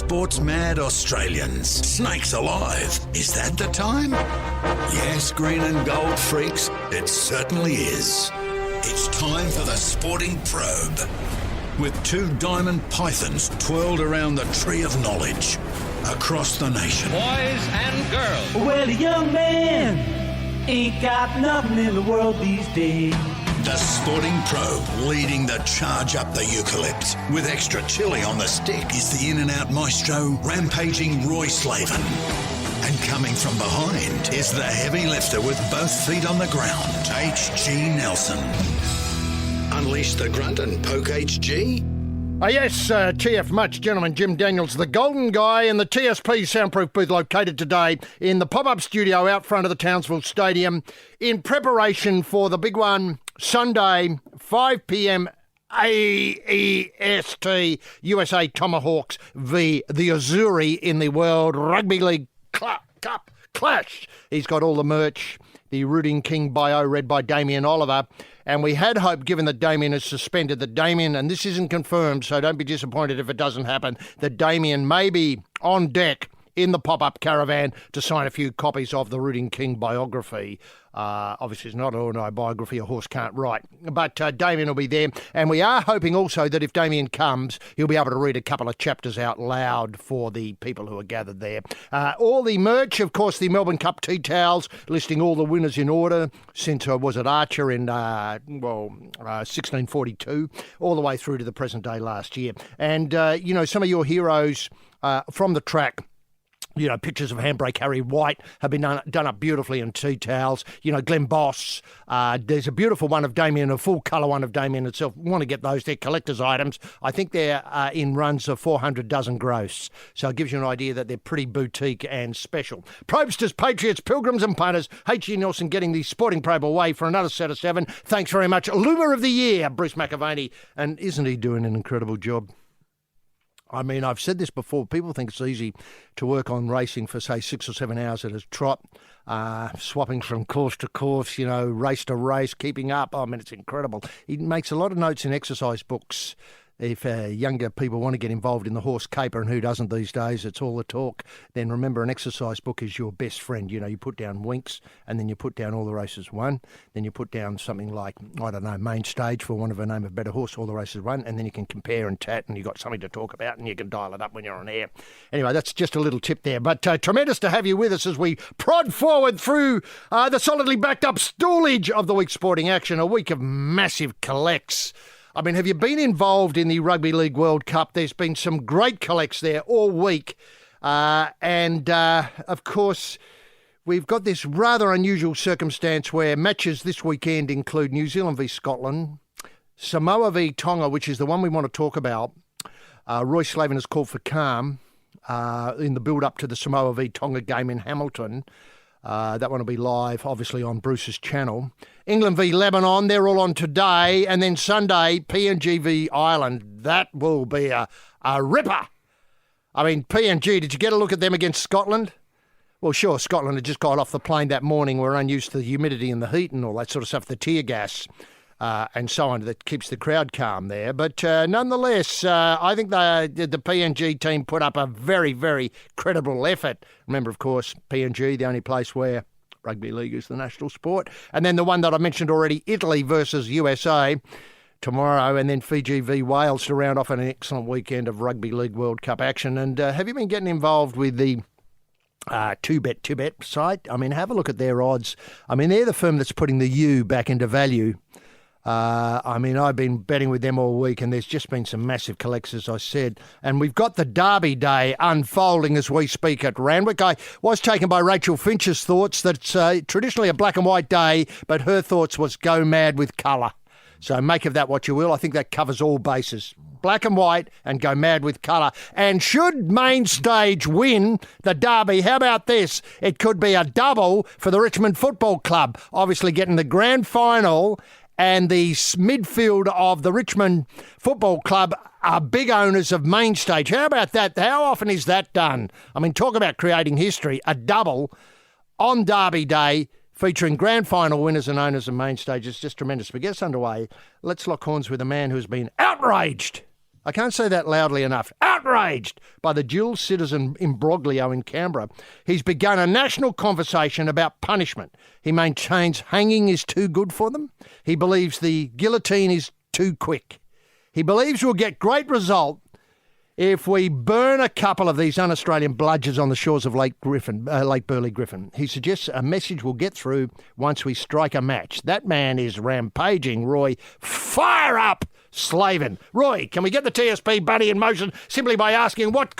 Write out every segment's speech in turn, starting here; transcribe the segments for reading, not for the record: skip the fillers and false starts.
sports-mad Australians. Snakes alive. Is that the time? Yes, green and gold freaks, it certainly is. It's time for the Sporting Probe. With two diamond pythons twirled around the tree of knowledge across the nation. Boys and girls. Well, a young man ain't got nothing in the world these days. The Sporting Probe leading the charge up the eucalypt. With extra chili on the stick is the in-and-out maestro, rampaging Roy Slaven. And coming from behind is the heavy lifter with both feet on the ground, H.G. Nelson. Unleash the grunt and poke H.G.? Yes, TF Much, gentlemen, Jim Daniels, the golden guy in the TSP soundproof booth located today in the pop-up studio out front of the Townsville Stadium in preparation for the big one, Sunday, 5 p.m. AEST, USA Tomahawks v. the Azzurri in the World Rugby League Cup Clash. He's got all the merch, the Rooting King bio read by Damien Oliver. And we had hope, given that Damien is suspended, that Damien, and this isn't confirmed, so don't be disappointed if it doesn't happen, that Damien may be on deck in the pop-up caravan to sign a few copies of the Rooting King biography. Obviously, it's not an autobiography, a horse can't write. But Damien will be there. And we are hoping also that if Damien comes, he'll be able to read a couple of chapters out loud for the people who are gathered there. All the merch, of course, the Melbourne Cup tea towels, listing all the winners in order since, was it Archer in, 1642, all the way through to the present day last year. And, some of your heroes from the track, pictures of Handbrake Harry White have been done up beautifully in tea towels. Glenn Boss. There's a beautiful one of Damien, a full colour one of Damien itself. We want to get those. They're collector's items. I think they're in runs of 400 dozen gross. So it gives you an idea that they're pretty boutique and special. Probe-sters, patriots, pilgrims and punters. H.G. Nelson getting the Sporting Probe away for another set of 7. Thanks very much. Loomer of the Year, Bruce McAvaney. And isn't he doing an incredible job? I mean, I've said this before. People think it's easy to work on racing for, say, 6 or 7 hours at a trot, swapping from course to course, race to race, keeping up. I mean, it's incredible. He makes a lot of notes in exercise books. If younger people want to get involved in the horse caper, and who doesn't these days, it's all the talk, then remember an exercise book is your best friend. You put down Winks, and then you put down all the races won. Then you put down something like, Main Stage, for want of a name of a better horse, all the races won. And then you can compare and tat, and you've got something to talk about, and you can dial it up when you're on air. Anyway, that's just a little tip there. But tremendous to have you with us as we prod forward through the solidly backed up stoolage of the week's sporting action, a week of massive collects. I mean, have you been involved in the Rugby League World Cup? There's been some great collects there all week. Of course, we've got this rather unusual circumstance where matches this weekend include New Zealand v Scotland, Samoa v Tonga, which is the one we want to talk about. Roy Slaven has called for calm in the build-up to the Samoa v Tonga game in Hamilton. That one will be live, obviously, on Bruce's channel. England v Lebanon, they're all on today. And then Sunday, PNG v Ireland. That will be a ripper. I mean, PNG, did you get a look at them against Scotland? Well, sure, Scotland had just got off the plane that morning. We're unused to the humidity and the heat and all that sort of stuff, the tear gas and so on, that keeps the crowd calm there. But nonetheless, I think the PNG team put up a very, very credible effort. Remember, of course, PNG, the only place where rugby league is the national sport. And then the one that I mentioned already, Italy versus USA tomorrow, and then Fiji v Wales to round off an excellent weekend of Rugby League World Cup action. And have you been getting involved with the 2Bet site? I mean, have a look at their odds. I mean, they're the firm that's putting the U back into value. I've been betting with them all week, and there's just been some massive collects, as I said. And we've got the Derby Day unfolding as we speak at Randwick. I was taken by Rachel Finch's thoughts that it's traditionally a black and white day, but her thoughts was go mad with colour. So make of that what you will. I think that covers all bases. Black and white and go mad with colour. And should Main Stage win the Derby, how about this? It could be a double for the Richmond Football Club, obviously getting the grand final, and the midfield of the Richmond Football Club are big owners of Main Stage. How about that? How often is that done? I mean, talk about creating history. A double on Derby Day featuring grand final winners and owners of Main Stage. It's just tremendous. But get us underway. Let's lock horns with a man who's been outraged I can't say that loudly enough. Outraged by the dual citizen imbroglio in Canberra, he's begun a national conversation about punishment. He maintains hanging is too good for them. He believes the guillotine is too quick. He believes we'll get great result if we burn a couple of these un-Australian bludgers on the shores of Lake Burley Griffin. He suggests a message will get through once we strike a match. That man is rampaging, Roy. Fire up, Slaven. Roy, can we get the TSP buddy in motion simply by asking what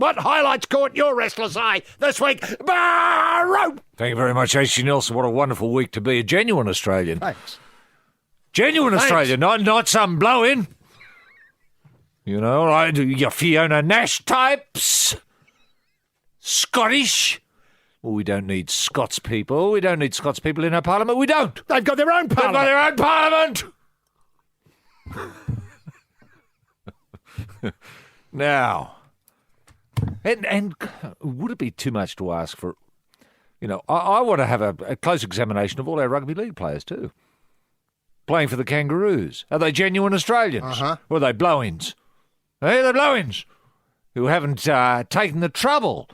highlights caught your restless eye this week? Barrow! Thank you very much, H.C. Nelson. What a wonderful week to be a genuine Australian. Thanks. Genuine Australian, not some blow-in. You know, right, your Fiona Nash types. Scottish. Well, we don't need Scots people. We don't need Scots people in our parliament. We don't. They've got their own parliament. They've got their own parliament. Now, and would it be too much to ask for, you know, I want to have a close examination of all our rugby league players too. Playing for the Kangaroos. Are they genuine Australians? Or are they blow-ins? Hey, the blow-ins who haven't taken the trouble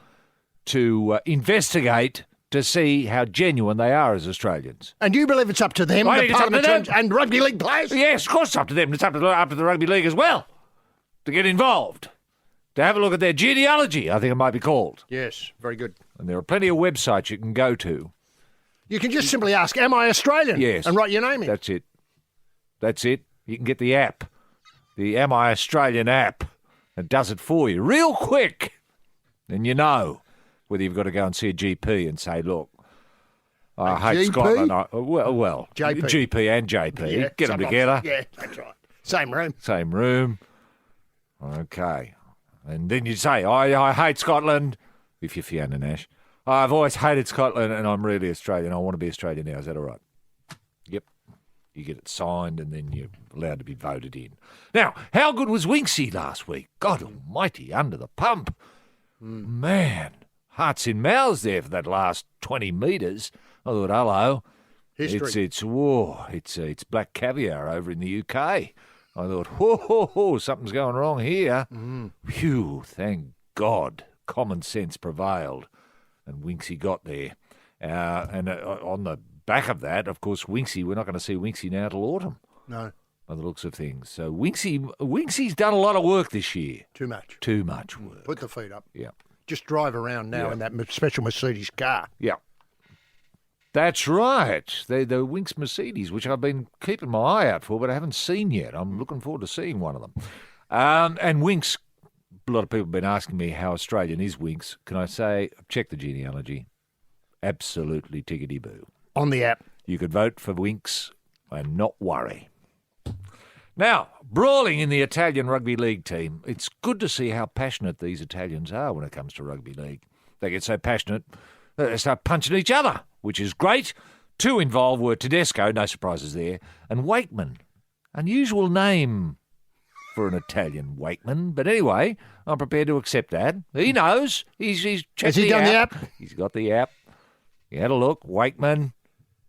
to investigate to see how genuine they are as Australians. And you believe it's up to them, the parliamentarians and rugby league players? Yes, of course it's up to them. It's up to the rugby league as well to get involved, to have a look at their genealogy, I think it might be called. Yes, very good. And there are plenty of websites you can go to. You can just simply ask, am I Australian? Yes. And write your name in. That's it. That's it. You can get the app, the Am I Australian app. It does it for you real quick. And you know whether you've got to go and see a GP and say, look, I hate GP? Scotland. Well, JP. GP and JP. Yeah, get them sometimes. together. Yeah, that's right. Same room. Same room. Okay. And then you say, I hate Scotland, if you're Fiona Nash. I've always hated Scotland and I'm really Australian. I want to be Australian now. Is that all right? Yep. You get it signed and then you're allowed to be voted in. Now, how good was Winksy last week? God almighty, under the pump. Man, hearts in mouths there for that last 20 metres. I thought, hello. History. It's black caviar over in the UK. I thought, whoa, something's going wrong here. Phew, thank God. Common sense prevailed. And Winksy got there. And on the back of that, of course, Winksy, we're not going to see Winksy now till autumn. No. By the looks of things. So Winksy's done a lot of work this year. Too much. Too much work. Put the feet up. Yeah. Just drive around now in that special Mercedes car. Yeah. That's right. The Winks Mercedes, which I've been keeping my eye out for, but I haven't seen yet. I'm looking forward to seeing one of them. And Winks, a lot of people have been asking me how Australian is Winks. Can I say, check the genealogy. Absolutely tickety-boo. On the app. You could vote for Winks and not worry. Now, brawling in the Italian rugby league team, it's good to see how passionate these Italians are when it comes to rugby league. They get so passionate that they start punching each other, which is great. Two involved were Tedesco, no surprises there, and Wakeman. Unusual name for an Italian, Wakeman. But anyway, I'm prepared to accept that. He knows. He's checked Has he done the app? He's got the app. He had a look. Wakeman.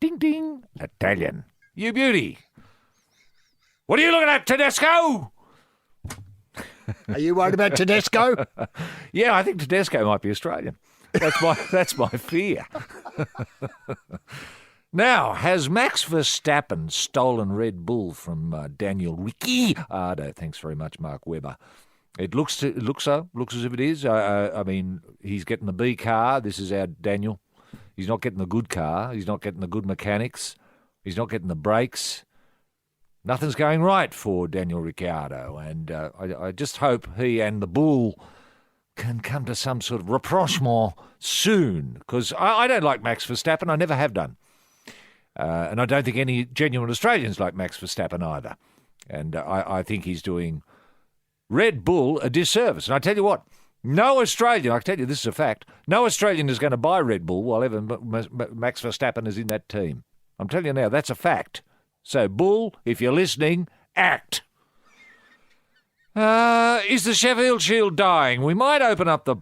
Ding, ding. Italian. You beauty. What are you looking at, Tedesco? Are you worried about Tedesco? Yeah, I think Tedesco might be Australian. That's my fear. Now, has Max Verstappen stolen Red Bull from Daniel Ricciardo? Thanks very much, Mark Webber. It looks as if it is. I mean, he's getting the B car. This is our Daniel. He's not getting the good car. He's not getting the good mechanics. He's not getting the brakes. Nothing's going right for Daniel Ricciardo, and I just hope he and the Bull can come to some sort of rapprochement soon, because I don't like Max Verstappen. I never have done. And I don't think any genuine Australians like Max Verstappen either. And I think he's doing Red Bull a disservice. And I tell you what, no Australian, I tell you this is a fact, no Australian is going to buy Red Bull while ever Max Verstappen is in that team. I'm telling you now, that's a fact. So, Bull, if you're listening, act. Is the Sheffield Shield dying? We might open up the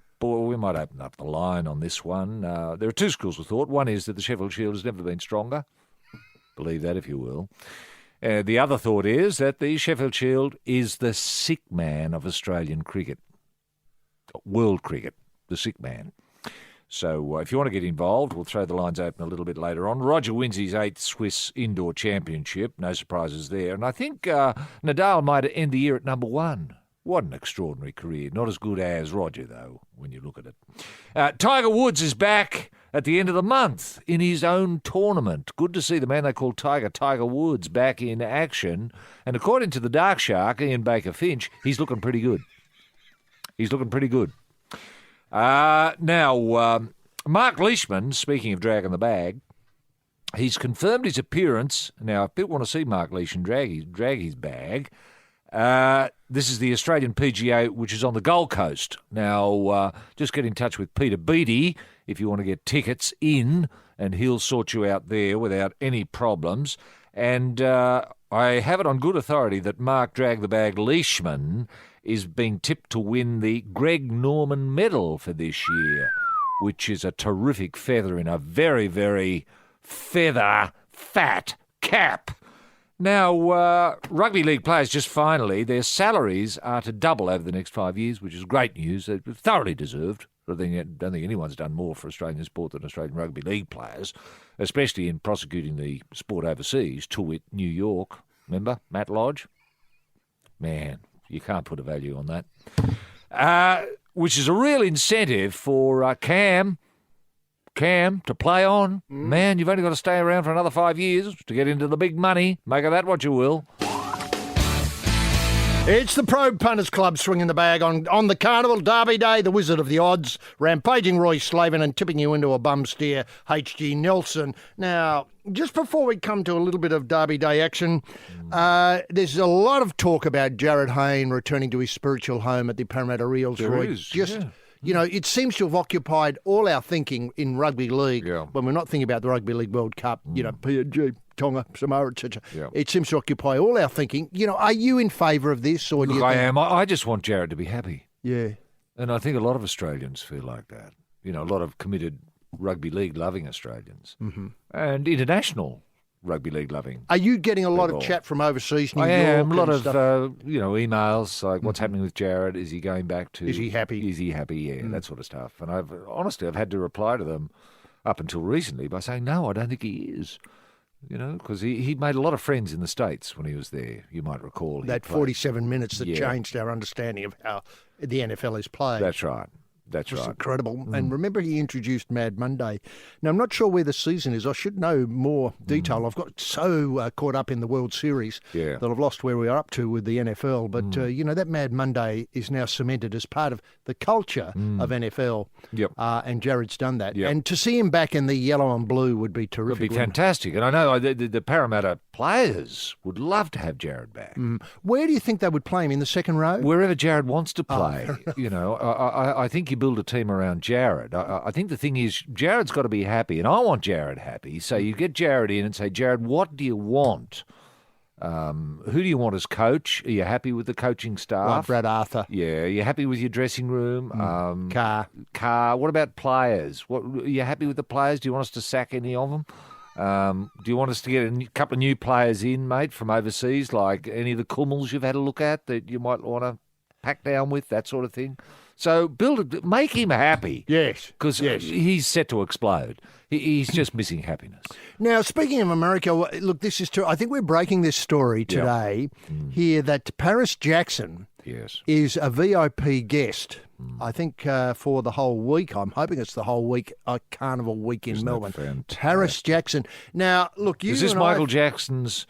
line on this one. There are two schools of thought. One is that the Sheffield Shield has never been stronger. Believe that if you will. The other thought is that the Sheffield Shield is the sick man of Australian cricket. World cricket, the sick man. So if you want to get involved, we'll throw the lines open a little bit later on. Roger wins his 8th Swiss Indoor Championship. No surprises there. And I think Nadal might end the year at number 1. What an extraordinary career. Not as good as Roger, though, when you look at it. Tiger Woods is back at the end of the month in his own tournament. Good to see the man they call Tiger Woods, back in action. And according to the Dark Shark, Ian Baker Finch, he's looking pretty good. Now, Mark Leishman, speaking of dragging the bag, he's confirmed his appearance. Now, if people want to see Mark Leishman drag his bag, this is the Australian PGA, which is on the Gold Coast. Now, just get in touch with Peter Beattie if you want to get tickets in, and he'll sort you out there without any problems. And I have it on good authority that Mark Drag the Bag Leishman is being tipped to win the Greg Norman Medal for this year, which is a terrific feather in a very, very feather-fat cap. Now, rugby league players, just finally, their salaries are to double over the next 5 years, which is great news. They're thoroughly deserved. I don't think anyone's done more for Australian sport than Australian rugby league players, especially in prosecuting the sport overseas, to wit New York. Remember Matt Lodge? Man, you can't put a value on that. Which is a real incentive for Cam to play on. Man, you've only got to stay around for another 5 years to get into the big money. Make of that what you will. It's the Probe Punters Club swinging the bag on the Carnival Derby Day, the wizard of the odds, rampaging Roy Slavin and tipping you into a bum steer, H.G. Nelson. Now, just before we come to a little bit of Derby Day action, there's a lot of talk about Jared Hayne returning to his spiritual home at the Parramatta Eels. There is, yeah. You know, it seems to have occupied all our thinking in rugby league when we're not thinking about the Rugby League World Cup, you know, PNG, Tonga, Samoa, etc. Yeah. It seems to occupy all our thinking. You know, are you in favour of this? Or do you I think... am. I just want Jared to be happy. Yeah. And I think a lot of Australians feel like that. You know, a lot of committed rugby league loving Australians. Mm-hmm. And international rugby league loving. Are you getting a lot of chat from overseas, New York? I am. A lot of, stuff? emails like, what's happening with Jared? Is he going back to... Is he happy? Is he happy? Yeah, that sort of stuff. And I've had to reply to them up until recently by saying, no, I don't think he is. You know, because he made a lot of friends in the States when he was there, you might recall. That 47 minutes that changed our understanding of how the NFL is played. That's right. That's Just right. incredible. And remember, he introduced Mad Monday. Now, I'm not sure where the season is. I should know more detail. I've got so caught up in the World Series that I've lost where we are up to with the NFL. But, you know, that Mad Monday is now cemented as part of the culture of NFL. Yep. And Jared's done that. Yep. And to see him back in the yellow and blue would be terrific. It would be fantastic. And I know the Parramatta players would love to have Jared back. Where do you think they would play him? In the second row? Wherever Jared wants to play. You know, I think you build a team around Jared. I think the thing is, Jared's got to be happy, and I want Jared happy. So you get Jared in and say, Jared, what do you want? Who do you want as coach? Are you happy with the coaching staff? Like Brad Arthur. Yeah. Are you happy with your dressing room? Carr. What about players? Are you happy with the players? Do you want us to sack any of them? Do you want us to get a couple of new players in, mate, from overseas, like any of the Kummels you've had a look at that you might want to pack down with, that sort of thing? So make him happy. Yes. Because he's set to explode. He's just missing happiness. Now, speaking of America, look, this is true. I think we're breaking this story today here that Paris Jackson is a VIP guest, I think, for the whole week. I'm hoping it's the whole week, Carnival week in Melbourne. Paris Jackson. Now, look, you Is this Michael Jackson's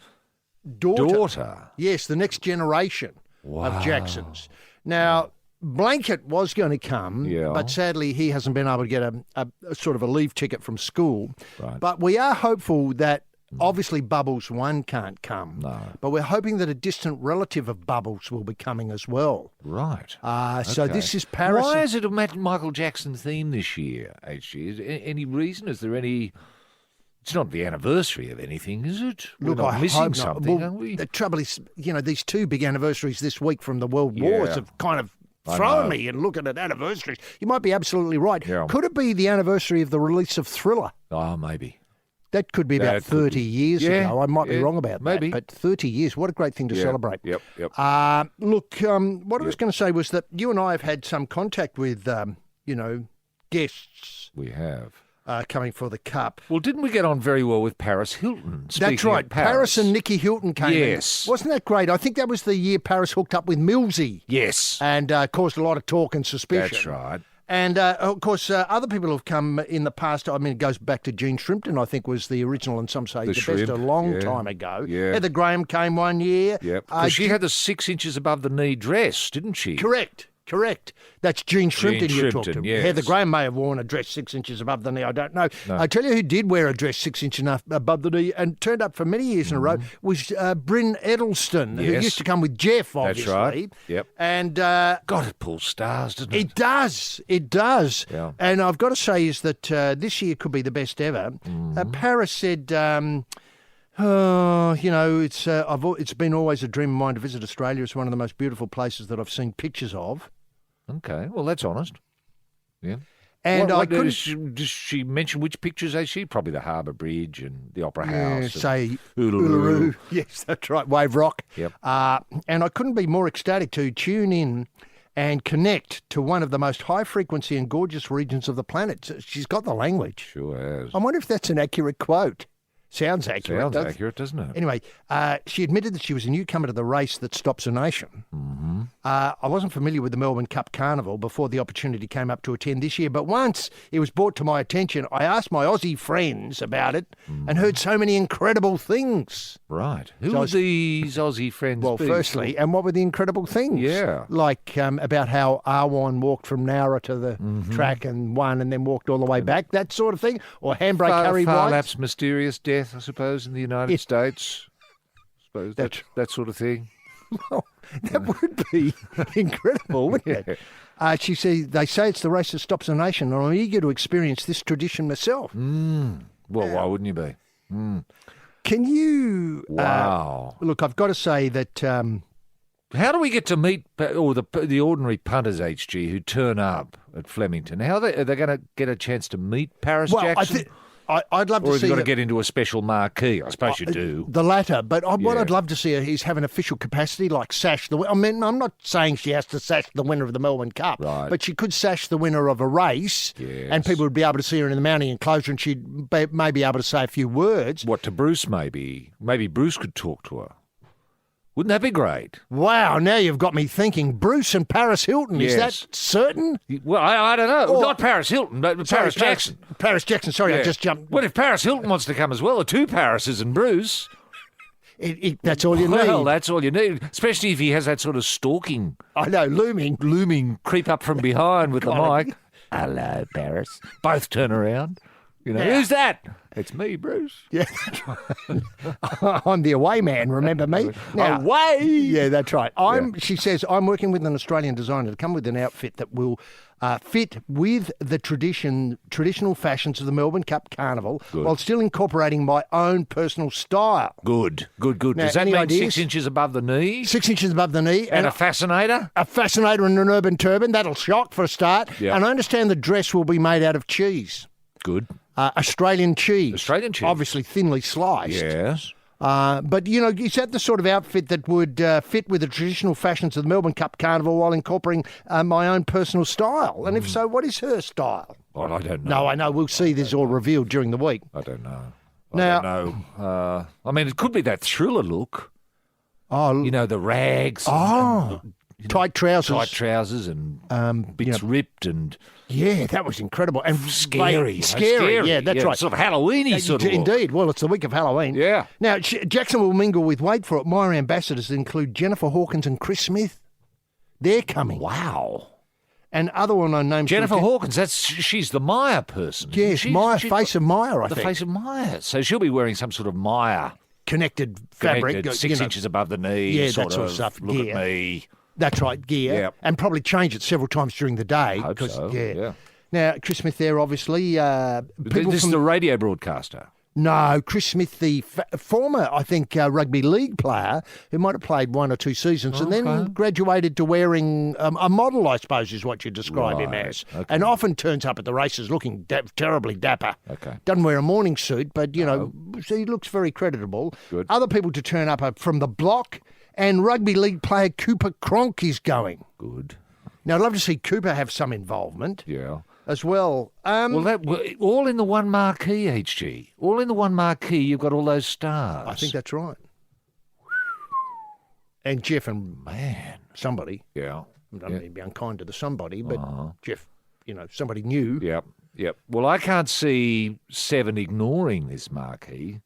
daughter? Yes, the next generation of Jacksons. Now, Blanket was going to come, but sadly he hasn't been able to get a sort of a leave ticket from school. Right. But we are hopeful that obviously Bubbles 1 can't come. No. But we're hoping that a distant relative of Bubbles will be coming as well. Right. So this is Paris. Why is it a Michael Jackson theme this year, HG? Is there any reason? Is there any... It's not the anniversary of anything, is it? Look, We're not missing something, well, aren't we? The trouble is, you know, these two big anniversaries this week from the World Wars have kind of thrown me and looking at anniversaries. You might be absolutely right. Yeah. Could it be the anniversary of the release of Thriller? Oh, maybe. That could be about That could 30 years Yeah, ago. I might be yeah, wrong about maybe. that. But 30 years, what a great thing to celebrate. Yep. Look, what I was going to say was that you and I have had some contact with, guests We have. coming for the Cup. Well, didn't we get on very well with Paris Hilton? That's Speaking right. of Paris and Nikki Hilton came in. Yes. Wasn't that great? I think that was the year Paris hooked up with Millsy Yes. and caused a lot of talk and suspicion. That's right. And, of course, other people have come in the past. I mean, it goes back to Jean Shrimpton, I think, was the original, and some say the best Shrimp, a long yeah. time ago. Yeah. Heather Graham came one year. Yep. 'Cause she had the 6 inches above the knee dress, didn't she? Correct. That's Jean Shrimpton you talked to. yes. Heather Graham may have worn a dress 6 inches above the knee. I don't know. I tell you who did wear a dress 6 inches above the knee and turned up for many years in a row was Bryn Edelstone, who Yes. used to come with Jeff, obviously. That's right. Yep. And God, it pulls stars, doesn't it? It does. Yeah. And I've got to say is that this year could be the best ever. Paris said, it's been always a dream of mine to visit Australia. It's one of the most beautiful places that I've seen pictures of. Okay, well, that's honest. Yeah. And I couldn't does she mention which pictures is she? Probably the Harbour Bridge and the Opera House. say Uluru. Uluru. Yes, that's right. Wave Rock. Yep. And I couldn't be more ecstatic to tune in and connect to one of the most high frequency and gorgeous regions of the planet. She's got the language. Sure has. I wonder if that's an accurate quote. Sounds accurate. Sounds doesn't it? accurate, doesn't it? Anyway, she admitted that she was a newcomer to the race that stops a nation. Mm-hmm. I wasn't familiar with the Melbourne Cup Carnival before the opportunity came up to attend this year, but once it was brought to my attention, I asked my Aussie friends about it and heard so many incredible things. Right. Who So I are was- these Aussie friends Well, be? firstly, and what were the incredible things? Yeah. Like about how Arwan walked from Nowra to the track and won and then walked all the way back, that sort of thing? Or Handbrake Harry White? Far-lapse mysterious death, I suppose, in the United States. I suppose that sort of thing. Well, that would be incredible, wouldn't it? She said, they say it's the race that stops a nation, and I'm eager to experience this tradition myself. Well, why wouldn't you be? Can you... Wow. Look, I've got to say that... How do we get to meet the ordinary punters, HG, who turn up at Flemington? How are they going to get a chance to meet Paris Jackson? I'd love or to have see... you got to her- get into a special marquee? I suppose you do. The latter, but what Yeah. I'd love to see her is have an official capacity, like sash the... I mean, I'm not saying she has to sash the winner of the Melbourne Cup, Right. but she could sash the winner of a race, Yes. and people would be able to see her in the mounting enclosure, and she'd may be able to say a few words. What, to Bruce maybe? Maybe Bruce could talk to her. Wouldn't that be great? Wow, now you've got me thinking. Bruce and Paris Hilton, is Yes. that certain? Well, I don't know. Or- Not Paris Hilton, but Sorry, Paris Jackson. Paris Jackson, sorry, I Yeah. just jumped. Well, if Paris Hilton wants to come as well, or two Parises and Bruce, That's all you need. well, that's all you need. Especially if he has that sort of stalking, I know, looming. creep up from behind with the God. mic. Hello, Paris. Both turn around. Yeah. Who's that? It's me, Bruce. Yeah, I'm the away man, remember me? Away? Yeah, that's right. She says, I'm working with an Australian designer to come with an outfit that will fit with the traditional fashions of the Melbourne Cup Carnival while still incorporating my own personal style. Good. Now, Does that any mean ideas? 6 inches above the knee? 6 inches above the knee. And a fascinator? A fascinator and an urban turban. That'll shock for a start. Yeah. And I understand the dress will be made out of cheese. Good. Australian cheese. Australian cheese. Obviously thinly sliced. Yes. But, is that the sort of outfit that would fit with the traditional fashions of the Melbourne Cup Carnival while incorporating my own personal style? And if so, what is her style? Well, I don't know. No, I know. We'll see this all revealed during the week. I don't know. Now- I don't know. I mean, it could be that thriller look. Oh, The rags. tight trousers. Tight trousers and bits ripped and Yeah, that was incredible. And scary. Scary, yeah, that's right. Sort of Halloween-y sort of look. Indeed. Well, it's the week of Halloween. Yeah. Now, Jackson will mingle with, wait for it, Myer ambassadors that include Jennifer Hawkins and Chris Smith. They're coming. Wow. And other well-known names. Jennifer Hawkins, she's the Maya person. isn't Yes, she? Myer, She's face of Myer, I the think. face of Maya. So she'll be wearing some sort of Maya. Connected fabric. Connected, 6 inches above the knee. Yeah, that sort sort of stuff. Look Gear. at me. That's right, gear. Yeah. And probably change it several times during the day. Hope 'cause- so, yeah. Now, Chris Smith there, obviously. People This is from the radio broadcaster. No, Chris Smith, the former, I think, rugby league player who might have played 1 or 2 seasons and then graduated to wearing a model, I suppose, is what you describe him as. Okay. And often turns up at the races looking terribly dapper. Okay. Doesn't wear a morning suit, but, so he looks very creditable. Good. Other people to turn up are from the block, and rugby league player Cooper Cronk is going. Good. Now, I'd love to see Cooper have some involvement. Yeah. As well. All in the one marquee, HG. All in the one marquee, you've got all those stars. I think that's right. And Jeff and somebody. Yeah. I don't mean to be unkind to the somebody, but Jeff, somebody new. Yep. Well, I can't see Seven ignoring this marquee.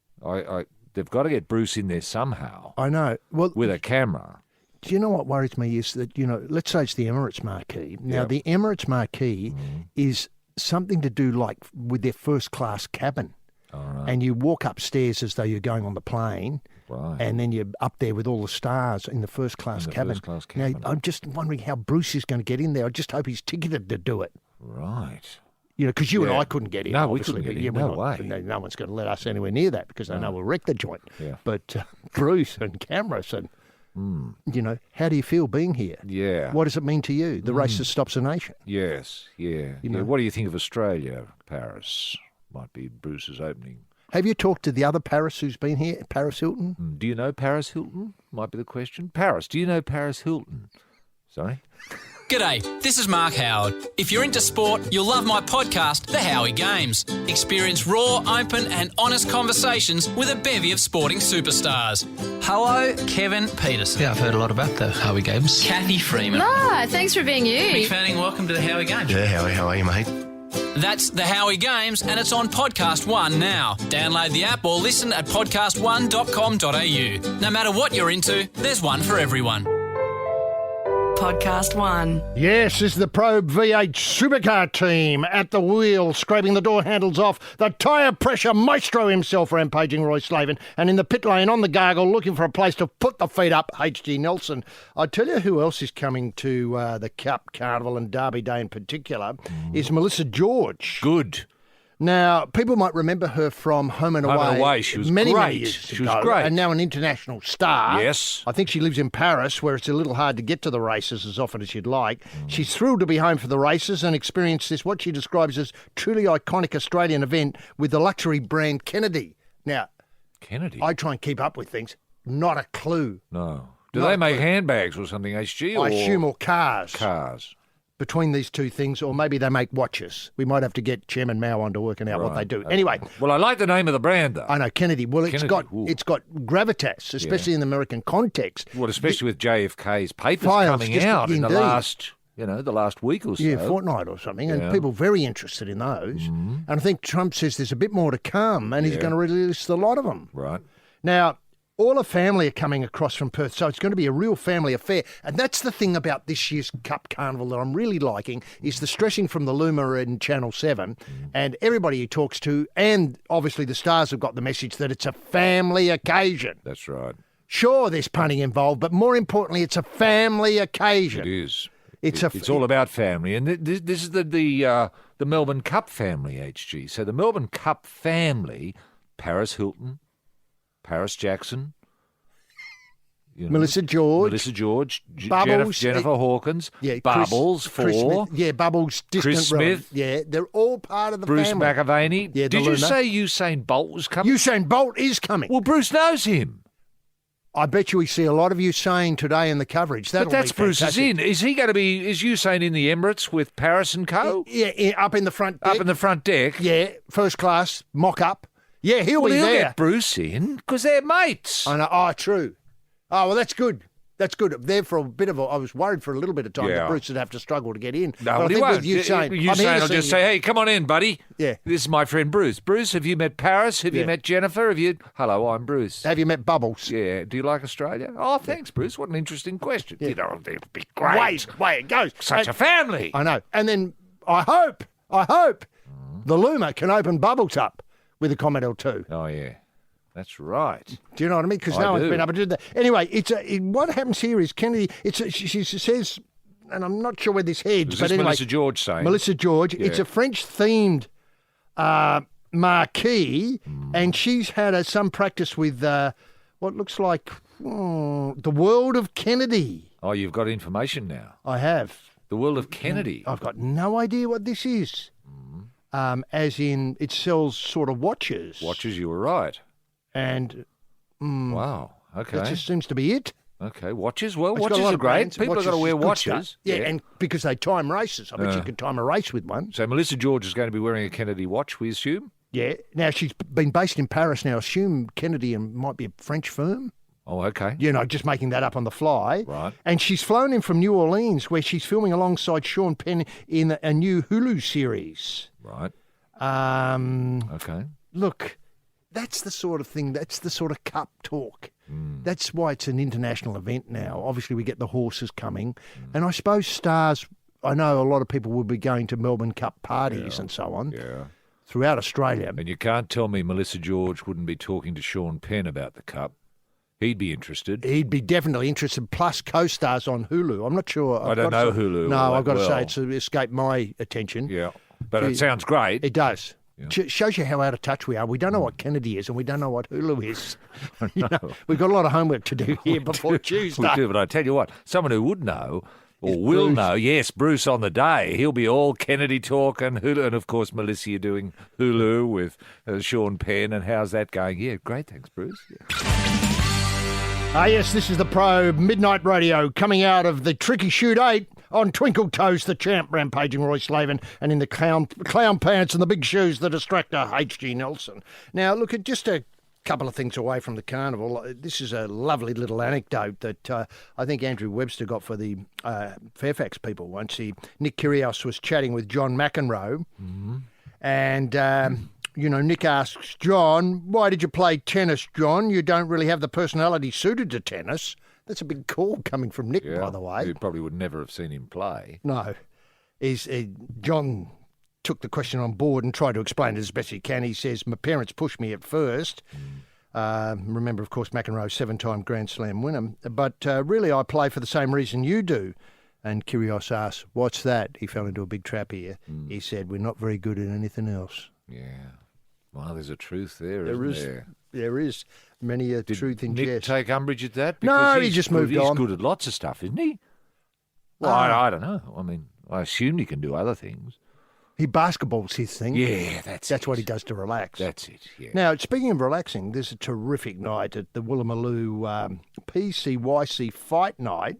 They've got to get Bruce in there somehow. I know. Well, with a camera. Do you know what worries me is that, let's say it's the Emirates marquee. Now, the Emirates marquee is something to do like with their first-class cabin. All right. And you walk upstairs as though you're going on the plane. Right. And then you're up there with all the stars in the first-class cabin. First-class cabin. Now, I'm just wondering how Bruce is going to get in there. I just hope he's ticketed to do it. Right. Because you and I couldn't get in. No, we obviously, couldn't get but in. No way. No one's going to let us anywhere near that because they know we'll wreck the joint. Yeah. But Bruce and cameras and... how do you feel being here? Yeah. What does it mean to you? The race that stops a nation. Yes, yeah. What do you think of Australia, Paris? Might be Bruce's opening. Have you talked to the other Paris who's been here, Paris Hilton? Do you know Paris Hilton? Might be the question. Paris, do you know Paris Hilton? Sorry? G'day, this is Mark Howard. If you're into sport, you'll love my podcast, The Howie Games. Experience raw, open and honest conversations with a bevy of sporting superstars. Hello, Kevin Peterson. Yeah, I've heard a lot about the Howie Games. Kathy Freeman. Thanks for being you. Mick Fanning, welcome to The Howie Games. Yeah, Howie, how are you, mate? That's The Howie Games and it's on Podcast One now. Download the app or listen at podcastone.com.au. No matter what you're into, there's one for everyone. Podcast One. Yes, this is the Probe V8 supercar team at the wheel, scraping the door handles off. The tyre pressure maestro himself, rampaging Roy Slavin. And in the pit lane on the gargle, looking for a place to put the feet up, H.G. Nelson. I tell you who else is coming to the Cup Carnival and Derby Day in particular is Melissa George. Good. Now, people might remember her from Home and Away. Home and Away, she was many great. years She was ago, great. and now an international star. Yes. I think she lives in Paris, where it's a little hard to get to the races as often as you'd like. She's thrilled to be home for the races and experience this, what she describes as truly iconic Australian event with the luxury brand Kennedy. Now, Kennedy? I try and keep up with things. Not a clue. No. Do they make handbags or something, HG? I assume, or cars. Cars. Between these two things, or maybe they make watches. We might have to get Chairman Mao on to working out what they do. Okay. Anyway. Well, I like the name of the brand, though. I know, Kennedy. Well, it's Kennedy, got gravitas, especially in the American context. Well, especially with JFK's papers Files, coming just out in the indeed. last week or so. Yeah, fortnight or something, and Yeah. people very interested in those. And I think Trump says there's a bit more to come, and he's going to release a lot of them. Right. Now, all the family are coming across from Perth, so it's going to be a real family affair. And that's the thing about this year's Cup Carnival that I'm really liking, is the stressing from the Luma and Channel 7, and everybody he talks to, and obviously the stars have got the message that it's a family occasion. That's right. Sure, there's punting involved, but more importantly, it's a family occasion. It is. It's all about family, and this is the Melbourne Cup family, HG. So the Melbourne Cup family, Paris Hilton, Paris Jackson, Melissa George, Bubbles, Jennifer Hawkins, yeah, Bubbles, Chris Smith, Bubbles, distant Chris relative. Smith, yeah, they're all part of the Bruce family. McAvaney. Yeah, Did you say Usain Bolt was coming? Usain Bolt is coming. Well, Bruce knows him. I bet you we see a lot of Usain today in the coverage. But that's Bruce's in. Is he going to be? Is Usain in the Emirates with Paris and co? Yeah, up in the front deck. Up in the front deck. Yeah, first class mock up. Yeah, he'll be he'll there. get Bruce in because they're mates. I know. Oh, true. Oh, well, that's good. That's good. There for a bit of I was worried for a little bit of time that Bruce would have to struggle to get in. No, but I he think won't. with Usain, Usain will just say, "Hey, come on in, buddy. Yeah. This is my friend Bruce. Bruce, have you met Paris? Have you met Jennifer? Hello, I'm Bruce. Have you met Bubbles? Yeah. Do you like Australia? Oh, thanks, Bruce. What an interesting question. Yeah. It'll be great. Way it goes. Such a family. I know. And then I hope the Luma can open Bubbles up with a Commodore 2. Oh, yeah. That's right. Do you know what I mean? Because no one's been able to do that. Anyway, what happens here is Kennedy, she says, and I'm not sure where this heads, but anyway. Melissa George saying? Melissa George. Yeah. It's a French-themed marquee, and she's had some practice with what looks like the world of Kennedy. Oh, you've got information now. I have. The world of Kennedy. I've got no idea what this is. As in, it sells sort of watches. Watches, you were right. And Wow. Okay. that just seems to be it. Okay. Watches. Well, It's got a watches lot are of great. brands. People have Watches got to is wear good watches. stuff. Yeah, and because they time races. I bet you could time a race with one. So Melissa George is going to be wearing a Kennedy watch, we assume? Yeah. Now, she's been based in Paris now. I assume Kennedy might be a French firm. Oh, okay. Just making that up on the fly. Right. And she's flown in from New Orleans, where she's filming alongside Sean Penn in a new Hulu series. Right. Okay. Look, that's the sort of thing, that's the sort of cup talk. That's why it's an international event now. Obviously, we get the horses coming. And I suppose stars, I know a lot of people will be going to Melbourne Cup parties and so on throughout Australia. And you can't tell me Melissa George wouldn't be talking to Sean Penn about the Cup. He'd be interested. He'd be definitely interested, plus co-stars on Hulu. I'm not sure. I don't know Hulu. No, I've got to well. say it's escaped my attention. Yeah. But it sounds great. It does. Yeah. Shows you how out of touch we are. We don't know what Kennedy is and we don't know what Hulu is. We've got a lot of homework to do here before Tuesday. We do, but I tell you what, someone who would know or will Bruce. know, yes, Bruce on the day. He'll be all Kennedy talk and Hulu. And, of course, Melissa, you're doing Hulu with Sean Penn. And how's that going? Yeah, great. Thanks, Bruce. Yeah. Yes, this is the Probe Midnight Radio coming out of the Tricky Shoot 8 on Twinkle Toes, the champ, rampaging Roy Slavin, and in the clown pants and the big shoes, the distractor, H.G. Nelson. Now, look, at just a couple of things away from the carnival. This is a lovely little anecdote that I think Andrew Webster got for the Fairfax people once. Nick Kyrgios was chatting with John McEnroe, and... Nick asks John, why did you play tennis, John? You don't really have the personality suited to tennis. That's a big call coming from Nick, by the way. You probably would never have seen him play. No. John took the question on board and tried to explain it as best he can. He says, my parents pushed me at first. Remember, of course, McEnroe, 7-time Grand Slam winner. But really, I play for the same reason you do. And Kyrgios asked, what's that? He fell into a big trap here. He said, we're not very good at anything else. Yeah. Well, there's a truth there, isn't there? There is many a truth in Nick jest. take umbrage at that? No, Because he just moved on. He's good at lots of stuff, isn't he? Well, I don't know. I mean, I assume he can do other things. He basketball's his thing. Yeah, that's what he does to relax. That's it, yeah. Now, speaking of relaxing, there's a terrific night at the Woolloomooloo PCYC Fight Night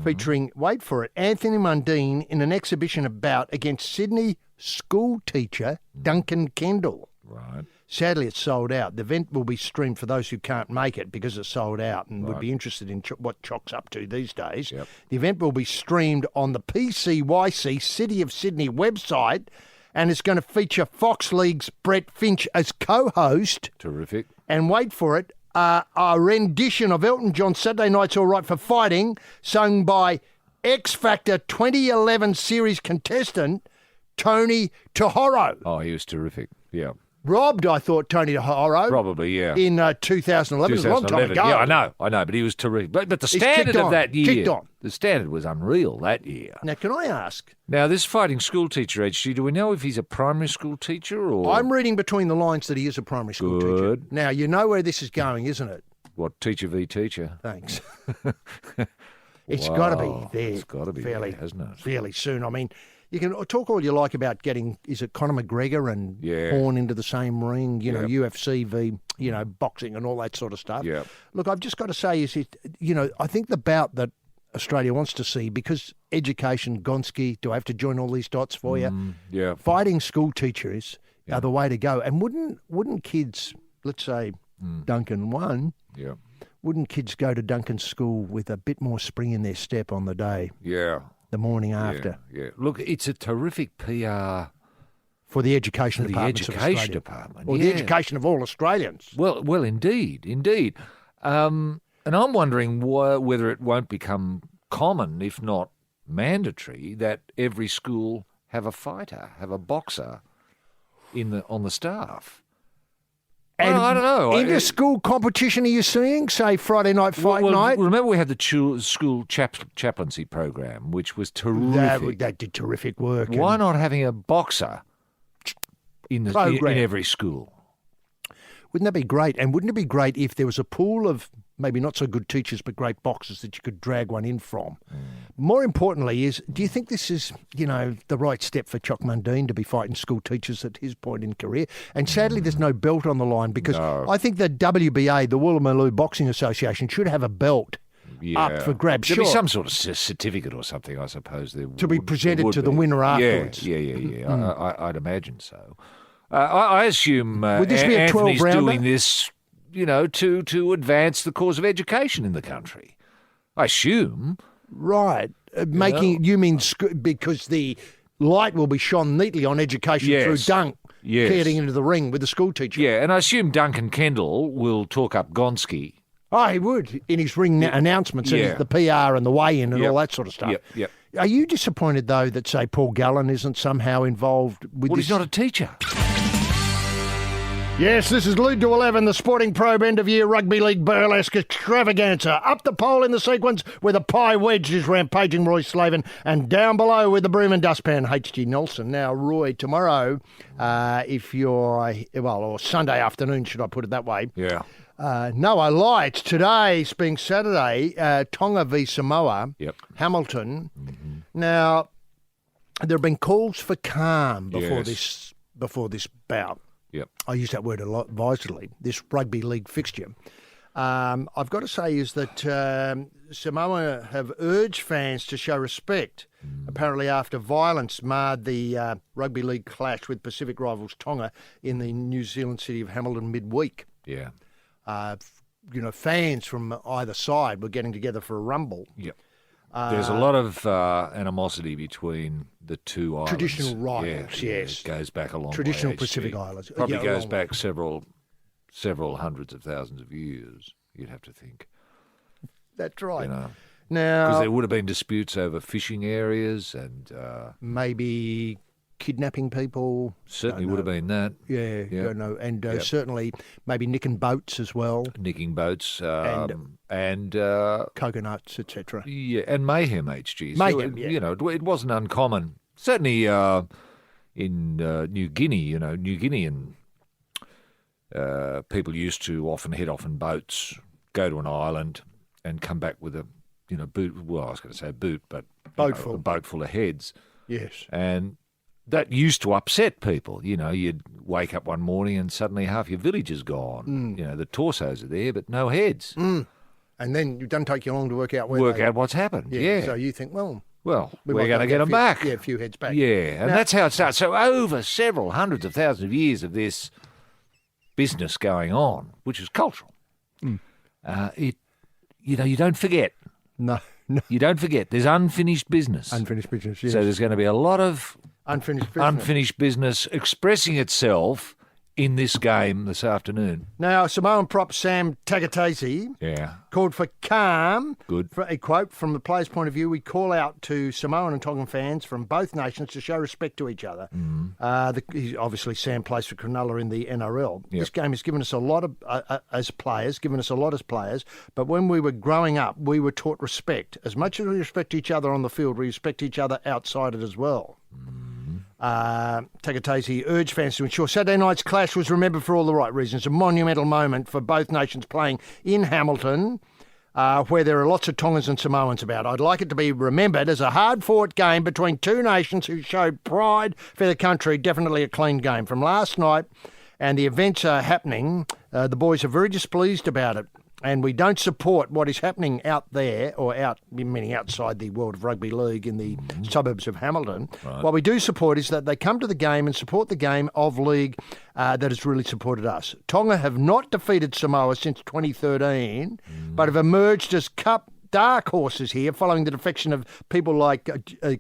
featuring, wait for it, Anthony Mundine in an exhibition bout against Sydney school teacher Duncan Kendall. Right. Sadly, it's sold out. The event will be streamed for those who can't make it because it's sold out and would be interested in what Chock's up to these days. Yep. The event will be streamed on the PCYC City of Sydney website, and it's going to feature Fox League's Brett Finch as co-host. Terrific. And wait for it, a rendition of Elton John's Saturday Night's All Right for Fighting, sung by X Factor 2011 series contestant Tony Tahoro. Oh, he was terrific. Yeah. Robbed, I thought, Tony Tahoro. Probably, yeah. In 2011. It was a long time ago. Yeah, I know, but he was terrific. But the standard of that year, kicked on. The standard was unreal that year. Now, can I ask? Now, this fighting school teacher, HG, do we know if he's a primary school teacher or... I'm reading between the lines that he is a primary school teacher. Now, you know where this is going, isn't it? What, teacher v. teacher? Thanks. It's got to be there. It's got to be fairly, there, hasn't it? Fairly soon. I mean, you can talk all you like about is it Conor McGregor and Horn into the same ring, UFC v, boxing and all that sort of stuff. Yeah. Look, I've just got to say, I think the bout that Australia wants to see, because education, Gonski, do I have to join all these dots for you? Yeah. Fighting school teachers are the way to go. And wouldn't kids, let's say Duncan won, wouldn't kids go to Duncan's school with a bit more spring in their step on the day? Yeah. The morning after. Yeah. Look, it's a terrific PR for the education department. The education department. Or the education of all Australians. Well, indeed. And I'm wondering whether it won't become common, if not mandatory, that every school have a fighter, have a boxer on the staff. And I don't know. Inter-school competition are you seeing? Say Friday night fight night? Remember we had the school chaplaincy program, which was terrific. That did terrific work. Why not having a boxer in program. every school. Wouldn't that be great? And wouldn't it be great if there was a pool of maybe not so good teachers but great boxers that you could drag one in from? More importantly do you think this is, the right step for Chock Mundine to be fighting school teachers at his point in career? And sadly, there's no belt on the line because I think the WBA, the Woolloomooloo Boxing Association, should have a belt up for grabs. There'd be some sort of certificate or something, I suppose. To be presented to the winner afterwards. Yeah. I'd imagine so. I assume Would this be a Anthony's 12-rounder? doing this, to advance the cause of education in the country. I assume. Right. You mean because the light will be shone neatly on education through Dunk getting into the ring with the school teacher. Yeah, and I assume Duncan Kendall will talk up Gonski. Oh, he would in his ring announcements and the PR and the weigh-in and all that sort of stuff. Yep. Are you disappointed, though, that, say, Paul Gallen isn't somehow involved with this? He's not a teacher. Yes, this is Lead to 11, the Sporting Probe end-of-year rugby league burlesque extravaganza. Up the pole in the sequence with a pie wedge is rampaging Roy Slavin, and down below with the broom and dustpan, H.G. Nelson. Now, Roy, tomorrow, or Sunday afternoon, should I put it that way? Yeah. No, I lie. It's today, being Saturday, Tonga v Samoa, Hamilton. Mm-hmm. Now, there have been calls for calm before this bout. Yep. I use that word a lot advisedly, this rugby league fixture. I've got to say is that Samoa have urged fans to show respect, apparently after violence marred the rugby league clash with Pacific rivals Tonga in the New Zealand city of Hamilton midweek. Yeah. Fans from either side were getting together for a rumble. Yep. There's a lot of animosity between the two islands. Traditional rivals, yes. It goes back a long Traditional way. Pacific Islands. Probably goes back several hundreds of thousands of years, you'd have to think. That's right. Now, Now, because there would have been disputes over fishing areas and maybe kidnapping people. certainly would have been that. Yeah, Yeah. and certainly maybe nicking boats as well, Nicking boats and coconuts, etc. yeah, and mayhem, HG. So Mayhem, it wasn't uncommon. Certainly in New Guinea, New Guinean people used to often head off in boats, go to an island, and come back with a boot. Well, I was going to say a boot, but Boatful. a boat full of heads. Yes. And that used to upset people. You'd wake up one morning and suddenly half your village is gone. The torsos are there, but no heads. And then it doesn't take you long to work out Work out what's happened. Yeah. So you think, well, Well, we we're might going to get them back. Yeah, a few heads back. Yeah, and that's how it starts. So over several hundreds of thousands of years of this business going on, which is cultural, you don't forget. No. You don't forget. There's unfinished business. Unfinished business, yes. So there's going to be a lot of unfinished business. expressing itself in this game this afternoon. Now, Samoan prop Sam Tagatese called for calm. Good. For a quote, from the player's point of view, we call out to Samoan and Tongan fans from both nations to show respect to each other. Obviously, Sam plays for Cronulla in the NRL. Yep. This game has given us a lot of, as players, but when we were growing up, we were taught respect. As much as we respect each other on the field, we respect each other outside it as well. Tagatese urged fans to ensure Saturday night's clash was remembered for all the right reasons. A monumental moment for both nations playing in Hamilton, where there are lots of Tongans and Samoans about. I'd like it to be remembered as a hard-fought game between two nations who showed pride for their country. Definitely a clean game. From last night, and the events are happening, the boys are very displeased about it. And we don't support what is happening out there, meaning outside the world of rugby league in the suburbs of Hamilton. Right. What we do support is that they come to the game and support the game of league that has really supported us. Tonga have not defeated Samoa since 2013, but have emerged as cup dark horses here following the defection of people like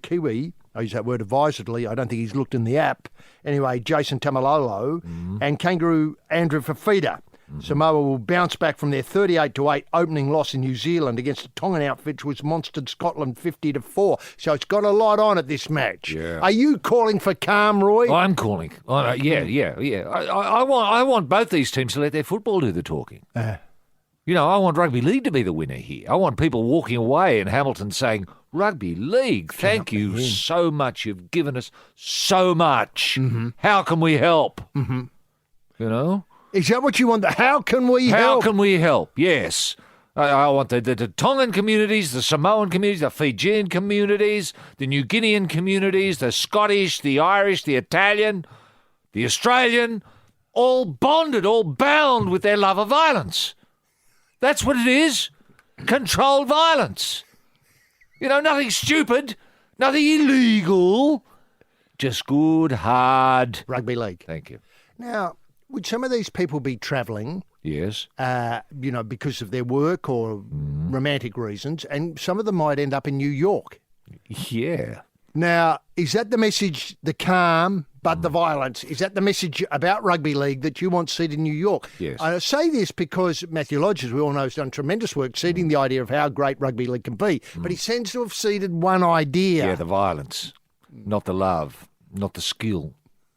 Kiwi. I use that word advisedly. I don't think he's looked in the app. Anyway, Jason Tamalolo and Kangaroo Andrew Fafita. Samoa will bounce back from their 38-8 opening loss in New Zealand against a Tongan outfit which was monstered Scotland 50-4. So it's got a lot on at this match. Yeah. Are you calling for calm, Roy? I'm calling. Yeah. I want both these teams to let their football do the talking. I want rugby league to be the winner here. I want people walking away in Hamilton saying, Rugby league. Thank you so much. You've given us so much. Mm-hmm. How can we help? Mm-hmm. You know? Is that what you want? How can we help? How can we help? Yes. I want the Tongan communities, the Samoan communities, the Fijian communities, the New Guinean communities, the Scottish, the Irish, the Italian, the Australian, all bonded, all bound with their love of violence. That's what it is. Controlled violence. You know, nothing stupid, nothing illegal, just good, hard Rugby league. Thank you. Now, would some of these people be travelling, Yes. because of their work or romantic reasons, and some of them might end up in New York? Yeah. Now, is that the message, the calm but the violence? Is that the message about rugby league that you want seated in New York? Yes. I say this because Matthew Lodge, as we all know, has done tremendous work seeding the idea of how great rugby league can be. But he seems to have seeded one idea. Yeah, the violence, not the love, not the skill.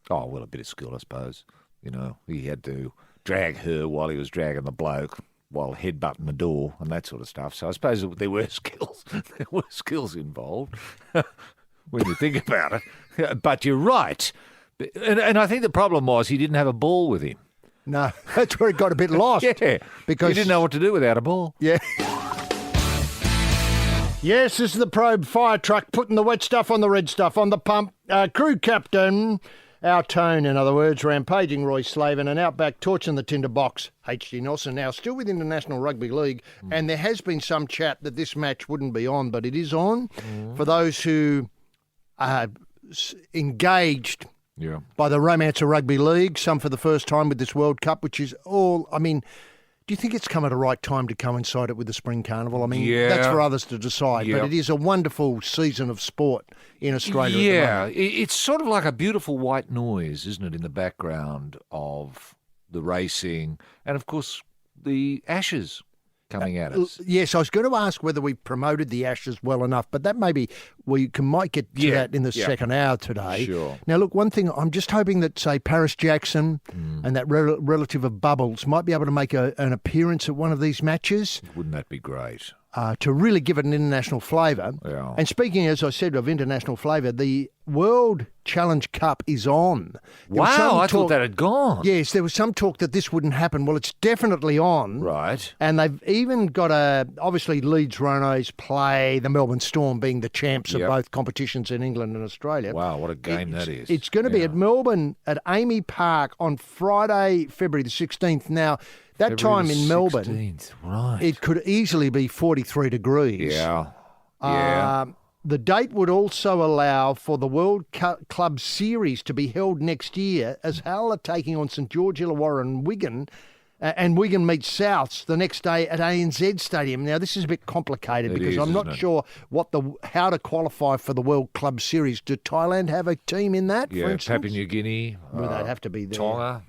Oh, well, a bit of skill, I suppose. You know, he had to drag her while he was dragging the bloke while headbutting the door and that sort of stuff. So I suppose there were skills. There were skills involved when you think about it. But you're right. And I think the problem was he didn't have a ball with him. No, that's where it got a bit lost. Yeah, because he didn't know what to do without a ball. Yeah. Yes, this is the Probe fire truck putting the wet stuff on the red stuff on the pump. Crew captain, our tone, in other words, rampaging Roy Slavin, and outback torching the tinderbox, H.G. Nelson. Now, still within the National Rugby League, and there has been some chat that this match wouldn't be on, but it is on for those who are engaged by the romance of rugby league, some for the first time with this World Cup, which is all, I mean, do you think it's come at a right time to coincide it with the Spring Carnival? I mean, that's for others to decide, but it is a wonderful season of sport in Australia at the moment. It's sort of like a beautiful white noise, isn't it, in the background of the racing and, of course, the Ashes coming at us. Yes, I was going to ask whether we promoted the Ashes well enough, but that maybe we might get to that in the second hour today. Sure. Now, look, one thing, I'm just hoping that, say, Paris Jackson and that relative of Bubbles might be able to make an appearance at one of these matches. Wouldn't that be great? To really give it an international flavour. Yeah. And speaking, as I said, of international flavour, the World Challenge Cup is on. There was some Wow, I talk- thought that had gone. Yes, there was some talk that this wouldn't happen. Well, it's definitely on. Right. And they've even got obviously Leeds Rhinos play the Melbourne Storm, being the champs of both competitions in England and Australia. Wow, what a game that is. It's going to be at Melbourne at Amy Park on Friday, February the 16th. Now, that time in Melbourne, 16th, right. it could easily be 43 degrees. Yeah. The date would also allow for the World Club Series to be held next year, as Hull are taking on St George, Illawarra and Wigan, and Wigan meets Souths the next day at ANZ Stadium. Now, this is a bit complicated because I'm not sure how to qualify for the World Club Series. Do Thailand have a team in that, for instance? Papua New Guinea. Well, they'd have to be there. Tonga.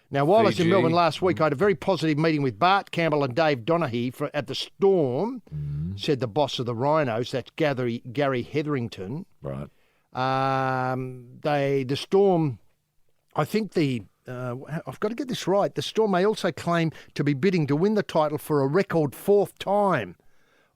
Now, while I was in Fiji. Melbourne last week, I had a very positive meeting with Bart Campbell and Dave Donaghy at the Storm, said the boss of the Rhinos, that's Gary Hetherington. Right. The Storm, I think I've got to get this right, the Storm may also claim to be bidding to win the title for a record fourth time,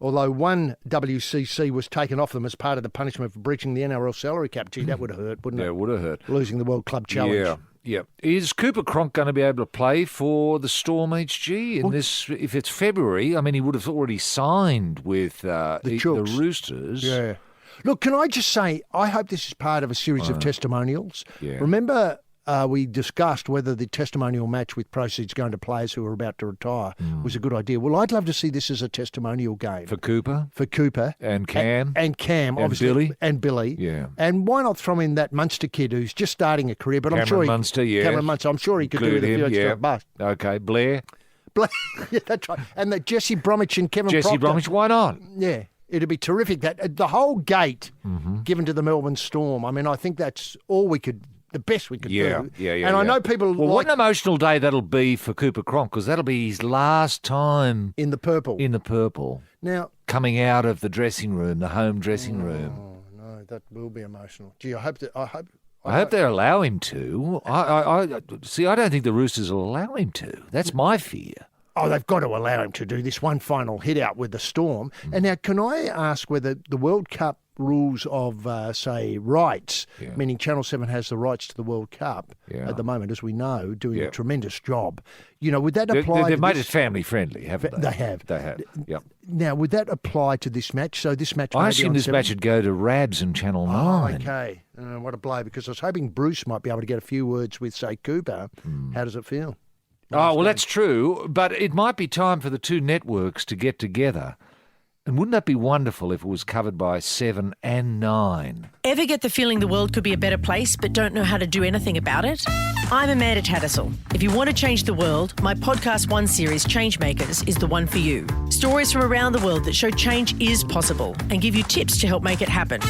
although one WCC was taken off them as part of the punishment for breaching the NRL salary cap. Gee, that would have hurt, wouldn't it? Yeah, it would have hurt. Losing the World Club Challenge. Yeah. Is Cooper Cronk going to be able to play for the Storm HG in this? If it's February, I mean, he would have already signed with the Roosters. Yeah. Look, can I just say, I hope this is part of a series of testimonials. Yeah. Remember, we discussed whether the testimonial match with proceeds going to players who are about to retire was a good idea. Well, I'd love to see this as a testimonial game. For Cooper? For Cooper. And Cam? And Cam, and obviously. Billy? And Billy. Yeah. And why not throw in that Munster kid who's just starting a career, but I'm sure Cameron Munster, I'm sure he could do with a few extra bucks. Okay, Blair? Yeah, that's right. And that Jesse Bromwich and Kevin Jesse Proctor. Bromwich, why not? Yeah. It'd be terrific. That the whole gate given to the Melbourne Storm. I mean, I think that's all the best we could do. Yeah. And I know people what an emotional day that'll be for Cooper Cronk, because that'll be his last time in the purple. Now, coming out of the dressing room, the home dressing room. Oh no, that will be emotional. Gee, I hope they allow him to. I see. I don't think the Roosters will allow him to. That's my fear. Oh, they've got to allow him to do this one final hit out with the Storm. And now, can I ask whether the World Cup rules of, say, rights, meaning Channel 7 has the rights to the World Cup at the moment, as we know, doing a tremendous job. Would that apply? They've made it family friendly, haven't they? They have. They have. Yep. Now, would that apply to this match? So this match. I assume this match would go to Rabs and Channel 9. Oh, okay. What a blow! Because I was hoping Bruce might be able to get a few words with, say, Cooper. How does it feel? Oh, well, that's true, but it might be time for the two networks to get together. And wouldn't that be wonderful if it was covered by 7 and 9? Ever get the feeling the world could be a better place but don't know how to do anything about it? I'm Amanda Tattersall. If you want to change the world, my Podcast One series, Changemakers, is the one for you. Stories from around the world that show change is possible and give you tips to help make it happen.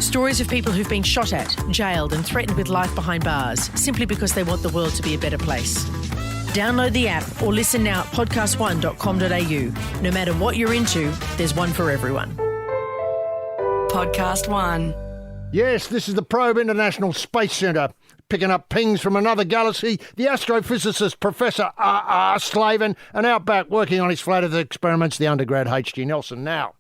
Stories of people who've been shot at, jailed and threatened with life behind bars simply because they want the world to be a better place. Download the app or listen now at podcast1.com.au. No matter what you're into, there's one for everyone. Podcast One. Yes, this is the Probe International Space Centre, picking up pings from another galaxy. The astrophysicist Professor R.R. Slavin, and out back working on his flat Earth experiments, the undergrad H.G. Nelson. Now,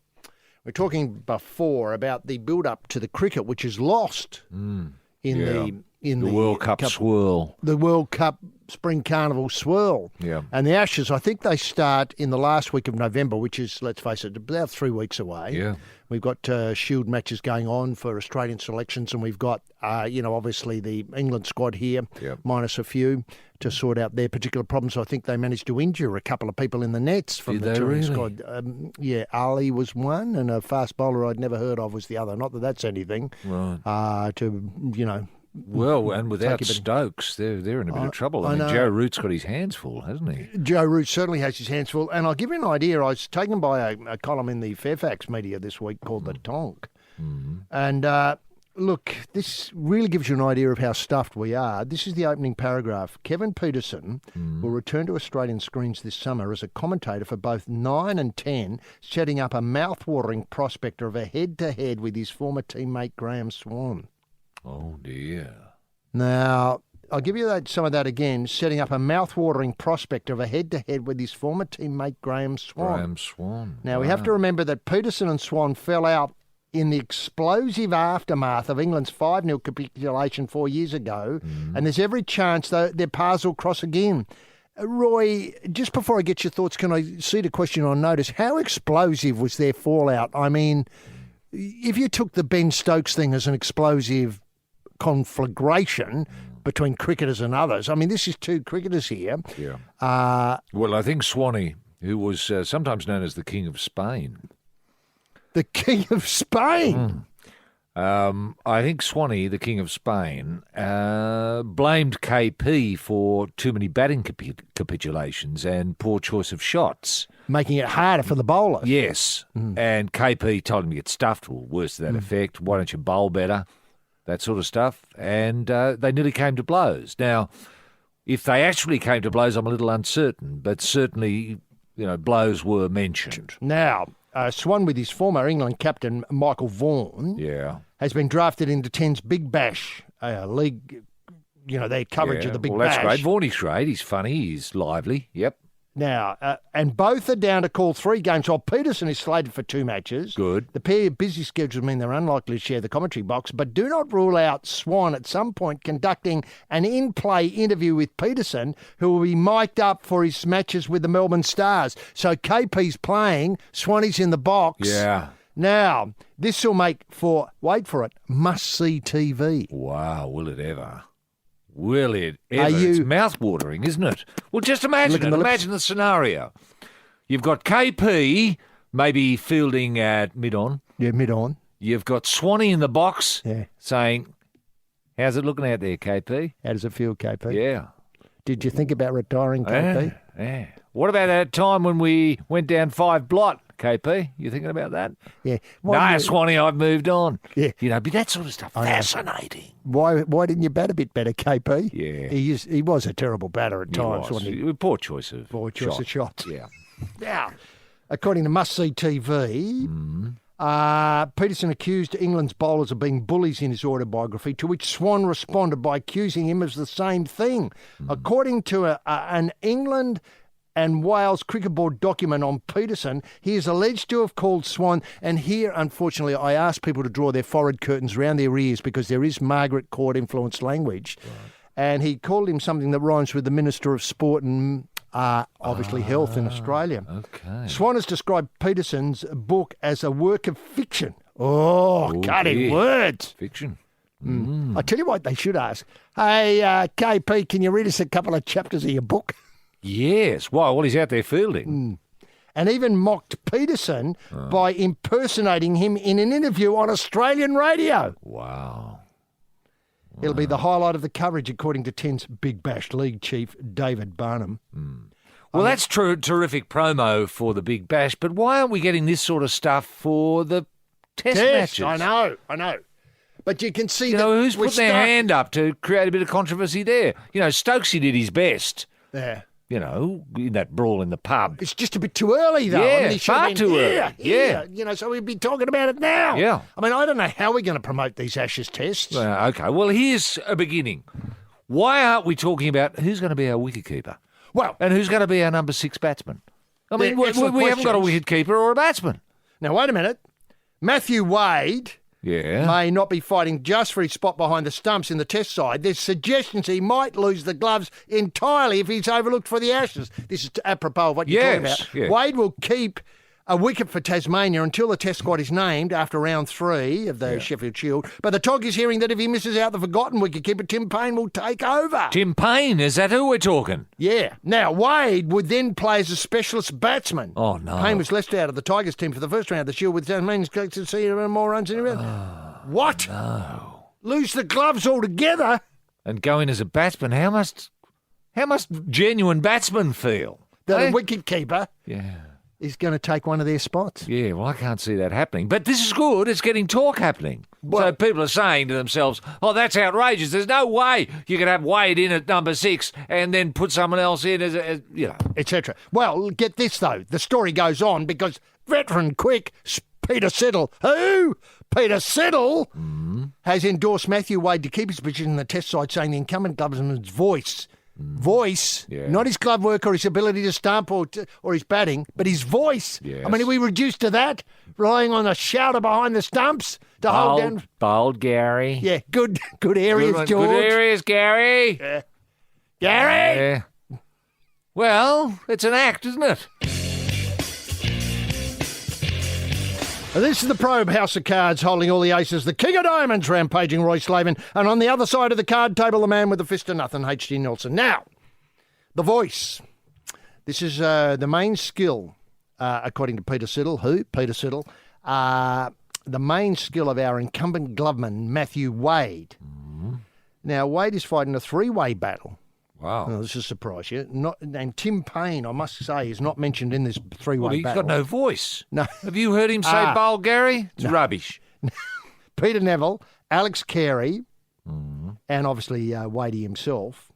we're talking before about the build-up to the cricket, which is lost in the World Cup swirl. The World Cup Spring Carnival swirl. Yeah. And the Ashes, I think they start in the last week of November, which is, let's face it, about 3 weeks away. Yeah. We've got Shield matches going on for Australian selections, and we've got, obviously the England squad here, minus a few, to sort out their particular problems. I think they managed to injure a couple of people in the nets from the touring squad. Ali was one, and a fast bowler I'd never heard of was the other. Not that that's anything. Right. Well, and without Stokes, they're in a bit of trouble. I mean, Joe Root's got his hands full, hasn't he? Joe Root certainly has his hands full. And I'll give you an idea. I was taken by a column in the Fairfax media this week called The Tonk. And look, this really gives you an idea of how stuffed we are. This is the opening paragraph. Kevin Peterson will return to Australian screens this summer as a commentator for both 9 and 10, setting up a mouth-watering prospect of a head-to-head with his former teammate Graham Swan. Oh, dear. Now, I'll give you some of that again, setting up a mouth-watering prospect of a head-to-head with his former teammate Graham Swan. Now, we have to remember that Peterson and Swan fell out in the explosive aftermath of England's 5-0 capitulation 4 years ago, and there's every chance that their paths will cross again. Roy, just before I get your thoughts, can I see the question on notice? How explosive was their fallout? I mean, if you took the Ben Stokes thing as an explosive conflagration between cricketers and others. I mean, this is two cricketers here. Yeah. Well, I think Swanee, who was sometimes known as the King of Spain. The King of Spain? I think Swanee, the King of Spain, blamed KP for too many batting capitulations and poor choice of shots. Making it harder for the bowlers. Yes. And KP told him to get stuffed, or worse to that effect. Why don't you bowl better? That sort of stuff. And they nearly came to blows. Now, if they actually came to blows, I'm a little uncertain. But certainly, blows were mentioned. Now, Swan with his former England captain, Michael Vaughan, has been drafted into 10's Big Bash league, their coverage of the Big Bash. That's great. Vaughan's great. He's funny. He's lively. Yep. Now, and both are down to call 3 games, while Peterson is slated for 2 matches. Good. The pair of busy schedules mean they're unlikely to share the commentary box, but do not rule out Swan at some point conducting an in-play interview with Peterson, who will be mic'd up for his matches with the Melbourne Stars. So KP's playing, Swanee's in the box. Yeah. Now, this will make for, wait for it, must-see TV. Wow, will it ever? Will it ever? It's mouth-watering, isn't it? Well, just imagine it. Imagine the scenario. You've got KP maybe fielding at mid-on. Yeah, mid-on. You've got Swanee in the box saying, how's it looking out there, KP? How does it feel, KP? Yeah. Did you think about retiring, KP? Yeah. What about that time when we went down 5 blot, KP? You thinking about that? Yeah. Swanee, I've moved on. Yeah. But that sort of stuff, fascinating. Why didn't you bat a bit better, KP? Yeah. He was a terrible batter at times, wasn't he? Poor choice of shots. Yeah. Now, according to Must See TV, Peterson accused England's bowlers of being bullies in his autobiography, to which Swan responded by accusing him of the same thing. According to an England and Wales Cricket Board document on Peterson. He is alleged to have called Swan, and here, unfortunately, I ask people to draw their forehead curtains around their ears because there is Margaret Court-influenced language. Right. And he called him something that rhymes with the Minister of Sport and obviously health in Australia. Okay. Swan has described Peterson's book as a work of fiction. Oh, cutting words. Fiction. I tell you what they should ask. Hey, KP, can you read us a couple of chapters of your book? Yes. Why? Well, he's out there fielding. And even mocked Peterson by impersonating him in an interview on Australian radio. Wow. It'll be the highlight of the coverage, according to 10's Big Bash League chief, David Barnum. Well, that's terrific promo for the Big Bash, but why aren't we getting this sort of stuff for the test matches? I know. But you can see who's put their hand up to create a bit of controversy there? Stokesy did his best. Yeah. In that brawl in the pub. It's just a bit too early, though. Yeah, far too early. Yeah. So we'd be talking about it now. Yeah. I mean, I don't know how we're going to promote these Ashes tests. Okay, well, here's a beginning. Why aren't we talking about who's going to be our wicketkeeper? Well, and who's going to be our number 6 batsman? I mean, we haven't got a wicketkeeper or a batsman. Now, wait a minute. Matthew Wade may not be fighting just for his spot behind the stumps in the test side. There's suggestions he might lose the gloves entirely if he's overlooked for the Ashes. This is apropos of what you're talking about. Yeah. Wade will keep a wicket for Tasmania until the test squad is named after round 3 of the Sheffield Shield. But the Tog is hearing that if he misses out the forgotten wicketkeeper, Tim Payne will take over. Tim Payne, is that who we're talking? Yeah. Now, Wade would then play as a specialist batsman. Oh, no. Payne was left out of the Tigers team for the first round of the Shield with Tasmanians to see more runs in the round. What? No. Lose the gloves altogether? And go in as a batsman. How must genuine batsmen feel? That a wicketkeeper is going to take one of their spots. Yeah, well, I can't see that happening. But this is good. It's getting talk happening. So people are saying to themselves, oh, that's outrageous. There's no way you could have Wade in at number 6 and then put someone else in as etc. Well, get this, though. The story goes on because veteran quick Peter Siddle. Who? Peter Siddle has endorsed Matthew Wade to keep his position in the test side, saying the incumbent gloveman's voice, not his glove work or his ability to stump or his batting, but his voice. Yes. I mean, are we reduced to that? Relying on a shouter behind the stumps to hold down? Bold Gary. Yeah, good areas, George. Good areas, Gary. Yeah. Gary? Yeah. Well, it's an act, isn't it? This is the Probe House of Cards holding all the aces. The King of Diamonds rampaging Roy Slavin. And on the other side of the card table, the man with the fist of nothing, H.G. Nelson. Now, the voice. This is the main skill, according to Peter Siddle. Who? Peter Siddle. The main skill of our incumbent gloveman, Matthew Wade. Now, Wade is fighting a 3-way battle. Wow. Well, this will surprise you. And Tim Payne, I must say, is not mentioned in this 3-way battle. He's got no voice. No. Have you heard him say bold Gary? It's rubbish. Peter Neville, Alex Carey, and obviously Wadey himself.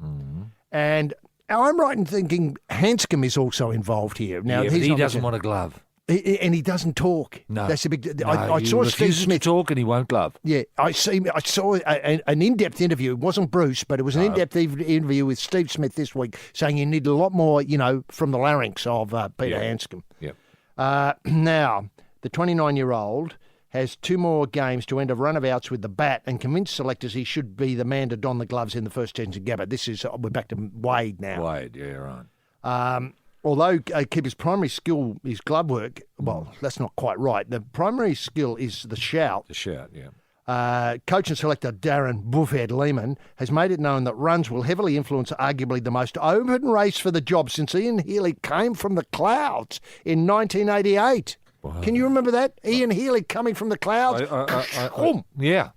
And I'm right in thinking Hanscom is also involved here. Now, but he doesn't want a glove. And he doesn't talk. No. That's a big. No, I saw Steve Smith to talk, and he won't glove. Yeah, I saw an in-depth interview. It wasn't Bruce, but it was an in-depth interview with Steve Smith this week, saying you need a lot more, from the larynx of Peter Hanscom. Yep. Now, the 29-year-old has 2 more games to end a run of outs with the bat and convince selectors he should be the man to don the gloves in the first test in Gabba. We're back to Wade now. Wade, yeah, right. Although keeper's primary skill is glove work, well, that's not quite right. The primary skill is the shout. The shout, yeah. Coach and selector Darren Buffhead Lehman has made it known that runs will heavily influence arguably the most open race for the job since Ian Healy came from the clouds in 1988. Wow. Can you remember that? Ian Healy coming from the clouds? Yeah.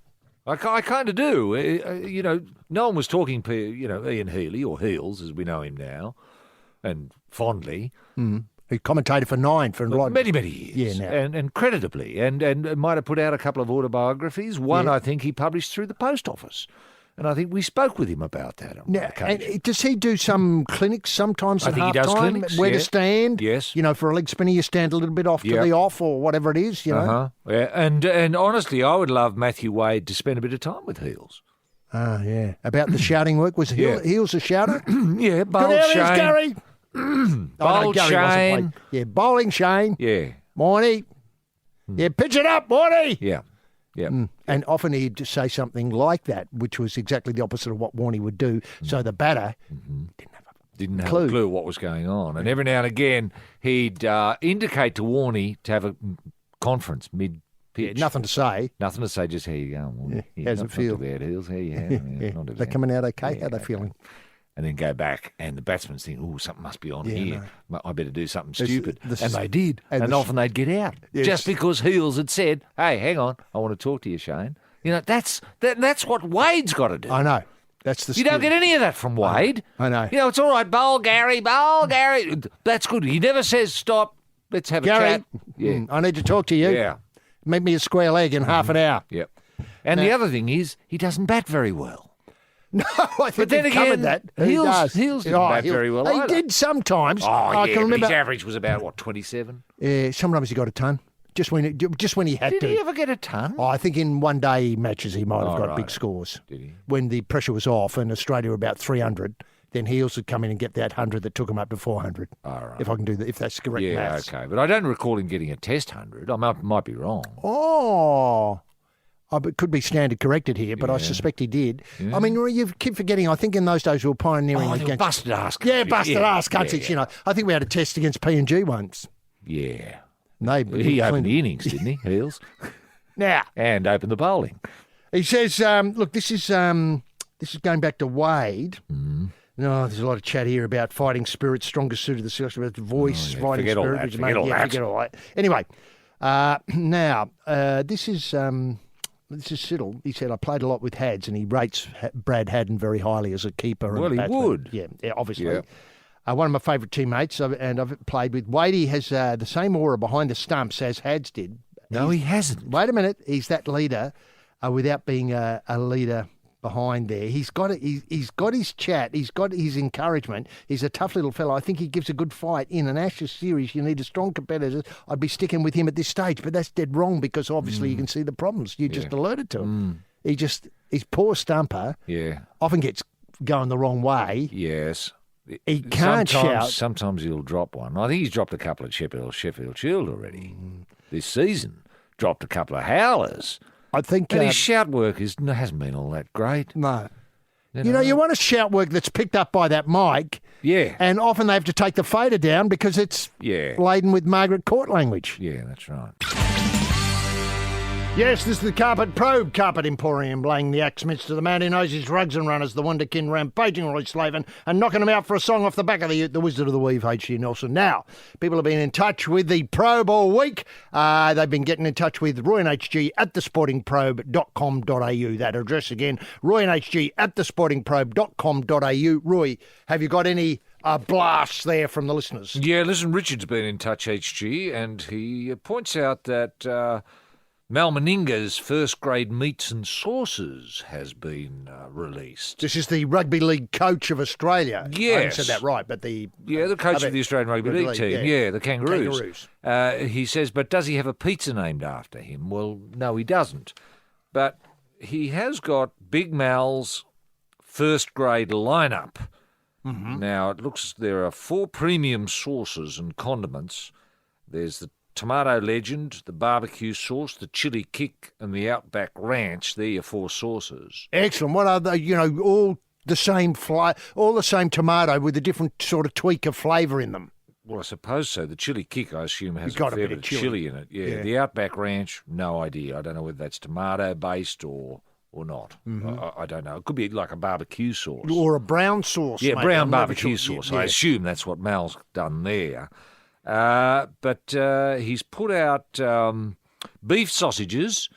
I kind of do. No one was talking, Ian Healy, or Heels as we know him now, and fondly. He commentated for Nine for many years. Yeah, now. And creditably, and might have put out a couple of autobiographies. One, I think, he published through the post office. And I think we spoke with him about that on occasion. And does he do some clinics sometimes at half-time? I think he does clinics, where to stand? Yes. For a leg spinner, you stand a little bit off to the off or whatever it is, Yeah, and honestly, I would love Matthew Wade to spend a bit of time with Heels. Yeah. About the shouting work. Was Heels a shouter? Yeah, Good areas, Gary. Bowl Gary wasn't Shane. playing. Yeah, bowling Shane. Yeah. Morny. Yeah, pitch it up, Morny. Yeah. Yeah. And often he'd just say something like that, which was exactly the opposite of what Warney would do. So the batter Didn't have Clue. a clue what was going on. And every now and again, he'd indicate to Warney to have a conference mid-pitch. nothing to say. Nothing to say, just how you going, Warney? Yeah, how's it feel? Not too bad, Heels. How you Yeah, not too They're bad. coming out okay? Yeah, How they okay. feeling? And then go back, and the batsmen think, oh, something must be on here. I better do something This- stupid. this and is- they did. and And this- often they'd get out. Yes. Just because Heels had said, hey, hang on, I want to talk to you, Shane. You know, that's what Wade's got to do. I know. That's the You don't skill. get any of that from Wade. I know. You know, it's all right, bowl Gary. That's good. He never says, stop, let's have a Gary, chat. Yeah. I need to talk to you. Yeah. Make me a square leg in half an hour. Yep. And the other thing is, he doesn't bat very well. No, I think But then we've covered again, that. Heels He didn't does. bat very well He either. did sometimes. Oh, I yeah, can but remember. his average was about, what, 27? Sometimes he got a ton. Just when he had Did to. he ever get a ton? Oh, I think in one day matches he might have got right. big scores. Did he? When the pressure was off and Australia were about 300, then Heels would come in and get that 100 that took him up to 400. All right. If I can do that, if that's correct Yeah, maths. okay. But I don't recall him getting a test 100. I might be wrong. Oh, it could be standard corrected here, but I suspect he did. I mean, you keep forgetting, I think in those days we were pioneering Oh, they were against... busted ass Yeah, countries. busted ass countries, yeah. you know. I think we had a test against PNG once. Yeah. And they He opened cleaned- the innings, didn't he, Heels? Now, And opened the bowling. he says, look, this is going back to Wade. No, there's a lot of chat here about fighting spirit, strongest suit of the selection, about the voice, yeah, fighting forget all spirit. that, which forget all that. Forget all that. Anyway, now, this is Siddle. He said, I played a lot with Hads, and he rates Brad Haddon very highly as a keeper. Well, and he batsman. would. Yeah, obviously. Yeah. One of my favourite teammates, and I've played with. Wadey has the same aura behind the stumps as Hads did. No, he hasn't. Wait a minute, he's that leader without being a leader behind there. He's got it. He's got his chat. He's got his encouragement. He's a tough little fellow. I think he gives a good fight in an Ashes series. You need a strong competitor. I'd be sticking with him at this stage, but that's dead wrong because obviously you can see the problems. You just alerted to him. His poor stumper Yeah. often gets going the wrong way. Yes. He can't shout. Sometimes he'll drop one. I think he's dropped a couple at Sheffield Shield already this season. Dropped a couple of howlers. I think And his shout work hasn't been all that great. no. You know, you want a shout work that's picked up by that mic. Yeah. And often they have to take the fader down because it's Yeah. laden with Margaret Court language. Yeah, that's right. Yes, this is the Probe Carpet Emporium, laying the axes to the man who knows his rugs and runners, the wonderkin rampaging Roy Slaven, and knocking him out for a song off the back of the Wizard of the Weave, H.G. Nelson. Now, people have been in touch with the Probe all week. They've been getting in touch with Roy and HG at thesportingprobe.com.au. That address again, Roy and HG at thesportingprobe.com.au. Roy, have you got any blasts there from the listeners? Yeah, listen, Richard's been in touch, HG, and he points out that Mal Meninga's first grade meats and sauces has been released. This is the rugby league coach of Australia. I haven't Yes. said that right, but the Coach of the Australian Rugby League team. Yeah, the Kangaroos. He says, but does he have a pizza named after him? Well, no, he doesn't. But he has got Big Mal's first grade lineup. Mm-hmm. Now, it looks there are 4 premium sauces and condiments. There's the Tomato Legend, the barbecue sauce, the chili kick, and the Outback Ranch. They're your 4 sauces. Excellent. What are they? You know, all the same all the same tomato with a different sort of tweak of flavour in them. Well, I suppose so. The chili kick, I assume, has It's got a a fair bit bit of of chili in it. Yeah. The Outback Ranch, no idea. I don't know whether that's tomato-based or not. I don't know. It could be like a barbecue sauce. Or a brown sauce. Yeah, mate. brown I'm never barbecue sure. sauce. Yeah. I assume that's what Mal's done there. But he's put out beef sausages,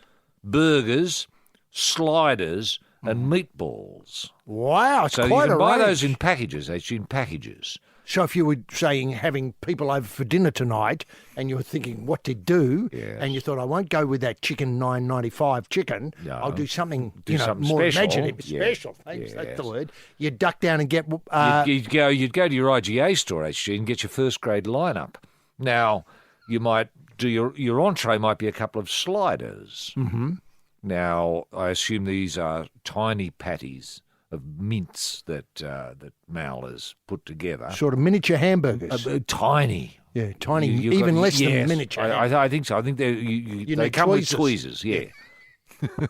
burgers, sliders, and meatballs. Wow, it's So quite you can a buy range. those in packages. Actually, in packages. So if you were saying having people over for dinner tonight and you were thinking what to do Yes. and you thought I won't go with that chicken $9.95 chicken, No. I'll do something, Do something more special. imaginative. Yeah. Special, thanks, that's Yes. the word. You duck down and get... You'd go to your IGA store, HG, and get your first grade lineup. Now, you might do your entree might be a couple of sliders. Mm-hmm. Now, I assume these are tiny patties mince that Mal has put together. Sort of miniature hamburgers. Tiny. Yeah, tiny, You've even got- less than yes, miniature. I think so. I think they need come with tweezers. tweezers, yeah.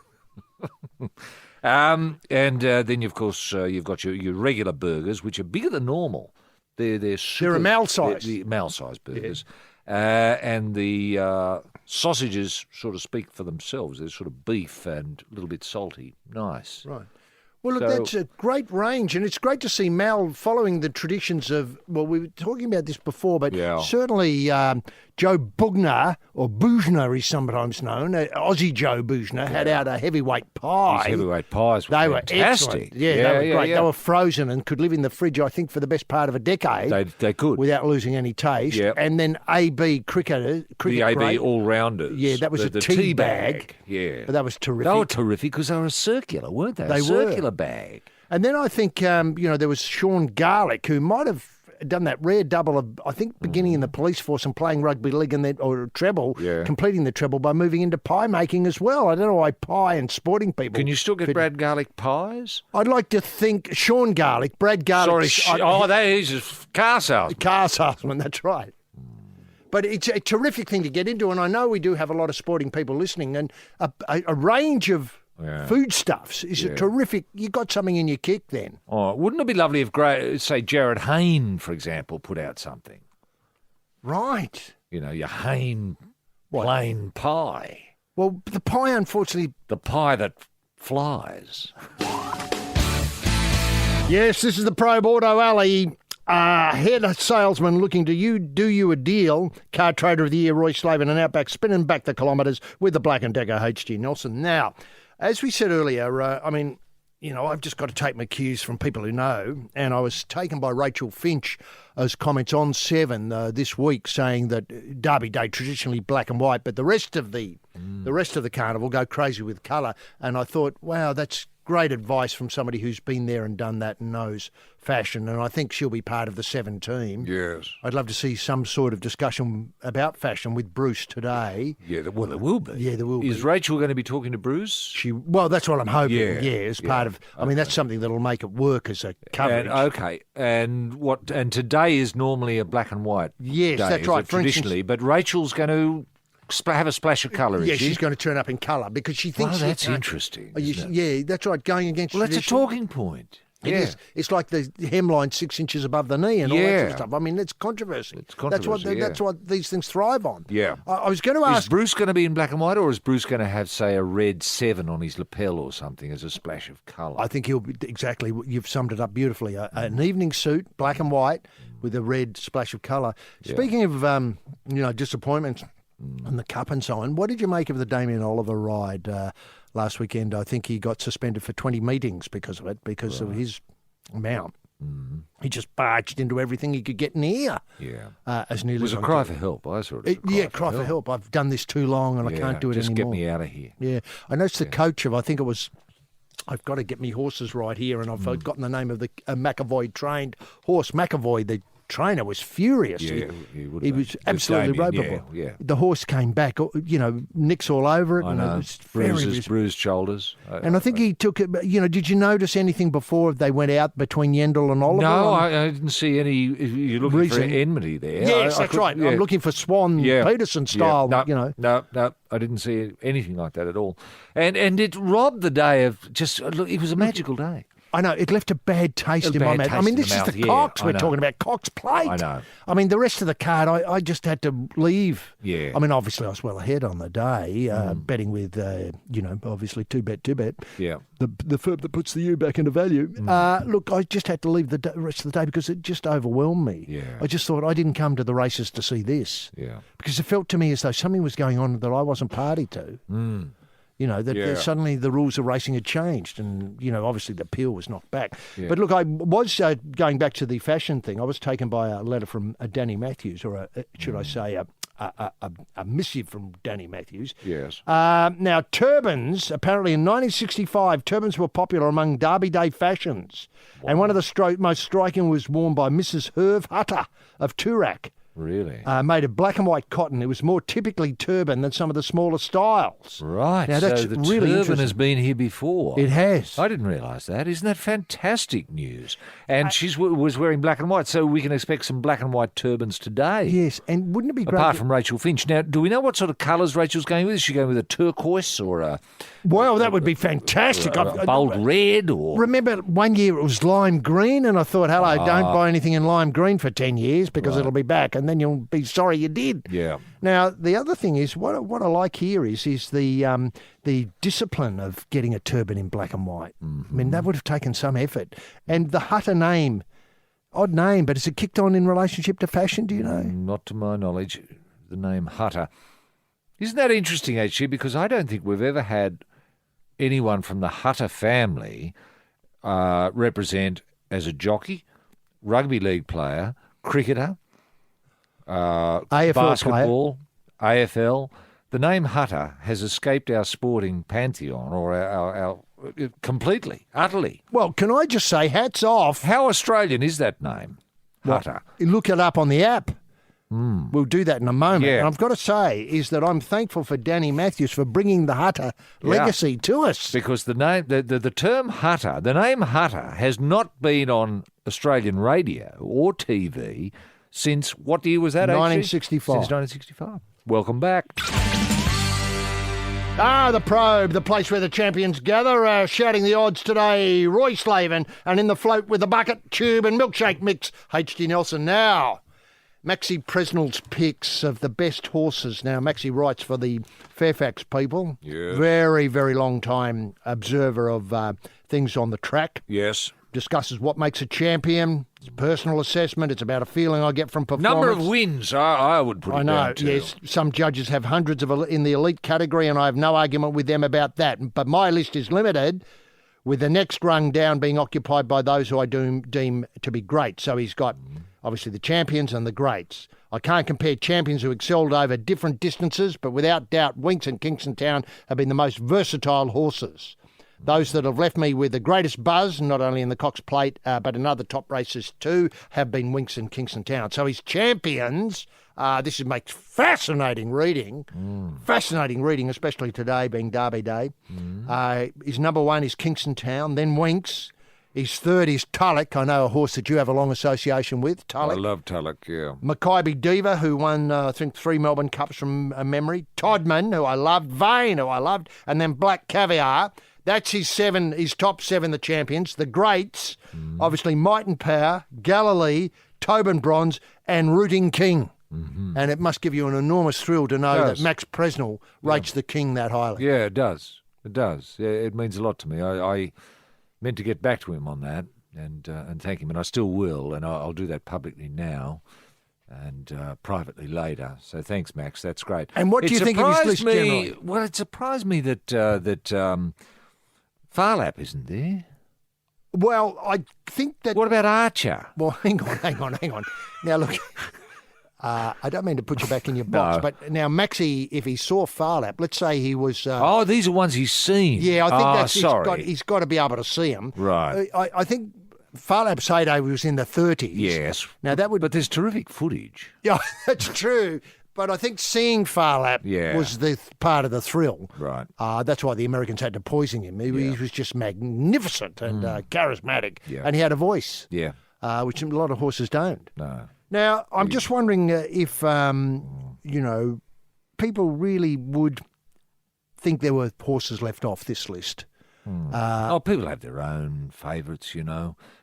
And then, of course, you've got your regular burgers, which are bigger than normal. They're a Mal size. They're Mal size burgers. And the sausages sort of speak for themselves. They're sort of beef and a little bit salty. Nice. Right. Well, look, So- that's a great range, and it's great to see Mal following the traditions of, well, we were talking about this before, but Yeah. certainly Joe Bugner, or Bougner he's sometimes known, Aussie Joe Bougner, had out a heavyweight pie. These heavyweight pies were They fantastic. were excellent. Yeah, they were great. They were frozen and could live in the fridge, I think, for the best part of a decade. They could. Without losing any taste. Yep. And then AB cricket The AB great. all-rounders. Yeah, that was the a tea bag. bag. Yeah. But that was terrific. They were terrific because they were circular, weren't they? They a were. circular bag. And then I think, there was Sean Garlick, who might have done that rare double of, I think, beginning in the police force and playing rugby league and then, or treble, Yeah. completing the treble by moving into pie making as well. I don't know why pie and sporting people. Can you still get Brad Garlic pies? I'd like to think Sean Garlick, Brad Garlick. He's a car salesman. Car salesman, that's right. But it's a terrific thing to get into, and I know we do have a lot of sporting people listening, and a range of foodstuffs is a terrific. You got something in your kick then. Oh, wouldn't it be lovely if, say, Jared Hayne, for example, put out something? Right. You know, your Hayne plain pie. Well, the pie, unfortunately. The pie that flies. Yes, this is the Probe Auto Alley. Head salesman looking to do you a deal. Car Trader of the Year, Roy Slavin, and Outback spinning back the kilometres with the Black & Decker HG Nelson. Now, as we said earlier, I've just got to take my cues from people who know, and I was taken by Rachel Finch's comments on 7 this week saying that Derby Day traditionally black and white, but the rest of the carnival go crazy with colour. And I thought, wow, that's great advice from somebody who's been there and done that and knows fashion, and I think she'll be part of the 7 team. Yes. I'd love to see some sort of discussion about fashion with Bruce today. Yeah, there will be. Yeah, there will be. Is Rachel going to be talking to Bruce? Well, that's what I'm hoping. Yeah, as part of. I mean, that's something that'll make it work as a coverage. And today is normally a black and white. Yes, day, that's right. For traditionally, but Rachel's going to have a splash of colour. Yeah, is she? she's going to turn up in colour because she thinks. Wow, that's interesting. isn't it? Yeah, that's right. Going against. Well, that's a tradition. talking point. It is. It's like the hemline 6 inches above the knee and all that sort of stuff. I mean, it's controversy. That's what these things thrive on. Yeah. I was going to ask. Is Bruce going to be in black and white, or is Bruce going to have, say, a red 7 on his lapel or something as a splash of colour? I think he'll be exactly. You've summed it up beautifully. An evening suit, black and white, with a red splash of colour. Yeah. Speaking of, disappointments and the cup and so on, what did you make of the Damien Oliver ride last weekend? I think he got suspended for 20 meetings because of it, because of his amount. He just barged into everything he could get near. Yeah. As nearly It was as a I cry could. for help. I saw it. As Cry for help. I've done this too long and I can't do it just anymore. Get me out of here. Yeah. I noticed the coach of, I think it was, I've got to get me horses right here, and I've forgotten the name of the McAvoy trained horse. McAvoy, the trainer, was furious. Yeah, he would he have was been. absolutely Damien, ropeable. yeah. The horse came back, nicks all over it. I and know. It was very, Bruised shoulders. and I think he took it, did you notice anything before they went out between Yendel and Oliver? No, I didn't see any. You're looking reason. for enmity there. Yes, I that's could- right. yeah. I'm looking for Swan Peterson style, No, I didn't see anything like that at all. And it robbed the day of just. Look, it was a magical day. I know, it left a bad taste in my mouth. I mean, this is the Cox we're talking about, Cox Plate. I know. I mean, the rest of the card, I just had to leave. Yeah. I mean, obviously, I was well ahead on the day, betting with, obviously, two bet. Yeah. The firm that puts the U back into value. Look, I just had to leave the rest of the day because it just overwhelmed me. Yeah. I just thought I didn't come to the races to see this. Yeah. Because it felt to me as though something was going on that I wasn't party to. That suddenly the rules of racing had changed and, obviously the appeal was knocked back. Yeah. But look, I was going back to the fashion thing. I was taken by a letter from Danny Matthews, or should I say a missive from Danny Matthews. Yes. Now, turbans, apparently in 1965, turbans were popular among Derby Day fashions. Wow. And one of the most striking was worn by Mrs. Herve Hutter of Toorak. Really? Made of black and white cotton. It was more typically turban than some of the smaller styles. Right. Now, that's so the really turban interesting. has been here before. It has. I didn't realise that. Isn't that fantastic news? And she was wearing black and white, so we can expect some black and white turbans today. Yes, and wouldn't it be great? Apart from Rachel Finch. Now, do we know what sort of colours Rachel's going with? Is she going with a turquoise or a Well, that would be fantastic. a bold red? Or Remember, one year it was lime green, and I thought, hello, don't buy anything in lime green for 10 years because it'll be back, and then you'll be sorry you did. Yeah. Now, the other thing is, what I like here is the discipline of getting a turban in black and white. I mean, that would have taken some effort. And the Hutter name, odd name, but is it kicked on in relationship to fashion, do you know? Not to my knowledge, the name Hutter. Isn't that interesting, HG? Because I don't think we've ever had anyone from the Hutter family represent as a jockey, rugby league player, cricketer, AFL basketball, AFL. The name Hutter has escaped our sporting pantheon, or our completely, utterly. Well, can I just say, hats off. How Australian is that name, Hutter? Look it up on the app. We'll do that in a moment. Yeah. And I've got to say is that I'm thankful for Danny Matthews for bringing the Hutter legacy to us. Because the name, the term Hutter, the name Hutter has not been on Australian radio or TV since, what year was that? 1965. Since 1965. Welcome back. The Probe, the place where the champions gather, shouting the odds today, Roy Slavin, and in the float with the bucket, tube and milkshake mix, H.D. Nelson now. Maxie Presnell's picks of the best horses. Now, Maxie writes for the Fairfax people. Yes. Very, very long time observer of things on the track. Yes. Discusses what makes a champion. It's a personal assessment. It's about a feeling I get from performance. Number of wins, I would put it I know, down to. yes. Some judges have hundreds in the elite category, and I have no argument with them about that. But my list is limited, with the next rung down being occupied by those who I deem to be great. So he's got, obviously, the champions and the greats. I can't compare champions who excelled over different distances, but without doubt, Winks and Kingston Town have been the most versatile horses. Those that have left me with the greatest buzz, not only in the Cox Plate, but in other top races too, have been Winks and Kingston Town. So his champions, this makes fascinating reading. Fascinating reading, especially today being Derby Day. His number one is Kingston Town, then Winks. His third is Tulloch. I know a horse that you have a long association with, Tulloch. I love Tulloch, yeah. Mackay Diva, who won, I think, 3 Melbourne Cups from memory. Todman, who I loved. Vane, who I loved. And then Black Caviar. That's his top 7, the champions. The greats, obviously Might and Power, Galilee, Tobin Bronze, and Rooting King. And it must give you an enormous thrill to know that Max Presnell rates the King that highly. Yeah, it does. It does. Yeah, it means a lot to me. I meant to get back to him on that and thank him, and I still will, and I'll do that publicly now and privately later. So thanks, Max. That's great. And what do you think of his list generally? Well, it surprised me that Farlap isn't there. Well, I think that... What about Archer? Well, hang on. Now, look, I don't mean to put you back in your box, but now, Maxie, if he saw Farlap, let's say he was... these are ones he's seen. Yeah, I think sorry. he's got to be able to see them. Right. I think Farlap's heyday was in the 30s. Yes. Now, that would... But there's terrific footage. Yeah, that's true. But I think seeing Farlap was the part of the thrill. Right. That's why the Americans had to poison him. He was just magnificent and charismatic. Yeah. And he had a voice. Yeah. Which a lot of horses don't. No. Now, I'm just wondering if, people really would think there were horses left off this list. People have their own favourites,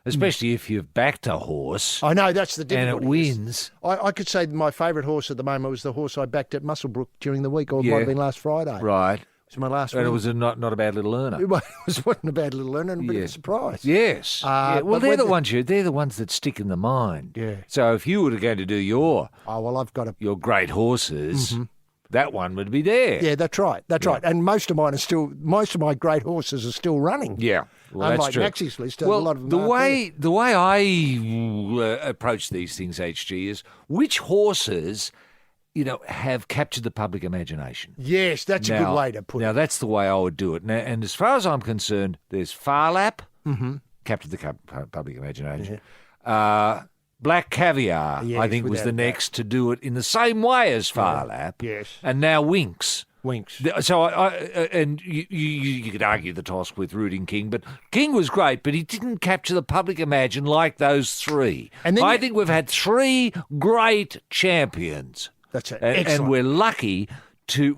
especially if you've backed a horse. I know, that's the difficulty. And it wins. I could say my favourite horse at the moment was the horse I backed at Muswellbrook during the week, or it might have been last Friday. Right. It was my last And win. it was not a bad little earner. It wasn't a bad little earner, and a bit of a surprise. Yes. Well, but they're when they're the ones that stick in the mind. Yeah. So if you were going to do your I've got a... your great horses, that one would be there. Yeah, that's right. That's right. And most of my great horses are still running. Yeah. Well, Unlike that's true. Maxie's list, a well, lot of them the aren't way I approach these things, HG, is which horses, have captured the public imagination. Yes, that's a good way to put it. Now, that's the way I would do it. Now, and as far as I'm concerned, there's Farlap, captured the public imagination. Black Caviar, Yes, I think, was the without a doubt. next to do it in the same way as Far Lap. Yes. And now Winks. Winks. So, and you could argue the toss with Rooting King, but King was great, but he didn't capture the public imagine like those three. And then I think we've had three great champions. That's it. And Excellent. we're lucky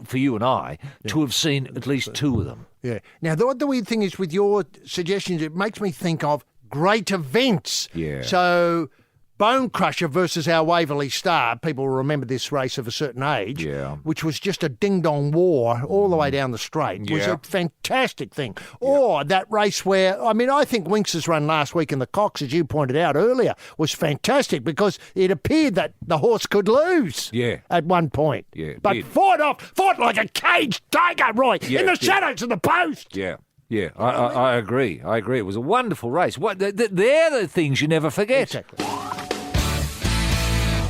for you and I to have seen at least two of them. Yeah. Now, the weird thing is with your suggestions, it makes me think of great events. Yeah. So, Bone Crusher versus our Waverley Star. People will remember this race of a certain age. Yeah. Which was just a ding-dong war all the way down the straight. It was Yeah. a fantastic thing. Or that race where, I think Winks' run last week in the Cox, as you pointed out earlier, was fantastic because it appeared that the horse could lose. Yeah. At one point. Yeah, it But did. fought like a caged tiger, Roy, Yeah, in the it did. shadows of the post. Yeah. Yeah, I agree. I agree. It was a wonderful race. They're the things you never forget. Exactly.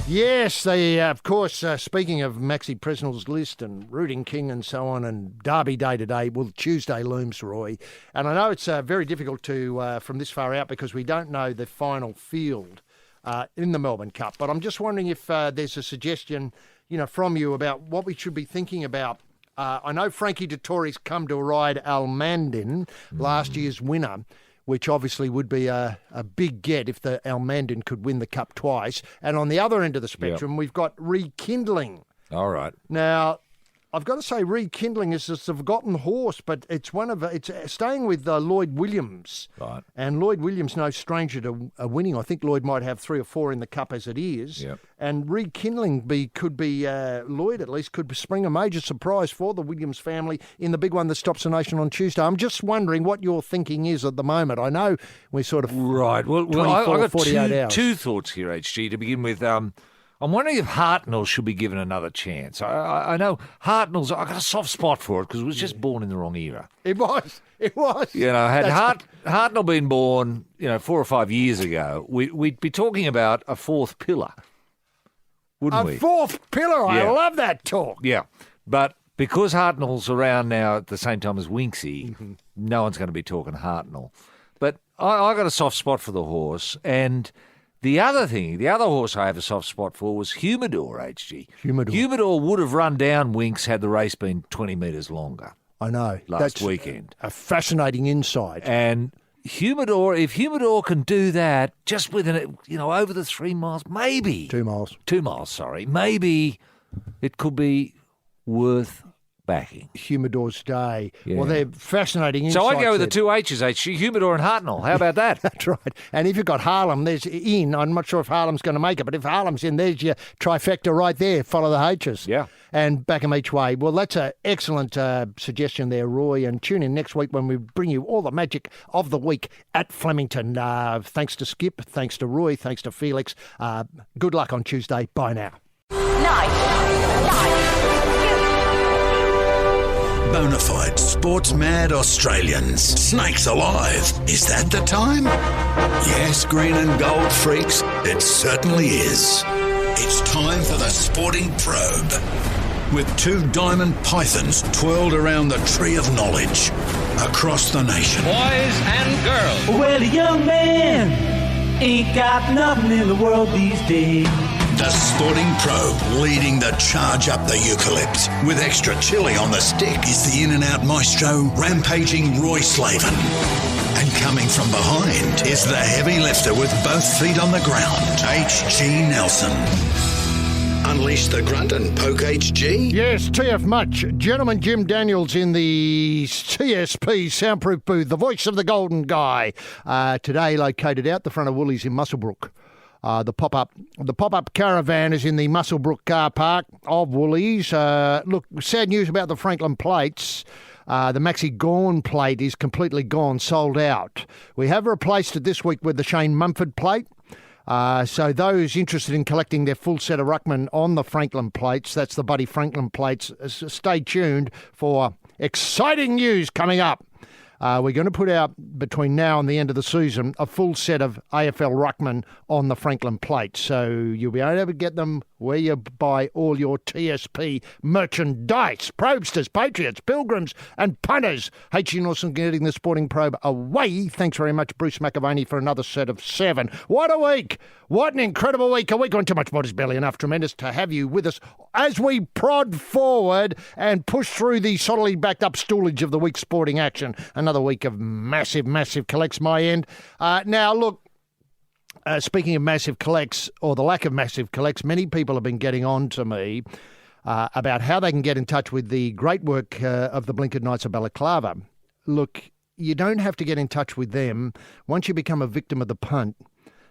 Yes, they, of course, speaking of Maxi Presnell's list and Rooting King and so on, and Derby Day today, well, Tuesday looms, Roy. And I know it's very difficult to, from this far out, because we don't know the final field in the Melbourne Cup. But I'm just wondering if there's a suggestion, from you about what we should be thinking about. I know Frankie Dettori's come to ride Almandin, last year's winner, which obviously would be a big get if the Almandin could win the Cup twice. And on the other end of the spectrum, we've got Rekindling. All right. Now, I've got to say Rekindling is a forgotten horse, but it's staying with Lloyd Williams. Right. And Lloyd Williams no stranger to winning. I think Lloyd might have 3 or 4 in the Cup as it is. Yep. And Rekindling Lloyd at least could spring a major surprise for the Williams family in the big one that stops the nation on Tuesday. I'm just wondering what your thinking is at the moment. I know we're sort of Right. Well, 24, I got 48 hours. two thoughts here, HG. To begin with, I'm wondering if Hartnell should be given another chance. I know Hartnell's. I got a soft spot for it because it was just born in the wrong era. It was. Had Hartnell been born, 4 or 5 years ago, we'd be talking about a fourth pillar, wouldn't we? A fourth pillar. Yeah. I love that talk. Yeah, but because Hartnell's around now at the same time as Winksy, no one's going to be talking Hartnell. But I got a soft spot for the horse, and the other horse I have a soft spot for was Humidor, HG. Humidor would have run down Winks had the race been 20 metres longer. I know. Last weekend. A fascinating insight. And Humidor, if Humidor can do that just within, over the 3 miles, maybe. 2 miles. 2 miles, sorry. Maybe it could be worth backing. Humidor's Day. Yeah. Well, they're fascinating insights. So I'd go with the there. 2 H's, HG, Humidor and Hartnell. How about that? That's right. And if you've got Harlem, there's in. I'm not sure if Harlem's going to make it, but if Harlem's in, there's your trifecta right there. Follow the H's. Yeah. And back them each way. Well, that's an excellent suggestion there, Roy. And tune in next week when we bring you all the magic of the week at Flemington. Thanks to Skip, thanks to Roy, thanks to Felix. Good luck on Tuesday. Bye now. Bonafide sports-mad Australians. Snakes alive. Is that the time? Yes, green and gold freaks, it certainly is. It's time for the Sporting Probe. With 2 diamond pythons twirled around the tree of knowledge across the nation. Boys and girls. Well, a young man ain't got nothing in the world these days. The Sporting Probe leading the charge up the eucalypt. With extra chili on the stick is the in-and-out maestro, rampaging Roy Slaven. And coming from behind is the heavy lifter with both feet on the ground, H.G. Nelson. Unleash the grunt and poke HG. Yes, TF Much. Gentleman Jim Daniels in the CSP soundproof booth, the voice of the Golden Guy. Today located out the front of Woolies in Muswellbrook. The pop-up caravan is in the Muswellbrook car park of Woolies. Look, sad news about the Franklin plates. The Maxi Gorn plate is completely gone, sold out. We have replaced it this week with the Shane Mumford plate. So those interested in collecting their full set of ruckman on the Franklin plates, that's the Buddy Franklin plates, stay tuned for exciting news coming up. We're going to put out, between now and the end of the season, a full set of AFL ruckman on the Franklin plates. So you'll be able to get them where you buy all your TSP merchandise. Probe-sters, patriots, pilgrims and punters. H.G. Nelson getting the Sporting Probe away. Thanks very much, Bruce McAvaney, for another set of 7. What a week. What an incredible week. A week on Too Much More is barely enough. Tremendous to have you with us as we prod forward and push through the solidly backed up stoolage of the week's sporting action. Another week of massive collects my end. Now, look, speaking of massive collects, or the lack of massive collects, many people have been getting on to me about how they can get in touch with the great work of the Blinkered Knights of Balaclava. Look, you don't have to get in touch with them. Once you become a victim of the punt,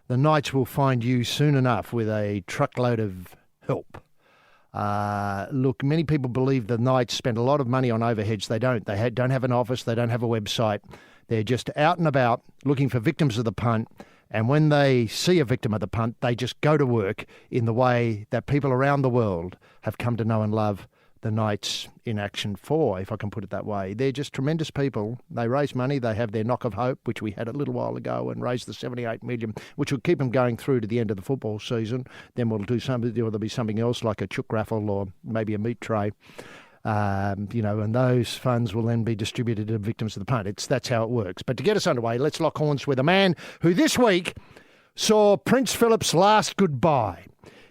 the Knights will find you soon enough with a truckload of help. Look, many people believe the Knights spend a lot of money on overheads. They don't. They don't have an office. They don't have a website. They're just out and about looking for victims of the punt. And when they see a victim of the punt, they just go to work in the way that people around the world have come to know and love the Knights in action for, if I can put it that way. They're just tremendous people. They raise money. They have their Knock of Hope, which we had a little while ago, and raised the 78 million, which will keep them going through to the end of the football season. Then we'll do something. There'll be something else like a chook raffle or maybe a meat tray. And those funds will then be distributed to victims of the punt. That's how it works. But to get us underway, let's lock horns with a man who this week saw Prince Philip's last goodbye.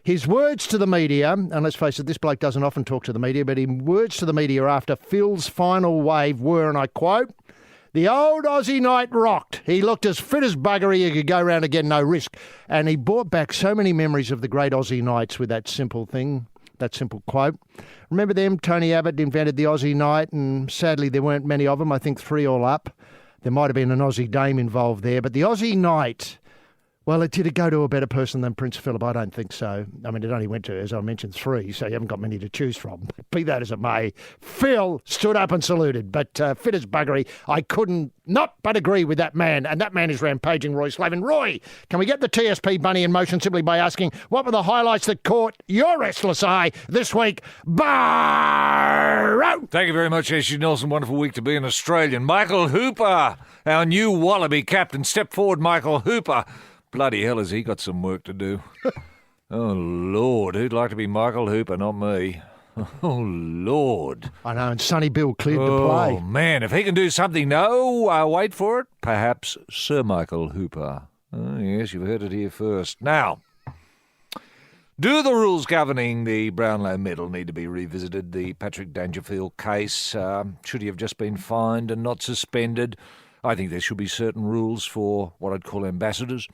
His words to the media, and let's face it, this bloke doesn't often talk to the media, but his words to the media after Phil's final wave were, and I quote, "The old Aussie Knight rocked. He looked as fit as buggery. He could go round again, no risk." And he brought back so many memories of the great Aussie Knights with that simple thing. That simple quote. Remember them? Tony Abbott invented the Aussie Knight, and sadly there weren't many of them. I think 3 all up. There might have been an Aussie dame involved there, but the Aussie Knight, well, did it go to a better person than Prince Philip? I don't think so. I mean, it only went to, as I mentioned, 3, so you haven't got many to choose from. Be that as it may, Phil stood up and saluted, but fit as buggery. I couldn't not but agree with that man, and that man is rampaging Roy Slavin. Roy, can we get the TSP bunny in motion simply by asking, what were the highlights that caught your restless eye this week? Barrow! Thank you very much, H.G. Nelson. Wonderful week to be an Australian. Michael Hooper, our new Wallaby captain. Step forward, Michael Hooper. Bloody hell, has he got some work to do. Oh, Lord, who'd like to be Michael Hooper, not me. Oh, Lord. I know, and Sonny Bill cleared the play. Oh, man, if he can do something, wait for it, perhaps Sir Michael Hooper. Oh, yes, you've heard it here first. Now, do the rules governing the Brownlow Medal need to be revisited? The Patrick Dangerfield case, should he have just been fined and not suspended? I think there should be certain rules for what I'd call ambassadors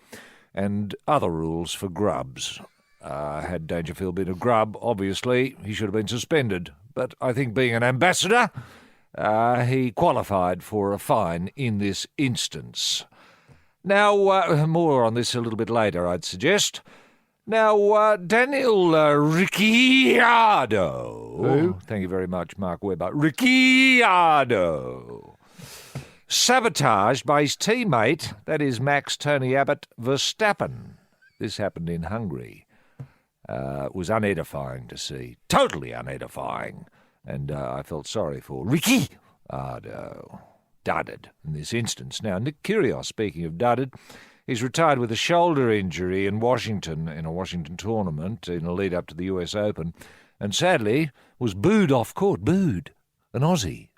and other rules for grubs. Had Dangerfield been a grub, obviously, he should have been suspended. But I think being an ambassador, he qualified for a fine in this instance. Now, more on this a little bit later, I'd suggest. Now, Daniel Ricciardo. Who? Thank you very much, Mark Webber. Ricciardo. Sabotaged by his teammate, that is Max Tony Abbott Verstappen. This happened in Hungary. It was unedifying to see, totally unedifying, and I felt sorry for Ricciardo. Dudded in this instance. Now, Nick Kyrgios, speaking of dudded, he's retired with a shoulder injury in Washington, in a Washington tournament in the lead up to the US Open, and sadly was booed off court. Booed. An Aussie.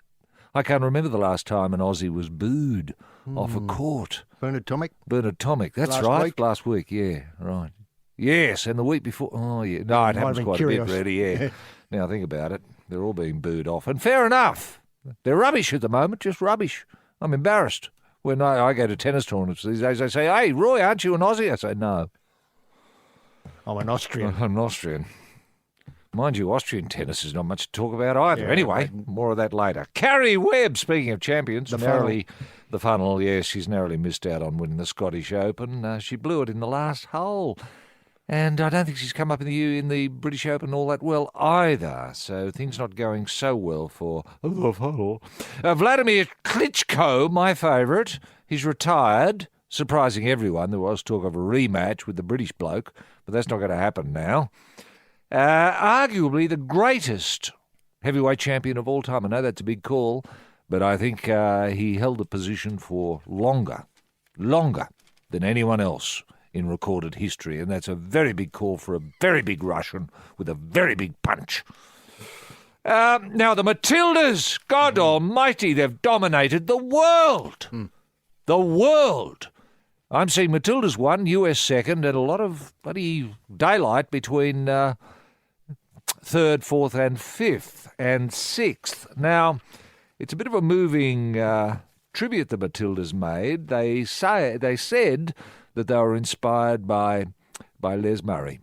I can't remember the last time an Aussie was booed off a court. Bernard Tomic? Bernard Tomic, that's Last right. week? Last week, yeah, right. Yes, and the week before. Oh, yeah. No, it happens quite a bit, really, yeah. Now, think about it. They're all being booed off. And fair enough. They're rubbish at the moment, just rubbish. I'm embarrassed. When I go to tennis tournaments these days, they say, "Hey, Roy, aren't you an Aussie?" I say, "No." I'm an Austrian. I'm an Austrian. Mind you, Austrian tennis is not much to talk about either. Yeah, anyway, more of that later. Carrie Webb, speaking of champions, the funnel, yes, she's narrowly missed out on winning the Scottish Open. She blew it in the last hole. And I don't think she's come up in the British Open all that well either. So things not going so well for the funnel. Vladimir Klitschko, my favourite, he's retired, surprising everyone. There was talk of a rematch with the British bloke, but that's not going to happen now. Arguably the greatest heavyweight champion of all time. I know that's a big call, but I think he held the position for longer than anyone else in recorded history, and that's a very big call for a very big Russian with a very big punch. Now, the Matildas, God almighty, they've dominated the world. The world. I'm seeing Matildas 1, US 2nd, and a lot of bloody daylight between 3rd, 4th and 5th and 6th. Now, it's a bit of a moving tribute the Matildas made. They said that they were inspired by Les Murray,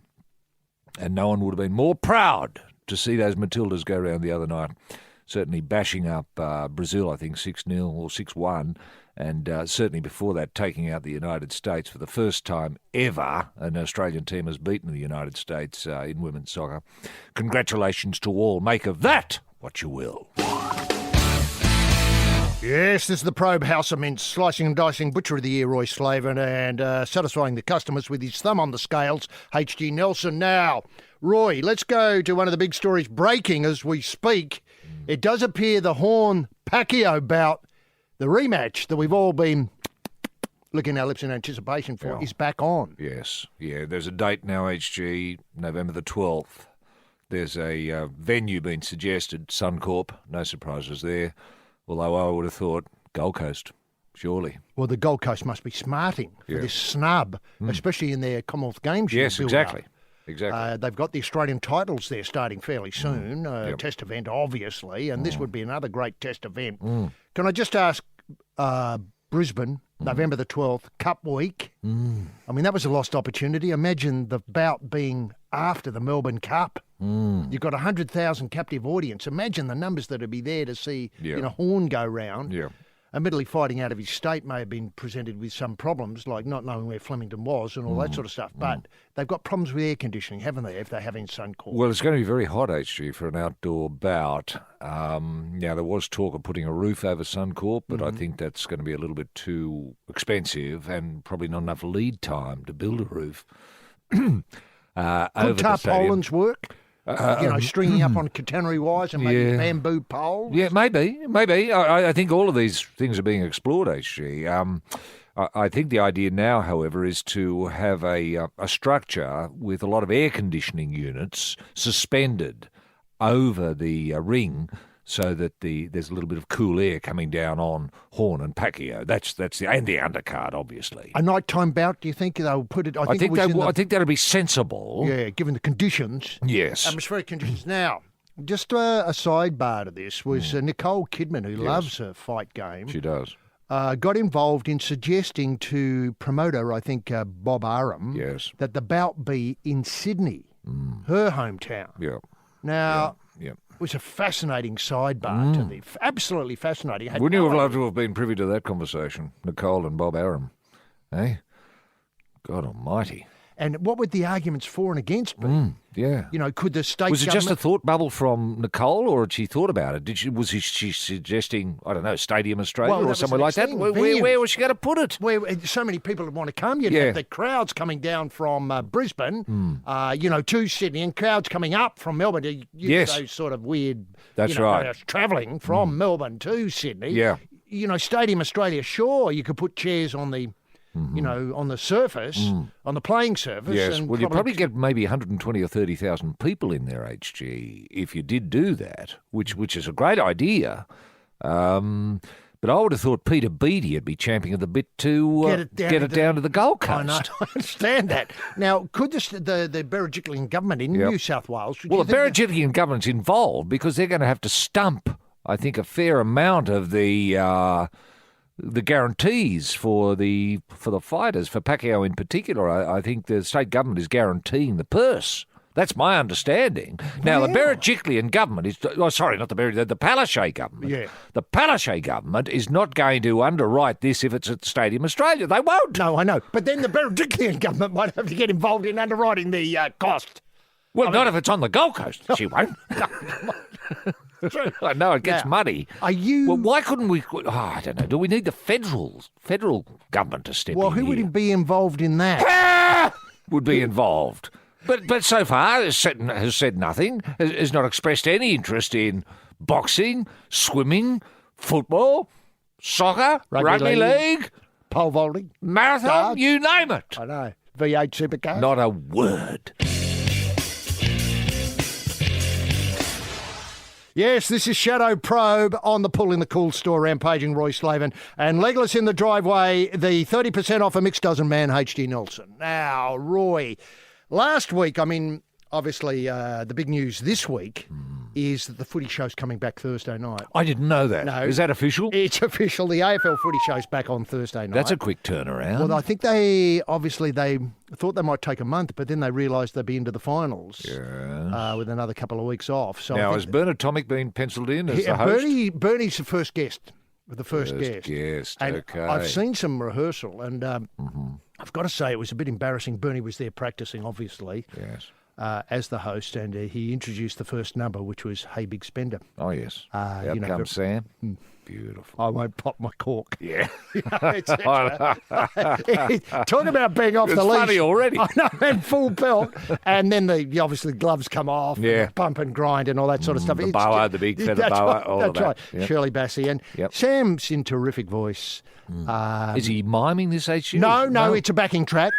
and no one would have been more proud to see those Matildas go round the other night, certainly bashing up Brazil, I think 6-0 or 6-1, and certainly before that taking out the United States for the first time ever. An Australian team has beaten the United States in women's soccer. Congratulations to all. Make of that what you will. Yes, this is the Probe House of Mints, slicing and dicing Butcher of the Year, Roy Slavin, and satisfying the customers with his thumb on the scales, H.G. Nelson. Now, Roy, let's go to one of the big stories breaking as we speak. It does appear the Horn-Pacquiao bout, the rematch that we've all been licking our lips in anticipation for, is back on. Yes, yeah, there's a date now, HG, November the 12th. There's a venue being suggested, Suncorp, no surprises there. Although I would have thought Gold Coast, surely. Well, the Gold Coast must be smarting for this snub, especially in their Commonwealth Games. Yes, exactly. They've got the Australian titles there starting fairly soon. Test event, obviously, and this would be another great test event. Can I just ask, Brisbane, November the 12th, Cup Week. I mean, that was a lost opportunity. Imagine the bout being after the Melbourne Cup. You've got 100,000 captive audience. Imagine the numbers that would be there to see Horn go round. Admittedly, fighting out of his state may have been presented with some problems, like not knowing where Flemington was and all that sort of stuff. But they've got problems with air conditioning, haven't they, if they have in Suncorp? Well, it's going to be very hot, HG, for an outdoor bout. Now, there was talk of putting a roof over Suncorp, but I think that's going to be a little bit too expensive and probably not enough lead time to build a roof. Could tarpaulins work? Stringing up on catenary wires and maybe bamboo poles? Yeah, maybe. I think all of these things are being explored, HG. I think the idea now, however, is to have a structure with a lot of air conditioning units suspended over the ring, so that there's a little bit of cool air coming down on Horn and Pacquiao. That's the undercard, obviously. A nighttime bout, do you think they'll put it? I think that'll be sensible. Yeah, given the conditions. Yes. Atmospheric conditions. Now, just a sidebar to this was Nicole Kidman, who loves a fight game. She does. Got involved in suggesting to promoter, I think, Bob Arum, that the bout be in Sydney, her hometown. Yeah. Now, it was a fascinating sidebar to me. Absolutely fascinating. Wouldn't you have loved to have been privy to that conversation, Nicole and Bob Arum? Eh? God almighty. And what would the arguments for and against be? Could the state Was it just a thought bubble from Nicole, or had she thought about it? Was she suggesting, I don't know, Stadium Australia or somewhere like that? Where was she going to put it? Where so many people would want to come. You'd have the crowds coming down from Brisbane, to Sydney, and crowds coming up from Melbourne. Those sort of weird, travelling from Melbourne to Sydney. Yeah. Stadium Australia, sure, you could put chairs on the on the surface, on the playing surface. Yes, and you'd probably get maybe 120 or 30,000 people in there, HG, if you did do that, which is a great idea. But I would have thought Peter Beattie would be champing at the bit to get it down to the Gold Coast. I know, I understand that. Now, could the Berejiklian government in New South Wales... Well, the Berejiklian government's involved because they're going to have to stump, I think, a fair amount of the guarantees for the fighters, for Pacquiao in particular. I think the state government is guaranteeing the purse. That's my understanding. Now, the Berejiklian government is... the Palaszczuk government. Yeah. The Palaszczuk government is not going to underwrite this if it's at Stadium Australia. They won't. No, I know. But then the Berejiklian government might have to get involved in underwriting the cost. Well, not if it's on the Gold Coast. She won't. I know, it gets muddy. Are you... Well, why couldn't we... I don't know. Do we need the federal government to step in? Well, who would be involved in that? Would be involved. But so far has said nothing, has not expressed any interest in boxing, swimming, football, soccer, rugby league, pole vaulting, marathon, you name it. I know. V8 supercar. Not a word. Yes, this is Shadow Probe on the Pull in the Cool store, rampaging Roy Slavin. And legless in the driveway, the 30% off a mixed dozen man, H.D. Nelson. Now, Roy, last week, obviously the big news this week is that the footy show's coming back Thursday night. I didn't know that. No. Is that official? It's official. The AFL footy show's back on Thursday night. That's a quick turnaround. Well, I think they thought they might take a month, but then they realised they'd be into the finals with another couple of weeks off. So now, has Bernard Tomic been penciled in as the host? Bernie's the first guest. The first guest. And okay. I've seen some rehearsal, and I've got to say it was a bit embarrassing. Bernie was there practising, obviously. Yes. As the host, and he introduced the first number, which was "Hey Big Spender." Oh yes, out comes Sam. Beautiful. I won't pop my cork. Yeah. Talk about being off the leash. It's funny already. I know, and full belt, and then obviously gloves come off. Yeah. Bump and grind and all that sort of stuff. The boa, the big feather boa, all of that. That's right. Yep. Shirley Bassey and Sam's in terrific voice. Is he miming this HU? No, it's a backing track.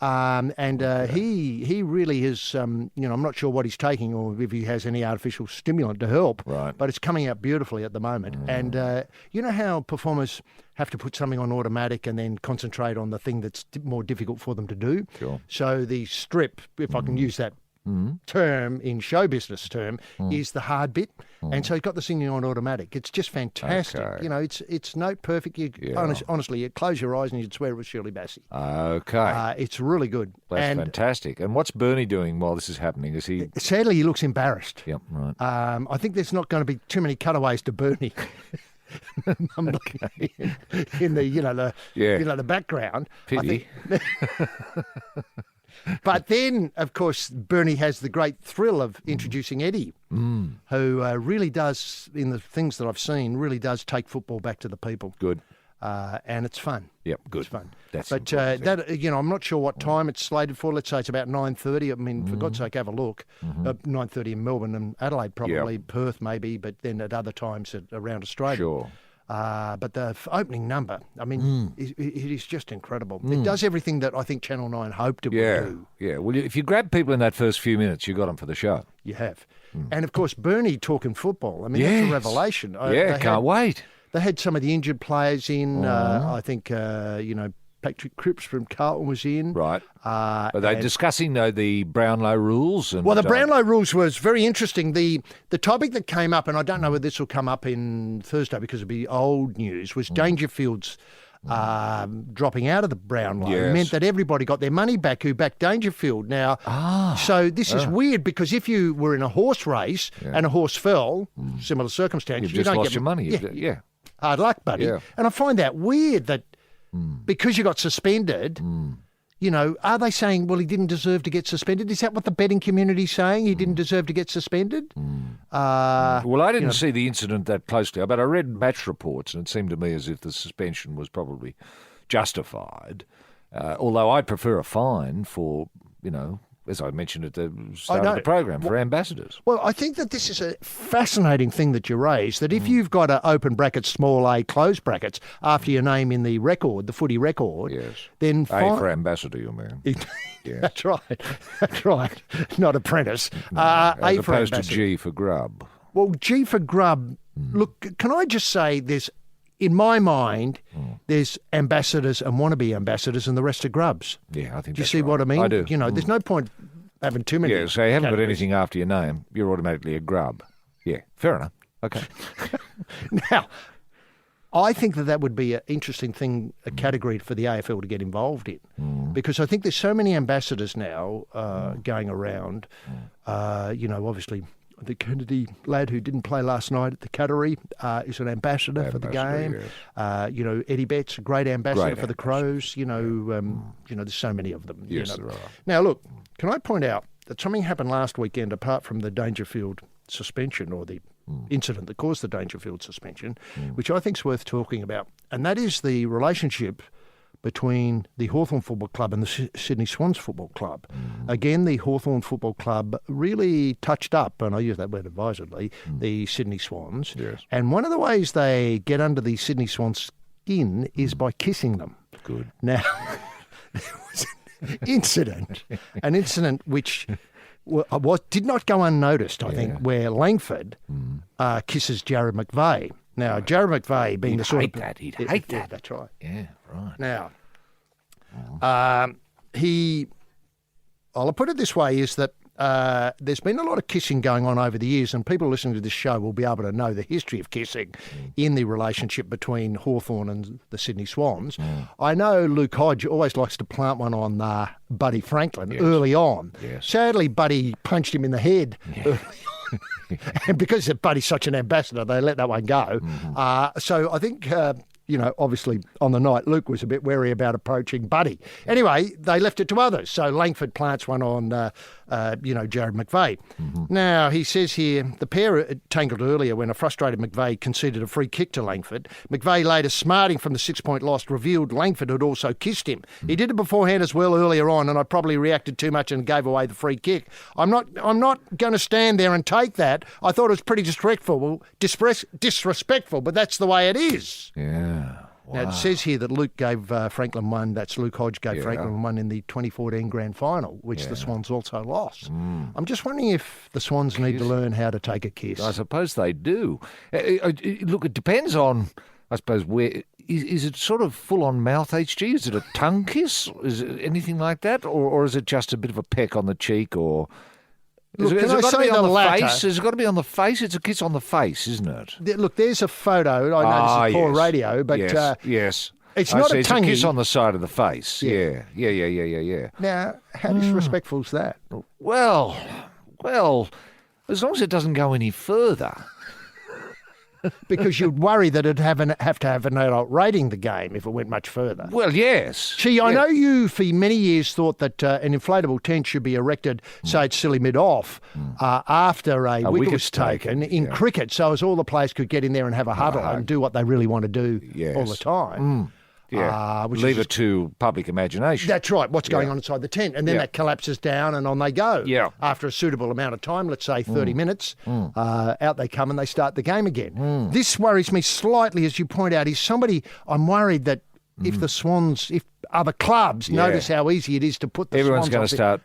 He really is, I'm not sure what he's taking or if he has any artificial stimulant to help, right. But it's coming out beautifully at the moment. And you know how performers have to put something on automatic and then concentrate on the thing that's more difficult for them to do? Sure. So the strip, if I can use that term in show business term, is the hard bit. And so he's got the singing on automatic. It's just fantastic. Okay. It's note perfect. Honestly, you close your eyes and you'd swear it was Shirley Bassey. Okay. It's really good. That's fantastic. And what's Bernie doing while this is happening? Is he? Sadly, he looks embarrassed. Yep, right. I think there's not going to be too many cutaways to Bernie. I'm looking in the background. Pity. But then, of course, Bernie has the great thrill of introducing Eddie, who really does, in the things that I've seen, really does take football back to the people. Good. And it's fun. Yep, good. It's fun. That's but I'm not sure what time it's slated for. Let's say it's about 9:30. For God's sake, have a look. 9:30 in Melbourne and Adelaide, probably. Perth, maybe, but then at other times around Australia. Sure. But the opening number, it is just incredible. It does everything that I think Channel 9 hoped it would do. Yeah, well, if you grab people in that first few minutes, you got them for the show. You have. And, of course, Bernie talking football. That's a revelation. Can't wait. They had some of the injured players in. I think, Patrick Cripps from Carlton was in. Right. Are they discussing, the Brownlow rules? The Brownlow rules was very interesting. The topic that came up, and I don't know whether this will come up in Thursday because it'll be old news, was Dangerfield's dropping out of the Brownlow. Yes. Meant that everybody got their money back who backed Dangerfield. Now, so this is weird because if you were in a horse race and a horse fell, similar circumstance, You've you just don't lost get your money. Yeah. Hard luck, buddy. Yeah. And I find that weird that because you got suspended, are they saying, well, he didn't deserve to get suspended? Is that what the betting community's saying? He didn't deserve to get suspended? Well, I didn't see the incident that closely, but I read match reports and it seemed to me as if the suspension was probably justified, although I'd prefer a fine for, as I mentioned at the start of the program, for ambassadors. Well, I think that this is a fascinating thing that you raised, that if you've got an open brackets, small a, closed brackets, after your name in the record, the footy record, then... A for ambassador, you mean. That's right. Not apprentice. As A for opposed to ambassador. G for grub. Well, G for grub, look, can I just say in my mind, there's ambassadors and wannabe ambassadors and the rest are grubs. Yeah, I think Do you that's see right. what I mean? I do. There's no point having too many. Yeah, so you haven't got categories. anything after your name, you're automatically a grub. Yeah, fair enough. Okay. Now, I think that would be an interesting thing, a category for the AFL to get involved in, because I think there's so many ambassadors now going around. Obviously, the Kennedy lad who didn't play last night at the Cattery is an ambassador for the game. Yes. Eddie Betts, a great ambassador for the Crows. There's so many of them. Yes, there are. Now, look, can I point out that something happened last weekend, apart from the Dangerfield suspension or the incident that caused the Dangerfield suspension, which I think is worth talking about, and that is the relationship between the Hawthorn Football Club and the Sydney Swans Football Club. Again, the Hawthorn Football Club really touched up, and I use that word advisedly, the Sydney Swans. Yes. And one of the ways they get under the Sydney Swans' skin is by kissing them. Good. Now, incident, an incident which did not go unnoticed, I think, where Langford kisses Jared McVeigh. Now, Jared McVeigh being the sort of... He'd hate that. That's right. Yeah, right. Now, I'll put it this way, is that there's been a lot of kissing going on over the years, and people listening to this show will be able to know the history of kissing in the relationship between Hawthorn and the Sydney Swans. I know Luke Hodge always likes to plant one on Buddy Franklin early on. Yes. Sadly, Buddy punched him in the head early on. And because Buddy's such an ambassador, they let that one go. So I think... obviously on the night, Luke was a bit wary about approaching Buddy. Anyway, they left it to others. So Langford plants one on, Jared McVeigh. Now, he says here, the pair tangled earlier when a frustrated McVeigh conceded a free kick to Langford. McVeigh later, smarting from the 6-point loss, revealed Langford had also kissed him. He did it beforehand as well earlier on, and I probably reacted too much and gave away the free kick. I'm not going to stand there and take that. I thought it was pretty disrespectful, but that's the way it is. Yeah. Now, it says here that Luke gave Franklin one, that's Luke Hodge gave Franklin one in the 2014 Grand Final, which the Swans also lost. I'm just wondering if the Swans need to learn how to take a kiss. I suppose they do. Look, it depends on, I suppose, where... Is it sort of full-on mouth, HG? Is it a tongue kiss? Is it anything like that? Or is it just a bit of a peck on the cheek or... Look, Has it got to be on the latter? face? Has it got to be on the face? It's a kiss on the face, isn't it? Look, there's a photo. I know this is poor radio, but yes. It's not a it's tongue. a kiss on the side of the face. Yeah. Now, how disrespectful is that? Well, as long as it doesn't go any further. Because you'd worry that it'd have to have an adult rating the game if it went much further. Well, yes. Gee, I know you for many years thought that an inflatable tent should be erected, say it's silly mid-off, after a wicket was taken in cricket, so as all the players could get in there and have a huddle and do what they really want to do all the time. Leave it to public imagination. That's right, what's going on inside the tent. And then that collapses down and on they go. Yeah. After a suitable amount of time, let's say 30 minutes, out they come and they start the game again. This worries me slightly, as you point out. Is somebody, I'm worried that if the Swans, if other clubs notice how easy it is to put the Everyone's Swans going to start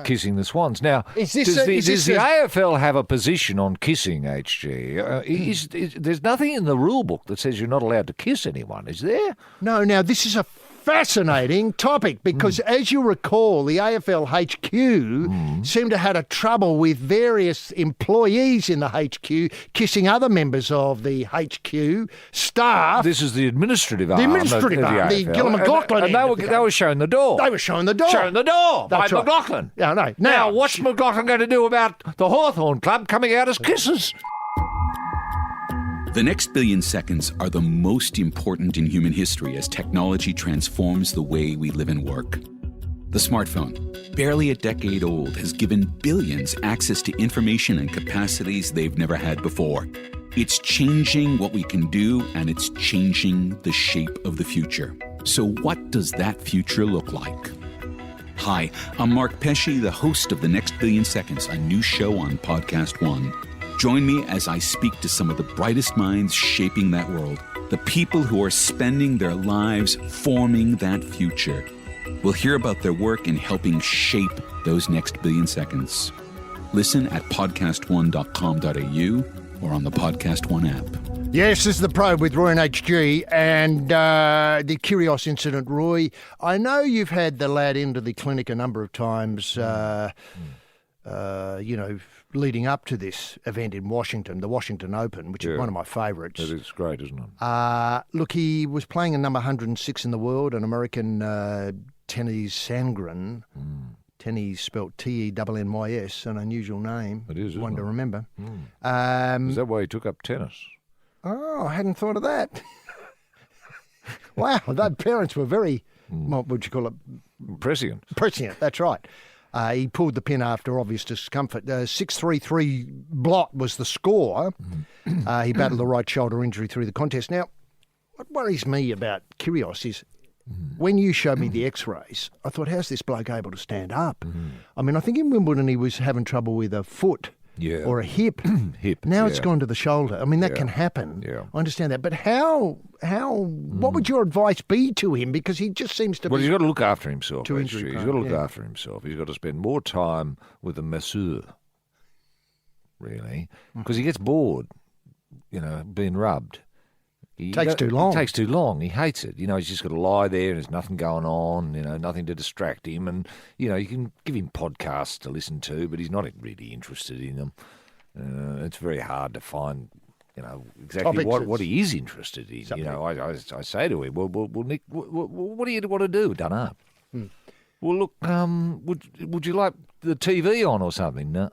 kissing the Swans. Now, does the AFL have a position on kissing, HG? There's nothing in the rule book that says you're not allowed to kiss anyone, is there? No, now this is a fascinating topic because, as you recall, the AFL HQ seemed to have a trouble with various employees in the HQ kissing other members of the HQ staff. This is the administrative arm. The administrative arm, the Gillum McLaughlin. And they were showing the door. They were showing the door. Showing the door by That's right. McLaughlin. Yeah, no. Now, what's McLaughlin going to do about the Hawthorn Club coming out as kissers? The next billion seconds are the most important in human history as technology transforms the way we live and work. The smartphone, barely a decade old, has given billions access to information and capacities they've never had before. It's changing what we can do, and it's changing the shape of the future. So what does that future look like? Hi, I'm Mark Pesce, the host of The Next Billion Seconds, a new show on Podcast One. Join me as I speak to some of the brightest minds shaping that world, the people who are spending their lives forming that future. We'll hear about their work in helping shape those next billion seconds. Listen at podcastone.com.au or on the Podcast One app. Yes, this is The Probe with Roy and HG and the Kyrgios incident. Roy, I know you've had the lad into the clinic a number of times, leading up to this event in Washington, the Washington Open, which is one of my favourites. It is great, isn't it? Look, he was playing a number 106 in the world, an American Tennis Sandgren. Tennis spelt Tennys, an unusual name. It is, one to remember. Is that why he took up tennis? Oh, I hadn't thought of that. Wow, those parents were very, what would you call it? Prescient. Prescient, that's right. He pulled the pin after obvious discomfort. 6-3-3 blot was the score. He battled a right shoulder injury through the contest. Now, what worries me about Kyrgios is when you showed me the x-rays, I thought, how's this bloke able to stand up? I mean, I think in Wimbledon he was having trouble with a foot Yeah. or a hip. Hip. Now it's yeah. gone to the shoulder. I mean, that can happen. Yeah. I understand that. But what would your advice be to him? Because he just seems to Well, be... he's got to look after himself. Too actually. injury He's got to prone, look yeah. after himself. He's got to spend more time with a masseur, really, because he gets bored, being rubbed. Takes too long. It takes too long. He hates it. He's just got to lie there and there's nothing going on, nothing to distract him. And, you can give him podcasts to listen to, but he's not really interested in them. It's very hard to find, exactly Topics what he is interested in. I say to him, well, Nick, what do you want to do? Don't know. Well, look, would you like the TV on or something? No.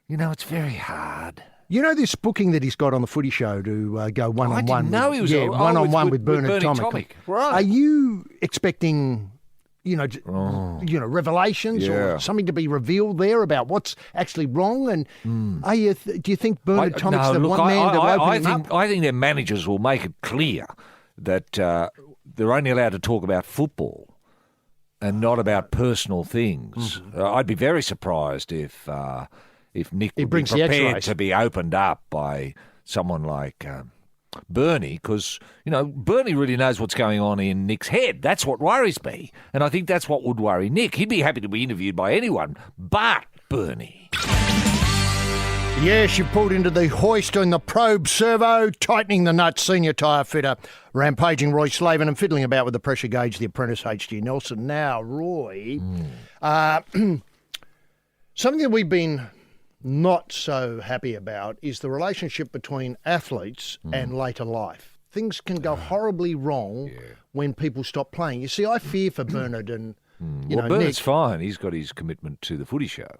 It's very hard. You know this booking that he's got on the Footy Show to go one-on-one? I didn't know he was one-on-one with Bernard Bernie Tomic. Right. Are you expecting, revelations or something to be revealed there about what's actually wrong? And do you think Bernard Tomic's the one man to open him up? I think their managers will make it clear that they're only allowed to talk about football and not about personal things. I'd be very surprised if Nick would be prepared to be opened up by someone like Bernie, because, Bernie really knows what's going on in Nick's head. That's what worries me. And I think that's what would worry Nick. He'd be happy to be interviewed by anyone but Bernie. Yes, you pulled into the hoist on the probe servo, tightening the nuts, senior tyre fitter, rampaging Roy Slavin and fiddling about with the pressure gauge, the apprentice H.G. Nelson. Now, Roy, something that we've been not so happy about is the relationship between athletes and later life. Things can go horribly wrong when people stop playing. You see, I fear for Bernard and Bernard's Nick. fine. He's got his commitment to the Footy Show.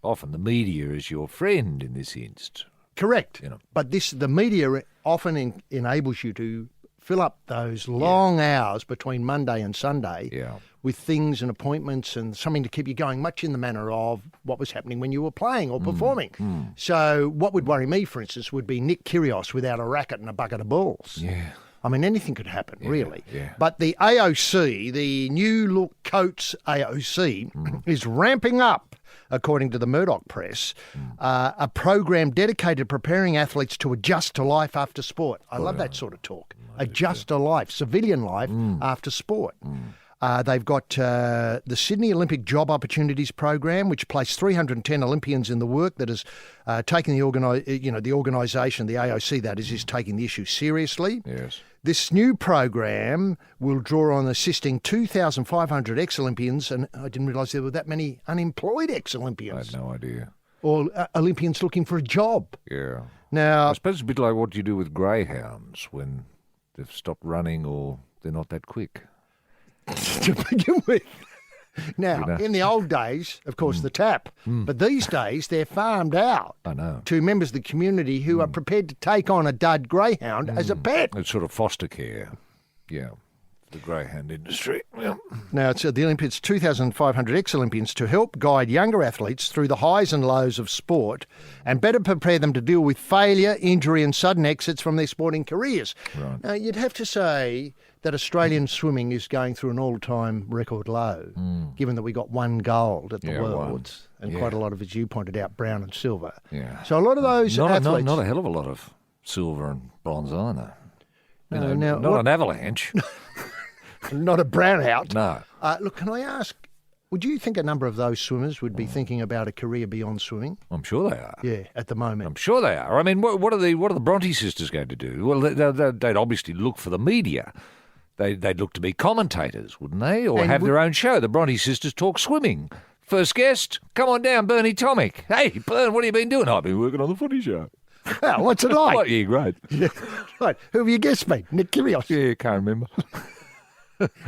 Often the media is your friend in this instance. Correct. But the media often enables you to fill up those long hours between Monday and Sunday with things and appointments and something to keep you going, much in the manner of what was happening when you were playing or performing. So what would worry me, for instance, would be Nick Kyrgios without a racket and a bucket of balls. Yeah. I mean, anything could happen, really. Yeah. But the AOC, the new look Coates AOC, is ramping up, according to the Murdoch press, a program dedicated to preparing athletes to adjust to life after sport. I love that sort of talk. Adjust to life, civilian life after sport. They've got the Sydney Olympic Job Opportunities Program, which placed 310 Olympians in the work that has taken the organisation, the AOC, that is taking the issue seriously. Yes. This new program will draw on assisting 2,500 ex-Olympians, and I didn't realise there were that many unemployed ex-Olympians. I had no idea. Or Olympians looking for a job. Yeah. Now, I suppose it's a bit like what you do with greyhounds when they've stopped running or they're not that quick. to begin with. Now, in the old days, of course, the tap. But these days, they're farmed out to members of the community who are prepared to take on a dud greyhound as a pet. It's sort of foster care. Yeah. The greyhound industry. Yeah. Now, it's the Olympians, 2,500 ex-Olympians to help guide younger athletes through the highs and lows of sport and better prepare them to deal with failure, injury and sudden exits from their sporting careers. Right. Now, you'd have to say that Australian swimming is going through an all-time record low, given that we got one gold at the Worlds and quite a lot of, as you pointed out, brown and silver. Yeah. So a lot of those athletes... Not a hell of a lot of silver and bronze either. No, not an avalanche. Not a brownout. No. Look, can I ask, would you think a number of those swimmers would be thinking about a career beyond swimming? I'm sure they are. Yeah, at the moment. I'm sure they are. I mean, what are the Bronte sisters going to do? Well, they'd obviously look for the media. They'd look to be commentators, wouldn't they? Or have their own show. The Bronte sisters talk swimming. First guest, come on down, Bernie Tomic. Hey, Bern, what have you been doing? I've been working on the Footy Show. Well, what's it like? Yeah, great. Yeah, right. Who have you guessed me? Nick Kyrgios. Yeah, can't remember.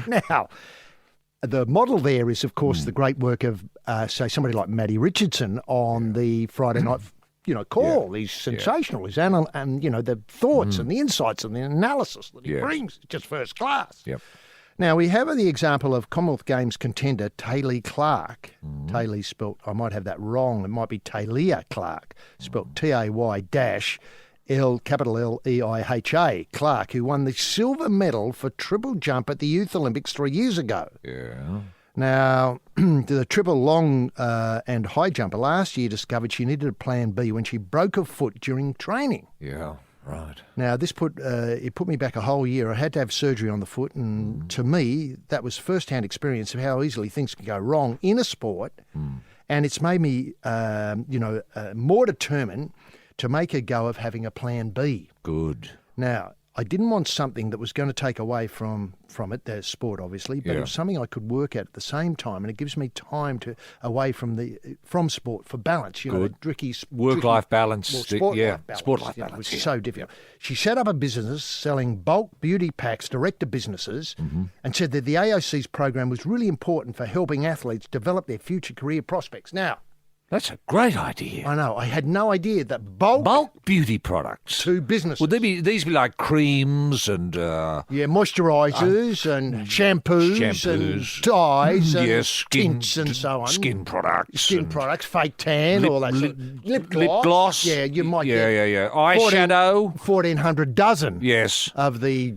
Now, the model there is, of course, the great work of, say, somebody like Matty Richardson on the Friday night, call. He's sensational. He's and the thoughts and the insights and the analysis that he brings, just first class. Yep. Now, we have the example of Commonwealth Games contender Taylor Clark. Taylor spelt, I might have that wrong, it might be Taylor Clark, spelt T-A-Y-L-L-E-I-H-A, Clark, who won the silver medal for triple jump at the Youth Olympics 3 years ago. Yeah. Now, the triple long and high jumper last year discovered she needed a plan B when she broke her foot during training. Yeah, right. Now, this put me back a whole year. I had to have surgery on the foot, and to me, that was first-hand experience of how easily things can go wrong in a sport, and it's made me, more determined to make a go of having a plan B. Good. Now, I didn't want something that was going to take away from it, the sport obviously, but it was something I could work at the same time, and it gives me time to away from sport for balance. You know, Ricky's work-life balance. Sport-life balance. Sport-life You know, balance. which is so difficult. She set up a business selling bulk beauty packs direct to businesses, and said that the AOC's program was really important for helping athletes develop their future career prospects. Now, That's a great idea. I know. I had no idea that bulk beauty products to businesses. Would these be like creams and moisturisers and shampoos and dyes and tints and so on. Skin products, fake tan, all that. Lip gloss. Yeah, you might get eyeshadow. 1,400 dozen. Yes. Of the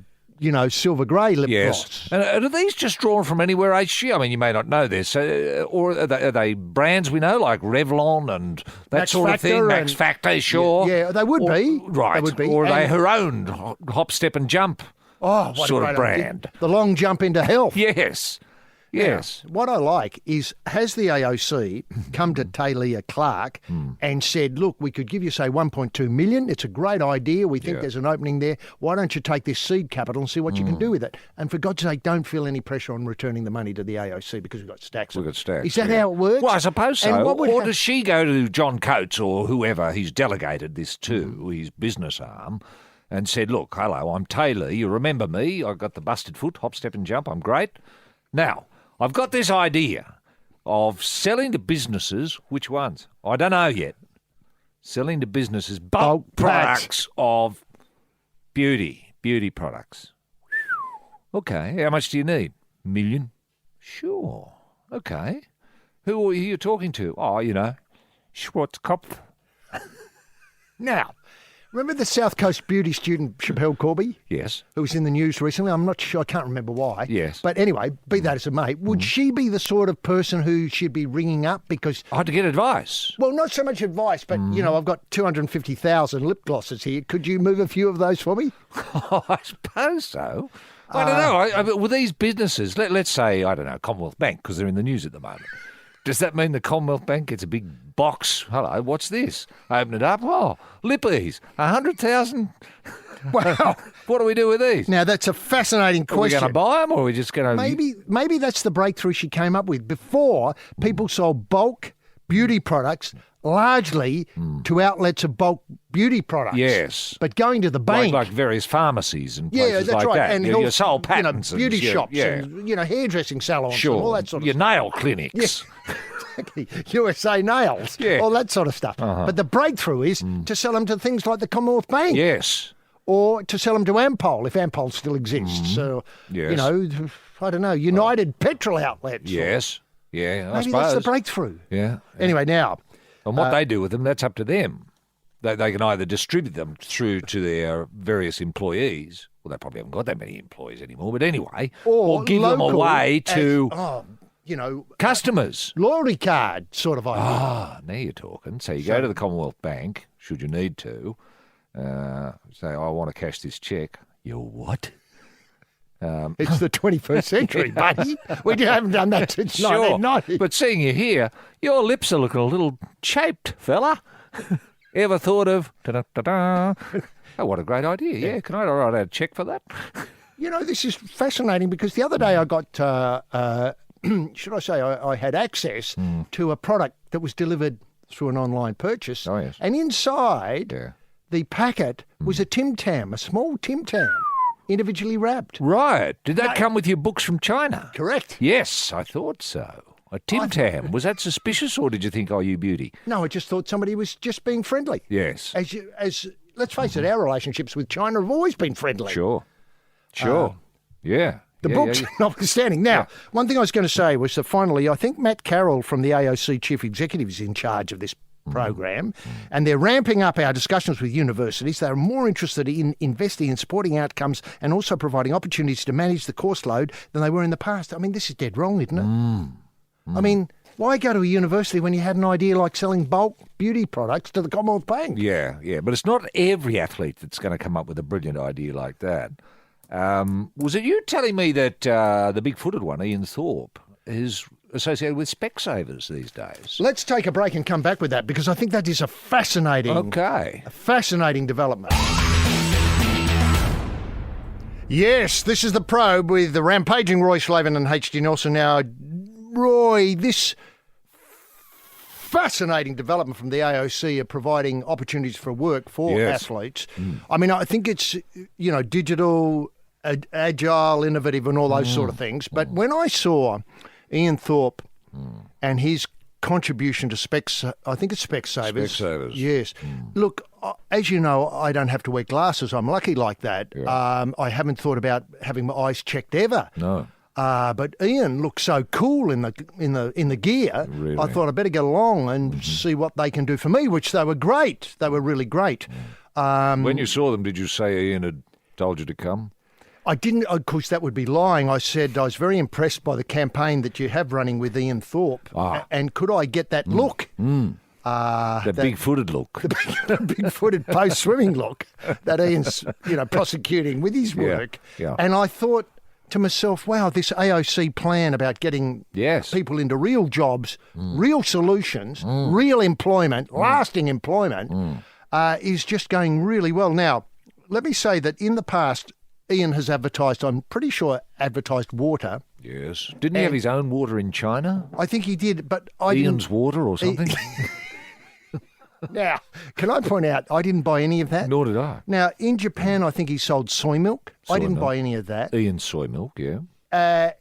silver grey lip gloss. And are these just drawn from anywhere, HG? I mean, you may not know this. Or are they brands we know, like Revlon and that Max sort Factor of thing? Max Factor, sure. Yeah, they would be. Right. They would be. Or are they her own hop, step and jump sort of brand? The long jump into health. Yes. Yes. Now, what I like is, has the AOC come to Talia Clark and said, look, we could give you, say, 1.2 million. It's a great idea. We think there's an opening there. Why don't you take this seed capital and see what you can do with it? And for God's sake, don't feel any pressure on returning the money to the AOC because we've got stacks. We've got stacks. Is that how it works? Well, I suppose so. And or does she go to John Coates or whoever he's delegated this to, his business arm, and said, look, hello, I'm Taylor. You remember me? I've got the busted foot, hop, step and jump. I'm great. Now, I've got this idea of selling to businesses. Which ones? I don't know yet. Selling to businesses bulk products of beauty products. Okay, how much do you need? $1 million? Sure. Okay. Who are you talking to? Oh, Schwarzkopf. Now, remember the South Coast beauty student Chappelle Corby? Yes. Who was in the news recently? I'm not sure. I can't remember why. Yes. But anyway, be that as it may, would she be the sort of person who should be ringing up because... I had to get advice. Well, not so much advice, but, I've got 250,000 lip glosses here. Could you move a few of those for me? I suppose so. I don't know. With these businesses, let's say, I don't know, Commonwealth Bank, because they're in the news at the moment. Does that mean the Commonwealth Bank gets a big box? Hello, what's this? Open it up. Oh, lippies, 100,000. Well, what do we do with these? Now, that's a fascinating question. Are we going to buy them or are we just going to... Maybe that's the breakthrough she came up with. Before, people sold bulk beauty products largely to outlets of bulk beauty products. Yes. But going to the bank... Like various pharmacies and places that's like right. that. And you sold patents. Beauty shops and, hairdressing salons and all that sort of Your stuff. nail clinics. Yes. Exactly. USA Nails. Yeah. All that sort of stuff. But the breakthrough is to sell them to things like the Commonwealth Bank. Yes. Or to sell them to Ampol, if Ampol still exists. So, Yes. I don't know, United Petrol outlets. Yes. Yeah, I Maybe suppose. that's the breakthrough. Yeah. Anyway, now... And what they do with them, that's up to them. They can either distribute them through to their various employees. Well, they probably haven't got that many employees anymore. But anyway, or give them away to customers. Loyalty card sort of idea. Ah, now you're talking. So you go to the Commonwealth Bank, should you need to, say, I want to cash this cheque. You what? It's the 21st century, buddy. We haven't done that since 1990. But seeing you here, your lips are looking a little chaped, fella. Ever thought of... Da-da-da-da? Oh, what a great idea. Yeah, can I write out a cheque for that? This is fascinating because the other day I got, should I say, I had access to a product that was delivered through an online purchase. Oh, yes. And inside the packet was a Tim Tam, a small Tim Tam. Individually wrapped. Right. Did that come with your books from China? Correct. Yes, I thought so. A Tim Tam. Was that suspicious or did you think, you beauty? No, I just thought somebody was just being friendly. Yes. As let's face it, our relationships with China have always been friendly. Sure. Yeah. The books notwithstanding. Now, one thing I was going to say was that finally, I think Matt Carroll from the AOC Chief Executive is in charge of this program, and they're ramping up our discussions with universities. They're more interested in investing in sporting outcomes and also providing opportunities to manage the course load than they were in the past. I mean, this is dead wrong, isn't it? I mean, why go to a university when you had an idea like selling bulk beauty products to the Commonwealth Bank? Yeah, but it's not every athlete that's going to come up with a brilliant idea like that. Was it you telling me that the big-footed one, Ian Thorpe, is associated with Specsavers these days? Let's take a break and come back with that, because I think that is a fascinating development. Yes, this is the Probe with the rampaging Roy Slavin and H.D. Nelson. Now, Roy, this fascinating development from the AOC of providing opportunities for work for athletes. I mean, I think it's, digital, agile, innovative and all those sort of things. But when I saw Ian Thorpe and his contribution to Specsavers. Specsavers. Yes. Look, as you know, I don't have to wear glasses. I'm lucky like that. Yeah. I haven't thought about having my eyes checked ever. No. But Ian looked so cool in the gear. Really? I thought I'd better get along and see what they can do for me, which they were great. They were really great. When you saw them, did you say Ian had told you to come? I didn't, of course, that would be lying. I said I was very impressed by the campaign that you have running with Ian Thorpe. And could I get that look? The big-footed look. The big-footed post-swimming look that Ian's, prosecuting with his work. Yeah. And I thought to myself, wow, this AOC plan about getting people into real jobs, real solutions, real employment, lasting employment, is just going really well. Now, let me say that in the past, Ian has advertised, I'm pretty sure, advertised water. Yes. Didn't he have his own water in China? I think he did, but I Ian's water or something? Now, can I point out, I didn't buy any of that. Nor did I. Now, in Japan, I think he sold soy milk. I didn't buy any of that. Ian's soy milk, yeah. I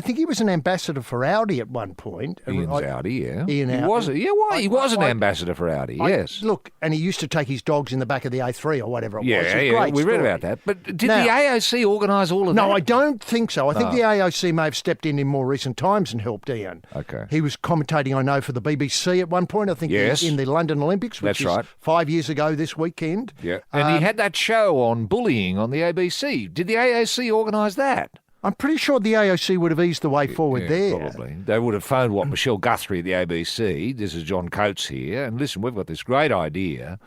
think he was an ambassador for Audi at one point. Ian's Audi, yeah. Ian Audi. Was it? Yeah, why? He was an ambassador for Audi, yes. Look, and he used to take his dogs in the back of the A3 or whatever it was. Yeah, Great we read story. about that. But did the AOC organise all of that? No, I don't think so. I think the AOC may have stepped in more recent times and helped Ian. Okay. He was commentating, I know, for the BBC at one point, I think, in the London Olympics, which That's right. 5 years ago this weekend. Yeah. And he had that show on bullying on the ABC. Did the AOC organise that? I'm pretty sure the AOC would have eased the way forward there. Probably. They would have phoned, Michelle Guthrie at the ABC. This is John Coates here. And listen, we've got this great idea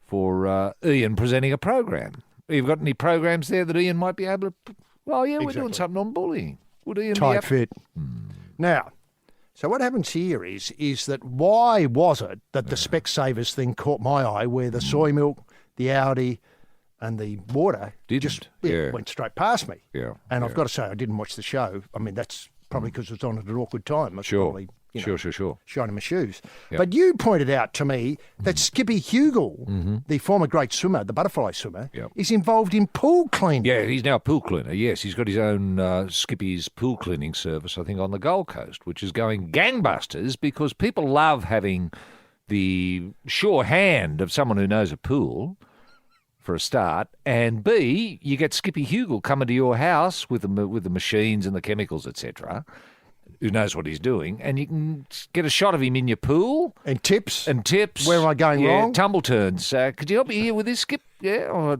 for Ian presenting a program. You've got any programs there that Ian might be able to... Well, yeah, we're doing something on bullying. Would Ian Tight fit. Now, so what happens here is that why was it that the Specsavers thing caught my eye, where the soy milk, the Audi and the water went straight past me. Yeah. And I've got to say, I didn't watch the show. I mean, that's probably because it was on at an awkward time. I was probably, Sure. shining my shoes. Yeah. But you pointed out to me that Skippy Hugel, the former great swimmer, the butterfly swimmer, is involved in pool cleaning. Yeah, he's now a pool cleaner, yes. He's got his own Skippy's pool cleaning service, I think, on the Gold Coast, which is going gangbusters because people love having the sure hand of someone who knows a pool, for a start, and B, you get Skippy Hugel coming to your house with the machines and the chemicals, etc., who knows what he's doing, and you can get a shot of him in your pool. And tips. Where am I going wrong? Tumble turns. Could you help me here with this, Skip? Yeah, or,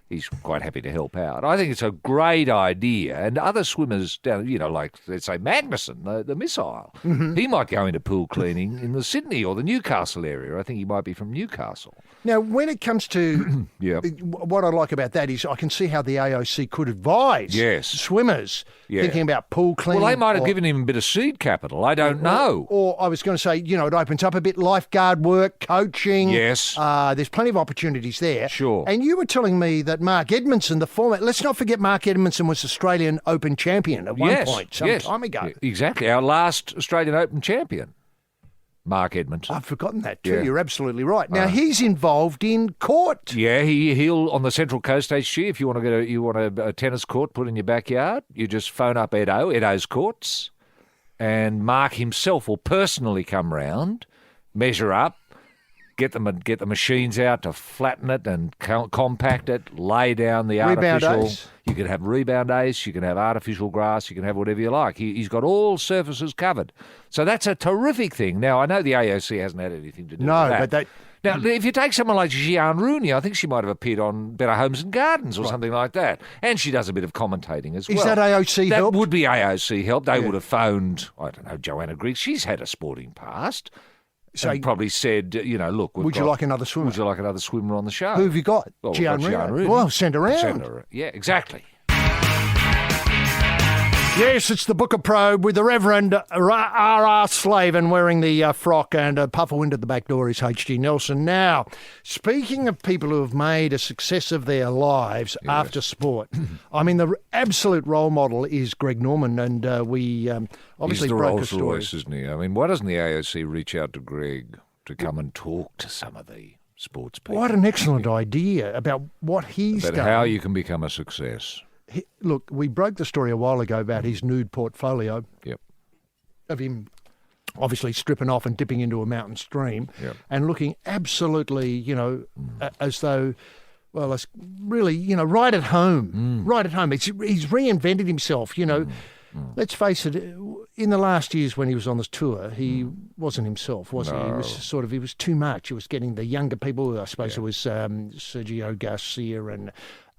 he's quite happy to help out. I think it's a great idea. And other swimmers down, like, let's say, Magnuson, the missile, he might go into pool cleaning in the Sydney or the Newcastle area. I think he might be from Newcastle. Now, when it comes to what I like about that is I can see how the AOC could advise swimmers thinking about pool cleaning. Well, they might have given him a bit of seed capital. I don't know. Or I was going to say, it opens up a bit, lifeguard work, coaching. Yes. There's plenty of opportunities there. Sure. And you were telling me that Mark Edmondson, the former, let's not forget Mark Edmondson was Australian Open champion at one point, some time ago. Yeah, exactly. Our last Australian Open champion. Mark Edmondson. I've forgotten that too. Yeah. You're absolutely right. Now he's involved in court. Yeah, he'll on the Central Coast HG. If you want a tennis court put in your backyard, you just phone up Edo's Courts, and Mark himself will personally come round, measure up, get the machines out to flatten it and compact it, lay down the Rebound artificial. ace. You can have rebound ace, you can have artificial grass, you can have whatever you like. He's got all surfaces covered. So that's a terrific thing. Now, I know the AOC hasn't had anything to do with that. but Now, if you take someone like Gian Rooney, I think she might have appeared on Better Homes and Gardens or something like that. And she does a bit of commentating as well. Is that AOC help? That would be AOC help. They would have phoned, I don't know, Joanna Griggs. She's had a sporting past. So and probably said, look, would you like another swimmer? Would you like another swimmer on the show? Who have you got? Well, we've got Gian Rooney. Well, send her around. Send her, yeah, exactly. Yes, it's the Book of Probe with the Reverend R.R. Slavin wearing the frock, and a puffer wind at the back door is H.G. Nelson. Now, speaking of people who have made a success of their lives after sport, I mean, the absolute role model is Greg Norman, and we obviously He's the broke a Rolls story. Royce, isn't he? I mean, why doesn't the AOC reach out to Greg to come and talk to some of the sports people? What an excellent idea about what he's About done. how you can become a success. Look, we broke the story a while ago about his nude portfolio Yep. of him obviously stripping off and dipping into a mountain stream Yep. and looking absolutely, as though, well, it's really, right at home. Right at home. He's reinvented himself, Let's face it, in the last years when he was on this tour, he wasn't himself, was he? He was he was too much. He was getting the younger people, I suppose it was Sergio Garcia and...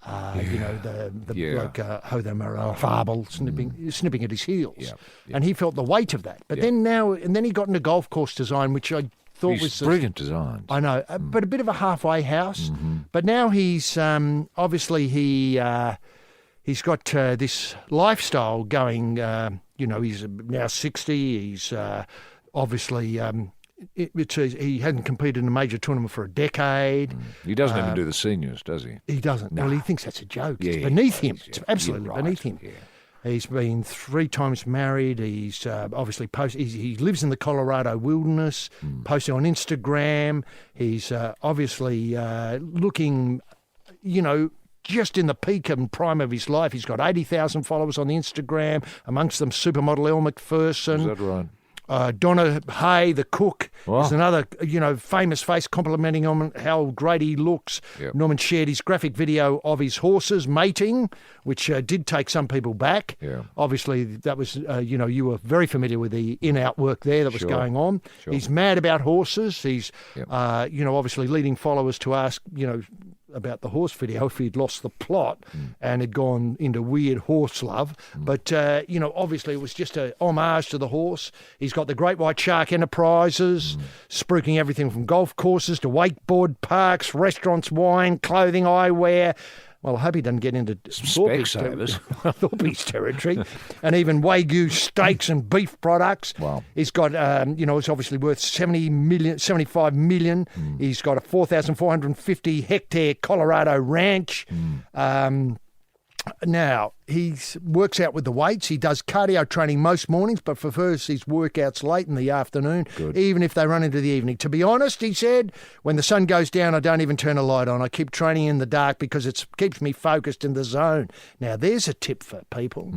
the bloke Jose Manuel Fabel snipping at his heels, and he felt the weight of that. But then he got into golf course design, which I thought was brilliant design. I know, but a bit of a halfway house. But now he's obviously he's got this lifestyle going. He's now 60. He's obviously. He hadn't competed in a major tournament for a decade. He doesn't even do the seniors, does he? He doesn't. No. Well, he thinks that's a joke. Yeah, it's beneath him. yeah, It's absolutely you're right, beneath him. yeah. He's been 3 times married. He's obviously he lives in the Colorado wilderness, posting on Instagram. He's obviously looking, just in the peak and prime of his life. He's got 80,000 followers on the Instagram, amongst them supermodel Elle Macpherson. Is that right? Donna Hay, the cook, Wow. is another, famous face complimenting on how great he looks. Yep. Norman shared his graphic video of his horses mating, which did take some people back. Yeah. Obviously, that was, you were very familiar with the in-out work there that was Sure. going on. Sure. He's mad about horses. He's, Yep. obviously leading followers to ask, about the horse video if he'd lost the plot and had gone into weird horse love. But, obviously it was just a homage to the horse. He's got the Great White Shark Enterprises, spruiking everything from golf courses to wakeboard parks, restaurants, wine, clothing, eyewear. Well, I hope he doesn't get into Thorpe's territory. And even Wagyu steaks and beef products. Wow. He's got, it's obviously worth 75 million. He's got a 4,450 hectare Colorado ranch. Now, he works out with the weights. He does cardio training most mornings, but prefers his workouts late in the afternoon, even if they run into the evening. To be honest, he said, when the sun goes down, I don't even turn a light on. I keep training in the dark because it keeps me focused in the zone. Now, there's a tip for people.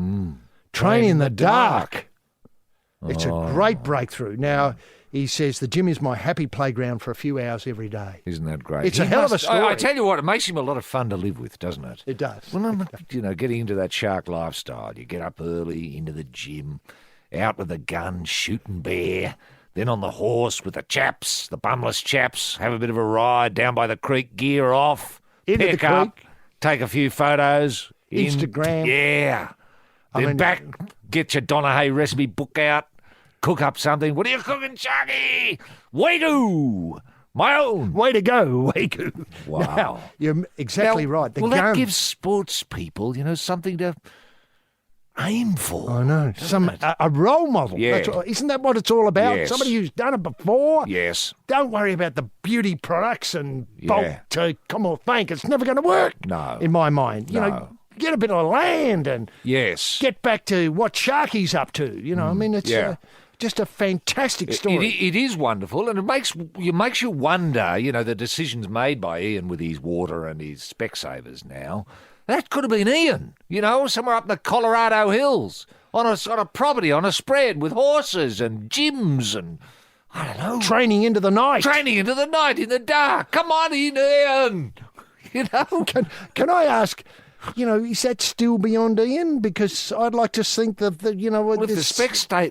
Train in the dark. It's a great breakthrough. Now, he says, the gym is my happy playground for a few hours every day. Isn't that great? It's a hell of a story. I tell you what, it makes him a lot of fun to live with, doesn't it? It does. Well, I'm, getting into that shark lifestyle. You get up early, into the gym, out with a gun, shooting bear, then on the horse with the chaps, the bumless chaps, have a bit of a ride down by the creek, gear off, Into pick the up, creek. take a few photos. Instagram. Yeah. Then back, get your Donna Hay recipe book out, cook up something. What are you cooking, Sharky? Wagyu! My own. Way to go, Wagyu. Wow. Now, you're exactly right. The well, gun. that gives sports people, something to aim for. I know. A role model. Yeah. Isn't that what it's all about? Yes. Somebody who's done it before? Yes. Don't worry about the beauty products and Yeah. bulk to Commonwealth Bank. It's never going to work. No. In my mind. No. Get a bit of land and Yes. get back to what Sharky's up to. It's Yeah. just a fantastic story. It is wonderful, and it makes you wonder, the decisions made by Ian with his water and his Specsavers now. That could have been Ian, somewhere up in the Colorado hills, on a property, on a spread with horses and gyms and, I don't know. Training into the night. Training into the night in the dark. Come on in, Ian. You know? Can I ask, is that still beyond Ian? Because I'd like to think that, Well, if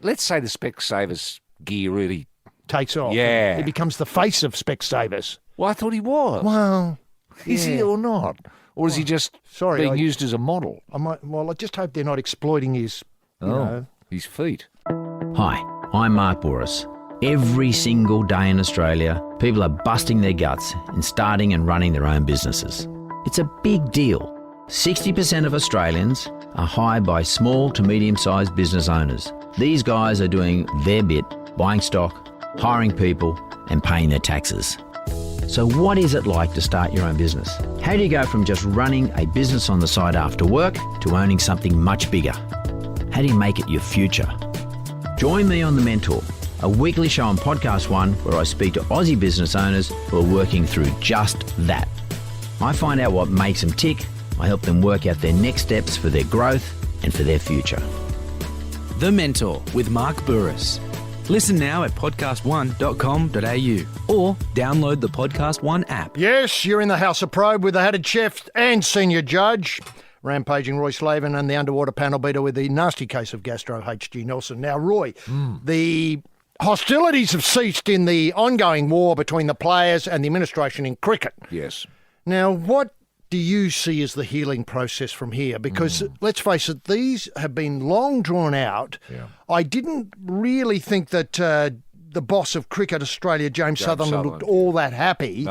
let's say the Specsavers gear really takes off. Yeah. He becomes the face of Specsavers. Well, I thought he was. Well, is he or not? Or is he just being used as a model? I just hope they're not exploiting his, his feet. Hi, I'm Mark Bouris. Every single day in Australia, people are busting their guts in starting and running their own businesses. It's a big deal. 60% of Australians are hired by small to medium-sized business owners. These guys are doing their bit, buying stock, hiring people, and paying their taxes. So what is it like to start your own business? How do you go from just running a business on the side after work to owning something much bigger? How do you make it your future? Join me on The Mentor, a weekly show on Podcast One where I speak to Aussie business owners who are working through just that. I find out what makes them tick. I help them work out their next steps for their growth and for their future. The Mentor with Mark Bouris. Listen now at podcast1.com.au or download the Podcast One app. Yes, you're in the House of Probe with the Hatted Chef and Senior Judge, rampaging Roy Slavin, and the underwater panel beater with the nasty case of gastro, H.G. Nelson. Now, Roy, the hostilities have ceased in the ongoing war between the players and the administration in cricket. Yes. Now, what do you see as the healing process from here? Because let's face it, these have been long drawn out. Yeah. I didn't really think that the boss of Cricket Australia, James Sutherland, looked all that happy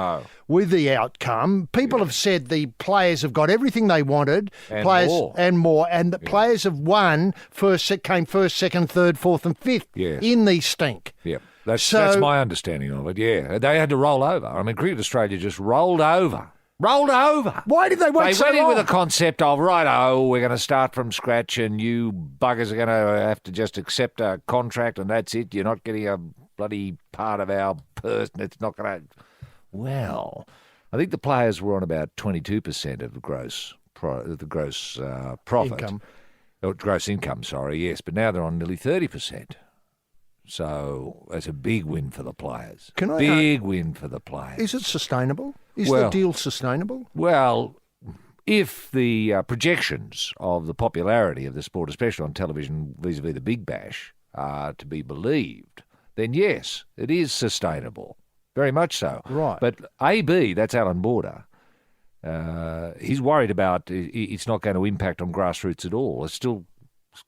with the outcome. People have said the players have got everything they wanted, and more, and the players have won came first, second, third, fourth, and fifth in the stink. Yeah. That's my understanding of it, yeah. They had to roll over. I mean, Cricket Australia just rolled over. Why did they wait so long? They went in with a concept of, we're going to start from scratch and you buggers are going to have to just accept a contract and that's it. You're not getting a bloody part of our purse. It's not going to... Well, I think the players were on about 22% of the gross profit. Income. Gross income, yes. But now they're on nearly 30%. So that's a big win for the players. Win for the players. Is it sustainable? Is the deal sustainable? Well, if the projections of the popularity of the sport, especially on television vis-a-vis the Big Bash, are to be believed, then yes, it is sustainable. Very much so. Right. But AB, that's Alan Border, he's worried about it's not going to impact on grassroots at all.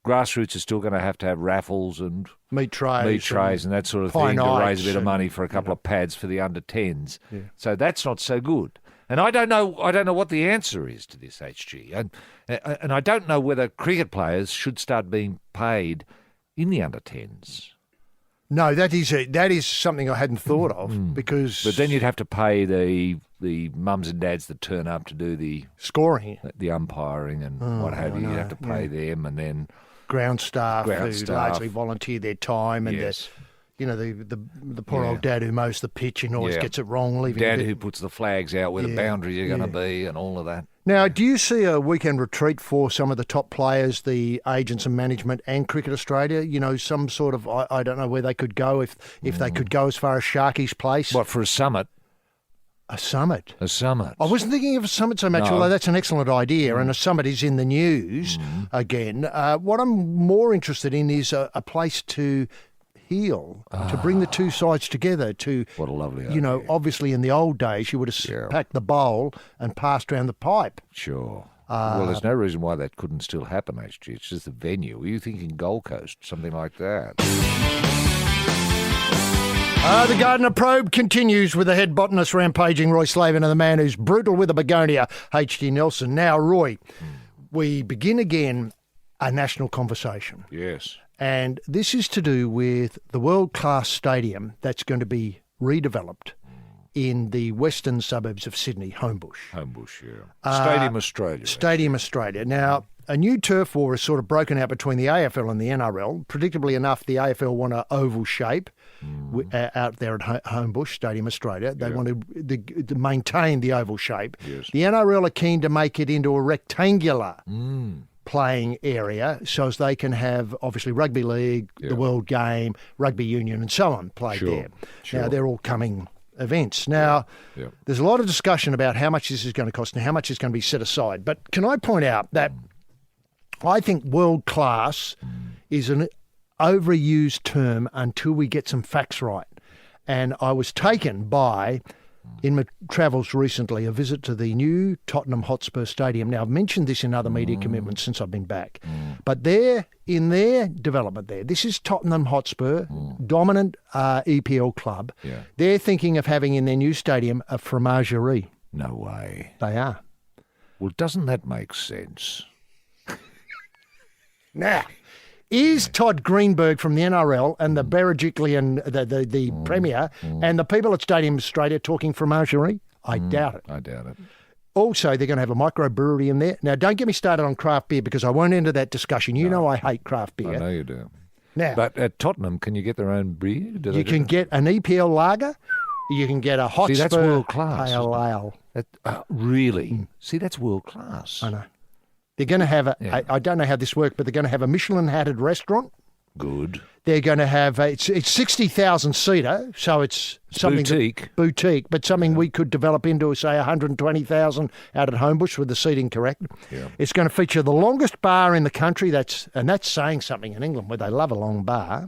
Grassroots is still going to have raffles and meat trays and that sort of thing to raise a bit of money for a couple of pads for the under-10s. Yeah. So that's not so good. And I don't know what the answer is to this, HG. And I don't know whether cricket players should start being paid in the under-10s. No, that is something I hadn't thought of because... But then you'd have to pay the mums and dads that turn up to do the... Scoring. The umpiring and what have you. You'd have to pay them and then... Ground staff who largely volunteer their time and the poor old dad who mows the pitch and always gets it wrong. Dad who puts the flags out where the boundaries are going to be and all of that. Now, do you see a weekend retreat for some of the top players, the agents and management and Cricket Australia? Some sort of, I don't know where they could go if they could go as far as Sharky's place. What, for a summit? A summit? A summit. I wasn't thinking of a summit so much, although that's an excellent idea, and a summit is in the news again. What I'm more interested in is a place to heal, to bring the two sides together. What a lovely idea. Obviously in the old days you would have packed the bowl and passed around the pipe. Sure. Well, there's no reason why that couldn't still happen, HG. It's just the venue. Were you thinking Gold Coast, something like that? The Gardener Probe continues with the head botanist rampaging Roy Slavin and the man who's brutal with a begonia, H.G. Nelson. Now, Roy, we begin again a national conversation. Yes. And this is to do with the world-class stadium that's going to be redeveloped in the western suburbs of Sydney, Homebush. Homebush, yeah. Stadium Australia. Stadium Australia. Now, a new turf war is sort of broken out between the AFL and the NRL. Predictably enough, the AFL want an oval shape out there at Homebush, Stadium Australia. They want to maintain the oval shape. Yes. The NRL are keen to make it into a rectangular playing area so as they can have, obviously, rugby league, the World Game, rugby union and so on played there. Now, they're all coming events. Now, there's a lot of discussion about how much this is going to cost and how much is going to be set aside. But can I point out that I think world class is an overused term until we get some facts right. And I was taken by, in my travels recently, a visit to the new Tottenham Hotspur Stadium. Now, I've mentioned this in other media commitments since I've been back. But in their development there, this is Tottenham Hotspur, dominant EPL club. They're thinking of having in their new stadium a fromagerie. No way. They are. Well, doesn't that make sense? Now, is Todd Greenberg from the NRL and the Berejiklian, the Premier, and the people at Stadium Australia talking fromagerie? I doubt it. I doubt it. Also, they're going to have a microbrewery in there. Now, don't get me started on craft beer because I won't enter that discussion. You know I hate craft beer. I know you do. Now, but at Tottenham, can you get their own beer? You can get an EPL lager. You can get a Hotspur. See, that's world class. Pale ale. Really? See, that's world class. I know. They're going to have I don't know how this works, but they're going to have a Michelin-hatted restaurant. Good. They're going to have, it's 60,000 seater, so it's something. Boutique, but something we could develop into, say, 120,000 out at Homebush with the seating correct. Yeah. It's going to feature the longest bar in the country, that's saying something in England where they love a long bar.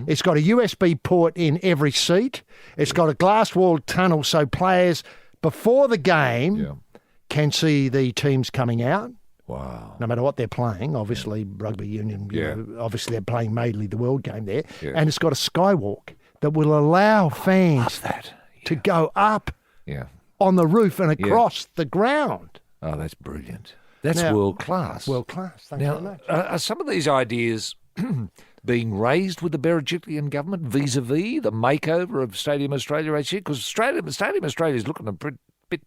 It's got a USB port in every seat. It's got a glass-walled tunnel so players, before the game, can see the teams coming out. Wow. No matter what they're playing, obviously rugby union, you know, obviously they're playing mainly the World Game there. Yeah. And it's got a skywalk that will allow fans to go up on the roof and across the ground. Oh, that's brilliant. That's world class. World class. Thanks very much. Are some of these ideas being raised with the Berejiklian government vis-a-vis the makeover of Stadium Australia HQ? Because Stadium Australia is looking a bit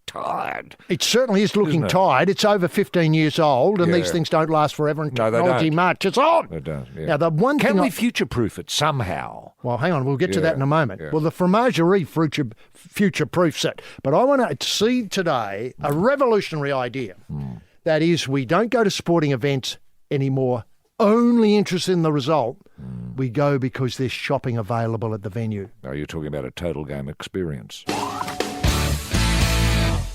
tired. It certainly is looking tired. It's over 15 years old, and these things don't last forever, and technology marches on. They don't. Yeah. Now, the one Can thing we future-proof it somehow? Well, hang on. We'll get to that in a moment. Yeah. Well, the fromagerie future-proofs it. But I want to see today a revolutionary idea. That is, we don't go to sporting events anymore only interested in the result. We go because there's shopping available at the venue. Oh, you're talking about a total game experience.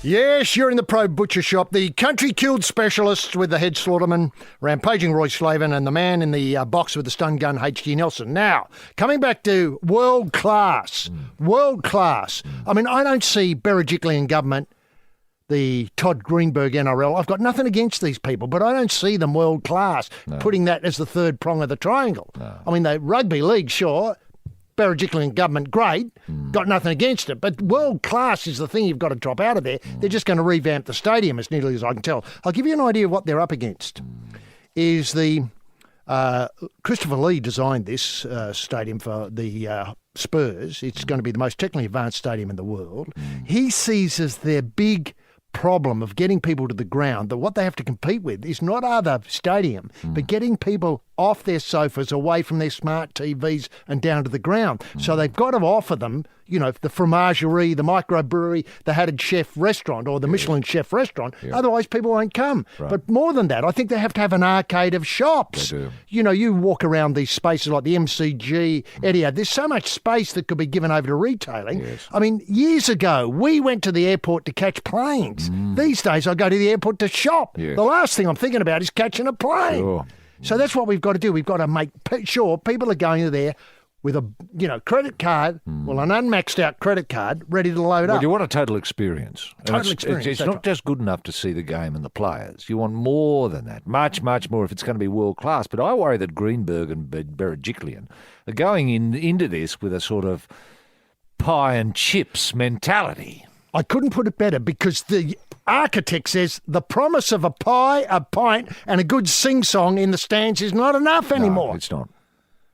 Yes, you're in the Probe Butcher Shop, the country killed specialists with the head slaughterman, rampaging Roy Slavin, and the man in the box with the stun gun, H.G. Nelson. Now, coming back to world class. World class. I mean, I don't see Berejiklian government, the Todd Greenberg NRL. I've got nothing against these people, but I don't see them world class, putting that as the third prong of the triangle. No. I mean, the rugby league, sure. Berejiklian government, great, got nothing against it. But world class is the thing you've got to drop out of there. They're just going to revamp the stadium as nearly as I can tell. I'll give you an idea of what they're up against. Is the Christopher Lee designed this stadium for the Spurs. It's going to be the most technically advanced stadium in the world. He sees as their big problem of getting people to the ground that what they have to compete with is not other stadium, but getting people off their sofas, away from their smart TVs and down to the ground. So they've got to offer them, you know, the fromagerie, the microbrewery, the Hatted Chef restaurant or the Michelin Chef restaurant. Otherwise, people won't come. Right. But more than that, I think they have to have an arcade of shops. They do. You know, you walk around these spaces like the MCG, Etihad, there's so much space that could be given over to retailing. Yes. I mean, years ago, we went to the airport to catch planes. These days, I go to the airport to shop. Yes. The last thing I'm thinking about is catching a plane. Sure. So that's what we've got to do. We've got to make sure people are going there with a credit card, well, an unmaxed out credit card, ready to load up. Well, you want a total experience. It's not just good enough to see the game and the players. You want more than that, much, much more if it's going to be world class. But I worry that Greenberg and Berejiklian are going into this with a sort of pie and chips mentality. I couldn't put it better because the architect says the promise of a pie, a pint and a good sing-song in the stands is not enough anymore. No, it's not.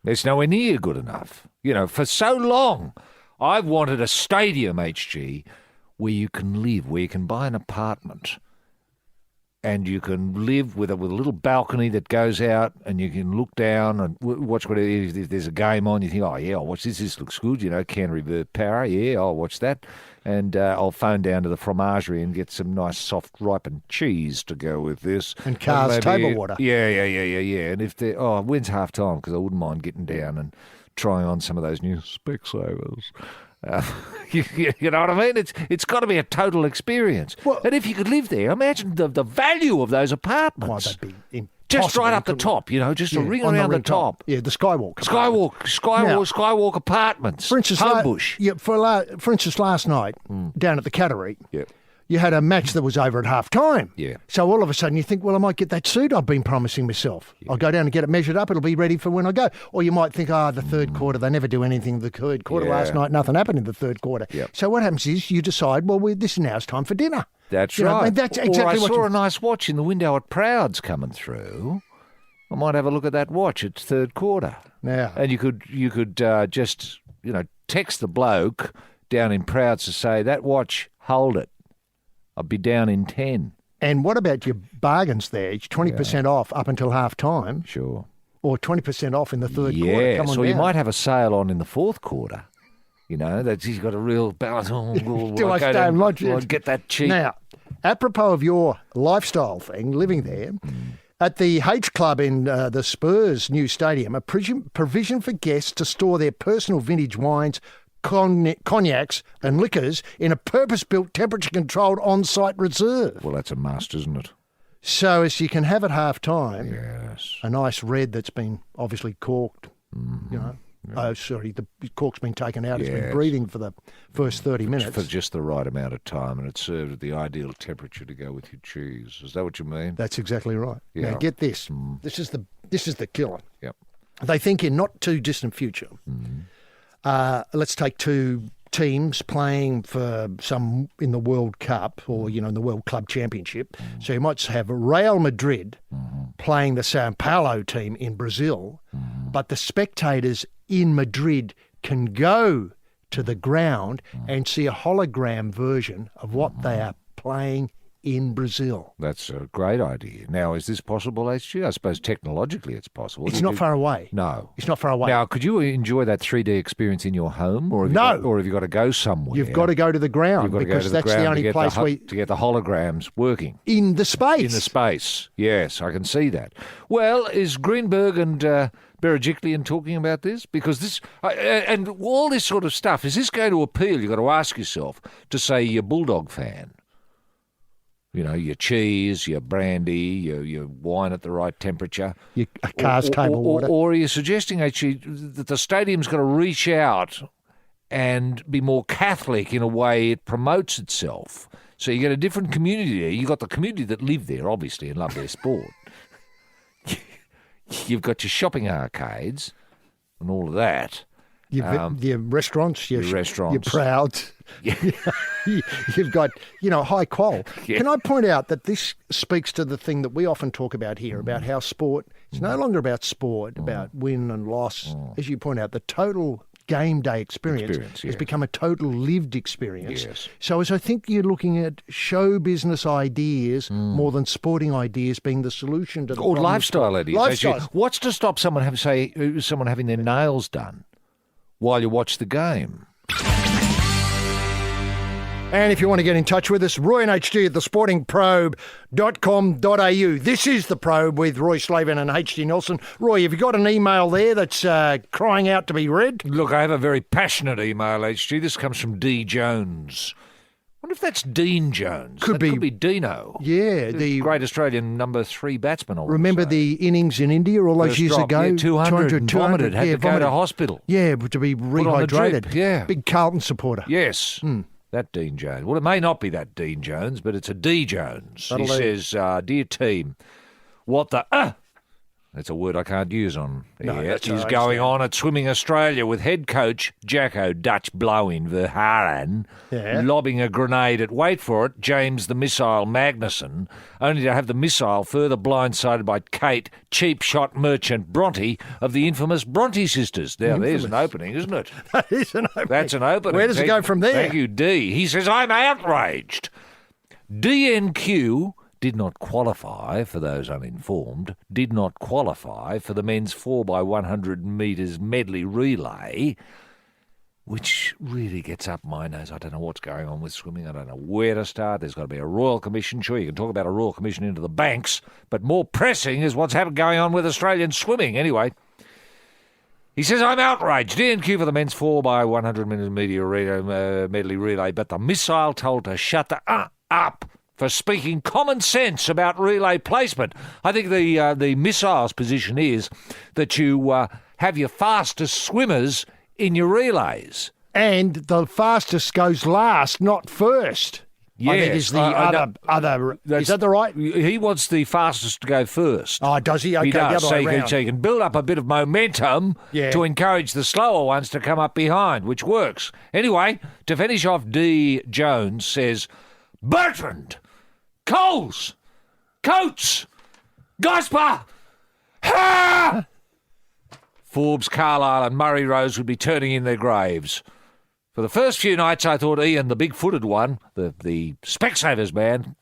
It's nowhere near good enough. You know, for so long, I've wanted a stadium, HG, where you can live, where you can buy an apartment and you can live with a little balcony that goes out, and you can look down and watch whatever. If there's a game on, you think, oh, yeah, I'll watch this. This looks good, Canterbury versus Para. Yeah, I'll watch that. And I'll phone down to the fromagerie and get some nice soft ripened cheese to go with this. And Carr's table water. Yeah. And if when's half time? Because I wouldn't mind getting down and trying on some of those new Specsavers. You know what I mean? It's got to be a total experience. Well, and if you could live there, imagine the value of those apartments. Well, that'd be impossible. Just right up the top, just a ring around the top. Yeah, the Skywalk. Skywalk apartments. For instance, for instance, last night down at the Cattery, you had a match that was over at half time. Yeah. So all of a sudden you think, well, I might get that suit I've been promising myself. Yeah. I'll go down and get it measured up. It'll be ready for when I go. Or you might think, the third quarter, they never do anything in the third quarter. Last night, nothing happened in the third quarter. Yep. So what happens is you decide, well, this now is time for dinner. That's right. That's exactly I saw a nice watch in the window at Proud's coming through. I might have a look at that watch. It's third quarter. Yeah. And you could just, text the bloke down in Proud's to say, that watch, hold it. I'll be down in 10. And what about your bargains there? It's 20% off up until half time. Sure. Or 20% off in the third quarter. Yeah, so you might have a sale on in the fourth quarter. That he's got a real balance. Do I stay and watch it? Get that cheap. Now, apropos of your lifestyle thing, living there, at the H Club in the Spurs' new stadium, a provision for guests to store their personal vintage wines, cognacs and liquors in a purpose-built, temperature-controlled on-site reserve. Well, that's a must, isn't it? So as you can have at half-time, yes, a nice red that's been obviously corked, Yeah. Oh, sorry, the cork's been taken out. It's been breathing for the first 30 minutes. For just the right amount of time, and it's served at the ideal temperature to go with your cheese. Is that what you mean? That's exactly right. Yeah. Now, get this. This is the killer. Yep. They think in not too distant future, let's take two teams playing for some in the World Cup or, in the World Club Championship. So you might have Real Madrid playing the Sao Paulo team in Brazil, but the spectators in Madrid can go to the ground and see a hologram version of what they are playing in Brazil. That's a great idea. Now, is this possible, HG? I suppose technologically it's possible. It's not far away. No. It's not far away. Now, could you enjoy that 3D experience in your home? Or have you got to go somewhere? You've got to go to the ground You've got because to go to that's the only place to get the holograms working. In the space. In the space. Yes, I can see that. Well, is Greenberg and Berejiklian talking about this? Because this, and all this sort of stuff, is this going to appeal, you've got to ask yourself, to say you're a Bulldog fan? Your cheese, your brandy, your wine at the right temperature. Your Carr's table water. Or are you suggesting, actually, that the stadium's got to reach out and be more Catholic in a way it promotes itself? So you get a different community there. You've got the community that live there, obviously, and love their sport. You've got your shopping arcades and all of that. Your restaurants, your restaurants, your Proud. You've got, high qual. Yeah. Can I point out that this speaks to the thing that we often talk about here, about how sport, it's no longer about sport, about win and loss. As you point out, the total game day experience has become a total lived experience. Yes. So as I think you're looking at show business ideas more than sporting ideas being the solution to the or lifestyle ideas. Lifestyles. What's to stop someone having their nails done while you watch the game? And if you want to get in touch with us, Roy and HG at thesportingprobe.com.au. This is The Probe with Roy Slavin and HG Nelson. Roy, have you got an email there that's crying out to be read? Look, I have a very passionate email, HG. This comes from D. Jones. I wonder if that's Dean Jones. Could be Dino. Yeah. The great Australian number 3 batsman. Remember the innings in India all those years ago? Yeah, 200 vomited, had to go to hospital. Yeah, to be rehydrated. Yeah. Big Carlton supporter. Yes. That Dean Jones. Well, it may not be that Dean Jones, but it's a D. Jones. He says, dear team, what the... That's a word I can't use on here. Is going on at Swimming Australia with head coach Jacko Dutch Blowin Verhaeren lobbing a grenade at, wait for it, James the Missile Magnuson, only to have the missile further blindsided by Kate Cheap Shot Merchant Bronte of the infamous Bronte sisters. Now, there's an opening, isn't it? That is an opening. That's an opening. Where does it go from there? Thank you, D. He says, I'm outraged. DNQ did not qualify, for those uninformed, did not qualify for the men's 4x100 metres medley relay, which really gets up my nose. I don't know what's going on with swimming. I don't know where to start. There's got to be a Royal Commission. Sure, you can talk about a Royal Commission into the banks, but more pressing is what's going on with Australian swimming. Anyway, he says, I'm outraged. DNQ for the men's 4x100 medley relay, but the missile told to shut the up for speaking common sense about relay placement. I think the missile's position is that you have your fastest swimmers in your relays. And the fastest goes last, not first. Yes. I think is the other. Is that the right? He wants the fastest to go first. Oh, does he? Okay, he does. The other way around. So you can build up a bit of momentum to encourage the slower ones to come up behind, which works. Anyway, to finish off, D. Jones says, Bertrand, Coles, Coates, Gosper, ha! Forbes, Carlisle and Murray Rose would be turning in their graves. For the first few nights, I thought Ian, the big-footed one, the Specsavers man,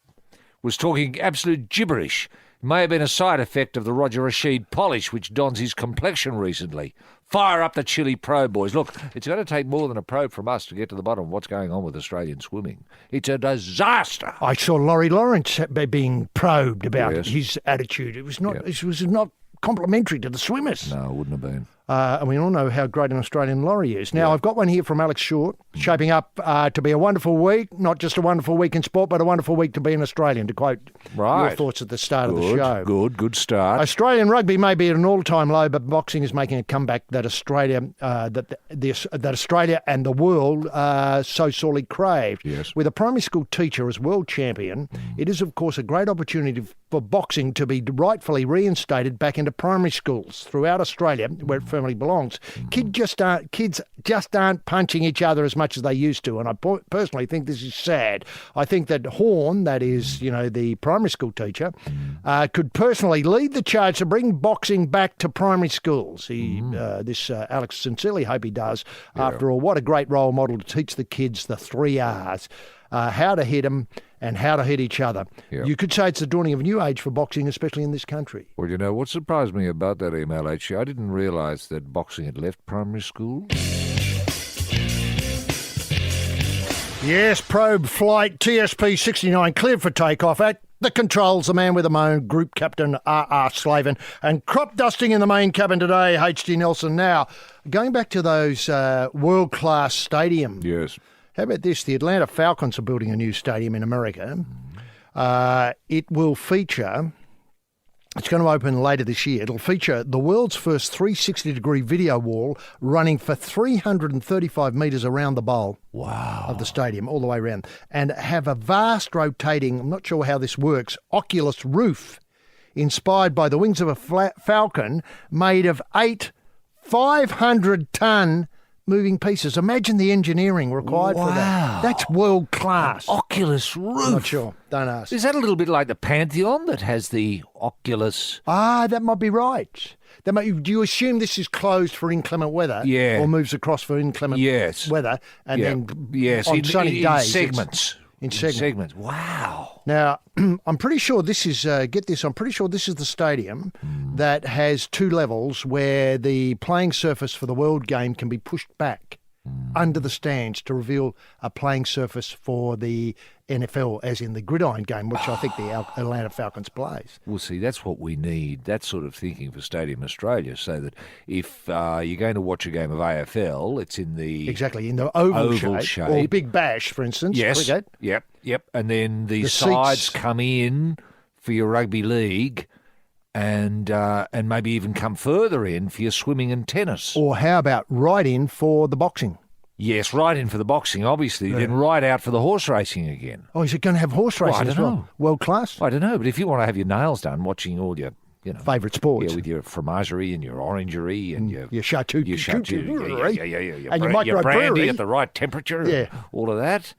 was talking absolute gibberish. It may have been a side effect of the Roger Rashid polish, which dons his complexion recently. Fire up the Chile probe, boys. Look, it's going to take more than a probe from us to get to the bottom of what's going on with Australian swimming. It's a disaster. I saw Laurie Lawrence being probed about his attitude. It was not. It was not complimentary to the swimmers. No, it wouldn't have been. And we all know how great an Australian Laurie is. Now, I've got one here from Alex Short, shaping up to be a wonderful week, not just a wonderful week in sport, but a wonderful week to be an Australian, to quote your thoughts at the start of the show. Good start. Australian rugby may be at an all-time low, but boxing is making a comeback that Australia that Australia and the world so sorely craved. Yes. With a primary school teacher as world champion, it is, of course, a great opportunity for boxing to be rightfully reinstated back into primary schools throughout Australia, where it firmly belongs. Kids just aren't punching each other as much as they used to, and I personally think this is sad. I think that Horn, that is, the primary school teacher, could personally lead the charge to bring boxing back to primary schools. Alex sincerely hope he does. After all, what a great role model to teach the kids the 3 R's. How to hit them and how to hit each other. Yep. You could say it's the dawning of a new age for boxing, especially in this country. Well, what surprised me about that email, HC, I didn't realise that boxing had left primary school. Yes, probe flight TSP 69 cleared for takeoff at the controls, the man with the moan, Group Captain R.R. Slavin, and crop dusting in the main cabin today, H.G. Nelson. Now, going back to those world-class stadiums. Yes. How about this? The Atlanta Falcons are building a new stadium in America. It will feature, it's going to open later this year, it'll feature the world's first 360-degree video wall running for 335 metres around the bowl of the stadium, all the way around, and have a vast rotating, I'm not sure how this works, Oculus roof inspired by the wings of a falcon made of 8 500-tonne moving pieces. Imagine the engineering required for that. That's world class. Oculus roof. I'm not sure. Don't ask. Is that a little bit like the Pantheon that has the Oculus? That might be right. Do you assume this is closed for inclement weather? Yeah. Or moves across for inclement weather and then on sunny days? Segments. In segments. Wow. Now, I'm pretty sure this is, get this, I'm pretty sure this is the stadium that has 2 levels where the playing surface for the World Game can be pushed back under the stands to reveal a playing surface for the NFL, as in the gridiron game, which I think the Atlanta Falcons plays. Well, see, that's what we need, that sort of thinking for Stadium Australia, so that if you're going to watch a game of AFL, it's in the... Exactly, in the oval shape. Or Big Bash, for instance. Yes, cricket. Yep. And then the sides come in for your rugby league and maybe even come further in for your swimming and tennis. Or how about right in for the boxing? Yes, right in for the boxing, obviously, then right out for the horse racing again. Oh, is it going to have horse racing I don't know. World class? I don't know, but if you want to have your nails done watching all your, favourite sports. Yeah, with your fromagerie and your orangerie and your charcuterie. And your brandy at the right temperature, all of that.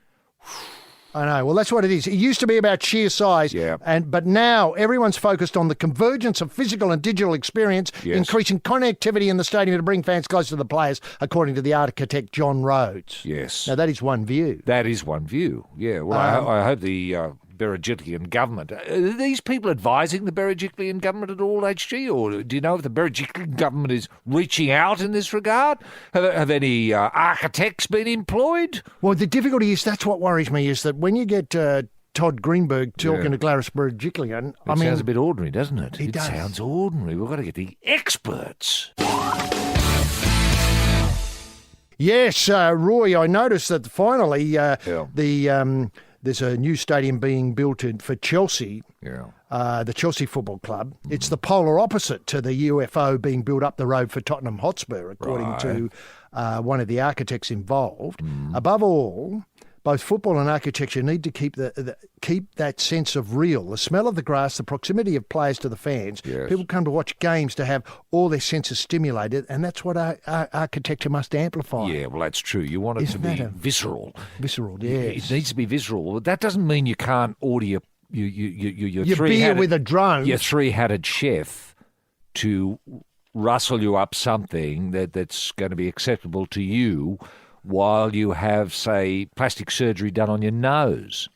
I know. Well, that's what it is. It used to be about sheer size, but now everyone's focused on the convergence of physical and digital experience, increasing connectivity in the stadium to bring fans closer to the players, according to the architect John Rhodes. Yes. Now, that is one view. That is one view, yeah. Well, I hope the Berejiklian government. Are these people advising the Berejiklian government at all, HG? Or do you know if the Berejiklian government is reaching out in this regard? Have any architects been employed? Well, the difficulty is, that's what worries me, is that when you get Todd Greenberg talking to Gladys Berejiklian, It sounds a bit ordinary, doesn't it? It does. Sounds ordinary. We've got to get the experts. Yes, Roy, I noticed that finally there's a new stadium being built for Chelsea, the Chelsea Football Club. It's the polar opposite to the UFO being built up the road for Tottenham Hotspur, according to one of the architects involved. Above all, both football and architecture need to keep keep that sense of real, the smell of the grass, the proximity of players to the fans. Yes. People come to watch games to have all their senses stimulated, and that's what architecture must amplify. Yeah, well, that's true. You want it Isn't to be that visceral. Visceral, yes. It needs to be visceral. But that doesn't mean you can't order your beer with a drone. Your three-hatted chef to rustle you up something that's going to be acceptable to you while you have, say, plastic surgery done on your nose.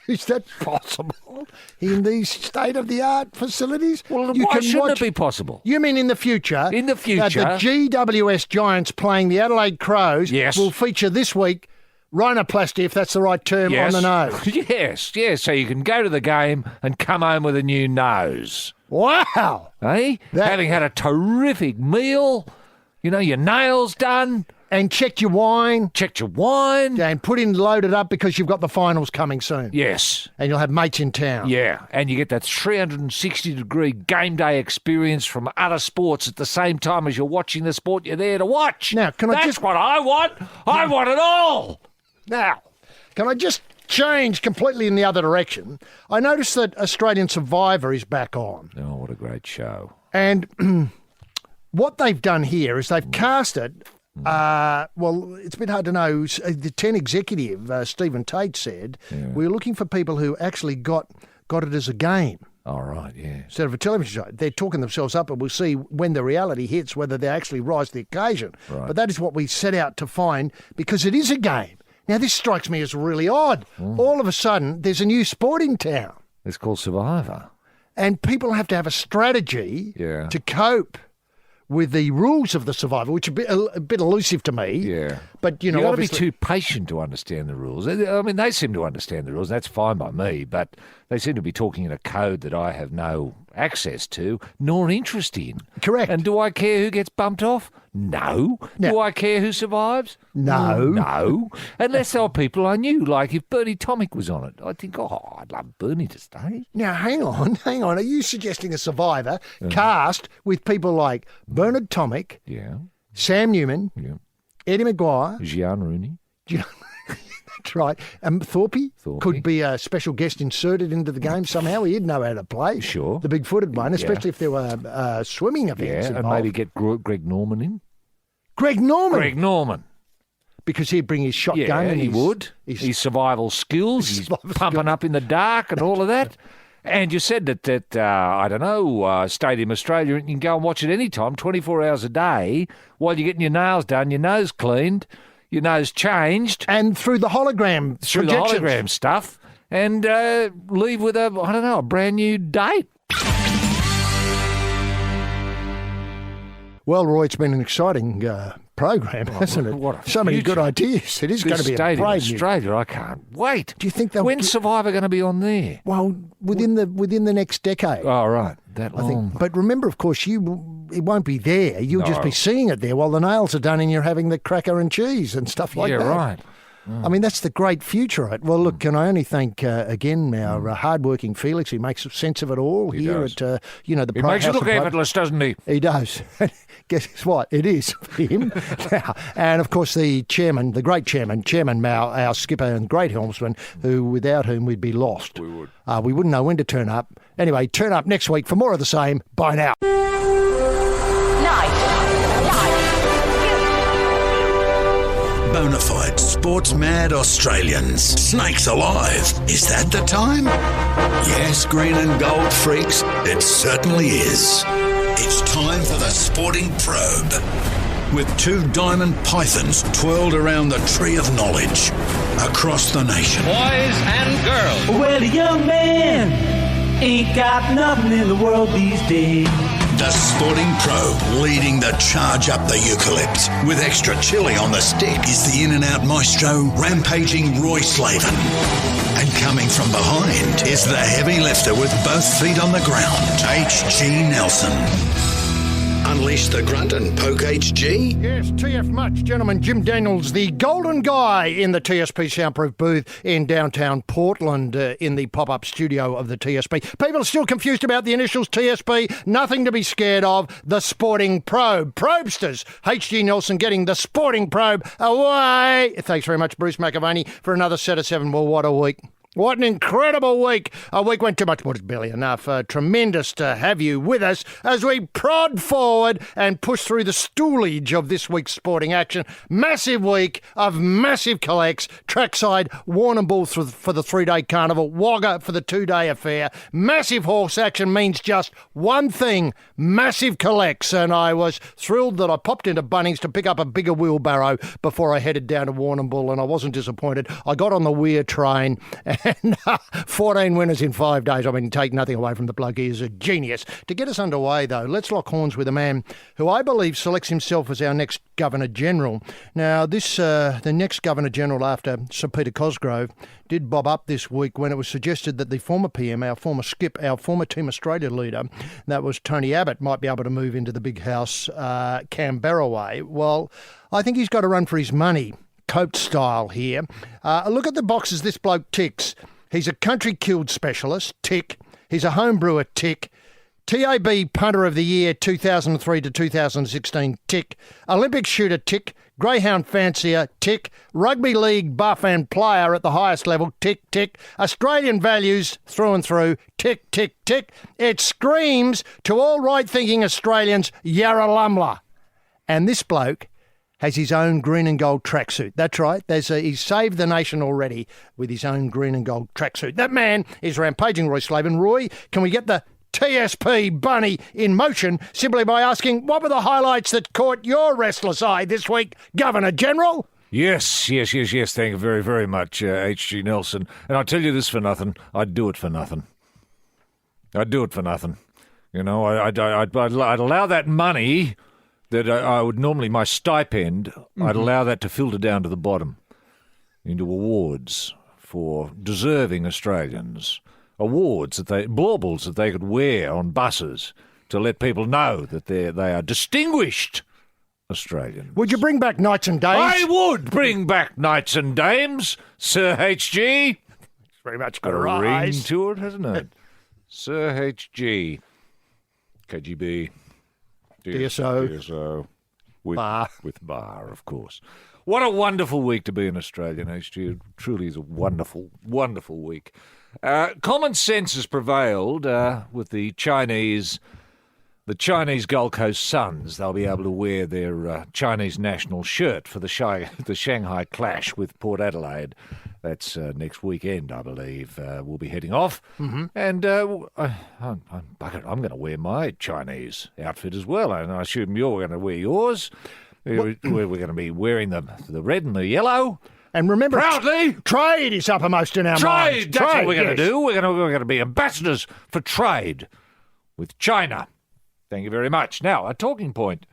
Is that possible in these state-of-the-art facilities? Well, why shouldn't it be possible? You mean in the future? In the future. That the GWS Giants playing the Adelaide Crows will feature this week rhinoplasty, if that's the right term, on the nose. Yes, so you can go to the game and come home with a new nose. Wow! Eh? Having had a terrific meal, your nails done. And checked your wine. And loaded up because you've got the finals coming soon. Yes. And you'll have mates in town. Yeah, and you get that 360-degree game day experience from other sports at the same time as you're watching the sport you're there to watch. Now, That's what I want. I want it all. Now, can I just change completely in the other direction? I noticed that Australian Survivor is back on. Oh, what a great show. And what they've done here is they've cast it. Well, it's a bit hard to know. The 10 executive, Stephen Tate, said, we're looking for people who actually got it as a game. All right, yeah. Instead of a television show. They're talking themselves up, and we'll see when the reality hits whether they actually rise to the occasion. Right. But that is what we set out to find, because it is a game. Now, this strikes me as really odd. All of a sudden, there's a new sport in town. It's called Survivor. And people have to have a strategy to cope with the rules of the Survivor, which are a bit elusive to me. Yeah. But, You've got to be too patient to understand the rules. I mean, they seem to understand the rules. That's fine by me, but they seem to be talking in a code that I have no access to, nor interest in. Correct. And do I care who gets bumped off? No. Do I care who survives? No. No. Unless there are people I knew, like if Bernie Tomic was on it. I'd think, I'd love Bernie to stay. Now, hang on. Are you suggesting a Survivor cast with people like Bernard Tomic, Sam Newman, Eddie Maguire, Gian Rooney? That's right. Thorpe could be a special guest inserted into the game somehow. He'd know how to play. Sure. The big-footed one, especially if there were swimming events involved. And maybe get Greg Norman in. Greg Norman? Greg Norman. Because he'd bring his shotgun and he would. His survival skills, he's pumping up in the dark and all of that. And you said that I don't know, Stadium Australia, you can go and watch it any time, 24 hours a day, while you're getting your nails done, your nose cleaned, your nose changed. And through the hologram Through projections. the hologram stuff. And leave with a brand new date. Well, Roy, it's been an exciting program, hasn't it? So many good ideas. It is going to be a Stadium brave new. Australia, I can't wait. Do you think they'll... When's Survivor going to be on there? Well, within the next decade. Oh, right. That long. I think. But remember, of course, it won't be there. You'll just be seeing it there while the nails are done and you're having the cracker and cheese and stuff like that. Yeah, right. I mean, that's the great future of it. Well, look, can I only thank, again, our hard-working Felix. He makes sense of it all He here does. at, the He makes it House look of Pro- effortless, doesn't he? He does. Guess what? It is for him. Now, and, of course, the chairman, the great Chairman Mao, our skipper and great helmsman, without whom we'd be lost. We would. We wouldn't know when to turn up. Anyway, turn up next week for more of the same. Bye now. Bonafide sports-mad Australians. Snakes alive. Is that the time? Yes, green and gold freaks, it certainly is. It's time for the Sporting Probe. with 2 diamond pythons twirled around the tree of knowledge across the nation. Boys and girls. Well, a young man ain't got nothing in the world these days. The Sporting Probe, leading the charge up the eucalypt. With extra chili on the stick is the in-and-out maestro, rampaging Roy Slaven. And coming from behind is the heavy lifter with both feet on the ground, H.G. Nelson. Unleash the grunt and poke HG? Yes, TF much, gentlemen. Jim Daniels, the golden guy in the TSP soundproof booth in downtown Portland in the pop-up studio of the TSP. People are still confused about the initials TSP. Nothing to be scared of. The Sporting Probe. Probe-sters. HG Nelson getting the Sporting Probe away. Thanks very much, Bruce McAvaney, for another set of 7. Well, what a week. What an incredible week. A week went too much, but it's barely enough. Tremendous to have you with us as we prod forward and push through the stoolage of this week's sporting action. Massive week of massive collects. Trackside, Warrnambool for the 3-day carnival, Wagga for the 2-day affair. Massive horse action means just one thing, massive collects. And I was thrilled that I popped into Bunnings to pick up a bigger wheelbarrow before I headed down to Warrnambool, and I wasn't disappointed. I got on the Weir train and 14 winners in 5 days. I mean, take nothing away from the bloke. He is a genius. To get us underway, though, let's lock horns with a man who I believe selects himself as our next Governor-General. Now, the next Governor-General after Sir Peter Cosgrove did bob up this week when it was suggested that the former PM, our former skip, our former Team Australia leader, that was Tony Abbott, might be able to move into the big house Canberra way. Well, I think he's got to run for his money. Coat style here. Look at the boxes this bloke ticks. He's a country killed specialist, tick. He's a home brewer, tick. TAB Punter of the Year 2003 to 2016, tick. Olympic shooter, tick. Greyhound fancier, tick. Rugby league buff and player at the highest level, tick, tick. Australian values through and through, tick, tick, tick. It screams to all right-thinking Australians, Yarralumla. And this bloke has his own green and gold tracksuit. That's right. He's saved the nation already with his own green and gold tracksuit. That man is rampaging Roy Slaven. Roy, can we get the TSP bunny in motion simply by asking, what were the highlights that caught your restless eye this week, Governor-General? Yes. Thank you very, very much, H.G. Nelson. And I tell you this for nothing, I'd do it for nothing. You know, I'd allow that money that I would normally, my stipend, I'd allow that to filter down to the bottom into awards for deserving Australians. Awards baubles that they could wear on buses to let people know that they are distinguished Australians. Would you bring back Knights and Dames? I would bring back Knights and Dames, Sir H.G. It's very much got a a ring rise to it, hasn't it? Sir H.G. KGB. DSO. With bar, of course. What a wonderful week to be an Australian, HG. It truly is a wonderful, wonderful week. Common sense has prevailed with the Chinese Gold Coast Suns. They'll be able to wear their Chinese national shirt for the Shanghai clash with Port Adelaide. That's next weekend, I believe. We'll be heading off. Mm-hmm. And I'm going to wear my Chinese outfit as well. And I assume you're going to wear yours. We're going to be wearing the red and the yellow. And remember, proudly, trade is uppermost in our minds. That's what we're going to do. We're going to be ambassadors for trade with China. Thank you very much. Now, a talking point.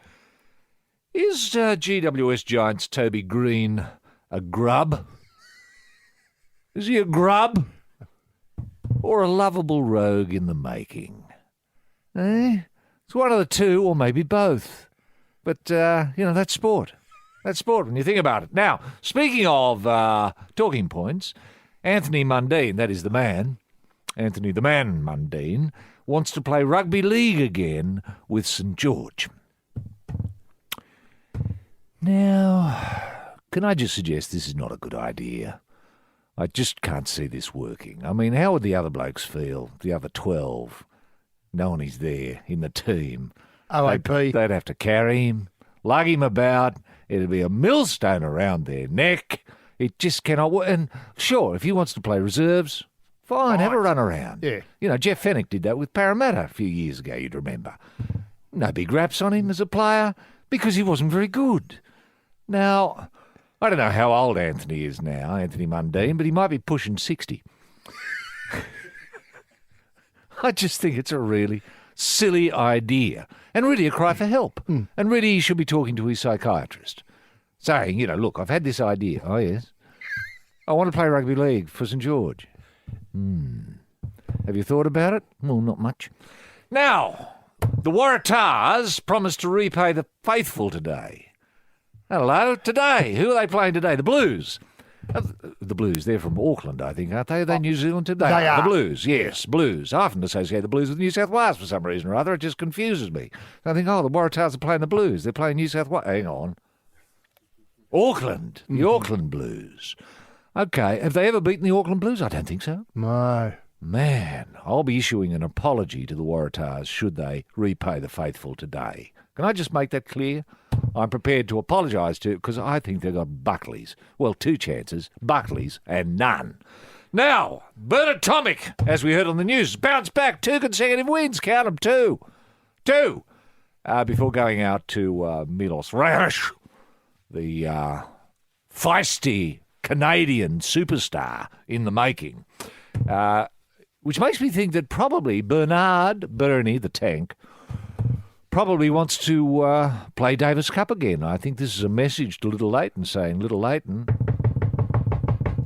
Is GWS Giants Toby Green a grub? Is he a grub? Or a lovable rogue in the making? It's one of the two, or maybe both. But, that's sport. That's sport when you think about it. Now, speaking of talking points, Anthony Mundine, that is the man, Anthony the Man Mundine, wants to play rugby league again with St George. Now, can I just suggest this is not a good idea? I just can't see this working. I mean, how would the other blokes feel, the other 12, knowing he's there in the team? OAP. They'd have to carry him, lug him about. It'd be a millstone around their neck. It just cannot work. And sure, if he wants to play reserves, fine, have a run around. Yeah. You know, Jeff Fennick did that with Parramatta a few years ago, you'd remember. No big raps on him as a player, because he wasn't very good. Now, I don't know how old Anthony is now, Anthony Mundine, but he might be pushing 60. I just think it's a really silly idea and really a cry for help. And really he should be talking to his psychiatrist, saying, look, I've had this idea. Oh, yes. I want to play rugby league for St George. Have you thought about it? Well, not much. Now, the Waratahs promised to repay the faithful today. Hello, today. Who are they playing today? The Blues. The Blues, they're from Auckland, I think, aren't they? Are they New Zealand today? They are. The Blues, yes, Blues. I often associate the Blues with New South Wales for some reason or other. It just confuses me. I think, the Waratahs are playing the Blues. They're playing New South Wales. Hang on. Auckland, the Auckland Blues. Okay, have they ever beaten the Auckland Blues? I don't think so. No. Man, I'll be issuing an apology to the Waratahs should they repay the faithful today. Can I just make that clear? I'm prepared to apologise to because I think they've got Buckleys. Well, 2 chances, Buckleys and none. Now, Bernard Tomic, as we heard on the news, bounced back 2 consecutive wins. Count them, 2. 2. Before going out to Milos Rajas, the feisty Canadian superstar in the making, which makes me think that probably Bernie the Tank, probably wants to play Davis Cup again. I think this is a message to Little Leighton saying, Little Leighton,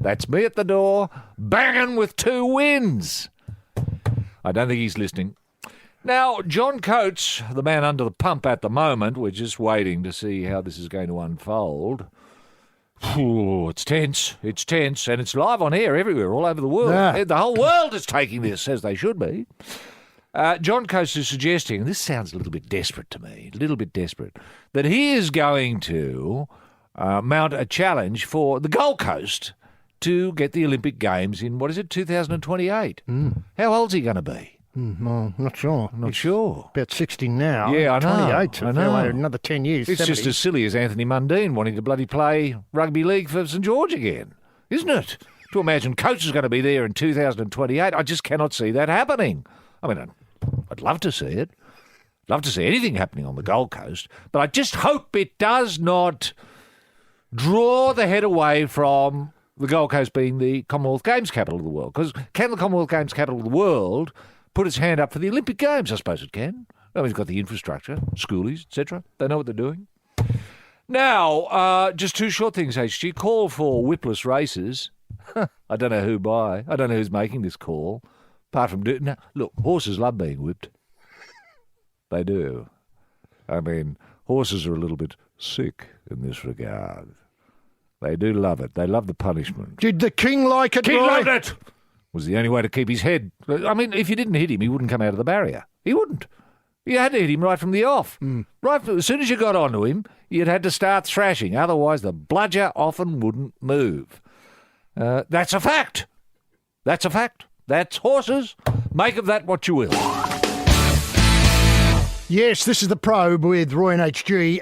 that's me at the door, banging with 2 wins. I don't think he's listening. Now, John Coates, the man under the pump at the moment, we're just waiting to see how this is going to unfold. Ooh, it's tense, and it's live on air everywhere, all over the world. Yeah. The whole world is taking this, as they should be. John Coates is suggesting, and this sounds a little bit desperate to me, that he is going to mount a challenge for the Gold Coast to get the Olympic Games in, 2028? How old's he going to be? Well, not sure. Not sure. About 60 now. Yeah, I know. 28. I know. Another 10 years. It's 70. just as silly as Anthony Mundine wanting to bloody play rugby league for St George again, isn't it? To imagine Coates is going to be there in 2028, I just cannot see that happening. I mean, I'd love to see it. Love to see anything happening on the Gold Coast, but I just hope it does not draw the head away from the Gold Coast being the Commonwealth Games capital of the world. Because can the Commonwealth Games capital of the world put its hand up for the Olympic Games? I suppose it can. I mean, it's got the infrastructure, schoolies, etc. They know what they're doing. Now, just 2 short things, HG. Call for whipless races. I don't know who by. I don't know who's making this call. Apart from... look, horses love being whipped. They do. I mean, horses are a little bit sick in this regard. They do love it. They love the punishment. Did the king like it, King Roy? loved it! Was the only way to keep his head. I mean, if you didn't hit him, he wouldn't come out of the barrier. He wouldn't. You had to hit him right from the off. As soon as you got onto him, you'd had to start thrashing. Otherwise, the bludger often wouldn't move. That's a fact. That's a fact. That's horses. Make of that what you will. Yes, this is the Probe with Roy and HG.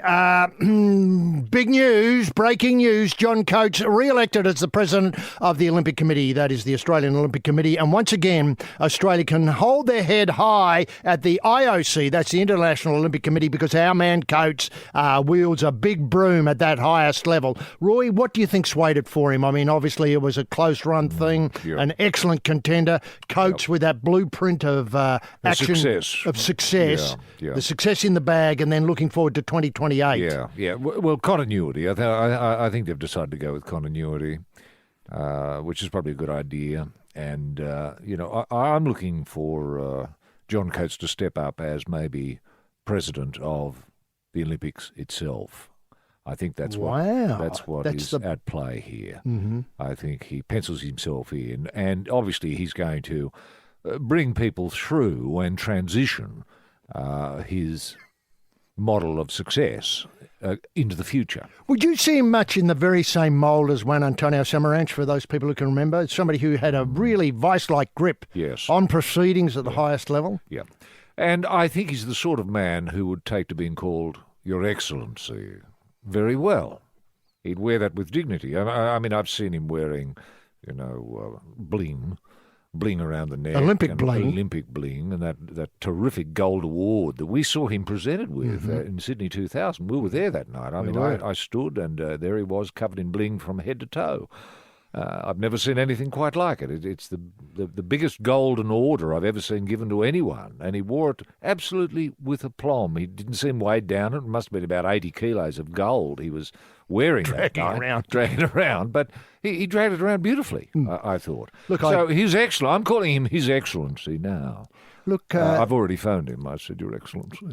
Big news, breaking news. John Coates re-elected as the president of the Olympic Committee. That is the Australian Olympic Committee. And once again, Australia can hold their head high at the IOC. That's the International Olympic Committee, because our man Coates wields a big broom at that highest level. Roy, what do you think swayed it for him? I mean, obviously it was a close-run thing, an excellent contender. Coates with that blueprint of action, success. Yeah. The success in the bag, and then looking forward to 2028. Yeah. Well, continuity. I think they've decided to go with continuity, which is probably a good idea. And, I'm looking for John Coates to step up as maybe president of the Olympics itself. I think that's what is at play here. Mm-hmm. I think he pencils himself in, and obviously he's going to bring people through and transition his model of success into the future. Would you see him much in the very same mould as Juan Antonio Samaranch, for those people who can remember? Somebody who had a really vice-like grip on proceedings at the highest level? Yeah. And I think he's the sort of man who would take to being called Your Excellency very well. He'd wear that with dignity. I mean, I've seen him wearing, bling bling around the neck. Olympic and bling. Olympic bling, and that terrific gold award that we saw him presented with in Sydney 2000. We were there that night. I stood, and there he was, covered in bling from head to toe. I've never seen anything quite like it. It's the biggest golden order I've ever seen given to anyone, and he wore it absolutely with aplomb. He didn't seem weighed down. It must have been about 80 kilos of gold he was wearing dragging around, but he dragged it around beautifully, I thought. Look, His Excellency, I'm calling him His Excellency now. Look, I've already phoned him. I said, Your Excellency.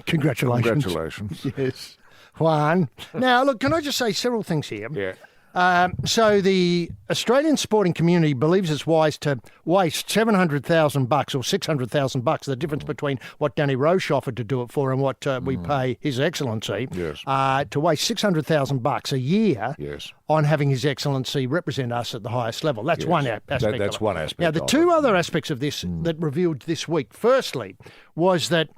Congratulations. Congratulations. Yes. Juan. Now, look, can I just say several things here? Yeah. So the Australian sporting community believes it's wise to waste $700,000 or $600,000, the difference between what Danny Roche offered to do it for and what we pay His Excellency, Yes. To waste $600,000 a year Yes. on having His Excellency represent us at the highest level. That's Yes. one aspect of it. That's one aspect. Now, the two other aspects of this that revealed this week, firstly, was that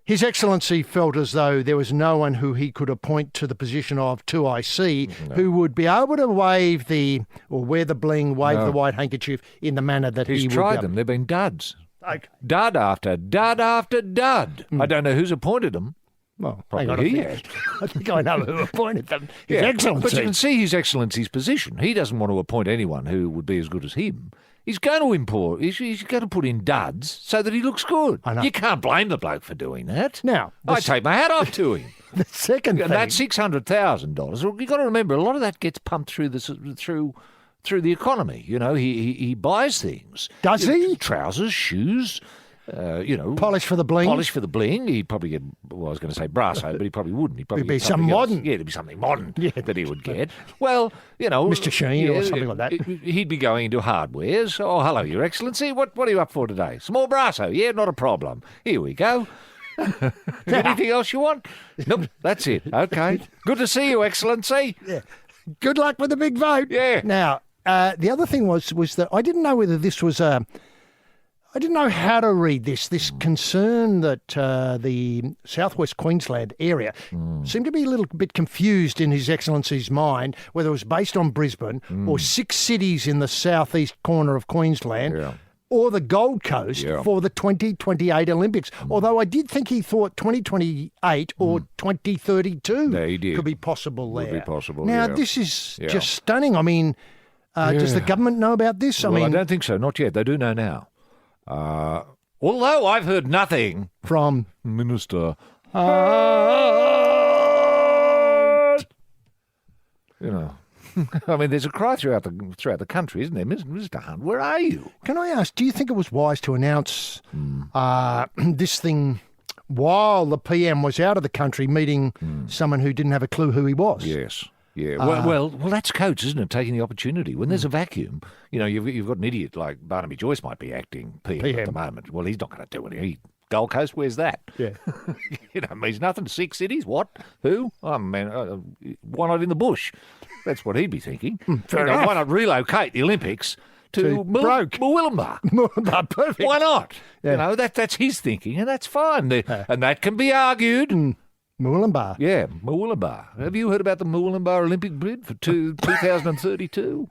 His Excellency felt as though there was no one who he could appoint to the position of 2IC who would be able to wear the white handkerchief in the manner that He's he would. tried them. They've been duds. Okay. Dud after dud after dud. I don't know who's appointed them. Well, Probably hang on, he has. I think I know who appointed them. His Excellency. But you can see His Excellency's position. He doesn't want to appoint anyone who would be as good as him. He's going to import. He's going to put in duds so that he looks good. I know. You can't blame the bloke for doing that. Now, I take my hat off to him. The second thing. And that's $600,000. You've got to remember, a lot of that gets pumped through the economy. You know, he buys things. Does he? Trousers, shoes. Polish for the bling. Polish for the bling. He'd probably get, I was going to say brasso, but he probably wouldn't. He'd probably It'd be get something some else. modern. Yeah, it'd be something modern that he would get. Well, Mr. Sheen or something like that. He'd be going into hardwares. Oh, hello, Your Excellency. What are you up for today? Some more brasso. Yeah, not a problem. Here we go. Anything else you want? Nope, that's it. Okay. Good to see you, Excellency. Yeah. Good luck with the big vote. Yeah. Now, the other thing was that I didn't know whether this was I didn't know how to read this concern that the southwest Queensland area seemed to be a little bit confused in His Excellency's mind, whether it was based on Brisbane or 6 cities in the southeast corner of Queensland or the Gold Coast for the 2028 Olympics. Although I did think he thought 2028 or 2032 could be possible there. Would be possible, Now, yeah. this is just stunning. I mean, does the government know about this? Well, I don't think so. Not yet. They do know now. Although I've heard nothing from Minister I mean, there's a cry throughout the country, isn't there? Mr. Hunt, where are you? Can I ask, do you think it was wise to announce this thing while the PM was out of the country meeting someone who didn't have a clue who he was? Yes. Yeah, well, that's Coates, isn't it? Taking the opportunity when there's a vacuum. You've got an idiot like Barnaby Joyce might be acting PM at the moment. Well, he's not going to do anything. Gold Coast, where's that? Yeah, means nothing. 6 cities, what? Who? Oh man, why not in the bush? That's what he'd be thinking. Fair enough. Why not relocate the Olympics to Murwillumbah? Perfect. Why not? Yeah. That's his thinking, and that's fine. And that can be argued. Murwillumbah. Yeah, Murwillumbah. Have you heard about the Murwillumbah Olympic bid for 2032?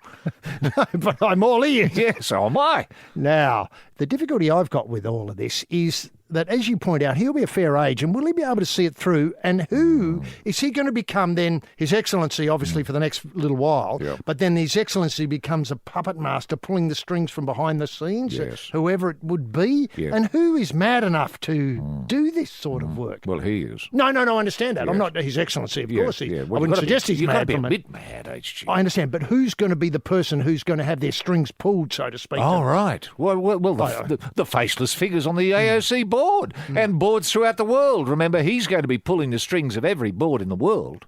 No, but I'm all ears. Yeah, so am I. Now, the difficulty I've got with all of this is that, as you point out, he'll be a fair age, and will he be able to see it through? And who is he going to become then? His Excellency, obviously, for the next little while, but then His Excellency becomes a puppet master pulling the strings from behind the scenes, whoever it would be. Yeah. And who is mad enough to do this sort of work? Well, he is. No, I understand that. I'm not His Excellency, of course. Yeah. I wouldn't suggest he's mad. You've got to be a bit mad, HG. I understand, but who's going to be the person who's going to have their strings pulled, so to speak? Oh, right. Well, the faceless figures on the AOC board and boards throughout the world. Remember, he's going to be pulling the strings of every board in the world.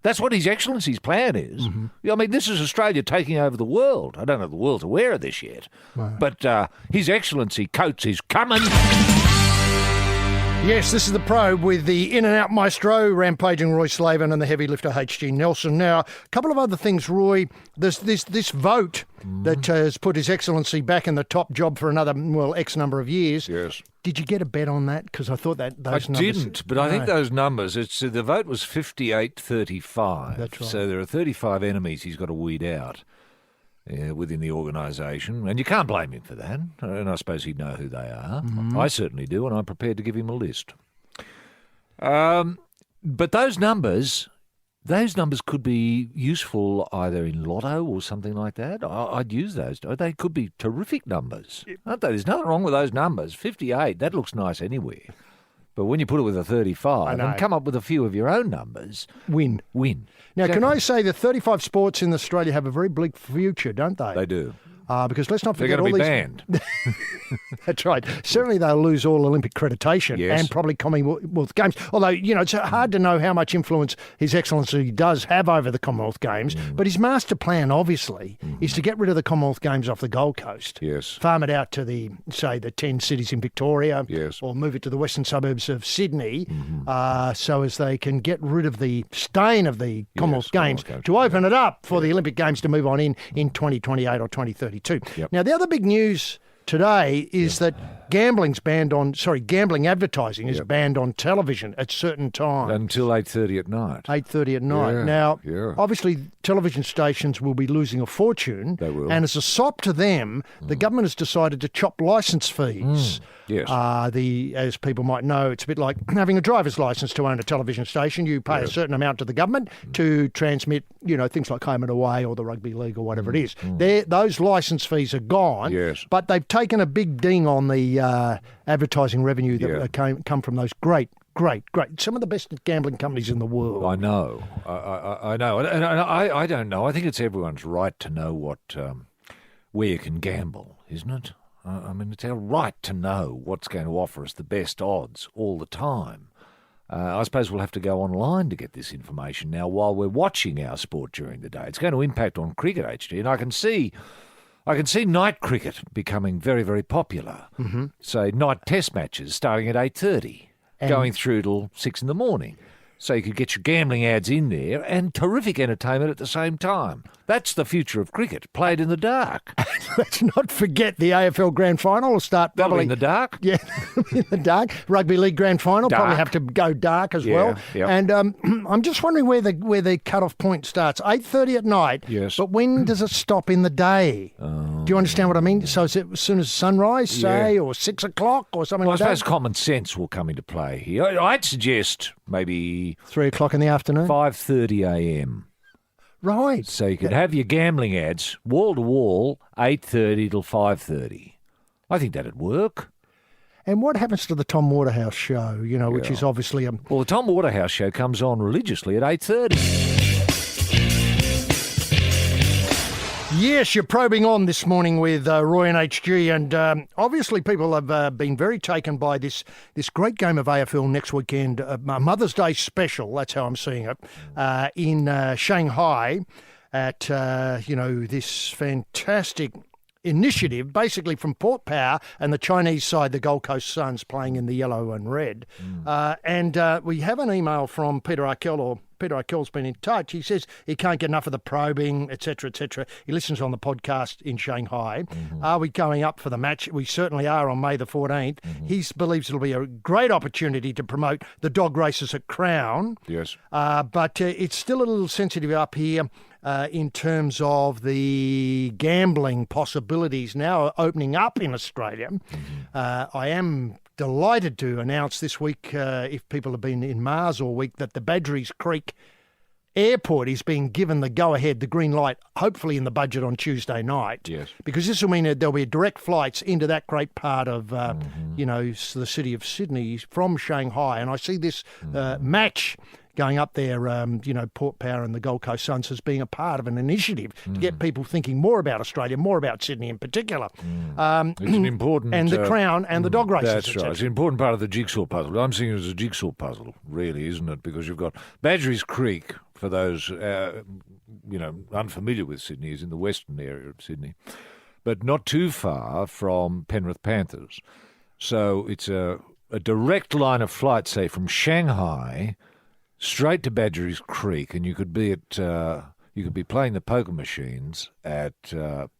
That's what His Excellency's plan is. I mean, this is Australia taking over the world. I don't know if the world's aware of this yet. But His Excellency Coates is coming. Yes, this is the Probe with the in-and-out maestro, rampaging Roy Slavin, and the heavy lifter H.G. Nelson. Now, a couple of other things, Roy. There's this vote that has put His Excellency back in the top job for another, X number of years. Yes. Did you get a bet on that? Because I thought that those numbers... I didn't, but I think those numbers, the vote was 58-35. That's right. So there are 35 enemies he's got to weed out. within the organisation, and you can't blame him for that. And I suppose he'd know who they are. I certainly do, and I'm prepared to give him a list. But those numbers could be useful either in lotto or something like that. I'd use those. They could be terrific numbers, aren't they? There's nothing wrong with those numbers. 58, that looks nice anywhere. But when you put it with a 35 and come up with a few of your own numbers... Win. Now, Can I say that 35 sports in Australia have a very bleak future, don't they? They do. Because let's not They're forget going to be banned. That's right. Mm. Certainly they'll lose all Olympic accreditation and probably Commonwealth Games. Although, it's hard to know how much influence His Excellency does have over the Commonwealth Games. But his master plan, obviously, is to get rid of the Commonwealth Games off the Gold Coast. Yes. Farm it out to the 10 cities in Victoria. Yes. Or move it to the western suburbs of Sydney so as they can get rid of the stain of the Commonwealth Games to open it up for the Olympic Games to move on in 2028 or 2032. Yep. Now, the other big news today is that gambling advertising is banned on television at certain times. Until 8:30 at night. 8:30 at night. Yeah, Now, yeah. obviously, television stations will be losing a fortune. They will. And as a sop to them, the government has decided to chop licence fees. Yes. As people might know, it's a bit like having a driver's licence to own a television station. You pay a certain amount to the government to transmit, things like Home and Away or the Rugby League or whatever it is. Those licence fees are gone. Yes. But they've taken a big ding on the advertising revenue that come from those great, some of the best gambling companies in the world. I know. I know. And I don't know. I think it's everyone's right to know where you can gamble, isn't it? I mean, it's our right to know what's going to offer us the best odds all the time. I suppose we'll have to go online to get this information now while we're watching our sport during the day. It's going to impact on cricket, HG, and I can see night cricket becoming very, very popular. Say, night test matches starting at 8:30, going through till 6 in the morning. So you could get your gambling ads in there and terrific entertainment at the same time. That's the future of cricket, played in the dark. Let's not forget the AFL Grand Final will start probably... in the dark? Yeah, in the dark. Rugby League Grand Final probably have to go dark as well. Yep. And I'm just wondering where the cut-off point starts. 8:30 at night, yes. But when does it stop in the day? Do you understand what I mean? So is it as soon as sunrise, say, or 6 o'clock or something like that? I suppose common sense will come into play here. I'd suggest maybe... 3 o'clock in the afternoon? 5:30 a.m. Right. So you could have your gambling ads wall to wall, 8:30 till 5:30. I think that'd work. And what happens to the Tom Waterhouse show, which is obviously... Well, the Tom Waterhouse show comes on religiously at 8:30. Yes, you're probing on this morning with Roy and HG, and obviously people have been very taken by this great game of AFL next weekend, Mother's Day special, that's how I'm seeing it, in Shanghai at, this fantastic initiative, basically from Port Power and the Chinese side, the Gold Coast Suns playing in the yellow and red. And we have an email from Peter Arkell, Peter Arkell's been in touch. He says he can't get enough of the probing, etc., etc. He listens on the podcast in Shanghai. Are we going up for the match? We certainly are on May the 14th. He believes it'll be a great opportunity to promote the dog races at Crown. Yes. But it's still a little sensitive up here in terms of the gambling possibilities now opening up in Australia. I am delighted to announce this week, if people have been in Mars all week, that the Badgerys Creek Airport is being given the go-ahead, the green light, hopefully in the budget on Tuesday night. Yes. Because this will mean that there'll be direct flights into that great part of, the city of Sydney from Shanghai. And I see this match going up there, Port Power and the Gold Coast Suns as being a part of an initiative to get people thinking more about Australia, more about Sydney in particular. It's an important... And the Crown and the dog races, That's right. It's an important part of the jigsaw puzzle. I'm seeing it as a jigsaw puzzle, really, isn't it? Because you've got Badgerys Creek, for those, unfamiliar with Sydney, is in the western area of Sydney, but not too far from Penrith Panthers. So it's a direct line of flight, say, from Shanghai straight to Badgerys Creek, and you could be playing the poker machines at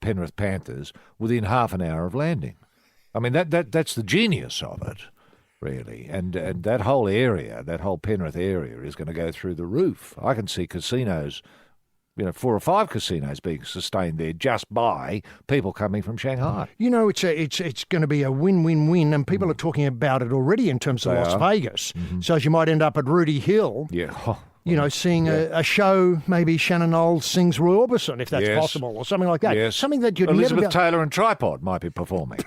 Penrith Panthers within half an hour of landing. I mean, that's the genius of it, really. And that whole area, that whole Penrith area, is going to go through the roof. I can see casinos 4 or 5 casinos being sustained there just by people coming from Shanghai. It's going to be a win-win-win, and people are talking about it already in terms of They Las are. Vegas. So as you might end up at Rudy Hill. Yeah. Seeing a show, maybe Shannon Knowles sings Roy Orbison, if that's Yes. possible, or something like that. Yes. Something that you'd Elizabeth never Taylor and Tripod might be performing.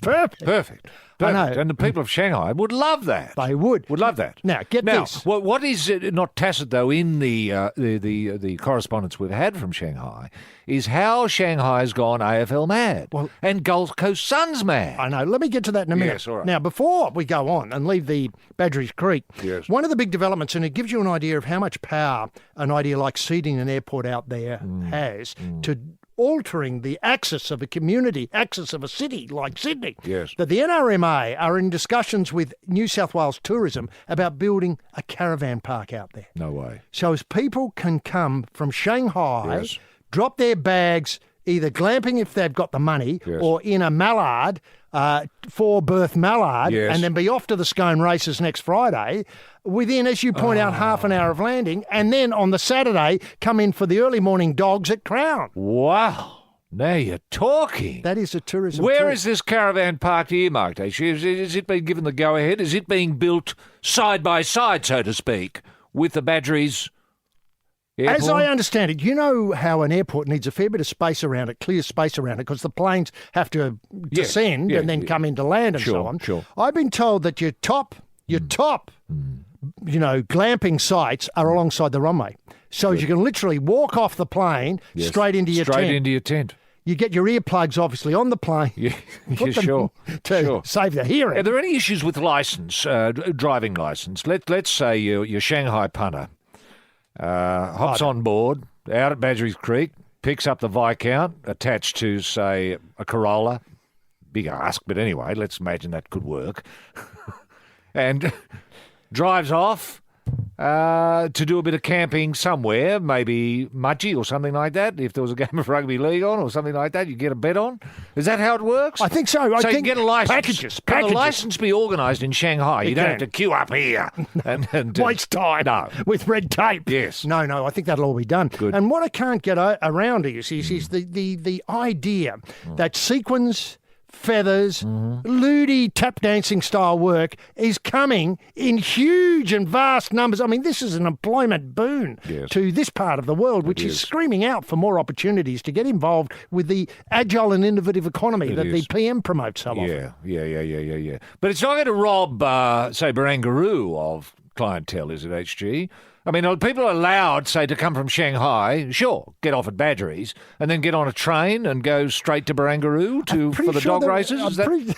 Perfect. I know. And the people of Shanghai would love that. They would. Would love that. Now, get this. What is not tacit though in the correspondence we've had from Shanghai is how Shanghai has gone AFL mad and Gold Coast Suns mad. I know. Let me get to that in a minute. Yes, all right. Now, before we go on and leave the Badgerys Creek, Yes. one of the big developments, and it gives you an idea of how much power an idea like seeding an airport out there has to altering the axis of a community, axis of a city like Sydney. Yes. That the NRMA are in discussions with New South Wales Tourism about building a caravan park out there. No way. So as people can come from Shanghai, Yes. drop their bags, either glamping if they've got the money, Yes. or in a mallard, 4-berth mallard, Yes. and then be off to the Scone races next Friday, within, as you point out, half an hour of landing, and then on the Saturday, come in for the early morning dogs at Crown. Wow. Now you're talking. That is a tourism Where treat. is this caravan park earmarked, actually? Is it being given the go-ahead? Is it being built side by side, so to speak, with the Badgerys airport? As I understand it, you know how an airport needs a fair bit of space around it, clear space around it, because the planes have to descend and then come into land and so on. Sure. I've been told that your top, glamping sites are alongside the runway. So you can literally walk off the plane Yes. straight into your Straight tent. into your tent. You get your earplugs, obviously, on the plane. Yeah, Put them sure. To Sure. save the hearing. Are there any issues with licence, driving licence? Let's say your Shanghai punter hops on board out at Badgerys Creek, picks up the Viscount attached to, say, a Corolla. Big ask, but anyway, let's imagine that could work. And drives off to do a bit of camping somewhere, maybe Mudgee or something like that. If there was a game of rugby league on or something like that, you get a bet on. Is that how it works? I think so. So I you think can get a license. Packages. Can the license be organised in Shanghai? You don't have to queue up here and Waste time No. with red tape. Yes. No, I think that'll all be done. Good. And what I can't get around is the idea that sequins, feathers, lewdy tap dancing style work is coming in huge and vast numbers. I mean, this is an employment boon Yes. to this part of the world, which is screaming out for more opportunities to get involved with the agile and innovative economy that is. the PM promotes so often. Yeah. But it's not going to rob, say, Barangaroo of clientele, is it, HG? I mean, are people allowed, say, to come from Shanghai, sure, get off at Badgerys, and then get on a train and go straight to Barangaroo for the dog races? Is that...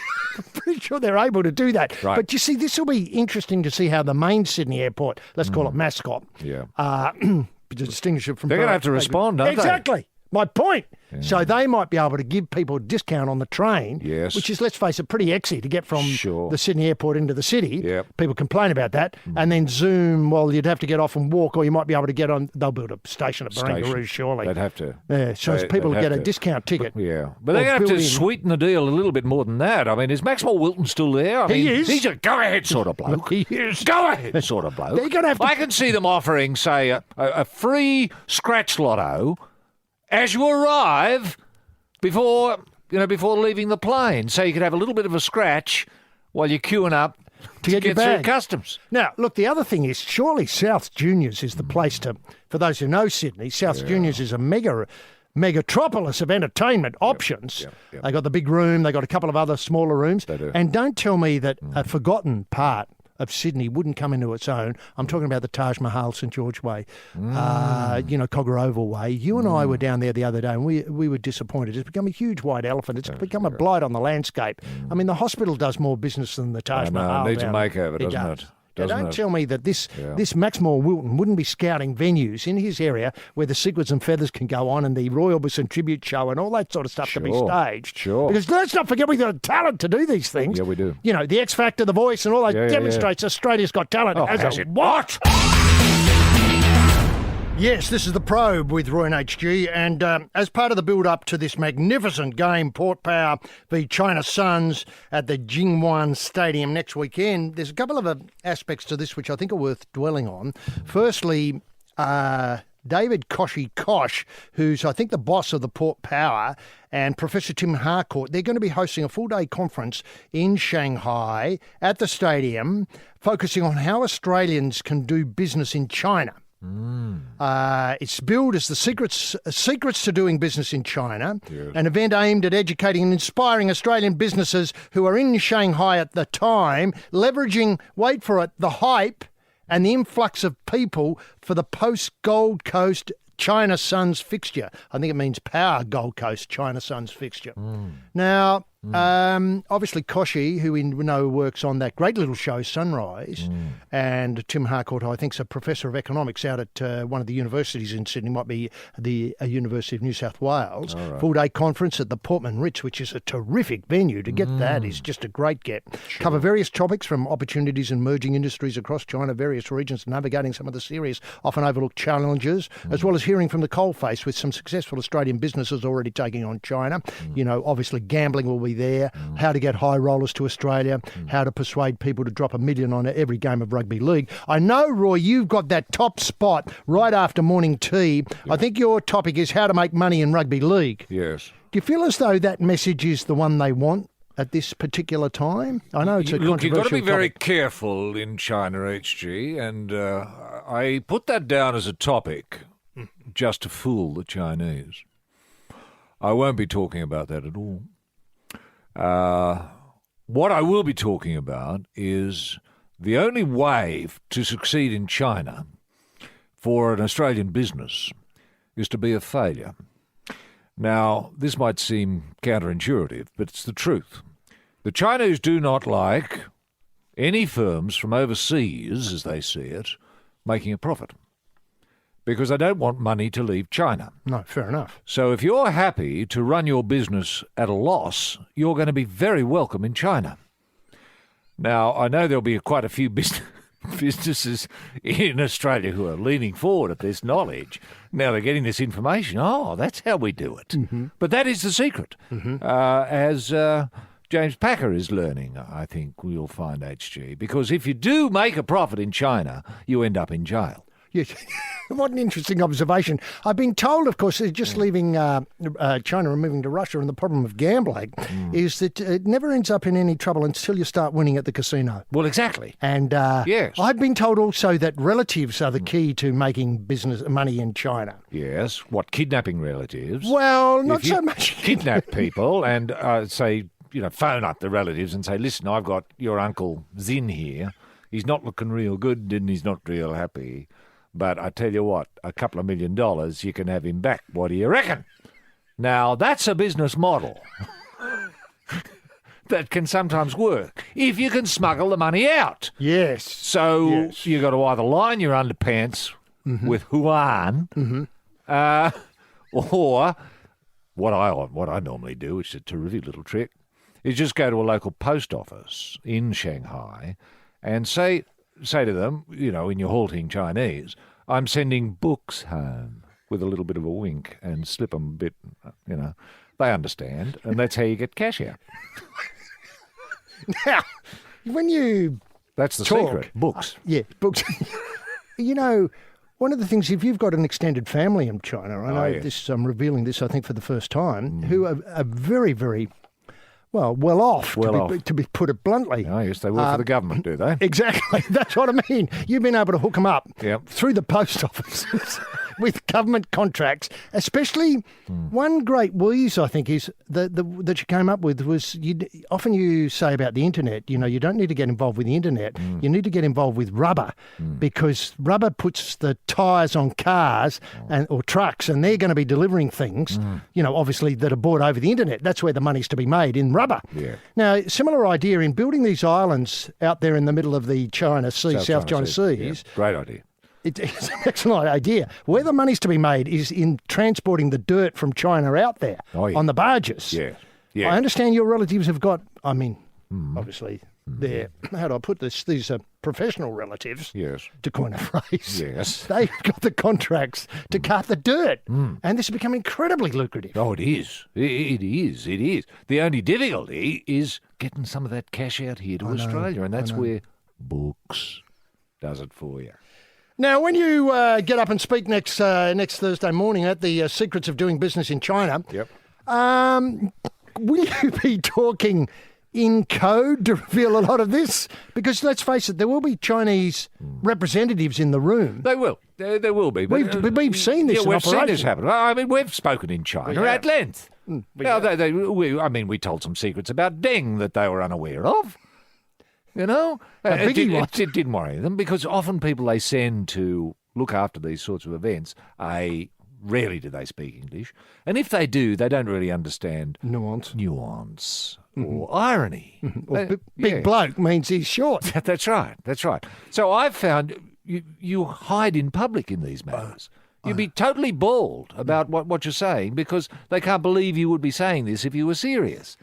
Pretty sure they're able to do that. Right. But you see, this will be interesting to see how the main Sydney airport, let's call it mascot, to distinguish it from... They're going to have to respond, aren't they? Exactly. My point. So they might be able to give people a discount on the train, Yes. which is, let's face it, pretty exy to get from Sure. the Sydney airport into the city. Yep. People complain about that. And then Zoom, well, you'd have to get off and walk, or you might be able to get on, they'll build a station at Barangaroo, surely. They'd have to. Yeah, so people they'd get have a to. discount ticket. Yeah. But they're Or going to have to building- sweeten the deal a little bit more than that. I mean, is Maxwell Wilton still there? I He mean, is. He's a go-ahead sort of bloke. He is. Go-ahead sort of bloke. They're gonna have to- I can see them offering, say, a free scratch lotto as you arrive before leaving the plane. So you could have a little bit of a scratch while you're queuing up to get your through bag. customs. Now, look, the other thing is surely South Juniors is the place to, for those who know Sydney, South Juniors is a megatropolis of entertainment options. Yep. They got the big room, they got a couple of other smaller rooms. They do. And don't tell me that a forgotten part of Sydney wouldn't come into its own. I'm talking about the Taj Mahal, St George Way, Cogger Oval Way. You and I were down there the other day, and we were disappointed. It's become a huge white elephant. It's become a blight on the landscape. I mean, the hospital does more business than the Taj I know, Mahal. it needs a down makeover, there. doesn't does. it? Now, Doesn't don't it? tell me that this Maxwell Wilton wouldn't be scouting venues in his area where the Sequins and Feathers can go on and the Roy Orbison tribute show and all that sort of stuff to be staged. Sure. Because let's not forget we've got talent to do these things. Yeah, we do. You know, the X Factor, the Voice, and all that Yeah. demonstrates Australia's got talent. Oh, as has a it? what? Yes, this is the Probe with Roy and HG, and as part of the build-up to this magnificent game, Port Power v China Suns at the Jingwan Stadium next weekend, there's a couple of aspects to this which I think are worth dwelling on. Firstly, David Kosh, who's, I think, the boss of the Port Power, and Professor Tim Harcourt. They're going to be hosting a full-day conference in Shanghai at the stadium, focusing on how Australians can do business in China. It's billed as the secrets to doing business in China, an event aimed at educating and inspiring Australian businesses who are in Shanghai at the time, leveraging, wait for it, the hype and the influx of people for the post-Gold Coast China Suns fixture. I think it means power Gold Coast China Suns fixture. Now, obviously Koshi, who we know works on that great little show Sunrise, and Tim Harcourt, I think, is a professor of economics out at one of the universities in Sydney, might be the University of New South Wales. Right. Full-day conference at the Portman Ritz, which is a terrific venue. To get that is just a great get. Sure. Cover various topics from opportunities in emerging industries across China, various regions, navigating some of the serious, often overlooked challenges, as well as hearing from the coalface with some successful Australian businesses already taking on China. You know, obviously gambling will be there, how to get high rollers to Australia, how to persuade people to drop $1 million on every game of rugby league. I know, Roy, you've got that top spot right after morning tea. I think your topic is how to make money in rugby league. Yes. Do you feel as though that message is the one they want at this particular time? I know it's a controversial You've got to be very topic. careful in China, HG, and I put that down as a topic just to fool the Chinese. I won't be talking about that at all. What I will be talking about is the only way to succeed in China for an Australian business is to be a failure. Now, this might seem counterintuitive, but it's the truth. The Chinese do not like any firms from overseas, as they see it, making a profit, because they don't want money to leave China. No, fair enough. So if you're happy to run your business at a loss, you're going to be very welcome in China. Now, I know there'll be quite a few businesses in Australia who are leaning forward at this knowledge. Now they're getting this information. Oh, that's how we do it. But that is the secret. As James Packer is learning, I think we'll find, HG. Because if you do make a profit in China, you end up in jail. Yes. What an interesting observation. I've been told, of course, just leaving China and moving to Russia, and the problem of gambling is that it never ends up in any trouble until you start winning at the casino. Well, exactly. And yes. I've been told also that relatives are the key to making business money in China. Yes. What, kidnapping relatives? Well, not so much. Kidnap people and say, phone up the relatives and say, listen, I've got your Uncle Zin here. He's not looking real good and he's not real happy. But I tell you what, a couple of $1 million, you can have him back. What do you reckon? Now, that's a business model that can sometimes work if you can smuggle the money out. Yes. So you got to either line your underpants with Huan, or what I normally do, which is a terrific little trick, is just go to a local post office in Shanghai and say to them, in your halting Chinese, I'm sending books home, with a little bit of a wink, and slip them a bit, They understand, and that's how you get cash out. Now, when you That's the talk, secret. Books. Books. One of the things, if you've got an extended family in China, I know this, I'm revealing this, I think, for the first time, who are very, very... well off, to be put it bluntly. Oh, yes, they work for the government, do they? Exactly. That's what I mean. You've been able to hook them up through the post offices with government contracts, especially one great wheeze, I think, is that you came up with was often you say about the internet, you don't need to get involved with the internet. You need to get involved with rubber because rubber puts the tyres on cars or trucks, and they're going to be delivering things, obviously that are bought over the internet. That's where the money's to be made, in rubber. Yeah. Now, similar idea in building these islands out there in the middle of the China Sea, South China Seas. Yeah. Great idea. It's an excellent idea. Where the money's to be made is in transporting the dirt from China out there on the barges. Yeah. Yeah. I understand your relatives have got, obviously, they're, how do I put this? These are professional relatives, to coin a phrase. Yes. They've got the contracts to cart the dirt, and this has become incredibly lucrative. Oh, it is. It is. The only difficulty is getting some of that cash out here to Australia, and that's where books does it for you. Now, when you get up and speak next Thursday morning at the Secrets of Doing Business in China, Yep. will you be talking in code to reveal a lot of this? Because let's face it, there will be Chinese representatives in the room. They will. There will be. But, We've seen this in we've operation. seen this happen. I mean, we've spoken in China at length. Now, we told some secrets about Deng that they were unaware of. You know? It didn't worry them because often people they send to look after these sorts of events, rarely do they speak English. And if they do, they don't really understand nuance or irony. Or big bloke means he's short. That's right. So I've found you hide in public in these matters. You'd be totally bald about what you're saying because they can't believe you would be saying this if you were serious.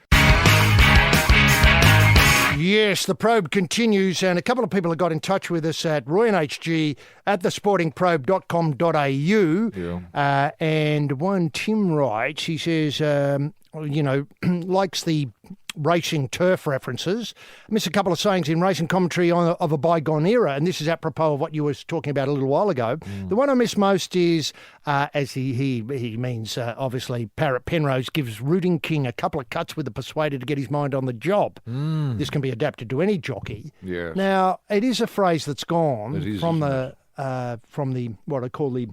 Yes, the probe continues, and a couple of people have got in touch with us at royandhg at thesportingprobe.com.au, and one, Tim, writes, he says, likes the racing turf references. I missed a couple of sayings in racing commentary of a bygone era, and this is apropos of what you were talking about a little while ago. The one I miss most is, as he means, obviously, Parrot Penrose gives Rooting King a couple of cuts with the persuader to get his mind on the job. This can be adapted to any jockey. Yes. Now, it is a phrase that's gone from the what I call the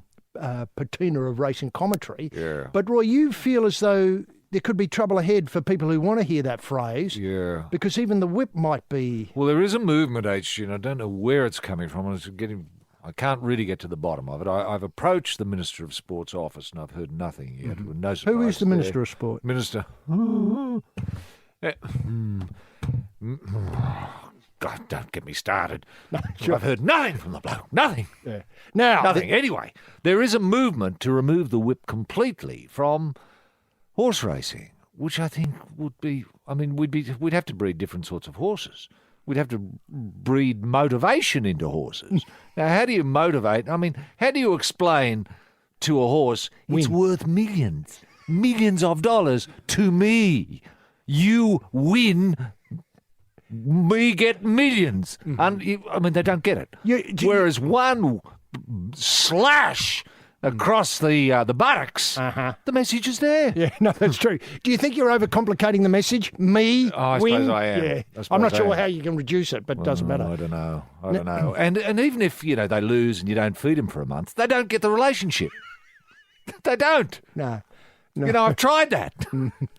patina of racing commentary. Yeah. But Roy, you feel as though there could be trouble ahead for people who want to hear that phrase. Yeah. Because even the whip might be... Well, there is a movement, HG, and I don't know where it's coming from. I can't really get to the bottom of it. I've approached the Minister of Sport's office and I've heard nothing yet. No surprise. Who is the Minister of Sport? Minister. God, don't get me started. No, sure. I've heard nothing from the bloke. Nothing. Yeah. Now, nothing. Anyway, there is a movement to remove the whip completely from horse racing, which I think would be... I mean, we'd have to breed different sorts of horses. We'd have to breed motivation into horses. Now, how do you motivate? I mean, how do you explain to a horse it's worth millions of dollars to me? You win, me get millions. And they don't get it. Whereas one slash across the buttocks, the message is there. Yeah, no, that's true. Do you think you're overcomplicating the message? Me, I win? suppose I am. Yeah. I'm not sure how you can reduce it, but it doesn't matter. I don't know. And even if, they lose and you don't feed them for a month, they don't get the relationship. They don't. No. I've tried that.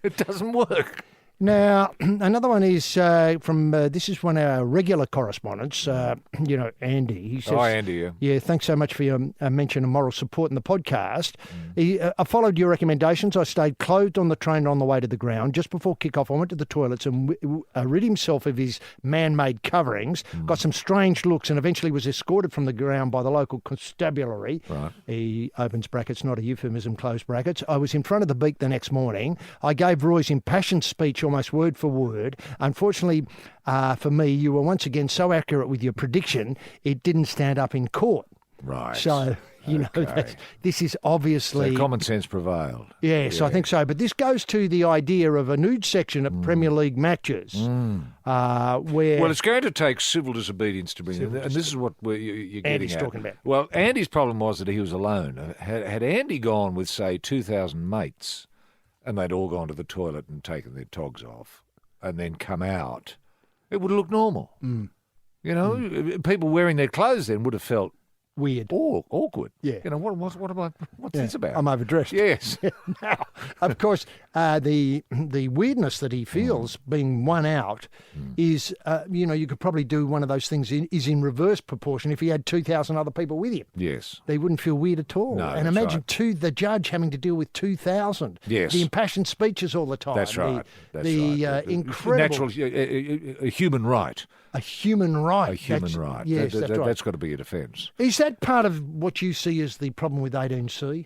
It doesn't work. Now, another one is from, this is one of our regular correspondents, Andy. He says, Hi, Andy. Yeah, thanks so much for your mention of moral support in the podcast. I followed your recommendations. I stayed clothed on the train on the way to the ground. Just before kick-off, I went to the toilets and rid himself of his man-made coverings, got some strange looks, and eventually was escorted from the ground by the local constabulary. Right. He opens brackets, not a euphemism, close brackets. I was in front of the beak the next morning. I gave Roy's impassioned speech almost word for word. Unfortunately, for me, you were once again so accurate with your prediction, it didn't stand up in court. Right. So, this is obviously... So common sense prevailed. Yes, yeah. I think so. But this goes to the idea of a nude section at Premier League matches where... Well, it's going to take civil disobedience to bring it. And this is what you're getting Andy's at. talking about. Well, Andy's problem was that he was alone. Had Andy gone with, say, 2,000 mates and they'd all gone to the toilet and taken their togs off and then come out, it would look normal. People wearing their clothes then would have felt weird or awkward. Yeah. What's this about? I'm overdressed. Yes. Now, of course, the weirdness that he feels being one out is, you could probably do one of those things is in reverse proportion if he had 2,000 other people with him. Yes. They wouldn't feel weird at all. No, and imagine the judge having to deal with 2,000. Yes. The impassioned speeches all the time. That's right. Incredible... a human right. A human right. A human right. Yes, that's right. That's got to be a defence. Is that part of what you see as the problem with 18C?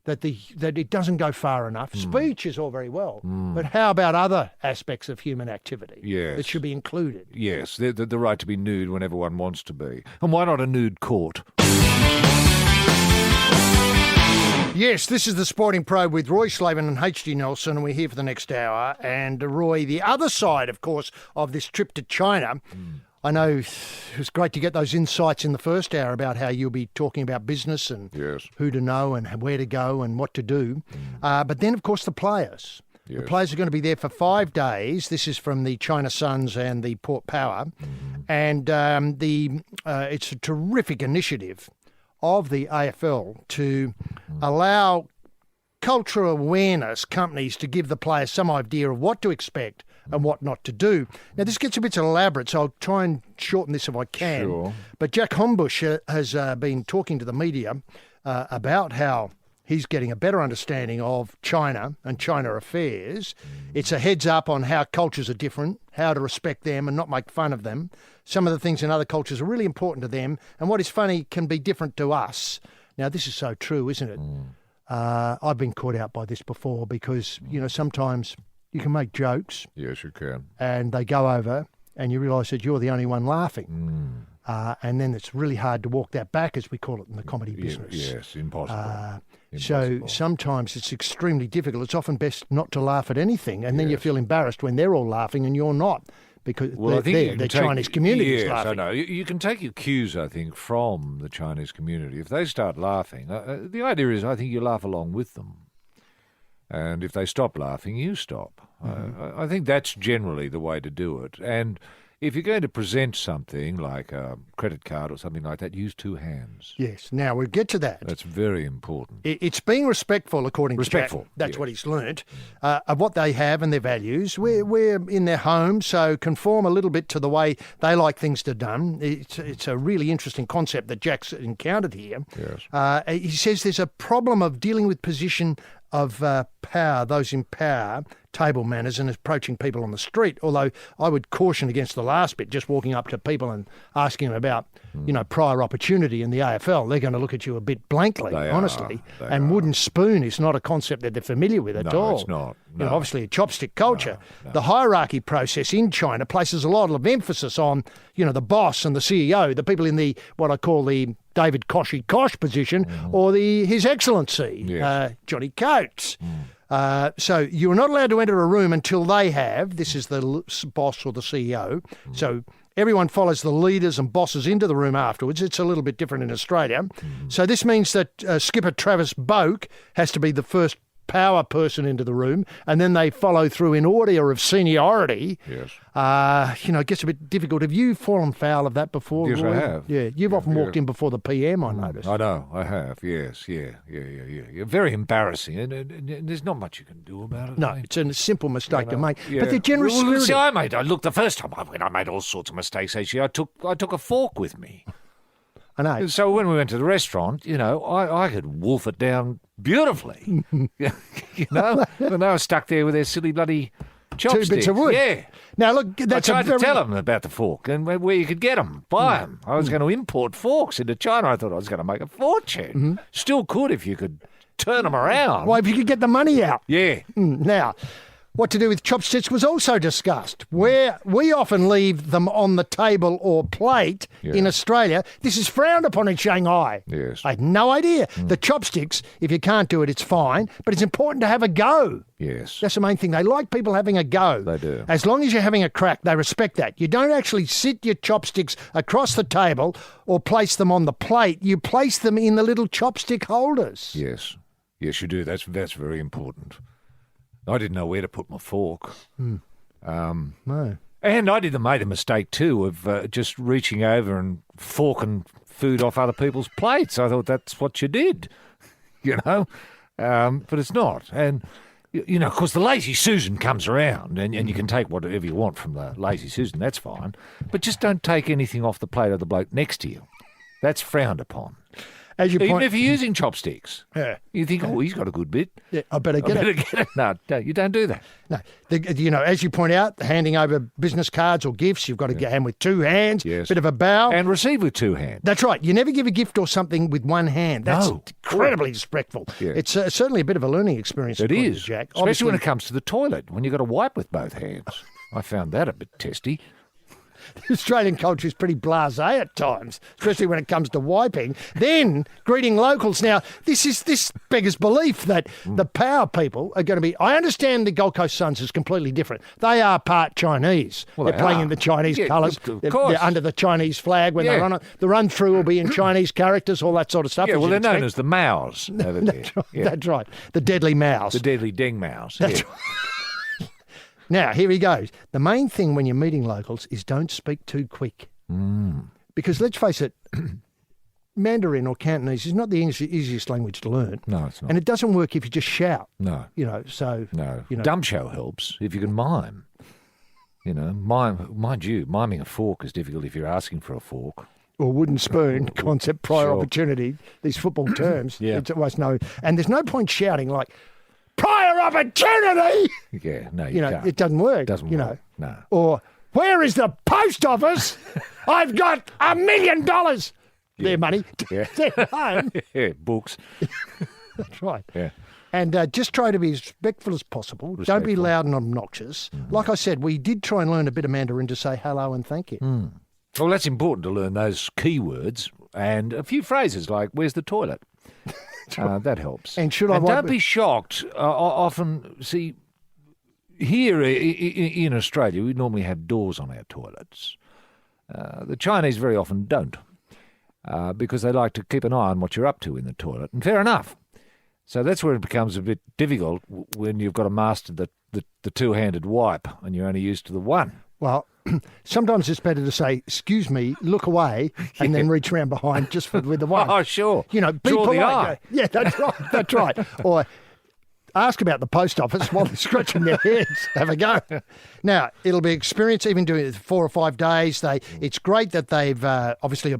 That it doesn't go far enough. Speech is all very well, but how about other aspects of human activity that should be included? Yes, the right to be nude whenever one wants to be. And why not a nude court? Yes, this is the Sporting Probe with Roy Slavin and H.G. Nelson, and we're here for the next hour. And Roy, the other side, of course, of this trip to China, I know it was great to get those insights in the first hour about how you'll be talking about business and who to know and where to go and what to do. But then, of course, the players. Yes. The players are going to be there for 5 days. This is from the China Suns and the Port Power. And it's a terrific initiative of the AFL to allow cultural awareness companies to give the players some idea of what to expect and what not to do. Now, this gets a bit elaborate, so I'll try and shorten this if I can. Sure. But Jack Hombush has been talking to the media about how he's getting a better understanding of China and China affairs. It's a heads up on how cultures are different, how to respect them and not make fun of them. Some of the things in other cultures are really important to them, and what is funny can be different to us. Now, this is so true, isn't it? I've been caught out by this before because, sometimes you can make jokes. Yes, you can. And they go over and you realise that you're the only one laughing. And then it's really hard to walk that back, as we call it in the comedy business. Yes, impossible. So sometimes it's extremely difficult. It's often best not to laugh at anything, and then you feel embarrassed when they're all laughing and you're not, because the Chinese community is laughing. Yes, I know. You can take your cues, I think, from the Chinese community. If they start laughing, the idea is I think you laugh along with them. And if they stop laughing, you stop. I think that's generally the way to do it. And if you're going to present something like a credit card or something like that, use 2 hands. Yes. Now, we'll get to that. That's very important. It's being respectful, according to Jack. That's what he's learnt, of what they have and their values. We're in their home, so conform a little bit to the way they like things to done. It's a really interesting concept that Jack's encountered here. Yes. He says there's a problem of dealing with position of power, those in power, table manners and approaching people on the street, although I would caution against the last bit, just walking up to people and asking them about, prior opportunity in the AFL. They're going to look at you a bit blankly, honestly. And wooden spoon is not a concept that they're familiar with at all. No, it's not. No. Obviously a chopstick culture. No. The hierarchy process in China places a lot of emphasis on, the boss and the CEO, the people in the, what I call the David Koshy Kosh position, or His Excellency, Johnny Coates. So you're not allowed to enter a room until they have, this is the boss or the CEO, so everyone follows the leaders and bosses into the room afterwards. It's a little bit different in Australia. So this means that skipper Travis Boak has to be the first power person into the room, and then they follow through in order of seniority. Yes. It gets a bit difficult. Have you fallen foul of that before? Yes, Roy? I have. Yeah, you've often walked in before the PM, I noticed. I know, I have, yes, yeah. Very embarrassing, and there's not much you can do about it. No, it's a simple mistake to make. But they're generous. Look, the first time I made all sorts of mistakes, actually, I took a fork with me. I know. So when we went to the restaurant, I could wolf it down beautifully. And they were stuck there with their silly bloody chopsticks. 2 bits of wood. Yeah. Now, look, that's I tried to tell them about the fork and where you could get them, buy them. I was going to import forks into China. I thought I was going to make a fortune. Still could if you could turn them around. Well, if you could get the money out. Yeah. Now, what to do with chopsticks was also discussed. Where we often leave them on the table or plate in Australia, this is frowned upon in Shanghai. Yes. I had no idea. The chopsticks, if you can't do it, it's fine, but it's important to have a go. Yes. That's the main thing. They like people having a go. They do. As long as you're having a crack, they respect that. You don't actually sit your chopsticks across the table or place them on the plate. You place them in the little chopstick holders. Yes. Yes, you do. That's very important. I didn't know where to put my fork. No. And I made a mistake too of just reaching over and forking food off other people's plates. I thought that's what you did, but it's not. And, of course, the Lazy Susan comes around and you can take whatever you want from the Lazy Susan. That's fine. But just don't take anything off the plate of the bloke next to you. That's frowned upon. Even if you're using chopsticks, you think, he's got a good bit. Yeah, I better get it. No, you don't do that. No, as you point out, handing over business cards or gifts, you've got to hand with 2 hands, bit of a bow. And receive with 2 hands. That's right. You never give a gift or something with 1 hand. That's incredibly disrespectful. Yeah. It's certainly a bit of a learning experience. It is, Jack. Especially when it comes to the toilet, when you've got to wipe with both hands. I found that a bit testy. Australian culture is pretty blasé at times, especially when it comes to wiping. Then greeting locals. Now, this beggars belief that the power people are going to be. I understand the Gold Coast Suns is completely different. They are part Chinese. Well, they're playing in the Chinese colours. Of They're course. under the Chinese flag when they run it. The run through will be in Chinese characters, all that sort of stuff. Yeah, well, they're known expect. as the Maos over there. That's right. That's right. The deadly mouse. The deadly ding Maos. That's yeah. right. Now, here he goes. The main thing when you're meeting locals is don't speak too quick. Because let's face it, Mandarin or Cantonese is not the easiest language to learn. No, it's not. And it doesn't work if you just shout. No. So... No. You know. Dumb show helps if you can mime. Mind you, miming a fork is difficult if you're asking for a fork. Or wooden spoon, concept, prior Sure. opportunity, these football terms. Yeah. It's almost no... And there's no point shouting like, prior opportunity! Yeah, no, you can't. It doesn't work. Doesn't work. No. Or, where is the post office? I've got $1 million. Their money. Yeah. Their home. Yeah, books. That's right. Yeah. And just try to be as respectful as possible. Don't be loud and obnoxious. Like I said, we did try and learn a bit of Mandarin to say hello and thank you. Well, that's important to learn those keywords and a few phrases like, where's the toilet? That helps. And should I wipe don't be shocked. Often, see, here in Australia, we normally have doors on our toilets. The Chinese very often don't because they like to keep an eye on what you're up to in the toilet. And fair enough. So that's where it becomes a bit difficult when you've got to master the two-handed wipe and you're only used to the one. Well, sometimes it's better to say, excuse me, look away, and then reach around behind just with the one. Oh, sure. Be Draw the polite. eye. Yeah, that's right. That's right. Or ask about the post office while they're scratching their heads. Have a go. Now, it'll be experience even doing it 4 or 5 days. It's great that they've obviously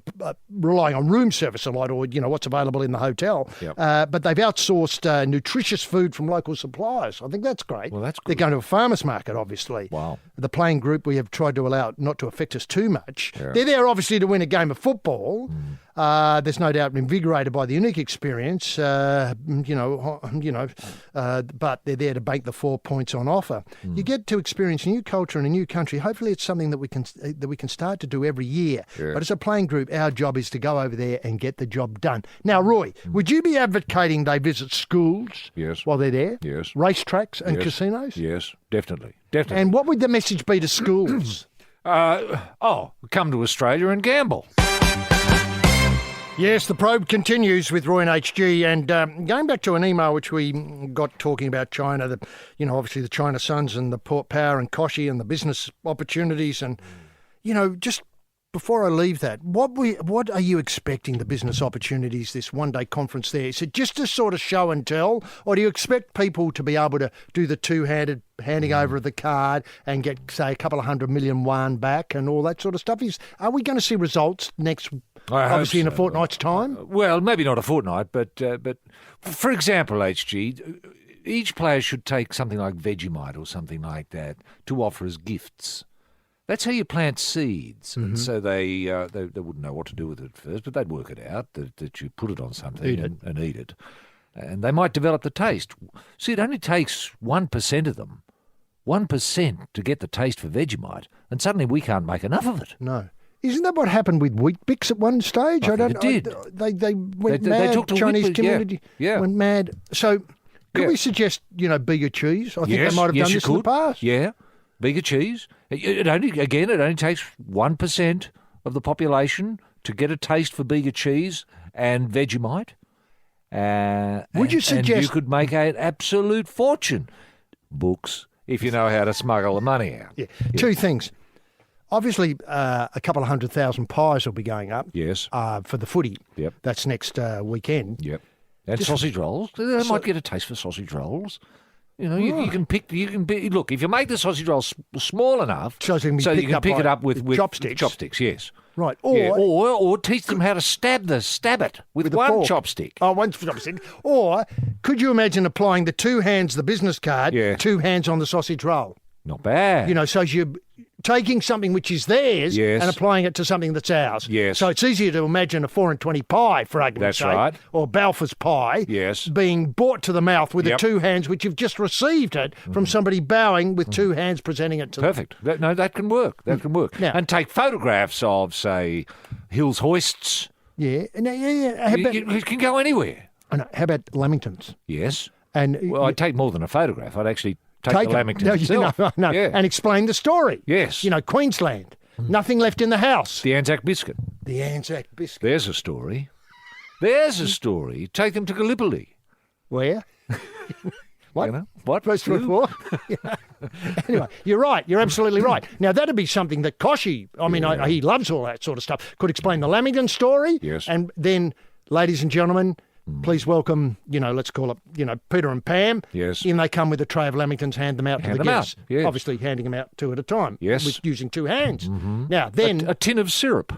relying on room service a lot or, what's available in the hotel. Yep. But they've outsourced nutritious food from local suppliers. I think that's great. Well, that's They're good. going to a farmer's market, obviously. Wow. The playing group we have tried to allow not to affect us too much. Yeah. They're there obviously to win a game of football. There's no doubt invigorated by the unique experience, but they're there to bank the 4 points on offer. You get to experience a new culture in a new country. Hopefully, it's something that we can start to do every year. Yeah. But as a playing group, our job is to go over there and get the job done. Now, Roy, would you be advocating they visit schools? Yes. While they're there? Yes. Racetracks and Yes. casinos? Yes, definitely. Definitely. And what would the message be to schools? Come to Australia and gamble. Yes, the probe continues with Roy and HG, and going back to an email which we got talking about China, obviously the China Suns and the Port Power and Koshi and the business opportunities, and just before I leave that, what are you expecting the business opportunities this one-day conference there? Is it just a sort of show and tell, or do you expect people to be able to do the two-handed handing over of the card and get, say, a couple of 100 million yuan back and all that sort of stuff? Are we going to see results next? Obviously, in a fortnight's time? Well, maybe not a fortnight, but for example, HG, each player should take something like Vegemite or something like that to offer as gifts. That's how you plant seeds. And so they wouldn't know what to do with it at first, but they'd work it out, that you put it on something and eat it. And they might develop the taste. See, it only takes 1% of them, 1% to get the taste for Vegemite, and suddenly we can't make enough of it. No. Isn't that what happened with Weet-Bix at one stage? I think it did. They went mad. They took to Chinese Weet-Bix, community went mad. So could Yeah. we suggest, bigger cheese? I think Yes, they might have yes, done you this in the could. past. Yeah, bigger cheese. It only takes 1% of the population to get a taste for bigger cheese and Vegemite. Would you And suggest- you could make an absolute fortune? Books, if you know how to smuggle the money out. Yeah. Two things. Obviously, a couple of 100,000 pies will be going up. Yes. For the footy. Yep. That's next weekend. Yep. And sausage rolls. They might get a taste for sausage rolls. You can pick. Look, if you make the sausage roll small enough, So it can be you picked can up pick by- it up with with chopsticks. Chopsticks, yes. Right. Yeah, or teach them how to stab it with a one fork. chopstick. Oh, one chopstick. Or could you imagine applying the two hands, the business card, Yeah. 2 hands on the sausage roll? Not bad. So as you taking something which is theirs Yes. and applying it to something that's ours. Yes. So it's easier to imagine a 4 and 20 pie, for argument's That's sake, right. or Balfour's pie, Yes. being brought to the mouth with the Yep. two hands, which you've just received it from somebody bowing with two hands presenting it to them. Perfect. That can work. That can work. Now- And take photographs of, say, Hills hoists. Yeah. Yeah. How about, You can go anywhere. I know, how about Lamingtons? Yes. And Well, I'd take more than a photograph. I'd actually take the it. Lamington No, itself. no, Yeah. and explain the story. Yes. You know, Queensland, nothing left in the house. The Anzac biscuit. The Anzac biscuit. There's a story. There's a story. Take them to Gallipoli. Where? What? You know? What? First four? Anyway, you're right. You're absolutely right. Now, that'd be something that Koshy, he loves all that sort of stuff, could explain the Lamington story. Yes. And then, ladies and gentlemen, please welcome, let's call it, Peter and Pam. Yes. In they come with a tray of Lamingtons, hand them out to Hand the them out, guests. yes. Obviously, handing them out two at a time. Yes. With using two hands. Now, then... A tin of syrup.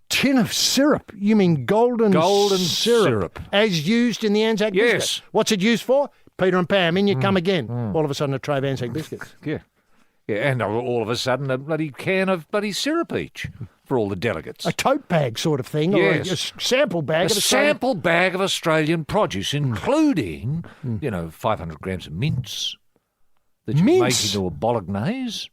Tin of syrup? You mean golden syrup? As used in the Anzac Yes. biscuit? What's it used for? Peter and Pam, in you come again. All of a sudden, a tray of Anzac biscuits. Yeah. Yeah, and all of a sudden a bloody can of bloody syrup each for all the delegates. A tote bag sort of thing, Yes. or a sample bag. A of Australian- sample bag of Australian produce, including, 500 grams of mince that you make Mince? into a bolognese.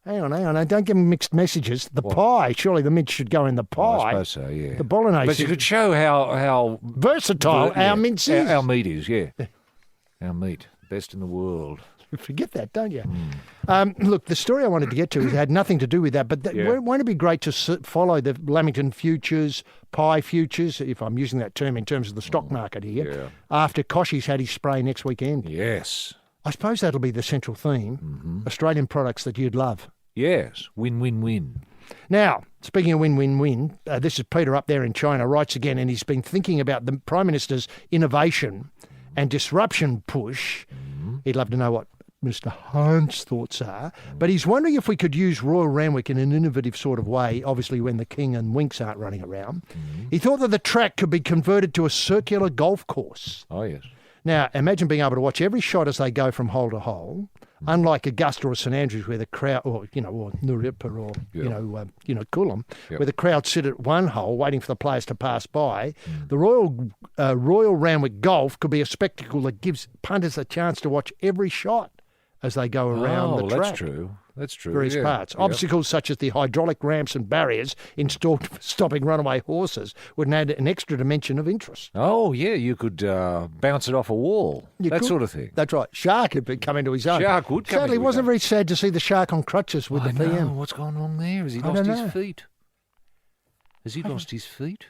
Hang on. Don't give them mixed messages. The pie, surely the mint should go in the pie. I suppose so, yeah. The bolognese. But you could show how versatile our mince is. Our meat is, yeah. Our meat, best in the world. You forget that, don't you? Look, the story I wanted to get to had nothing to do with that, but won't it be great to follow the Lamington futures, pie futures, if I'm using that term in terms of the stock market here, after Koshy's had his spray next weekend? Yes. I suppose that'll be the central theme, Australian products that you'd love. Yes. Win-win-win. Now, speaking of win-win-win, this is Peter up there in China, writes again, and he's been thinking about the Prime Minister's innovation and disruption push. He'd love to know what Mr. Hunt's thoughts are, but he's wondering if we could use Royal Randwick in an innovative sort of way, obviously when the King and Winks aren't running around. He thought that the track could be converted to a circular golf course. Oh, yes. Now, imagine being able to watch every shot as they go from hole to hole, unlike Augusta or St Andrews where the crowd, or Nurippa or, Coolum, where the crowd sit at one hole waiting for the players to pass by. The Royal Randwick Golf could be a spectacle that gives punters a chance to watch every shot as they go around the track. That's true. That's true. Various parts. Obstacles such as the hydraulic ramps and barriers installed for stopping runaway horses would add an extra dimension of interest. Oh, yeah, you could bounce it off a wall, sort of thing. That's right. Shark had come into his own. Shark would come Sadly, into it wasn't his own. very sad to see the Shark on crutches with the know. PM. What's going on there? Has he I lost don't his know. feet? Has he lost his feet?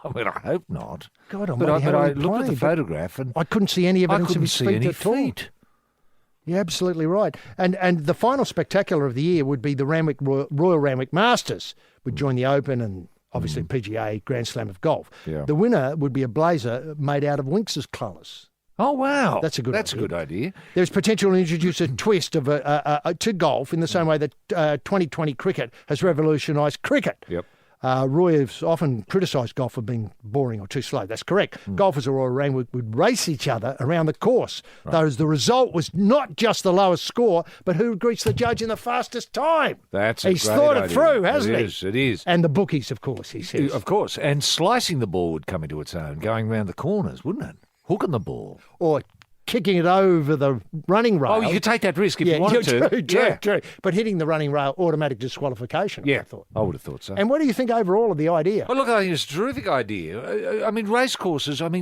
I mean, I hope not. God But almighty, how I he looked at the played, but photograph and I couldn't see any I evidence of couldn't his see feet any at all. feet. You're absolutely right. And the final spectacular of the year would be the Royal Randwick Masters would join the Open and obviously PGA Grand Slam of golf. Yeah. The winner would be a blazer made out of Winx's colours. Oh, wow. That's a good That's idea. a good idea. There's potential to introduce a twist of to golf in the same way that 2020 cricket has revolutionised cricket. Yep. Roy has often criticised golf for being boring or too slow. That's correct. Golfers at Royal Randwick would race each other around the course, though the result was not just the lowest score, but who would reach the judge in the fastest time. That's He's a great thought idea. it through, hasn't he? It is. And the bookies, of course, he says. Of course. And slicing the ball would come into its own, going round the corners, wouldn't it? Hooking the ball. Or kicking it over the running rail. Oh, you could take that risk if you wanted to. True. But hitting the running rail, automatic disqualification, I thought. I would have thought so. And what do you think overall of the idea? Well, look, I think it's a terrific idea. I mean, race courses, Not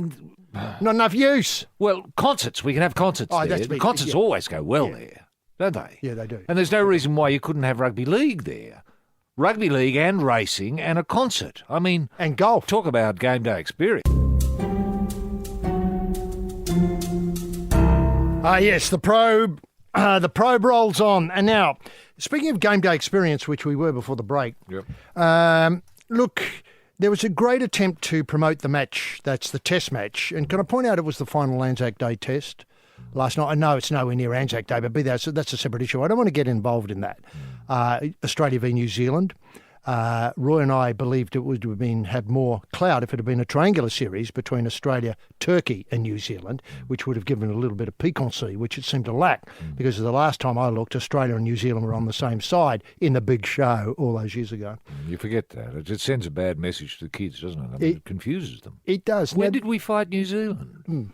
enough use. well, concerts. We can have concerts there. that's The big, concerts always go well there, don't they? Yeah, they do. And there's no reason why you couldn't have rugby league there. Rugby league and racing and a concert. I mean, And golf. talk about game day experience. Yes, the probe. The probe rolls on. And now, speaking of game day experience, which we were before the break, look, there was a great attempt to promote the match. That's the test match. And can I point out it was the final Anzac Day test last night? I know it's nowhere near Anzac Day, but be that, so that's a separate issue. I don't want to get involved in that. Australia v New Zealand. Roy and I believed it would have more clout if it had been a triangular series between Australia, Turkey and New Zealand, which would have given a little bit of piquancy, which it seemed to lack, because the last time I looked, Australia and New Zealand were on the same side in the big show all those years ago. You forget that. It sends a bad message to the kids, doesn't it? I mean, it confuses them. It does. When did we fight New Zealand?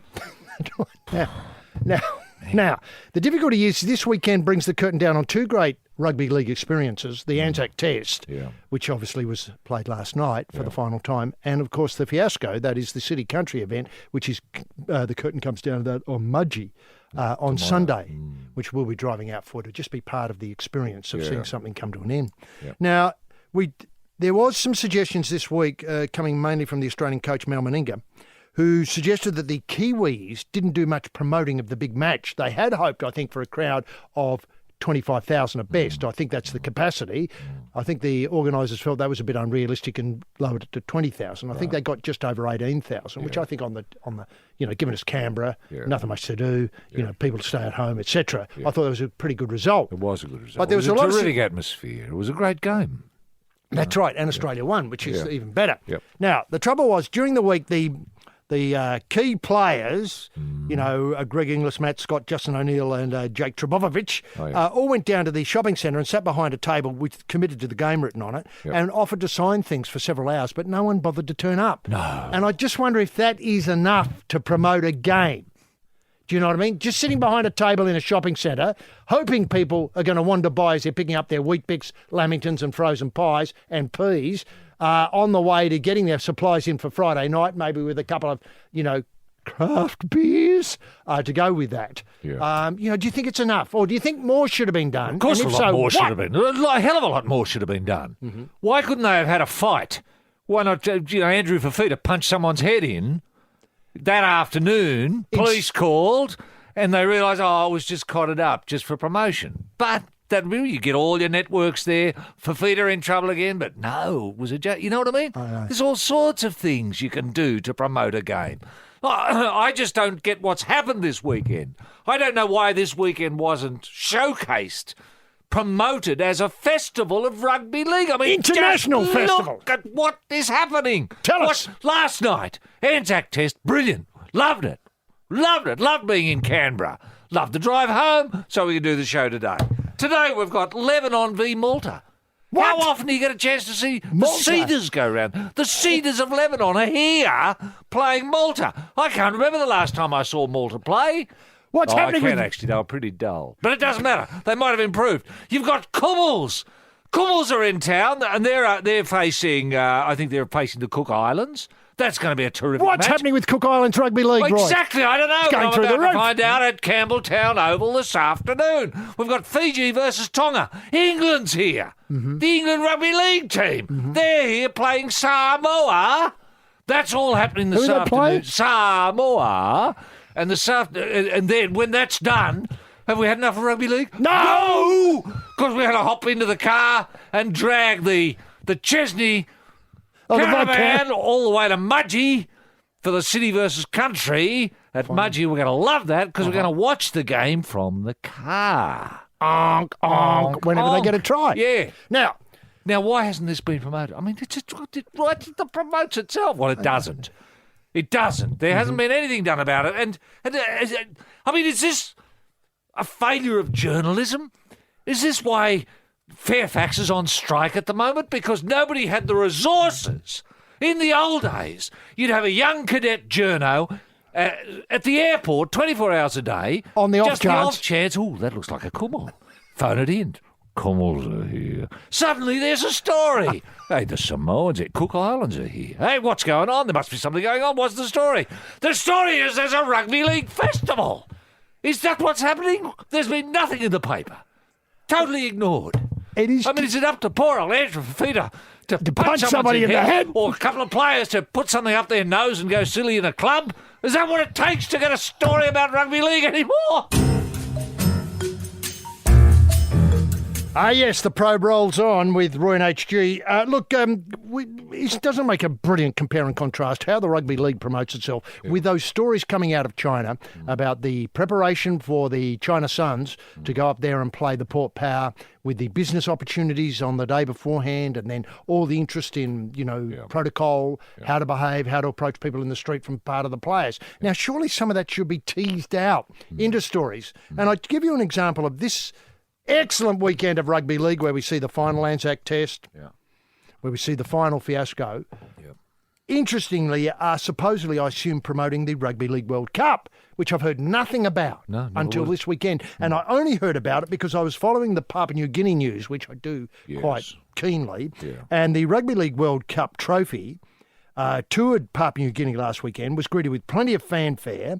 Now, the difficulty is this weekend brings the curtain down on two great rugby league experiences, the Anzac Test, which obviously was played last night for the final time, and of course the fiasco, that is the City Country event, which is the curtain comes down to that on Mudgee on Sunday, which we'll be driving out for to just be part of the experience of seeing something come to an end. Now, there was some suggestions this week coming mainly from the Australian coach Mal Meninga, who suggested that the Kiwis didn't do much promoting of the big match. They had hoped, I think, for a crowd of 25,000 at best. I think that's the capacity. I think the organisers felt that was a bit unrealistic and lowered it to 20,000. I think they got just over 18,000, which I think on the given us Canberra, nothing much to do, people to stay at home, etc. I thought that was a pretty good result. It was a good result. But there was a terrific atmosphere. It was a great game. That's right, and Australia won, which is even better. Yep. Now, the trouble was, during the week, the key players, Greg Inglis, Matt Scott, Justin O'Neill and Jake Trebojevic, all went down to the shopping centre and sat behind a table with committed to the game written on it and offered to sign things for several hours, but no one bothered to turn up. No. And I just wonder if that is enough to promote a game. Do you know what I mean? Just sitting behind a table in a shopping centre, hoping people are going to wander by as they're picking up their Wheat Bix, Lamingtons and frozen pies and peas on the way to getting their supplies in for Friday night, maybe with a couple of, craft beers to go with that. Yeah. Do you think it's enough? Or do you think more should have been done? Of course a lot more should have been. A hell of a lot more should have been done. Mm-hmm. Why couldn't they have had a fight? Why not, Andrew Fafita punched someone's head in that afternoon, police called, and they realised, it was just cotted up, just for promotion. But that really, you get all your networks there. Fafita in trouble again, but no, it was a joke. You know what I mean? There's all sorts of things you can do to promote a game. I just don't get what's happened this weekend. I don't know why this weekend wasn't showcased, promoted as a festival of rugby league. I mean, international festival. Look at what is happening. Tell us. Last night, Anzac Test, brilliant. Loved it. Loved being in Canberra. Loved the drive home so we could do the show today. Today we've got Lebanon v Malta. What? How often do you get a chance to see Malta? The Cedars go round? The Cedars of Lebanon are here playing Malta. I can't remember the last time I saw Malta play. What's happening? I can actually. They were pretty dull. But it doesn't matter. They might have improved. You've got Kummels. Kummels are in town, and they're facing, I think they're facing the Cook Islands. That's going to be a terrific match. What's happening with Cook Islands Rugby League, Roy? Exactly, I don't know. It's going I'm through about the roof. to find out at Campbelltown Oval this afternoon. We've got Fiji versus Tonga. England's here. Mm-hmm. The England Rugby League team. Mm-hmm. They're here playing Samoa. That's all happening this afternoon. Samoa. And then when that's done, have we had enough of rugby league? No! Because we had to hop into the car and drag the Chesney caravan all the way to Mudgee for the city versus country. At Mudgee, we're going to love that because we're going to watch the game from the car. Onk, onk, whenever they get a try. Yeah. Now, why hasn't this been promoted? I mean, it promotes itself. Well, it doesn't. It doesn't. There hasn't been anything done about it. And I mean, is this a failure of journalism? Is this why Fairfax is on strike at the moment? Because nobody had the resources. In the old days, you'd have a young cadet journo at the airport 24 hours a day. On the off just chance. The off chance, that looks like a Kummel. Phone it in. Kummels are here. Suddenly there's a story. Hey, the Samoans at Cook Islands are here. Hey, what's going on? There must be something going on. What's the story? The story is there's a rugby league festival. Is that what's happening? There's been nothing in the paper. Totally ignored. It is. I mean, is it up to poor old Andrew Fafita to punch somebody in the head? Or a couple of players to put something up their nose and go silly in a club? Is that what it takes to get a story about rugby league anymore? Yes, the probe rolls on with Roy and HG. Look, it doesn't make a brilliant compare and contrast how the rugby league promotes itself with those stories coming out of China about the preparation for the China Suns to go up there and play the Port Power, with the business opportunities on the day beforehand, and then all the interest in, protocol, how to behave, how to approach people in the street from part of the players. Now, surely some of that should be teased out into stories. And I'd give you an example of this excellent weekend of rugby league where we see the final Anzac Test, where we see the final fiasco. Interestingly, supposedly, I assume, promoting the Rugby League World Cup, which I've heard nothing about until this weekend. And I only heard about it because I was following the Papua New Guinea news, which I do quite keenly. And the Rugby League World Cup trophy toured Papua New Guinea last weekend, was greeted with plenty of fanfare.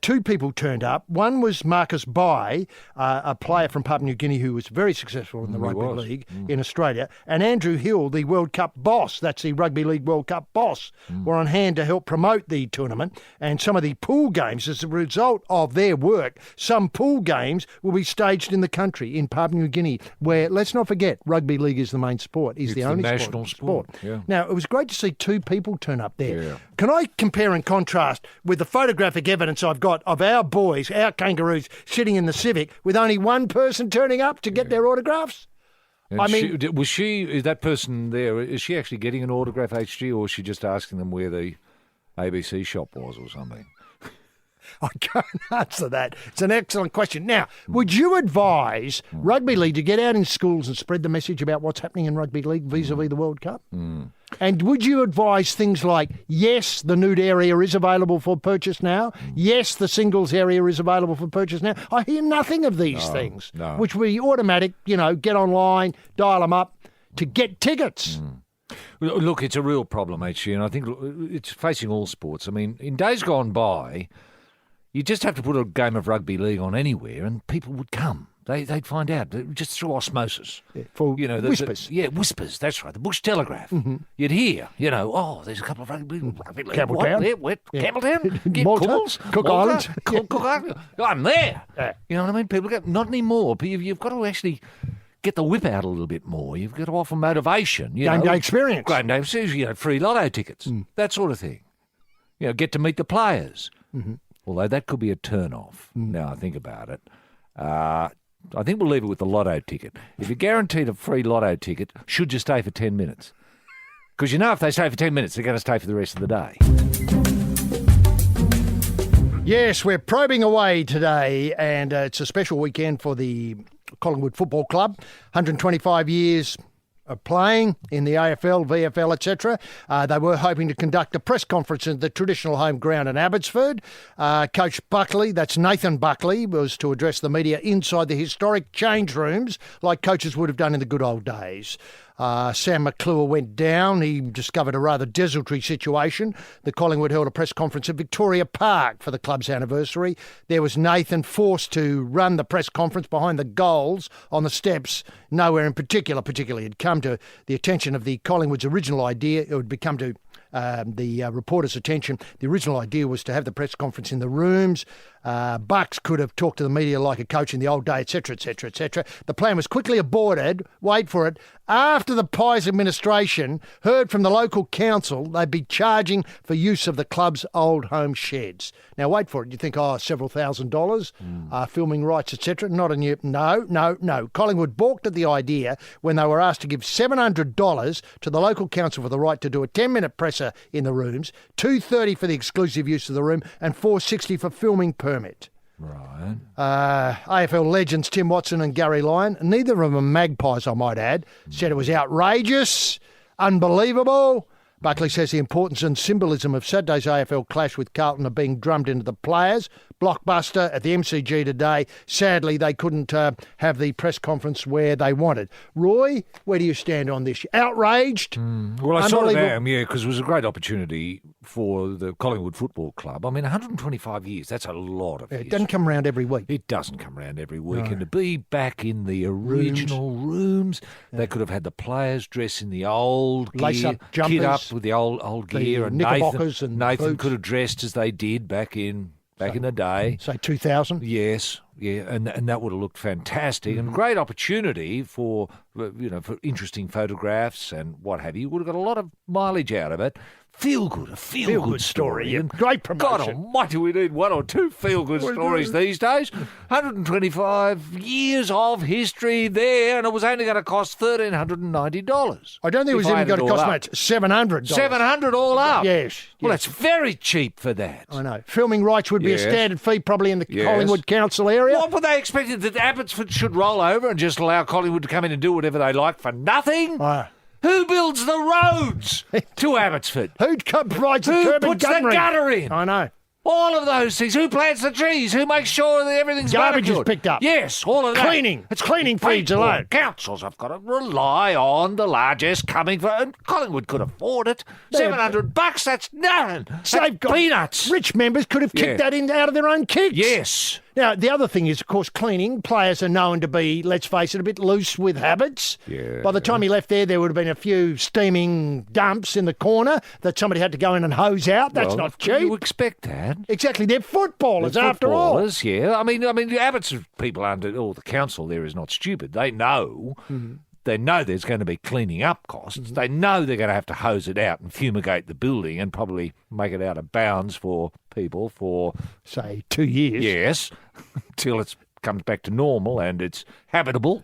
Two people turned up. One was Marcus Bai, a player from Papua New Guinea who was very successful in the Rugby League in Australia, and Andrew Hill, the World Cup boss, that's the Rugby League World Cup boss, were on hand to help promote the tournament. And some of the pool games, as a result of their work, some pool games will be staged in the country, in Papua New Guinea, where, let's not forget, rugby league is the main sport, is the only national sport. Now, it was great to see two people turn up there. Can I compare and contrast with the photographic evidence I've got of our boys, our kangaroos, sitting in the Civic with only one person turning up to get their autographs? And is that person there, is she actually getting an autograph, HG, or is she just asking them where the ABC shop was or something? I can't answer that. It's an excellent question. Now, would you advise rugby league to get out in schools and spread the message about what's happening in rugby league vis-a-vis the World Cup? And would you advise things like, yes, the nude area is available for purchase now. Yes, the singles area is available for purchase now. I hear nothing of these things, which will be automatic, get online, dial them up to get tickets. Look, it's a real problem, HG, and I think it's facing all sports. I mean, in days gone by, you just have to put a game of rugby league on anywhere and people would come. They'd find out, just through osmosis. Whispers. Whispers, that's right. The Bush Telegraph. You'd hear, there's a couple of rugby league. Campbelltown. Campbelltown? Malta. Cook Islands. Cook Islands. I'm there. You know what I mean? People get, not anymore. You've got to actually get the whip out a little bit more. You've got to offer motivation. Game day experience. Game day experience, free lotto tickets, that sort of thing. Get to meet the players. Although that could be a turn-off, now I think about it. I think we'll leave it with the lotto ticket. If you're guaranteed a free lotto ticket, should you stay for 10 minutes? Because if they stay for 10 minutes, they're going to stay for the rest of the day. Yes, we're probing away today, and it's a special weekend for the Collingwood Football Club. 125 years of playing in the AFL, VFL, etc. They were hoping to conduct a press conference at the traditional home ground in Abbotsford. Coach Buckley, that's Nathan Buckley, was to address the media inside the historic change rooms like coaches would have done in the good old days. Sam McClure went down. He discovered a rather desultory situation. The Collingwood held a press conference at Victoria Park for the club's anniversary. There was Nathan forced to run the press conference behind the goals on the steps. Nowhere in particular had come to the attention of the Collingwood's original idea. It would become to the reporter's attention. The original idea was to have the press conference in the rooms. Bucks could have talked to the media like a coach in the old day, etc., etc., etc. The plan was quickly aborted, wait for it, after the Pies administration heard from the local council they'd be charging for use of the club's old home sheds. Now, wait for it. You think, several $1,000s, filming rights, etc. Not a new... No. Collingwood balked at the idea when they were asked to give $700 to the local council for the right to do a 10-minute presser in the rooms, $230 for the exclusive use of the room, and $460 for filming permit. Right. AFL legends Tim Watson and Gary Lyon, neither of them Magpies, I might add, said it was outrageous, unbelievable. Buckley says the importance and symbolism of Saturday's AFL clash with Carlton are being drummed into the players. Blockbuster at the MCG today. Sadly, they couldn't have the press conference where they wanted. Roy, where do you stand on this? Outraged? Well, I sort of am, because it was a great opportunity for the Collingwood Football Club. I mean, 125 years, that's a lot of years. It doesn't come around every week. It doesn't come around every week. No. And to be back in the original rooms, they could have had the players dress in the old gear, lace-up jumpers, kit up with the old gear. And Nathan boots. could have dressed as they did back in the day. Say 2000? Yes. Yeah, and that would have looked fantastic and great opportunity for for interesting photographs and what have you. Would have got a lot of mileage out of it. A feel-good story. Yeah. Great promotion. God almighty, we need one or two feel-good stories these days. 125 years of history there, and it was only going to cost $1,390. I don't think it was even going to cost much. $700. $700 all up. Yes. Well, that's very cheap for that. I know. Filming rights would be a standard fee probably in the Collingwood Council area. What were they expecting? That Abbotsford should roll over and just allow Collingwood to come in and do whatever they like for nothing? Who builds the roads to Abbotsford? Who provides the curb and puts the gutter in? I know. All of those things. Who plants the trees? Who makes sure that everything's garbage is good? picked up? Yes, all of that. Cleaning. It's cleaning fees alone. Councils have got to rely on the largest coming for, and Collingwood could afford it. $700. That's nothing. That's peanuts. Rich members could have kicked that in out of their own kicks. Yes. Now, the other thing is, of course, cleaning. Players are known to be, let's face it, a bit loose with habits. Yeah. By the time he left there would have been a few steaming dumps in the corner that somebody had to go in and hose out. That's not cheap. You expect that. Exactly. They're footballers, after all. Footballers, yeah. I mean, the Abbotsford people the council there is not stupid. They know. Mm-hmm. They know there's going to be cleaning up costs. Mm-hmm. They know they're going to have to hose it out and fumigate the building and probably make it out of bounds for people for, say, 2 years. Yes, until it comes back to normal and it's habitable.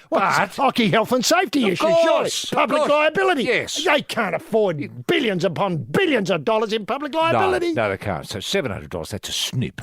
But hockey health and safety issues, surely. Public liability. Yes. They can't afford billions upon billions of dollars in public liability. No, they can't. So $700, that's a snip.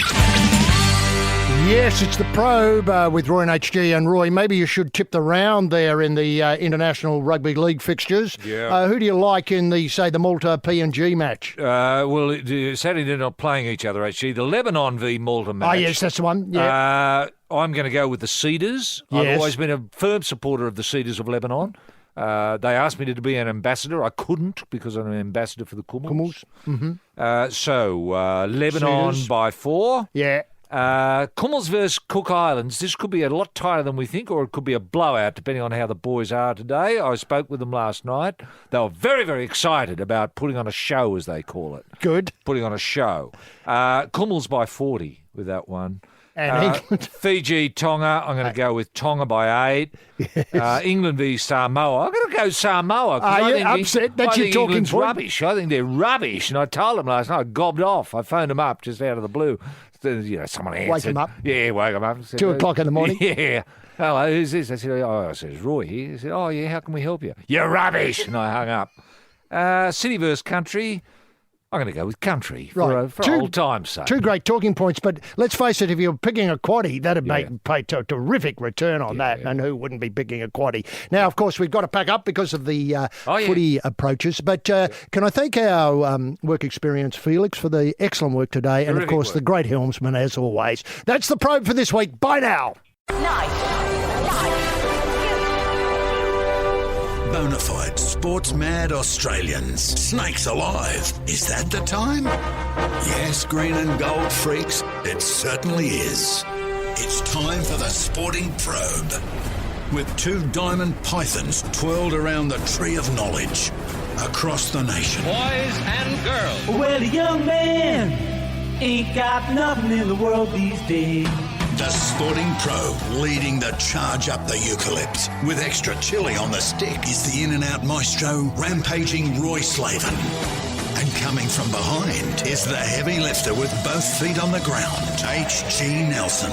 Yes, it's the Probe with Roy and HG. And Roy, maybe you should tip the round there in the International Rugby League fixtures. Yeah. Who do you like in the Malta PNG match? Well, sadly they're not playing each other, HG. The Lebanon v Malta match. Oh, yes, that's the one. Yeah. I'm going to go with the Cedars. Yes. I've always been a firm supporter of the Cedars of Lebanon. They asked me to be an ambassador. I couldn't because I'm an ambassador for the Kumals. Mm-hmm. So Lebanon Cedars by 4. Yeah. Kumals versus Cook Islands. This could be a lot tighter than we think, or it could be a blowout, depending on how the boys are today. I spoke with them last night. They were very, very excited about putting on a show, as they call it. Good. Putting on a show. Kumals by 40 with that one. And England. Fiji, Tonga. I'm going to go with Tonga by 8. Yes. England v Samoa. I'm going to go Samoa. Are you upset? That's your talking England's point? Rubbish. I think they're rubbish. And I told them last night, I gobbed off. I phoned them up just out of the blue. Someone answered. Wake them up? Yeah, wake them up. Said, 2 o'clock in the morning? Yeah. Hello, who's this? I said, it's Roy here. He said, oh, yeah, how can we help you? You're rubbish. And I hung up. City versus country. I'm going to go with country for old time's sake. 2 great talking points, but let's face it, if you're picking a quaddie, that'd pay a terrific return on that, and who wouldn't be picking a quaddie? Now, of course, we've got to pack up because of the footy approaches, but can I thank our work experience, Felix, for the excellent work today, and, of course, the great helmsman, as always. That's the Probe for this week. Bye now. Bonafide sports-mad Australians. Snakes alive. Is that the time? Yes, green and gold freaks, it certainly is. It's time for the Sporting Probe. With 2 diamond pythons twirled around the tree of knowledge across the nation. Boys and girls. Well, a young man ain't got nothing in the world these days. The Sporting Probe, leading the charge up the eucalypt. With extra chili on the stick is the in-and-out maestro, rampaging Roy Slaven. And coming from behind is the heavy lifter with both feet on the ground, HG Nelson.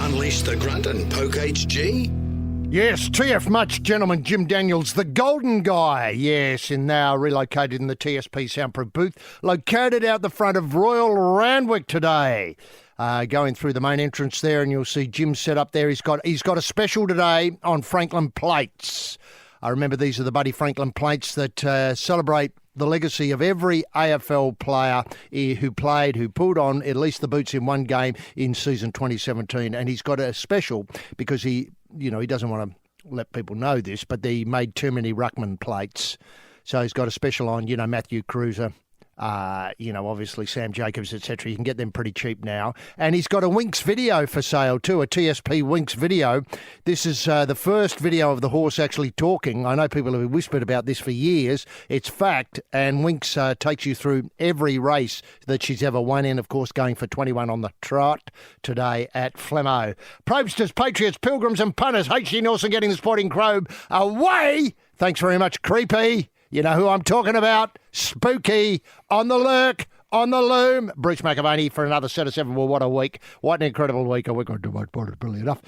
Unleash the grunt and poke HG? Yes, TF Much, gentlemen, Jim Daniels, the golden guy. Yes, and now relocated in the TSP soundproof booth, located out the front of Royal Randwick today. Going through the main entrance there, and you'll see Jim set up there. He's got a special today on Franklin plates. I remember these are the Buddy Franklin plates that celebrate the legacy of every AFL player who pulled on at least the boots in one game in season 2017. And he's got a special because he doesn't want to let people know this, but he made too many ruckman plates. So he's got a special on, Matthew Cruiser, Obviously Sam Jacobs, etc. You can get them pretty cheap now. And he's got a Winx video for sale too, a TSP Winx video. This is the first video of the horse actually talking. I know people have whispered about this for years. It's fact, and Winx takes you through every race that she's ever won in, of course, going for 21 on the trot today at Flemo. Probe-sters, Patriots, Pilgrims and Punters. H.G. Nelson getting the Sporting Probe away. Thanks very much, Creepy. You know who I'm talking about. Spooky, on the lurk, on the loom. Bruce McAvaney for another set of 7. Well, what a week. What an incredible week. We're going to do my part, brilliant enough.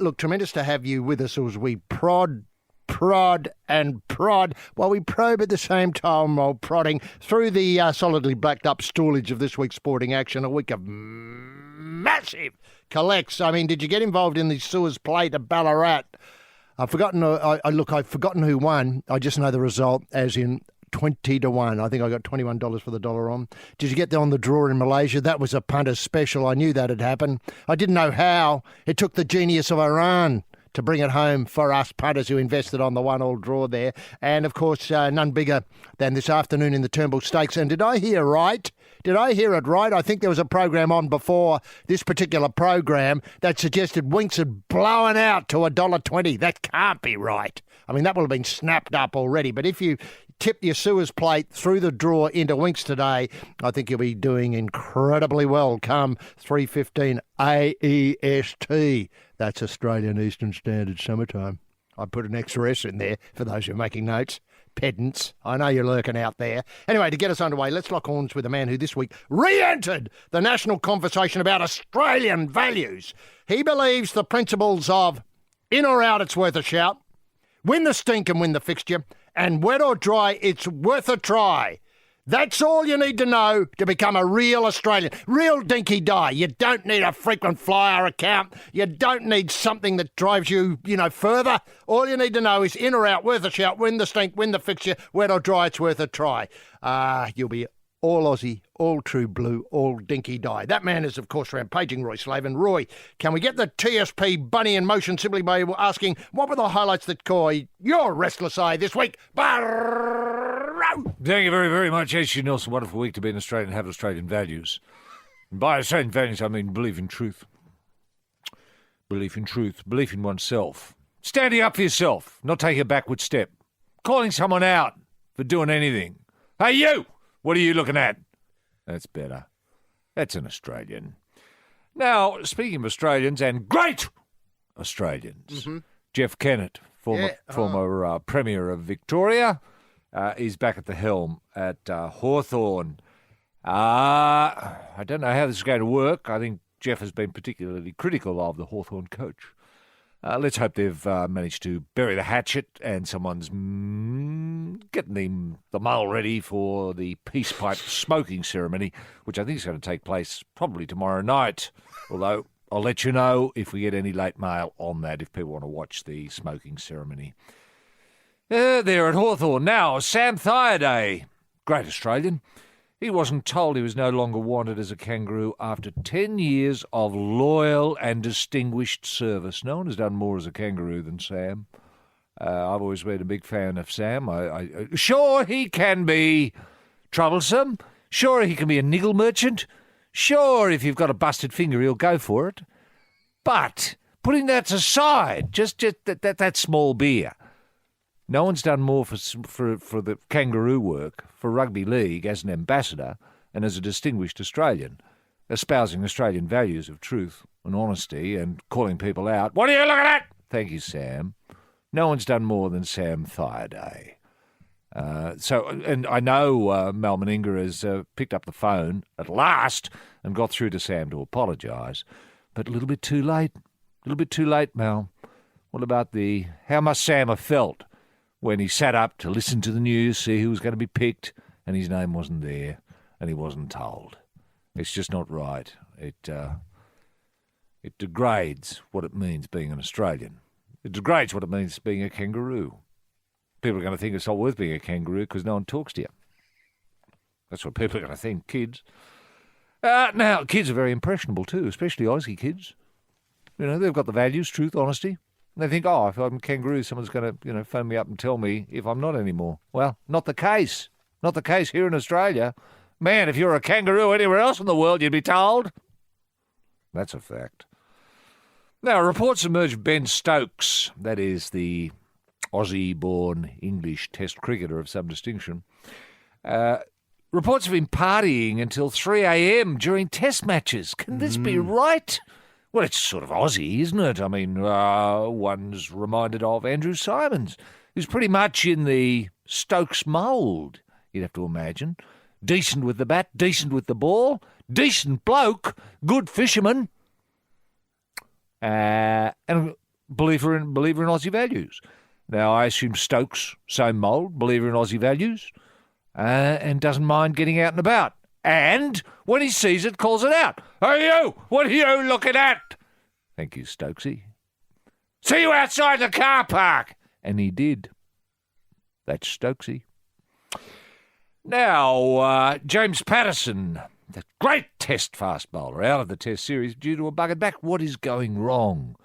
Look, tremendous to have you with us as we prod, and prod while we probe at the same time while prodding through the solidly blacked up stoolage of this week's sporting action. A week of massive collects. I mean, did you get involved in the Suez Plate at Ballarat? I've forgotten. I've forgotten who won. I just know the result, as in 20-1. I think I got $21 for the dollar on. Did you get on the draw in Malaysia? That was a punter's special. I knew that had happened. I didn't know how. It took the genius of Iran to bring it home for us punters who invested on the 1-all draw there. And, of course, none bigger than this afternoon in the Turnbull Stakes. And did I hear right? Did I hear it right? I think there was a program on before this particular program that suggested Winx had blown out to $1.20. That can't be right. I mean, that will have been snapped up already. But if you tip your Suez Plate through the draw into Winx today, I think you'll be doing incredibly well come 3:15 AEST. That's Australian Eastern Standard Summertime. I put an extra S in there for those who are making notes. Pedants. I know you're lurking out there. Anyway, to get us underway, let's lock horns with a man who this week re-entered the national conversation about Australian values. He believes the principles of in or out, it's worth a shout, win the stink and win the fixture, and wet or dry, it's worth a try. That's all you need to know to become a real Australian. Real dinky die. You don't need a frequent flyer account. You don't need something that drives you, further. All you need to know is in or out, worth a shout, win the stink, win the fixture, wet or dry, it's worth a try. You'll be all Aussie, all true blue, all dinky die. That man is, of course, rampaging Roy Slaven. Roy, can we get the TSP bunny in motion simply by asking what were the highlights that caught your restless eye this week? Thank you very, very much, H.G. Nelson. Wonderful week to be an Australian and have Australian values. And by Australian values, I mean belief in truth. Belief in truth. Belief in oneself. Standing up for yourself, not taking a backward step. Calling someone out for doing anything. Hey, you! What are you looking at? That's better. That's an Australian. Now, speaking of Australians and great Australians, Jeff Kennett, former Premier of Victoria, is back at the helm at Hawthorn. I don't know how this is going to work. I think Jeff has been particularly critical of the Hawthorn coach. Let's hope they've managed to bury the hatchet and someone's getting the mole ready for the peace pipe smoking ceremony, which I think is going to take place probably tomorrow night. Although I'll let you know if we get any late mail on that, if people want to watch the smoking ceremony. There at Hawthorn. Now, Sam Thaiday, great Australian. He wasn't told he was no longer wanted as a kangaroo after 10 years of loyal and distinguished service. No one has done more as a kangaroo than Sam. I've always been a big fan of Sam. Sure, he can be troublesome. Sure, he can be a niggle merchant. Sure, if you've got a busted finger, he'll go for it. But putting that aside, just that small beer. No one's done more for the kangaroo work, for rugby league as an ambassador and as a distinguished Australian, espousing Australian values of truth and honesty and calling people out. What are you looking at? Thank you, Sam. No one's done more than Sam Thaiday. And I know Mal Meninga has picked up the phone at last and got through to Sam to apologise, but a little bit too late. A little bit too late, Mal. What about how must Sam have felt when he sat up to listen to the news, see who was going to be picked, and his name wasn't there, and he wasn't told? It's just not right. It degrades what it means being an Australian. It degrades what it means being a kangaroo. People are going to think it's not worth being a kangaroo because no one talks to you. That's what people are going to think, kids. Now, kids are very impressionable too, especially Aussie kids. They've got the values, truth, honesty. And they think, if I'm a kangaroo, someone's going to, phone me up and tell me if I'm not anymore. Well, not the case. Not the case here in Australia. Man, if you're a kangaroo anywhere else in the world, you'd be told. That's a fact. Now, reports emerged of Ben Stokes, that is the Aussie-born English Test cricketer of some distinction. Reports of him partying until 3 a.m. during Test matches. Can this be right? Well, it's sort of Aussie, isn't it? I mean, one's reminded of Andrew Simons, who's pretty much in the Stokes mould, you'd have to imagine. Decent with the bat, decent with the ball, decent bloke, good fisherman, and a believer in Aussie values. Now, I assume Stokes, same mould, believer in Aussie values, and doesn't mind getting out and about. And when he sees it, calls it out. Hey, you! What are you looking at? Thank you, Stokesy. See you outside the car park! And he did. That's Stokesy. Now, James Patterson, the great Test fast bowler, out of the Test series due to a buggered back. What is going wrong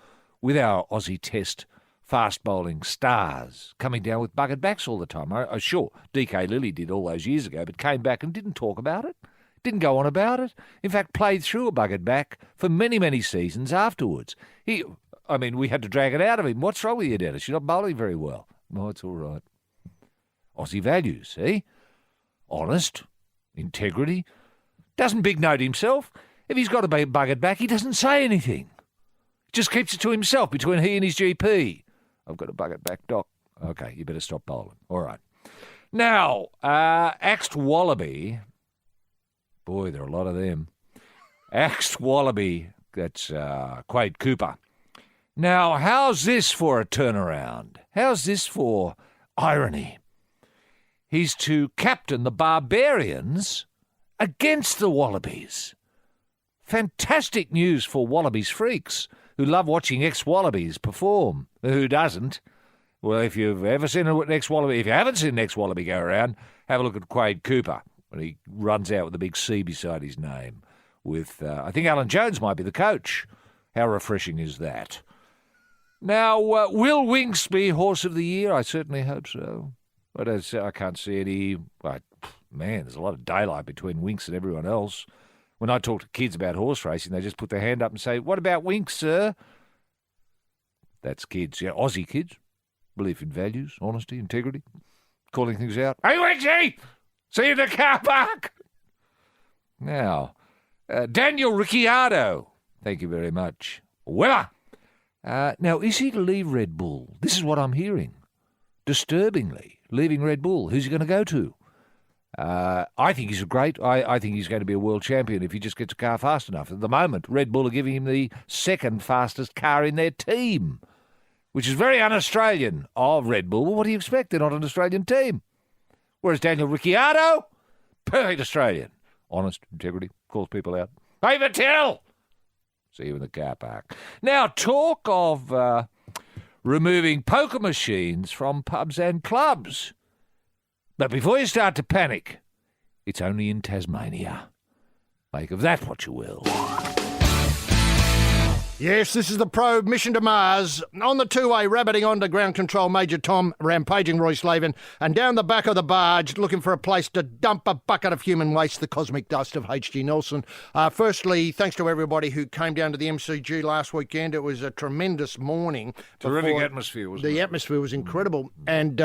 with our Aussie Test fast bowling stars coming down with buggered backs all the time? Sure, DK Lilly did all those years ago, but came back and didn't talk about it, didn't go on about it. In fact, played through a buggered back for many, many seasons afterwards. We had to drag it out of him. What's wrong with you, Dennis? You're not bowling very well. No, it's all right. Aussie values, see? Honest, integrity. Doesn't big note himself. If he's got a buggered back, he doesn't say anything. Just keeps it to himself between he and his GP. I've got a buggered back, Doc. Okay, you better stop bowling. All right. Now, axed wallaby. Boy, there are a lot of them. Axed wallaby, that's Quade Cooper. Now, how's this for a turnaround? How's this for irony? He's to captain the Barbarians against the Wallabies. Fantastic news for Wallabies freaks who love watching ex-Wallabies perform. Who doesn't? Well, if you've ever seen an ex-Wallaby, if you haven't seen an ex-Wallaby go around, have a look at Quade Cooper when he runs out with a big C beside his name. With, I think Alan Jones might be the coach. How refreshing is that? Now, will Winks be Horse of the Year? I certainly hope so. But I can't see any... there's a lot of daylight between Winks and everyone else. When I talk to kids about horse racing, they just put their hand up and say, "What about Winks, sir?" That's kids, yeah, Aussie kids. Belief in values, honesty, integrity, calling things out. Hey, Winksy! See you in the car park! Now, Daniel Ricciardo. Thank you very much. Winner! Now, is he to leave Red Bull? This is what I'm hearing. Disturbingly, leaving Red Bull. Who's he going to go to? I think he's I think he's going to be a world champion if he just gets a car fast enough. At the moment, Red Bull are giving him the second fastest car in their team, which is very un-Australian of Red Bull. Well, what do you expect? They're not an Australian team. Whereas Daniel Ricciardo, perfect Australian. Honest, integrity, calls people out. Hey, Mattel! See you in the car park. Now, talk of removing poker machines from pubs and clubs. But before you start to panic, it's only in Tasmania. Make of that what you will. Yes, this is the Probe mission to Mars. On the two-way, rabbiting on to ground control Major Tom, rampaging Roy Slavin, and down the back of the barge, looking for a place to dump a bucket of human waste, the cosmic dust of H.G. Nelson. Firstly, thanks to everybody who came down to the MCG last weekend. It was a tremendous morning. Terrific atmosphere, wasn't it? The atmosphere was incredible. And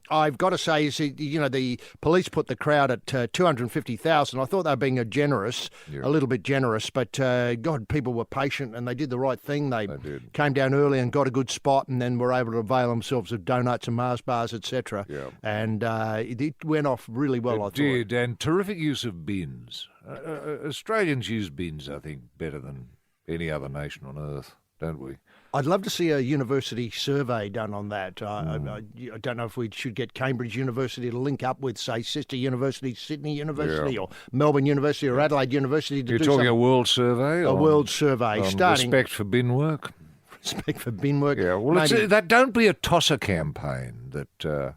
I've got to say, the police put the crowd at 250,000. I thought they were being generous, a little bit generous, but God, people were patient and they did the right thing. They came down early and got a good spot and then were able to avail themselves of donuts and Mars bars, etc. Yeah. And it went off really well, I thought. It did, and terrific use of bins. Australians use bins, I think, better than any other nation on earth, don't we? I'd love to see a university survey done on that. I don't know if we should get Cambridge University to link up with, say, sister university, Sydney University, or Melbourne University, or Adelaide University to You're do talking something. a world survey? A world survey. Starting respect for bin work? Respect for bin work. Yeah, well, don't be a tosser campaign that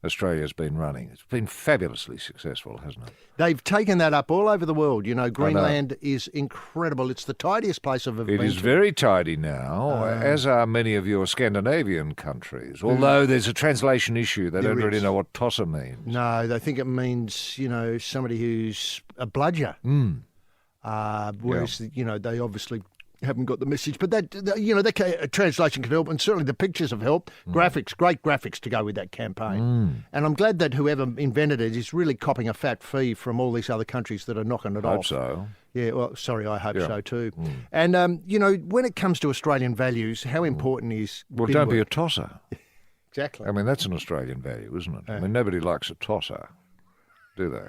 Australia's been running. It's been fabulously successful, hasn't it? They've taken that up all over the world. You know, Greenland is incredible. It's the tidiest place I've ever been to. It is very tidy now, as are many of your Scandinavian countries. Although there's a translation issue. They don't really know what tosser means. No, they think it means, you know, somebody who's a bludger. Whereas, you know, they obviously haven't got the message. But that, you know, that translation can help, and certainly the pictures have helped. Graphics, great graphics to go with that campaign. And I'm glad that whoever invented it is really copping a fat fee from all these other countries that are knocking it off. Hope so. Yeah, well, sorry, I hope so too. And, you know, when it comes to Australian values, how important is... Well, don't be a tosser. Exactly. I mean, that's an Australian value, isn't it? I mean, nobody likes a tosser, do they?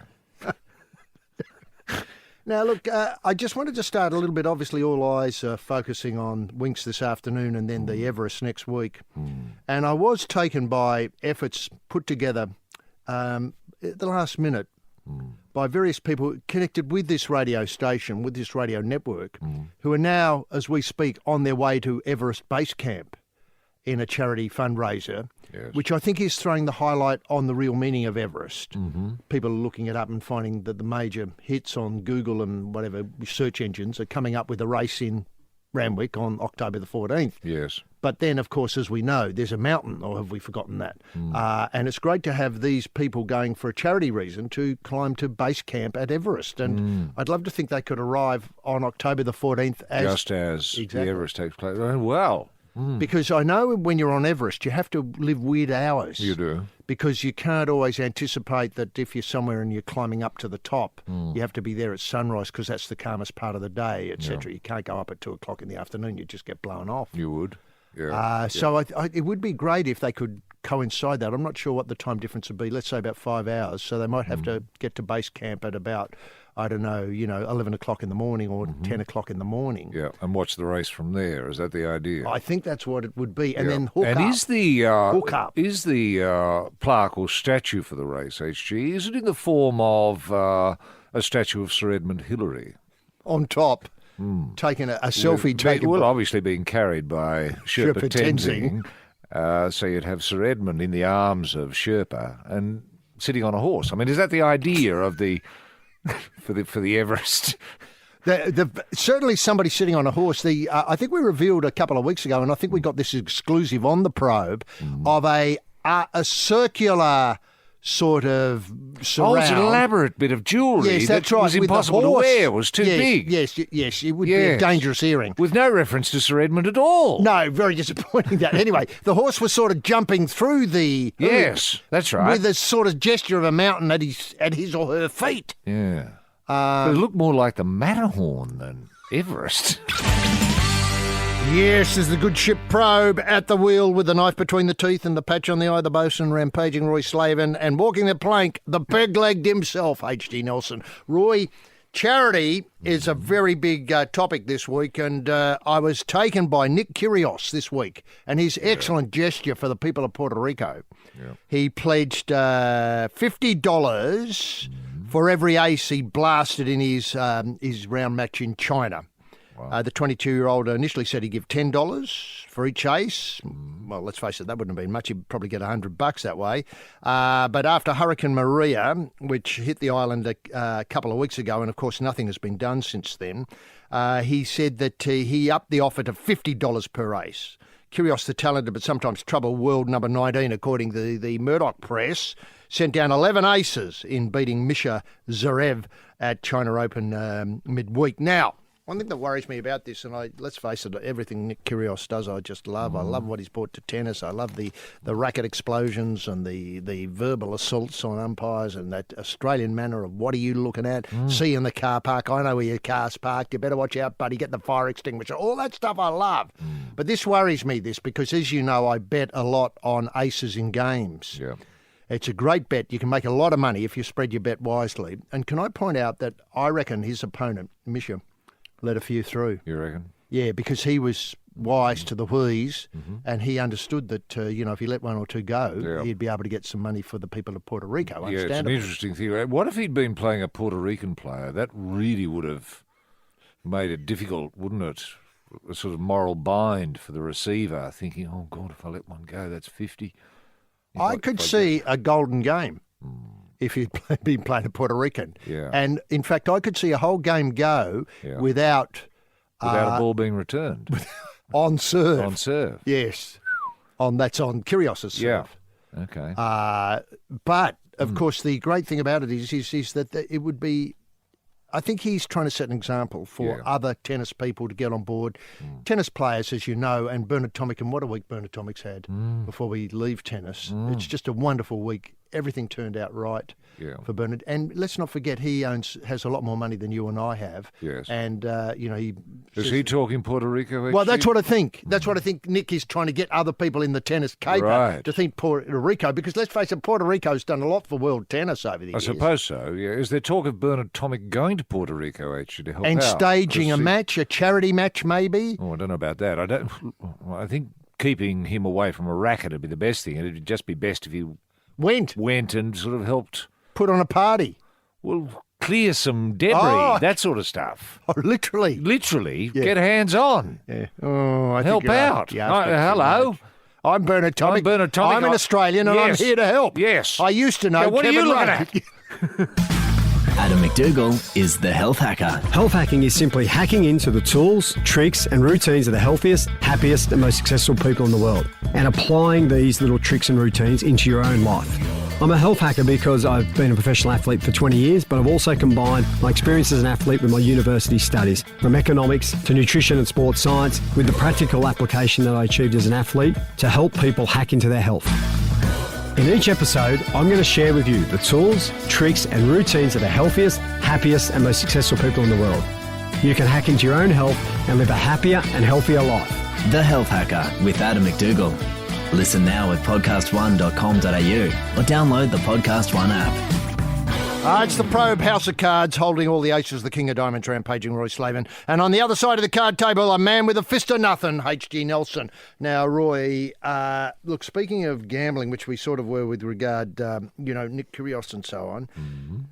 Now, look, I just wanted to start a little bit. Obviously, all eyes are focusing on Winx this afternoon and then the Everest next week. And I was taken by efforts put together at the last minute by various people connected with this radio station, with this radio network, who are now, as we speak, on their way to Everest Base Camp in a charity fundraiser, which I think is throwing the highlight on the real meaning of Everest. People are looking it up and finding that the major hits on Google and whatever search engines are coming up with a race in Randwick on October the 14th. Yes. But then, of course, as we know, there's a mountain, or have we forgotten that? And it's great to have these people going for a charity reason to climb to base camp at Everest. And I'd love to think they could arrive on October the 14th. Just as the Everest takes place. Well... Because I know when you're on Everest, you have to live weird hours. You do. Because you can't always anticipate that if you're somewhere and you're climbing up to the top, you have to be there at sunrise because that's the calmest part of the day, etc. You can't go up at 2 o'clock in the afternoon. You just get blown off. You would. Yeah. So it would be great if they could coincide that. I'm not sure what the time difference would be. Let's say about 5 hours. So they might have to get to base camp at about... I don't know, 11 o'clock in the morning or 10 o'clock in the morning. Yeah, and watch the race from there. Is that the idea? I think that's what it would be. And then hook up. And is the plaque or statue for the race, HG, is it in the form of a statue of Sir Edmund Hillary? On top, taking a selfie. Well, obviously being carried by Sherpa Tenzing. So you'd have Sir Edmund in the arms of Sherpa and sitting on a horse. I mean, is that the idea of the... for the Everest? Certainly somebody sitting on a horse. I think we revealed a couple of weeks ago, and I think we got this exclusive on the Probe, of a circular sort of surround. Oh, it's an elaborate bit of jewellery. Yes, that's right. Was impossible to wear. It was too big. Yes, it would be a dangerous earring. With no reference to Sir Edmund at all. No, very disappointing that. Anyway, the horse was sort of jumping through the... Yes, that's right. With a sort of gesture of a mountain at his or her feet. Yeah. But it looked more like the Matterhorn than Everest. Yes, there's the good ship Probe at the wheel with the knife between the teeth and the patch on the eye, the bosun, rampaging Roy Slavin, and walking the plank, the peg-legged himself, H.D. Nelson. Roy, charity is a very big topic this week, and I was taken by Nick Kyrgios this week and his excellent gesture for the people of Puerto Rico. Yeah. He pledged $50 for every ace he blasted in his round match in China. Wow. The 22-year-old initially said he'd give $10 for each ace. Well, let's face it, that wouldn't have been much. He'd probably get $100 that way. But after Hurricane Maria, which hit the island a couple of weeks ago, and of course nothing has been done since then, he said that he upped the offer to $50 per ace. Kyrgios, the talented but sometimes troubled world number 19, according to the Murdoch press, sent down 11 aces in beating Misha Zverev at China Open midweek. Now, one thing that worries me about this, and let's face it, everything Nick Kyrgios does I just love. I love what he's brought to tennis. I love the racket explosions and the verbal assaults on umpires and that Australian manner of what are you looking at? See you in the car park. I know where your car's parked. You better watch out, buddy. Get the fire extinguisher. All that stuff I love. But this worries me, because as you know, I bet a lot on aces in games. Yeah. It's a great bet. You can make a lot of money if you spread your bet wisely. And can I point out that I reckon his opponent, Misha, let a few through. You reckon? Yeah, because he was wise to the wheeze and he understood that, if he let one or two go, he'd be able to get some money for the people of Puerto Rico. Yeah, it's an interesting thing. What if he'd been playing a Puerto Rican player? That really would have made it difficult, wouldn't it? A sort of moral bind for the receiver, thinking, oh, God, if I let one go, that's 50. I could see a golden game if he'd been playing a Puerto Rican. Yeah. And, in fact, I could see a whole game go without a ball being returned. on serve. On serve. Yes. That's on Kyrgios's serve. Yeah. Okay. But, of course, the great thing about it is that it would be... I think he's trying to set an example for other tennis people to get on board. Tennis players, as you know, and Bernard Tomic, and what a week Bernard Tomic's had before we leave tennis. It's just a wonderful week. Everything turned out right for Bernard. And let's not forget, he has a lot more money than you and I have. Yes. And, Is he talking Puerto Rico? Well, that's what I think. That's what I think Nick is trying to get other people in the tennis caper to think Puerto Rico, because let's face it, Puerto Rico's done a lot for world tennis over the years. I suppose so, yeah. Is there talk of Bernard Tomic going to Puerto Rico, actually, to help out? And staging a match, a charity match, maybe? Oh, I don't know about that. I think keeping him away from a racket would be the best thing. It'd just be best if he went and sort of helped... Put on a party. Well, clear some debris, that sort of stuff. Oh, literally. Literally, get hands on. Yeah. Oh, I help out. Hello. I'm Bernard Tomic. I'm an Australian and I'm here to help. Yes. I used to know what Kevin are you looking Rudd. at? Adam McDougall is the health hacker. Health hacking is simply hacking into the tools, tricks and routines of the healthiest, happiest and most successful people in the world and applying these little tricks and routines into your own life. I'm a health hacker because I've been a professional athlete for 20 years, but I've also combined my experience as an athlete with my university studies, from economics to nutrition and sports science, with the practical application that I achieved as an athlete to help people hack into their health. In each episode, I'm going to share with you the tools, tricks and routines of the healthiest, happiest and most successful people in the world. You can hack into your own health and live a happier and healthier life. The Health Hacker with Adam McDougall. Listen now at podcast1.com.au or download the Podcast One app. It's the Probe House of Cards, holding all the aces, the King of Diamonds, rampaging Roy Slavin. And on the other side of the card table, a man with a fist of nothing, H.G. Nelson. Now, Roy, look, speaking of gambling, which we sort of were with regard, Nick Kyrgios and so on,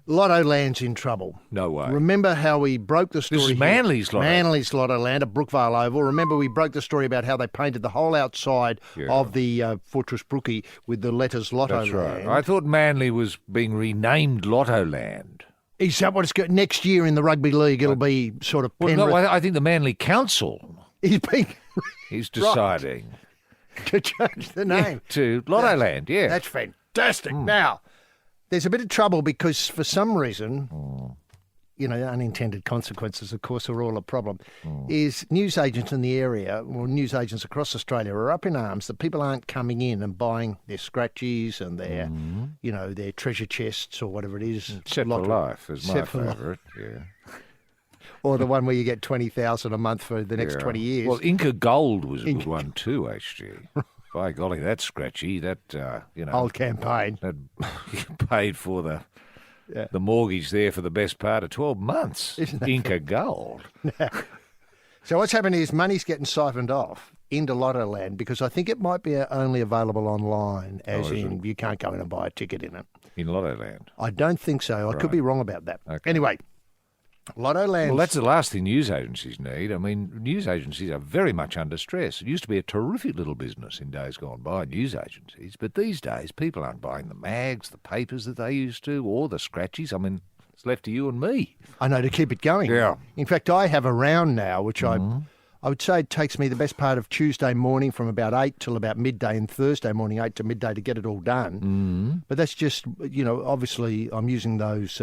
Lotto Land's in trouble. No way. Remember how we broke the story This is Manly's Lotto. Manly's Lotto Land at Brookvale Oval. Remember we broke the story about how they painted the whole outside of the Fortress Brookie with the letters Lotto That's Land. right. I thought Manly was being renamed Lotto Land. Is that what it's got next year in the rugby league? It'll be sort of Penrith. No, I think the Manly Council he's deciding to change the name to Lotto Land. Yeah, that's fantastic. Now, there's a bit of trouble because for some reason, unintended consequences, of course, are all a problem. Is newsagents in the area, or newsagents across Australia, are up in arms that people aren't coming in and buying their scratchies and their, their treasure chests or whatever it is. Set for Life is my favourite. Yeah. Or the one where you get 20,000 a month for the next 20 years. Well, Inca Gold was a good one too, HG. By golly, that scratchy, that old campaign that paid for the mortgage there for the best part of 12 months. Inca Gold. So what's happening is money's getting siphoned off into Lotto Land because I think it might be only available online, as in you can't go in and buy a ticket in it. In Lotto Land? I don't think so. I could be wrong about that. Okay. Anyway, Lotto Land... Well, that's the last thing news agencies need. I mean, news agencies are very much under stress. It used to be a terrific little business in days gone by, news agencies, but these days people aren't buying the mags, the papers that they used to, or the scratchies. I mean, it's left to you and me. I know, to keep it going. Yeah. In fact, I have a round now, which I would say it takes me the best part of Tuesday morning from about 8 till about midday, and Thursday morning 8 to midday to get it all done. But that's just, obviously I'm using those...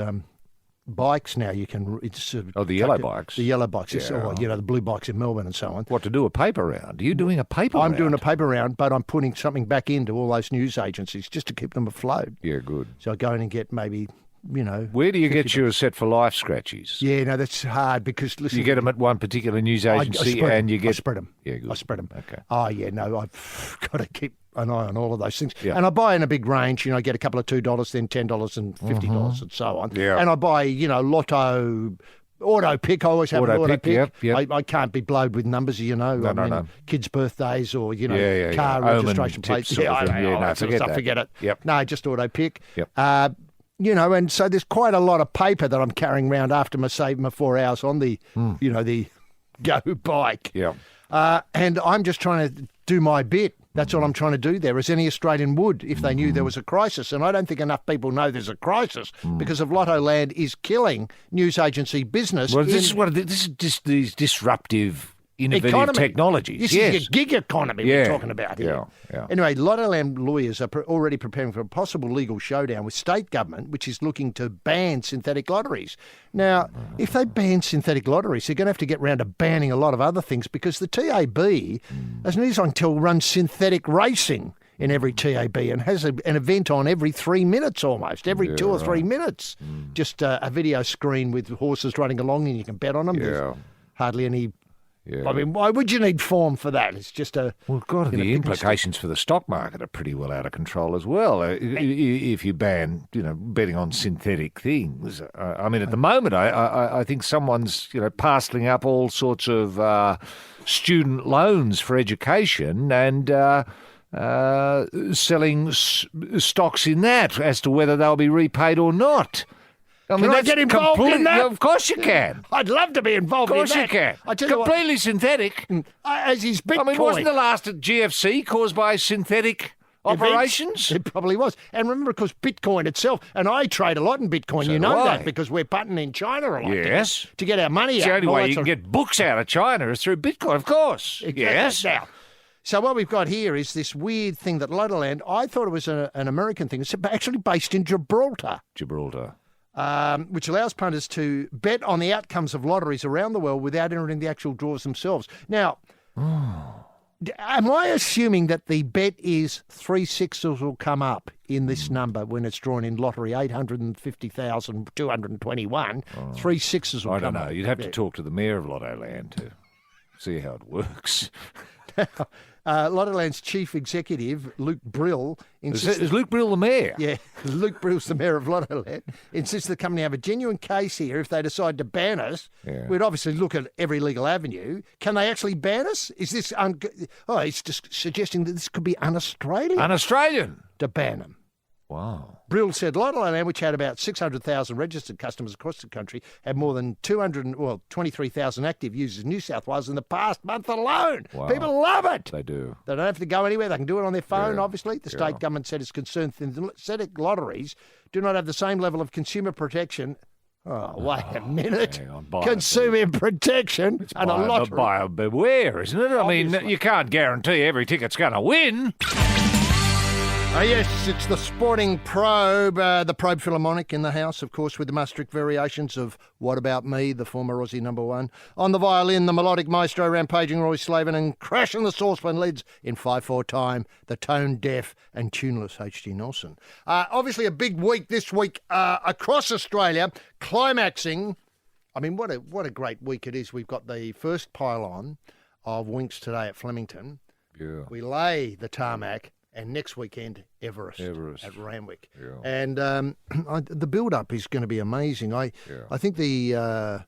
bikes now you can... the yellow bikes. The yellow bikes, or, the blue bikes in Melbourne and so on. What, to do a paper round? Are you doing a paper round? I'm doing a paper round, but I'm putting something back into all those news agencies just to keep them afloat. Yeah, good. So I go in and get maybe, Where do you get your Set for Life scratchies? Yeah, no, that's hard because, listen... You get them at one particular news agency and you get... I spread them. Yeah, good. I spread them. Okay. Oh, yeah, no, I've got to keep an eye on all of those things. Yeah. And I buy in a big range, get a couple of $2, then $10 and $50 and so on. Yeah. And I buy, Lotto, auto pick. I always have an auto pick. Yep. I can't be blowed with numbers, No. Kids' birthdays or, car registration plates. Forget it. Yep. No, just auto pick. Yep. And so there's quite a lot of paper that I'm carrying around after I save my 4 hours on the, the Go bike. Yeah. And I'm just trying to do my bit. That's what I'm trying to do there, as any Australian would if they knew there was a crisis. And I don't think enough people know there's a crisis because of Lotto Land is killing news agency business. Well, this is just these disruptive, innovative technologies. This is your gig economy we're talking about here. Yeah. Anyway, Lotto Land lawyers are already preparing for a possible legal showdown with state government, which is looking to ban synthetic lotteries. Now, if they ban synthetic lotteries, they're going to have to get round to banning a lot of other things because the TAB, as near as I can tell, runs synthetic racing in every TAB and has an event on every 3 minutes almost, every 2 or 3 minutes. Just a video screen with horses running along and you can bet on them. There's hardly any... I mean, why would you need form for that? It's just a... Well, God, the implications for the stock market are pretty well out of control as well. If you ban, betting on synthetic things. I mean, at the moment, I think someone's, parceling up all sorts of student loans for education and selling stocks in that as to whether they'll be repaid or not. Can I get involved in that? Of course you can. I'd love to be involved in that. Of course you can. I tell you completely synthetic. As is Bitcoin. I mean, wasn't the last at GFC caused by synthetic operations? It probably was. And remember, of course, Bitcoin itself, and I trade a lot in Bitcoin. So you know do I. that because we're punting in China a lot. Yes. To get our money It's out. the only way you can get books out of China is through Bitcoin, of course. Exactly. Yes. Now, so what we've got here is this weird thing that Lotto Land, I thought it was an American thing. It's actually based in Gibraltar. Which allows punters to bet on the outcomes of lotteries around the world without entering the actual draws themselves. Now, am I assuming that the bet is 3 sixes will come up in this number when it's drawn in lottery 850,221? 3 sixes will come up. I don't know. You'd have to talk to the mayor of Lotto Land to see how it works. Lotto Land's chief executive, Luke Brill... Is Luke Brill the mayor? Yeah, Luke Brill's the mayor of Lotto Land. Insists the company have a genuine case here if they decide to ban us. Yeah. We'd obviously look at every legal avenue. Can they actually ban us? Is this... it's just suggesting that this could be un-Australian. Un-Australian? To ban them. Wow. Brill said Lotto Land, which had about 600,000 registered customers across the country, had more than 23,000 active users in New South Wales in the past month alone. Wow. People love it. They do. They don't have to go anywhere. They can do it on their phone, obviously. The state government said it's concerned synthetic lotteries do not have the same level of consumer protection. Oh, wait a minute. Consumer protection and a lottery. Buyer beware, isn't it? Obviously. I mean, you can't guarantee every ticket's going to win. Yes, it's the Sporting Probe, the Probe Philharmonic in the house, of course, with the Maastricht variations of What About Me, the former Aussie #1. On the violin, the melodic maestro rampaging Roy Slavin, and crashing the saucepan lids in 5/4 time, the tone-deaf and tuneless H.G. Nelson. Obviously a big week this week across Australia, climaxing. I mean, what a great week it is. We've got the first pylon of Winks today at Flemington. Yeah. We lay the tarmac. And next weekend, Everest. At Randwick. Yeah. And the build-up is going to be amazing. I think the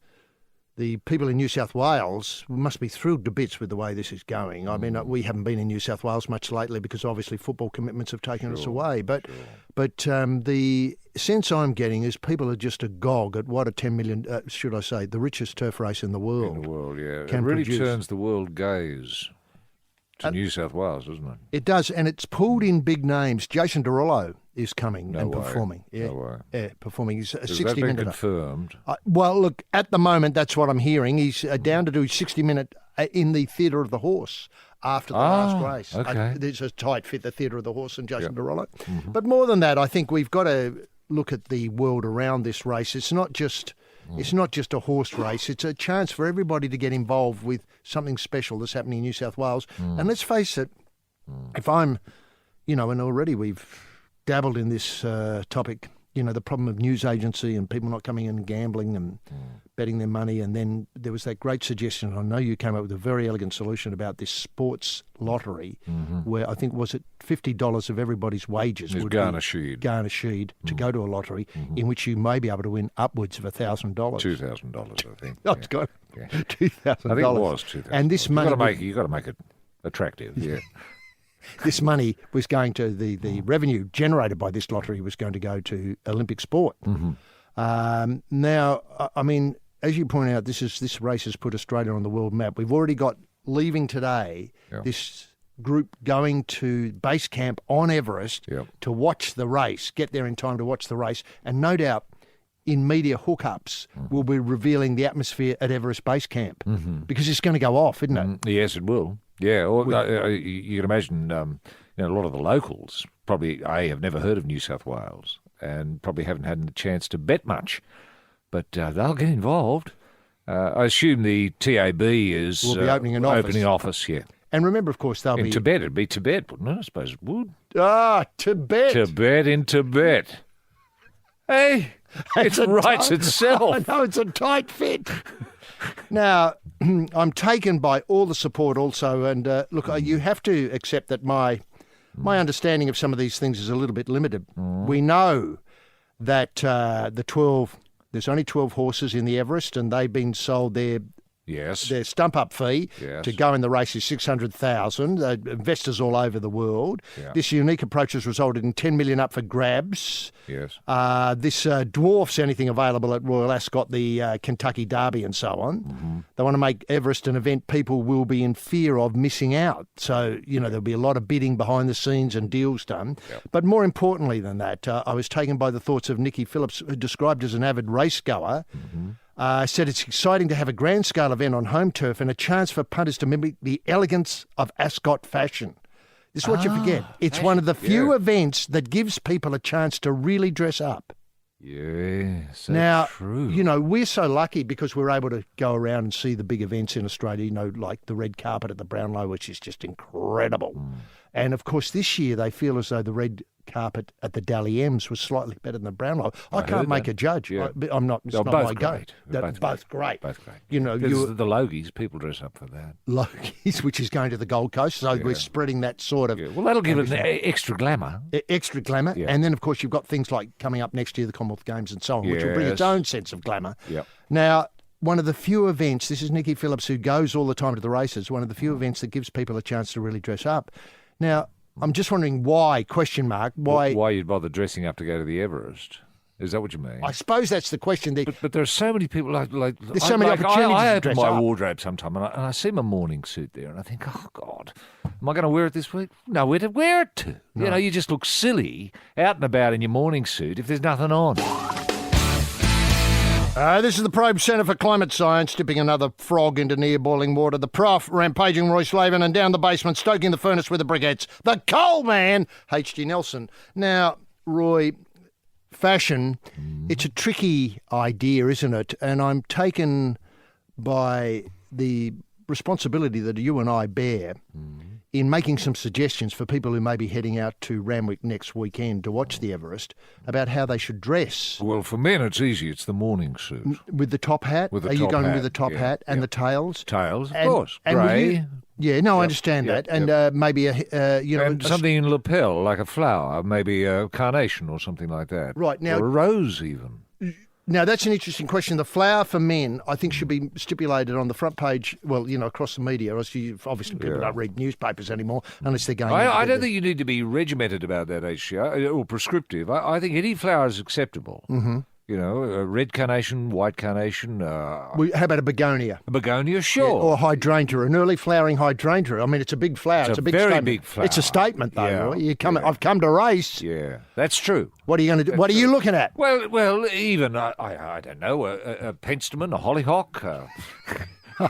people in New South Wales must be thrilled to bits with the way this is going. I mean, we haven't been in New South Wales much lately because obviously football commitments have taken us away. But the sense I'm getting is people are just agog at what a 10 million, should I say, the richest turf race in the world. In the world, yeah. Can it really produce. turns the world gaze to New South Wales, doesn't it? It does, and it's pulled in big names. Jason Derulo is coming and way. performing. Yeah, no way. Yeah, performing. He's a Has 60 that been minute. confirmed? Well, look, at the moment, that's what I'm hearing. He's down to do 60-minute in the Theatre of the Horse after the last race. Okay. There's a tight fit, the Theatre of the Horse and Jason Derulo. Mm-hmm. But more than that, I think we've got to look at the world around this race. It's not just a horse race. It's a chance for everybody to get involved with something special that's happening in New South Wales. And let's face it, if I'm, and already we've dabbled in this topic, the problem of news agency and people not coming in and gambling and betting their money. And then there was that great suggestion. I know you came up with a very elegant solution about this sports lottery where I think, was it $50 of everybody's wages would garnished to go to a lottery in which you may be able to win upwards of $1,000. $2,000, I think. Oh, it's got $2,000. I think it was $2,000. And this money... You've got to make it attractive, yeah. This money was going to, the revenue generated by this lottery was going to go to Olympic sport. Now, I mean, as you point out, this race has put Australia on the world map. We've already got, leaving today, this group going to base camp on Everest Yep. to watch the race, get there in time to watch the race, and no doubt in media hookups will be revealing the atmosphere at Everest Base Camp because it's going to go off, isn't it? Yes, it will. Yeah, or, you can imagine a lot of the locals probably, have never heard of New South Wales and probably haven't had a chance to bet much, but they'll get involved. I assume the TAB is Will be opening an office. Yeah. And remember, of course, they'll In be... Tibet, it'd be Tibet, wouldn't it? I suppose it would. Tibet. Tibet in Tibet. Hey, it writes itself. I know, it's a tight fit. Now, I'm taken by all the support also, and look, you have to accept that my understanding of some of these things is a little bit limited. We know that there's only 12 horses in the Everest, and they've been sold their stump-up fee to go in the race is $600,000. Investors all over the world. Yeah. This unique approach has resulted in $10 million up for grabs. Yes. This dwarfs anything available at Royal Ascot, the Kentucky Derby and so on. They want to make Everest an event people will be in fear of missing out. So, there'll be a lot of bidding behind the scenes and deals done. Yep. But more importantly than that, I was taken by the thoughts of Nicky Phillips, who described as an avid race goer. Said it's exciting to have a grand-scale event on home turf and a chance for punters to mimic the elegance of Ascot fashion. This is what you forget. It's one of the few events that gives people a chance to really dress up. Yeah, so Now, true. we're so lucky because we're able to go around and see the big events in Australia, like the red carpet at the Brownlow, which is just incredible. And, of course, this year they feel as though the red carpet at the Dally M's was slightly better than the Brownlow. I can't make a judge. Yeah. I'm not. It's They're not both my go. great. They're both great. Both great. There's the Logies, people dress up for that. Logies, which is going to the Gold Coast, so we're spreading that sort of... Yeah. Well, that'll give it an extra glamour. Extra glamour. Yeah. And then, of course, you've got things like coming up next year, the Commonwealth Games and so on, which will bring its own sense of glamour. Yep. Now, one of the few events, this is Nicky Phillips, who goes all the time to the races, one of the few events that gives people a chance to really dress up. Now, I'm just wondering why, Why you'd bother dressing up to go to the Everest? Is that what you mean? I suppose that's the question. But there are so many people like there's so many opportunities I to open dress my up. wardrobe sometime and I see my morning suit there and I think, oh God, am I going to wear it this week? No, where to wear it to? No. You just look silly out and about in your morning suit if there's nothing on. This is the Probe Centre for Climate Science, dipping another frog into near boiling water. The Prof, rampaging Roy Slaven, and down the basement, stoking the furnace with the briquettes, the coal man, H.G. Nelson. Now, Roy, fashion, it's a tricky idea, isn't it? And I'm taken by the responsibility that you and I bear in making some suggestions for people who may be heading out to Randwick next weekend to watch the Everest about how they should dress. Well, for men, it's easy. It's the morning suit. With the top hat? With the Are you top going hat, with the top hat and the tails? Tails, of And- course. and will Grey. I understand that. And maybe, And something in lapel, like a flower, maybe a carnation or something like that. Right, now- Or a rose, even. Now, that's an interesting question. The flower for men, I think, should be stipulated on the front page, across the media. Obviously, people don't read newspapers anymore unless they're going... I don't think you need to be regimented about that, HCR, or prescriptive. I think any flower is acceptable. Mm-hmm. A red carnation, white carnation. How about a begonia? A begonia, sure. Or a hydrangea, an early flowering hydrangea. I mean, it's a big flower. It's a big very statement. big flower. It's a statement, though. Yeah, Roy. I've come to race. Yeah, that's true. What are you going to do? What are you looking at? Well, even, I don't know, a penstemon, a hollyhock.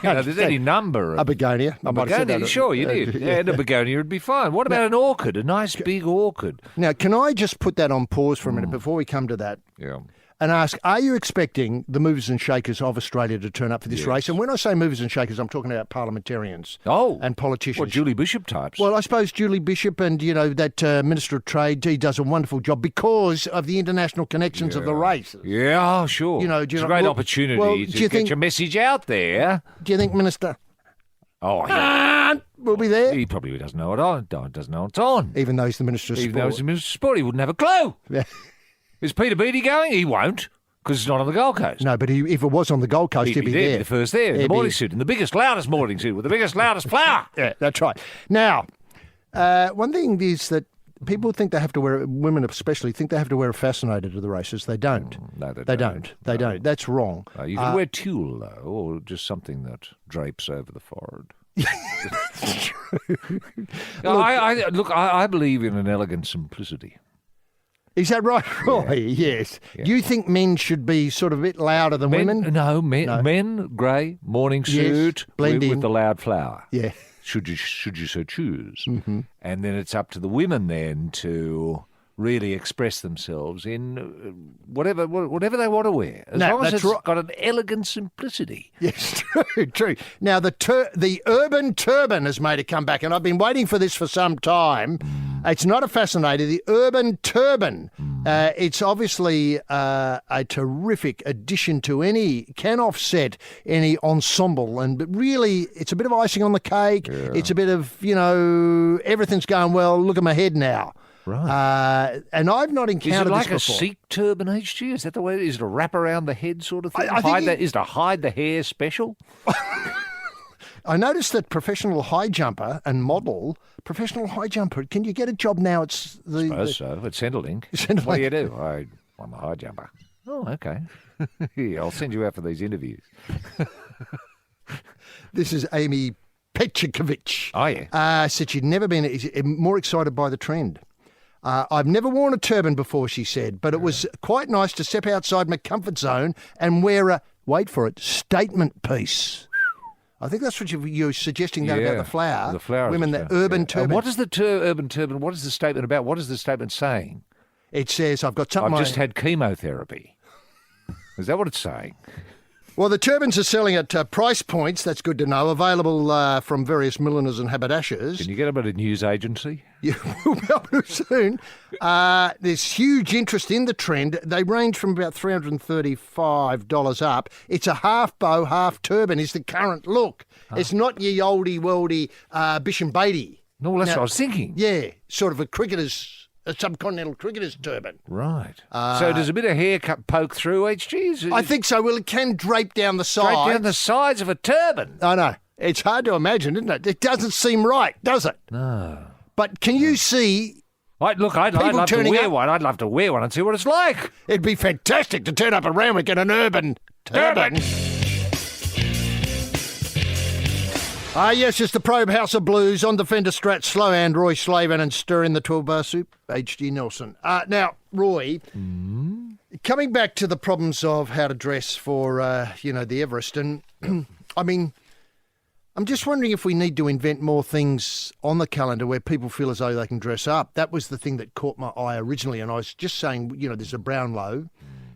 There's any number. A begonia. I might have said begonia, that. sure, you did. Yeah, and a begonia would be fine. What about an orchid, a nice big orchid? Now, can I just put that on pause for a minute before we come to that? Yeah. And ask, are you expecting the movers and shakers of Australia to turn up for this race? And when I say movers and shakers, I'm talking about parliamentarians and politicians. What, Julie Bishop types? Well, I suppose Julie Bishop and, that Minister of Trade, he does a wonderful job because of the international connections of the race. Yeah, sure. It's a great opportunity to get your message out there. Do you think Minister... Oh, yeah. Will be there? He probably doesn't know doesn't know it's on. Even though he's the Minister of Sport. Even though he's the Minister of Sport, he wouldn't have a clue. Yeah. Is Peter Beattie going? He won't, because it's not on the Gold Coast. No, but if it was on the Gold Coast, he'd be there. He'd be the first there, in the morning suit, in the biggest, loudest morning suit, with the biggest, loudest flower. Yeah, that's right. Now, one thing is that people think they have to wear, women especially, think they have to wear a fascinator to the races. They don't. No, they don't. They don't. That's wrong. You can wear tulle, though, or just something that drapes over the forehead. I believe in an elegant simplicity. Is that right, Roy? Yes. Yeah. You think men should be sort of a bit louder than women? No, men, grey, morning suit, blend in. with the loud flower. Yeah. Should you so choose. Mm-hmm. And then it's up to the women then to really express themselves in whatever they want to wear, as long as it's got an elegant simplicity. Yes, true. Now, the urban turban has made a comeback, and I've been waiting for this for some time. It's not a fascinator. The urban turban, it's obviously a terrific addition to can offset any ensemble, but really it's a bit of icing on the cake. Yeah. It's a bit of, everything's going well, look at my head now. Right. And I've not encountered this before. Is it like a Sikh turban, HG? Is that the way? Is it a wrap around the head sort of thing? Is it a hide the hair special? I noticed that professional high jumper, can you get a job now? It's I suppose so. It's Centrelink. What do you do? I'm a high jumper. Oh, okay. Yeah, I'll send you out for these interviews. This is Amy Petchikovic. Oh, yeah. Said she'd never been more excited by the trend. I've never worn a turban before, she said, but it was quite nice to step outside my comfort zone and wear a, wait for it, statement piece. I think that's what you're suggesting that about the flower. The flower. Women, the urban turban. What is the urban turban? What is the statement about? What is the statement saying? It says, I've got something. I've just had chemotherapy. Is that what it's saying? Well, the turbans are selling at price points, that's good to know, available from various milliners and haberdashers. Can you get them at a news agency? Yeah, we'll be able to soon. There's huge interest in the trend. They range from about $335 up. It's a half bow, half turban is the current look. It's not your oldie-worldy Bish and Beatty. No, that's what I was thinking. Yeah, sort of a subcontinental cricketer's turban. Right. So does a bit of hair poke through, HG? I think so. Well, it can drape down the sides. Drape down the sides of a turban? I know. It's hard to imagine, isn't it? It doesn't seem right, does it? No. But can you see... I'd love to wear one. I'd love to wear one and see what it's like. It'd be fantastic to turn up at Randwick in an urban turban. Yes, it's the Probe House of Blues on Defender Strat, Slow Hand, Roy Slavin and Stir in the 12-bar soup, H.G. Nelson. Now, Roy, coming back to the problems of how to dress for, the Everest, and I mean, I'm just wondering if we need to invent more things on the calendar where people feel as though they can dress up. That was the thing that caught my eye originally, and I was just saying, there's a Brownlow,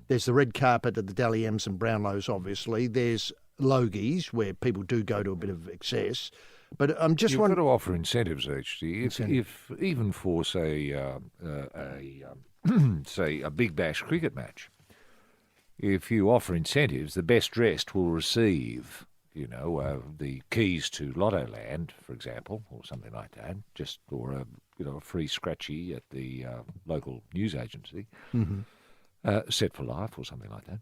there's the red carpet at the Dally M's and Brownlows, obviously, there's Logies, where people do go to a bit of excess. But I'm just wondering... You've got to offer incentives, HG. If even for, say, a Big Bash cricket match, if you offer incentives, the best dressed will receive, the keys to Lotto Land, for example, or something like that, or a free scratchy at the local news agency, set for life or something like that,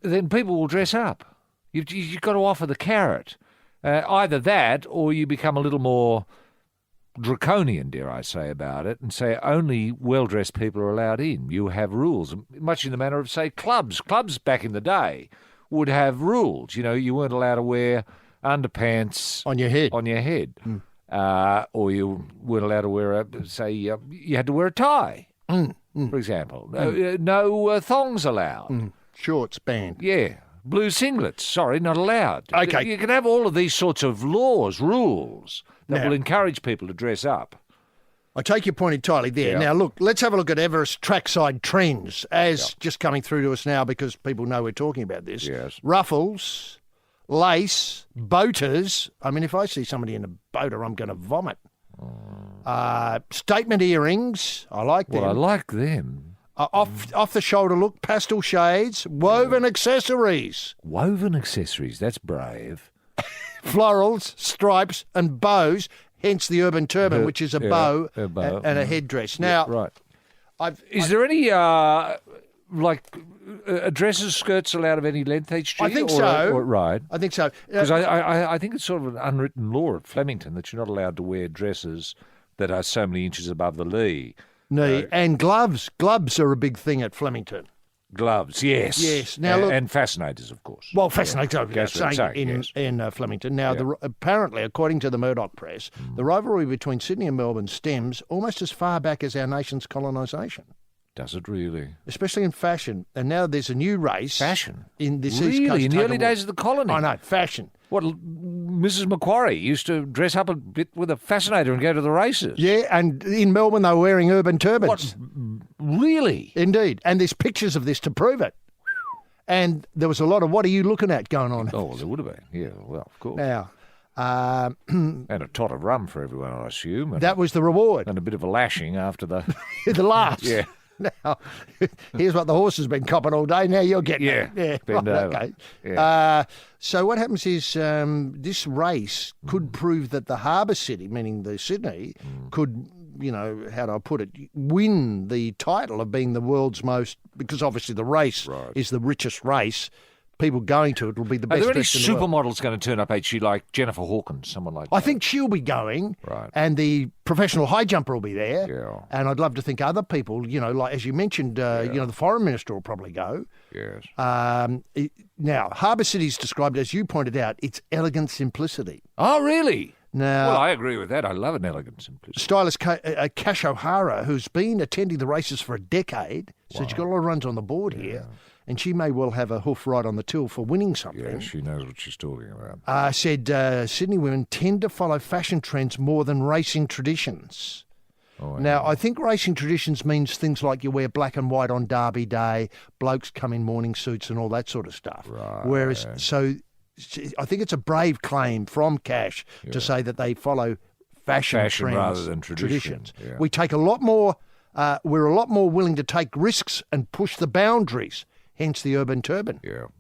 then people will dress up. You've got to offer the carrot. Either that or you become a little more draconian, dare I say, about it and say only well-dressed people are allowed in. You have rules, much in the manner of, say, clubs. Clubs back in the day would have rules. You weren't allowed to wear underpants on your head. Or you weren't allowed to wear you had to wear a tie, for example. No thongs allowed. Shorts banned. Yeah. Blue singlets, sorry, not allowed. Okay. You can have all of these sorts of rules that will encourage people to dress up. I take your point entirely there. Yeah. Now, look, let's have a look at Everest trackside trends as just coming through to us now because people know we're talking about this. Yes. Ruffles, lace, boaters. I mean, if I see somebody in a boater, I'm going to vomit. Statement earrings. I like them. Well, I like them. Off the shoulder look, pastel shades, woven accessories. Woven accessories, that's brave. Florals, stripes and bows, hence the urban turban, which is a bow and a headdress. Now, right. Is there any dresses, skirts allowed of any length, HG? I think so. Right. I think so. Because I think it's sort of an unwritten law at Flemington that you're not allowed to wear dresses that are so many inches above the knee. And gloves. Gloves are a big thing at Flemington. Gloves, yes. Yes. Now, look, and fascinators, of course. well, fascinating. Yeah. In Flemington. Now, apparently, according to the Murdoch press, the rivalry between Sydney and Melbourne stems almost as far back as our nation's colonisation. Does it really? Especially in fashion. And now there's a new race. Fashion? In this really? East Coast In the early days of the colony? I know, fashion. What, Mrs. Macquarie used to dress up a bit with a fascinator and go to the races? Yeah, and in Melbourne they were wearing urban turbans. What? Really? Indeed. And there's pictures of this to prove it. And there was a lot of what are you looking at going on. Oh, well, there would have been. Yeah, well, of course. Now, and a tot of rum for everyone, I assume. And that was the reward. And a bit of a lashing after the... the laughs. Yeah. Now, here's what the horse has been copping all day. Now you're getting it. Yeah, bend over. Okay. Yeah. So what happens is this race could prove that the harbour city, meaning the Sydney, could, how do I put it, win the title of being the world's most, because obviously the race is the richest race. People going to it will be the best. Are there any dressed in the world. supermodels going to turn up, HG, like Jennifer Hawkins, someone like that? I think she'll be going, right. And the professional high jumper will be there. Yeah. And I'd love to think other people, like as you mentioned, the foreign minister will probably go. Yes. Now, Harbour City's described, as you pointed out, its elegant simplicity. Oh, really? Now, well, I agree with that. I love an elegant simplicity. Stylist Cash O'Hara, who's been attending the races for a decade, so she's got a lot of runs on the board here. And she may well have a hoof right on the till for winning something. Yeah, she knows what she's talking about. Said Sydney women tend to follow fashion trends more than racing traditions. Oh, now, I think racing traditions means things like you wear black and white on Derby Day, blokes come in morning suits and all that sort of stuff. Right. Whereas, so I think it's a brave claim from Cash to say that they follow fashion trends rather than traditions. Yeah. We take a lot more, we're a lot more willing to take risks and push the boundaries. Hence the urban turban. Yeah. Are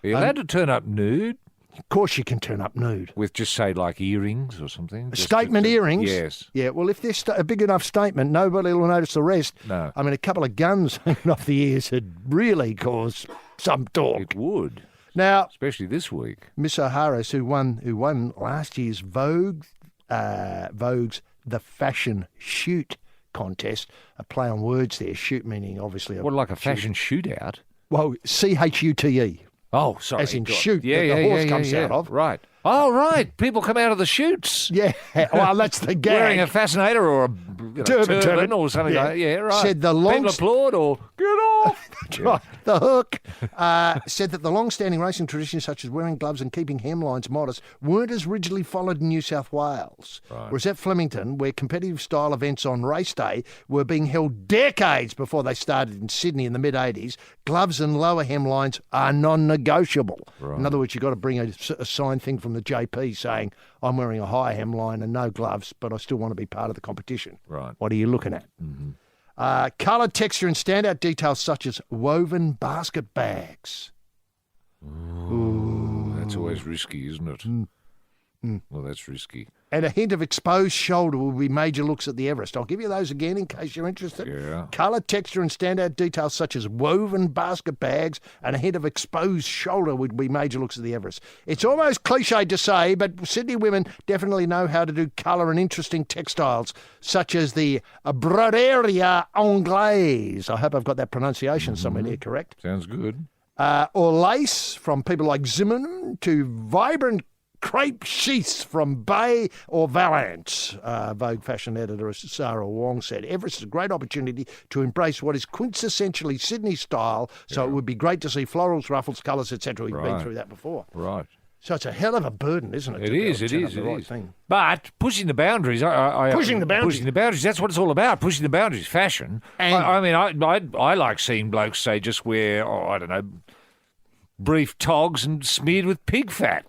you allowed to turn up nude? Of course you can turn up nude. With just, say, like earrings or something? Statement earrings? Yes. Yeah, well, if there's a big enough statement, nobody will notice the rest. No. I mean, a couple of guns hanging off the ears would really cause some talk. It would. Now, especially this week. Miss O'Hara's, who won last year's Vogue's The Fashion Shoot contest, a play on words there, shoot meaning obviously... What, like a fashion shootout? Well, CHUTE. Oh, sorry. As in shoot that the horse comes out of. Right. Oh, right. People come out of the chutes. Yeah. Well, that's the gag. Wearing a fascinator or a turban or something like that. Yeah, right. Said people applaud or get off. That's right. The Hook said that the long-standing racing traditions such as wearing gloves and keeping hemlines modest weren't as rigidly followed in New South Wales. Right. Whereas at Flemington, where competitive style events on race day were being held decades before they started in Sydney in the mid-'80s, gloves and lower hemlines are non-negotiable. Right. In other words, you've got to bring a signed thing from the JP saying, I'm wearing a high hemline and no gloves, but I still want to be part of the competition. Right. What are you looking at? Mm-hmm. Colour, texture and standout details such as woven basket bags. Ooh, that's always risky, isn't it? Well, that's risky. And a hint of exposed shoulder will be major looks at the Everest. I'll give you those again in case you're interested. Yeah. Colour, texture and standout details such as woven basket bags and a hint of exposed shoulder would be major looks at the Everest. It's almost cliched to say, but Sydney women definitely know how to do colour and interesting textiles, such as the broderie anglaise. I hope I've got that pronunciation somewhere near correct. Sounds good. Or lace from people like Zimmerman to vibrant crepe sheaths from Bay or Valance. Vogue fashion editor Sarah Wong said, Everest is a great opportunity to embrace what is quintessentially Sydney style, so it would be great to see florals, ruffles, colours, etc. We've been through that before. Right. So it's a hell of a burden, isn't it? It is. But pushing the boundaries, pushing the boundaries, that's what it's all about, pushing the boundaries, fashion. And I like seeing blokes, say, just wear, I don't know, brief togs and smeared with pig fat.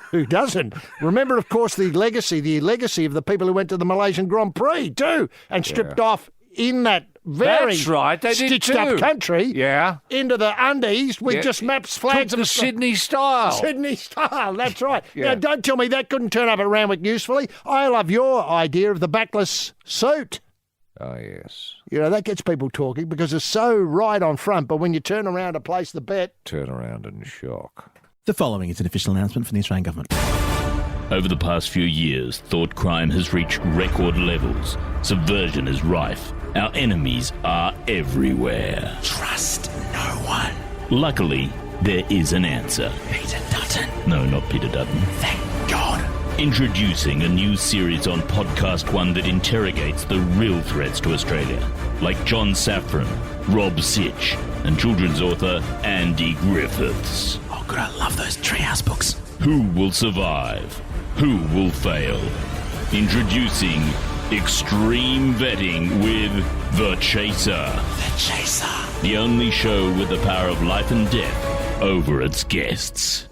Who doesn't? Remember, of course, the legacy of the people who went to the Malaysian Grand Prix too and stripped off in that very stitched-up country into the undies with just maps, flags, and Sydney style. Sydney style, that's right. Yeah. Now, don't tell me that couldn't turn up at Randwick usefully. I love your idea of the backless suit. Oh, yes. You know, that gets people talking because it's so right on front, but when you turn around to place the bet... Turn around and shock. The following is an official announcement from the Australian Government. Over the past few years, thought crime has reached record levels. Subversion is rife. Our enemies are everywhere. Trust no one. Luckily, there is an answer. Peter Dutton. No, not Peter Dutton. Thank God. Introducing a new series on Podcast One that interrogates the real threats to Australia, like John Safran, Rob Sitch, and children's author Andy Griffiths. Oh, God, I love those treehouse books. Who will survive? Who will fail? Introducing Extreme Vetting with The Chaser. The Chaser. The only show with the power of life and death over its guests.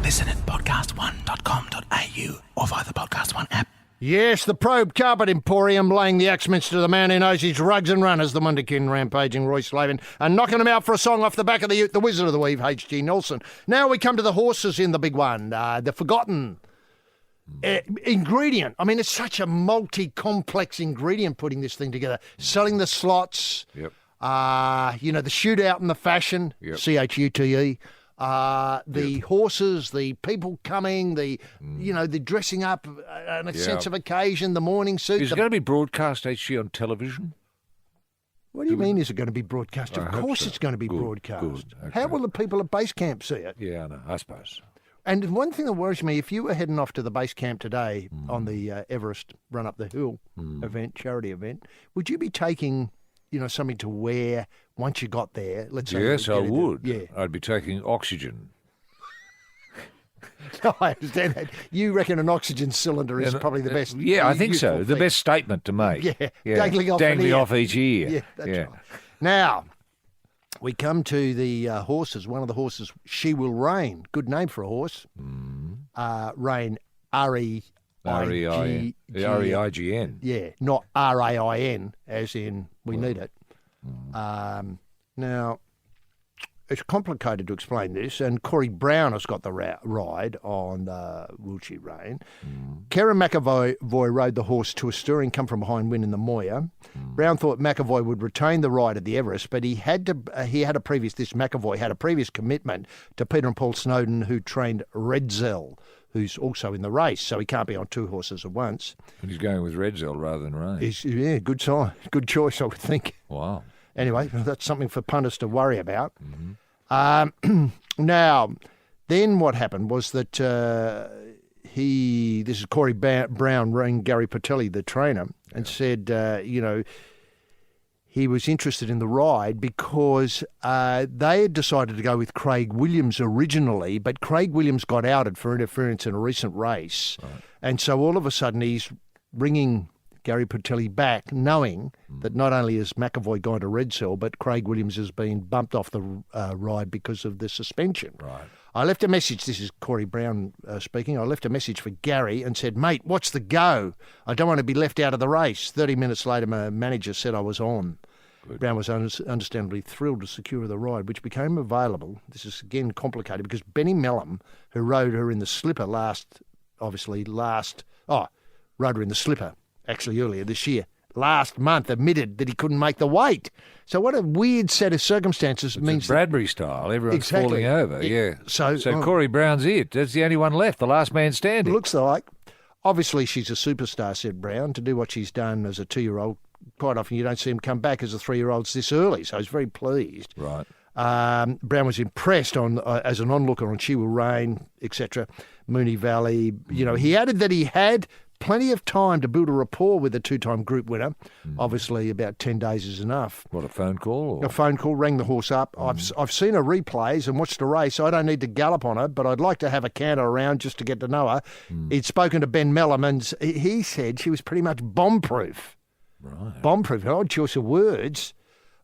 Listen at podcast1.com.au or via the Podcast One app. Yes, the Probe Carpet Emporium laying the axements to the man who knows his rugs and runners, the Mundakin rampaging Roy Slavin, and knocking him out for a song off the back of the Ute, the Wizard of the Weave, H.G. Nelson. Now we come to the horses in the big one, the forgotten ingredient. I mean, it's such a multi-complex ingredient putting this thing together. Selling the slots, Yep. the shootout and the fashion, Yep. CHUTE. The horses, the people coming, the dressing up and a sense of occasion, the morning suit. Is it going to be broadcast actually on television? What do you mean, is it going to be broadcast? I Of hope course so. it's going to be Good, broadcast. good, okay. How will the people at base camp see it? Yeah, I know, I suppose. And one thing that worries me, if you were heading off to the base camp today on the Everest Run Up the Hill event, charity event, would you be taking, something to wear once you got there? Let's say Yes, I would. Yeah. I'd be taking oxygen. No, I understand that. You reckon an oxygen cylinder is probably the best. Yeah, I think so. useful The thing. best statement to make. Yeah, dangling off an ear. off each ear. Yeah, that's right. Now, we come to the horses. One of the horses, She Will Reign. Good name for a horse. Reign, R-E-I-G-N. R-E-I-G-N. Yeah, not R-A-I-N, as in we need it. Now, it's complicated to explain this, and Corey Brown has got the ride on Will She Reign. Kerrin McAvoy rode the horse to a stirring come from behind win in the Moya. Brown thought McAvoy would retain the ride at the Everest, but McAvoy had a previous commitment to Peter and Paul Snowden, who trained Redzel, who's also in the race, so he can't be on two horses at once. And he's going with Redzel rather than Rain. Yeah, good sign. Good choice, I would think. Wow. Anyway, that's something for punters to worry about. Now, then what happened was that this is Corey Brown rang Gary Patelli, the trainer, and said, he was interested in the ride because they had decided to go with Craig Williams originally, but Craig Williams got outed for interference in a recent race. Right. And so all of a sudden he's ringing Gary Patelli back, knowing that not only has McAvoy gone to Redzel, but Craig Williams has been bumped off the ride because of the suspension. Right. I left a message, this is Corey Brown speaking, I left a message for Gary and said, mate, what's the go? I don't want to be left out of the race. 30 minutes later, my manager said I was on. Good. Brown was understandably thrilled to secure the ride, which became available. This is, again, complicated because Benny Mellum, who rode her in the slipper rode her in the slipper, actually earlier this year, last month admitted that he couldn't make the weight. So what a weird set of circumstances. It's means Bradbury style. Everyone's falling over. Yeah. So Corey Brown's it. That's the only one left, the last man standing. Looks like. Obviously, she's a superstar, said Brown, to do what she's done as a 2-year-old. Quite often you don't see him come back as a 3-year-old this early, so he's very pleased. Right. Brown was impressed as an onlooker on She Will Reign, etc., Moonee Valley. He added that he had plenty of time to build a rapport with the 2-time group winner. Obviously, about 10 days is enough. What, a phone call? Or? A phone call, rang the horse up. I've seen her replays and watched the race. I don't need to gallop on her, but I'd like to have a canter around just to get to know her. He'd spoken to Ben Mellum, and he said she was pretty much bomb-proof. Right. Bomb-proof, an odd choice of words.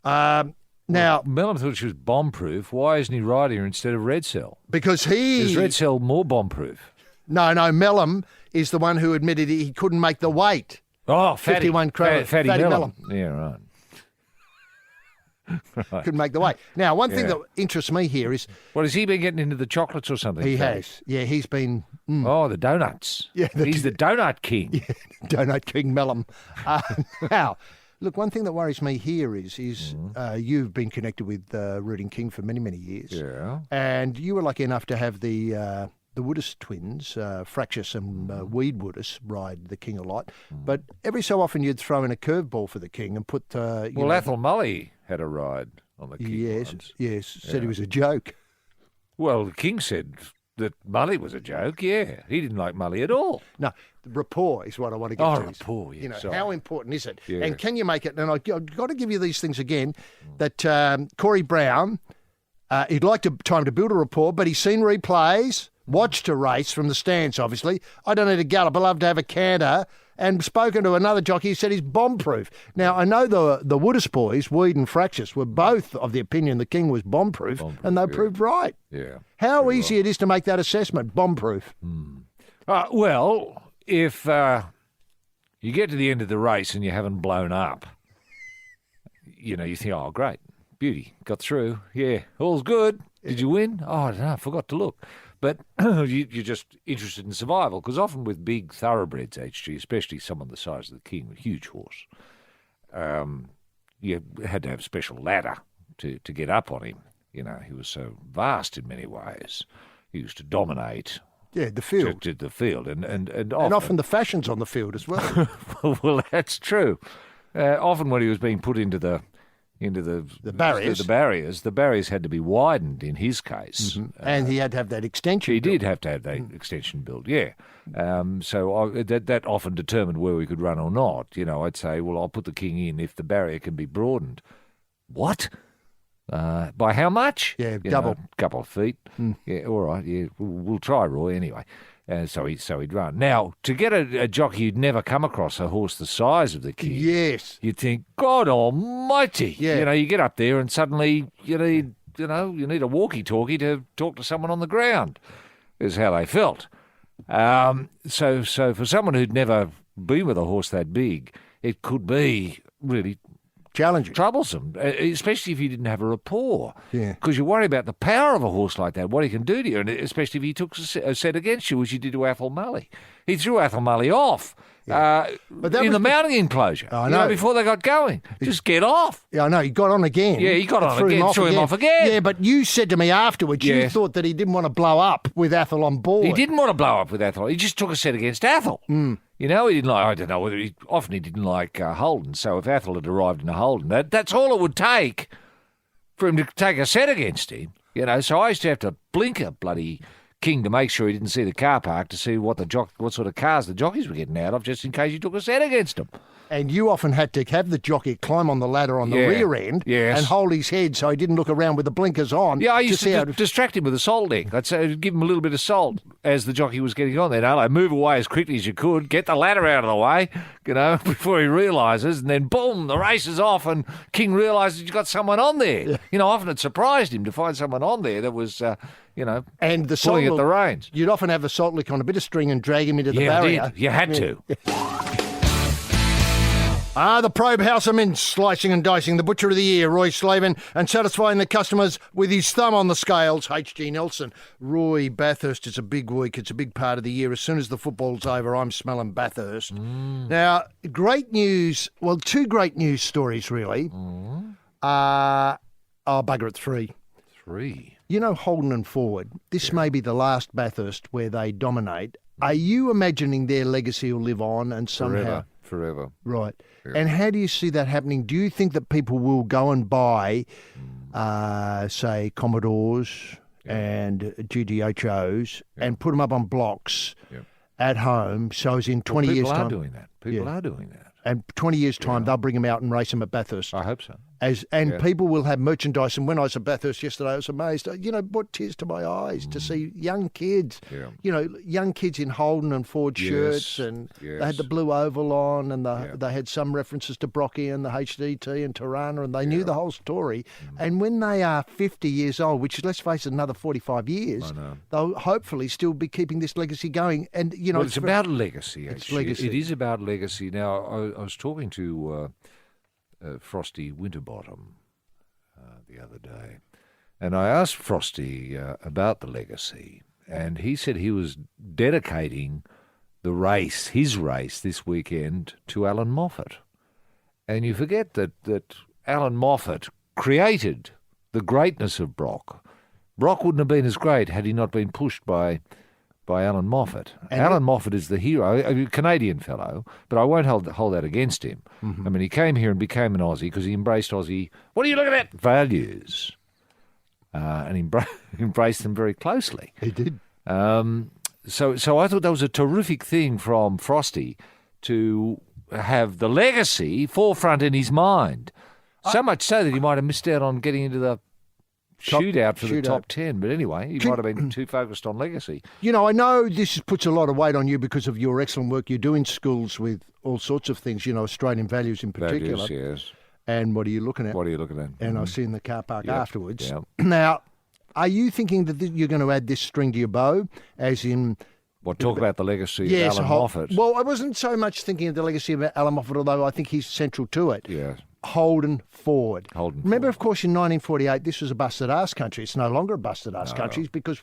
Now, Mellum thought she was bomb-proof. Why isn't he riding her instead of Redzel? Because Is Redzel more bomb-proof? No, Mellum is the one who admitted he couldn't make the weight. Oh, Fatty. 51 Fatty Mellum. Yeah, right. Right. Couldn't make the weight. Now, one thing that interests me here is... What, has he been getting into the chocolates or something? He has. Yeah, he's been... Oh, the donuts. Yeah, he's the donut king. Yeah, donut king Mellum. Now, look, one thing that worries me here is you've been connected with Rooting King for many, many years. Yeah. And you were lucky enough to have the the Woodis twins, Fractious and Weed Woodis, ride the King a lot. But every so often you'd throw in a curveball for the King and put... Athol Mully had a ride on the King once. Yes, said he was a joke. Well, the King said that Mully was a joke, yeah. He didn't like Mully at all. No, the rapport is what I want to get to. Rapport, yeah. You know, sorry. how important is it? Yeah. And can you make it? And I've got to give you these things again, that Corey Brown, he'd like time to build a rapport, but he's seen replays, watched a race from the stands, obviously. I don't need a gallop. I love to have a canter. And spoken to another jockey who said he's bomb-proof. Now, I know the Woodis boys, Weed and Fractious, were both of the opinion the King was bomb-proof, and they proved right. Yeah. How easy it is to make that assessment, bomb-proof. Well, if you get to the end of the race and you haven't blown up, you think, oh, great, beauty, got through, yeah, all's good. Did you win? Oh, I don't know, I forgot to look. But you're just interested in survival, because often with big thoroughbreds, HG, especially someone the size of the King, a huge horse, you had to have a special ladder to get up on him. He was so vast in many ways. He used to dominate. Yeah, the field. The field. And often the fashions on the field as well. Well, that's true. Often when he was being put into the barriers. The barriers had to be widened in his case. Mm-hmm. And he had to have that extension He built. did have to have that extension built, yeah. So that often determined where we could run or not. I'd say, well, I'll put the King in if the barrier can be broadened. What? By how much? Yeah, double. A couple of feet. Yeah, all right, yeah. We'll try, Roy, anyway. So he'd run. Now, to get a jockey you'd never come across, a horse the size of the King. Yes. You'd think, God almighty. Yeah. You get up there and suddenly you need a walkie-talkie to talk to someone on the ground, is how they felt. So for someone who'd never been with a horse that big, it could be really challenging, troublesome, especially if you didn't have a rapport. Yeah. Because you worry about the power of a horse like that, what he can do to you, and especially if he took a set against you, as you did to Athol Mully. He threw Athol Mully off in the mounting enclosure. I know. Before they got going. Just get off. Yeah, I know. He got on again. Yeah, he got on again, threw him off again. Yeah, but you said to me afterwards, you thought that he didn't want to blow up with Athol on board. He didn't want to blow up with Athol. He just took a set against Athol. He didn't like, I don't know whether he didn't like Holden. So if Athol had arrived in a Holden, that's all it would take for him to take a set against him. So I used to have to blink a bloody King to make sure he didn't see the car park to see what sort of cars the jockeys were getting out of, just in case he took a set against them. And you often had to have the jockey climb on the ladder on the rear end and hold his head so he didn't look around with the blinkers on. Yeah, I used to distract him with a salting. I'd say, give him a little bit of salt as the jockey was getting on there. Like, move away as quickly as you could, get the ladder out of the way, before he realises, and then boom, the race is off, and King realises you've got someone on there. Yeah. Often it surprised him to find someone on there that was, and the pulling at the reins. You'd often have the salt lick on a bit of string and drag him into the barrier. You had to. The Probe Houseman, slicing and dicing the butcher of the year, Roy Slavin, and satisfying the customers with his thumb on the scales, H.G. Nelson. Roy, Bathurst is a big week. It's a big part of the year. As soon as the football's over, I'm smelling Bathurst. Now, great news. Well, two great news stories, really. Bugger it, three. Holden and Forward. This may be the last Bathurst where they dominate. Are you imagining their legacy will live on and somehow... Forever. Right. And how do you see that happening? Do you think that people will go and buy, say, Commodores and GTHOs and put them up on blocks at home, so as in 20 years' time... People are doing that. People are doing that. And 20 years' time, they'll bring them out and race them at Bathurst. I hope so. People will have merchandise. And when I was at Bathurst yesterday, I was amazed. Brought tears to my eyes to see young kids. Young kids in Holden and Ford shirts, and they had the blue oval on, and they had some references to Brocky and the HDT and Tirana, and they knew the whole story. And when they are 50 years old, which is, let's face it, another 45 years, they'll hopefully still be keeping this legacy going. And it's about legacy. It's legacy. It is about legacy. Now, I was talking to Frosty Winterbottom the other day, and I asked Frosty about the legacy, and he said he was dedicating his race this weekend to Alan Moffat. And you forget that Alan Moffat created the greatness of Brock. Brock wouldn't have been as great had he not been pushed by by Alan Moffat. And Alan Moffat is the hero, a Canadian fellow, but I won't hold that against him. Mm-hmm. I mean, he came here and became an Aussie because he embraced Aussie, what are you looking at? Values. And embraced them very closely. He did. So I thought that was a terrific thing from Frosty to have the legacy forefront in his mind. So much so that he might have missed out on getting into the shootout for the top 10. But anyway, he might have been too focused on legacy. You know, I know this puts a lot of weight on you because of your excellent work you do in schools with all sorts of things, you know, Australian values in particular. Values, yes. And what are you looking at? What are you looking at? And I see in the car park afterwards. Yep. Now, are you thinking that you're going to add this string to your bow, as in... What, talk about the legacy of Alan Moffat? Well, I wasn't so much thinking of the legacy of Alan Moffat, although I think he's central to it. Yes. Holden Ford. Remember, of course, in 1948, this was a busted ass country. It's no longer a busted ass country because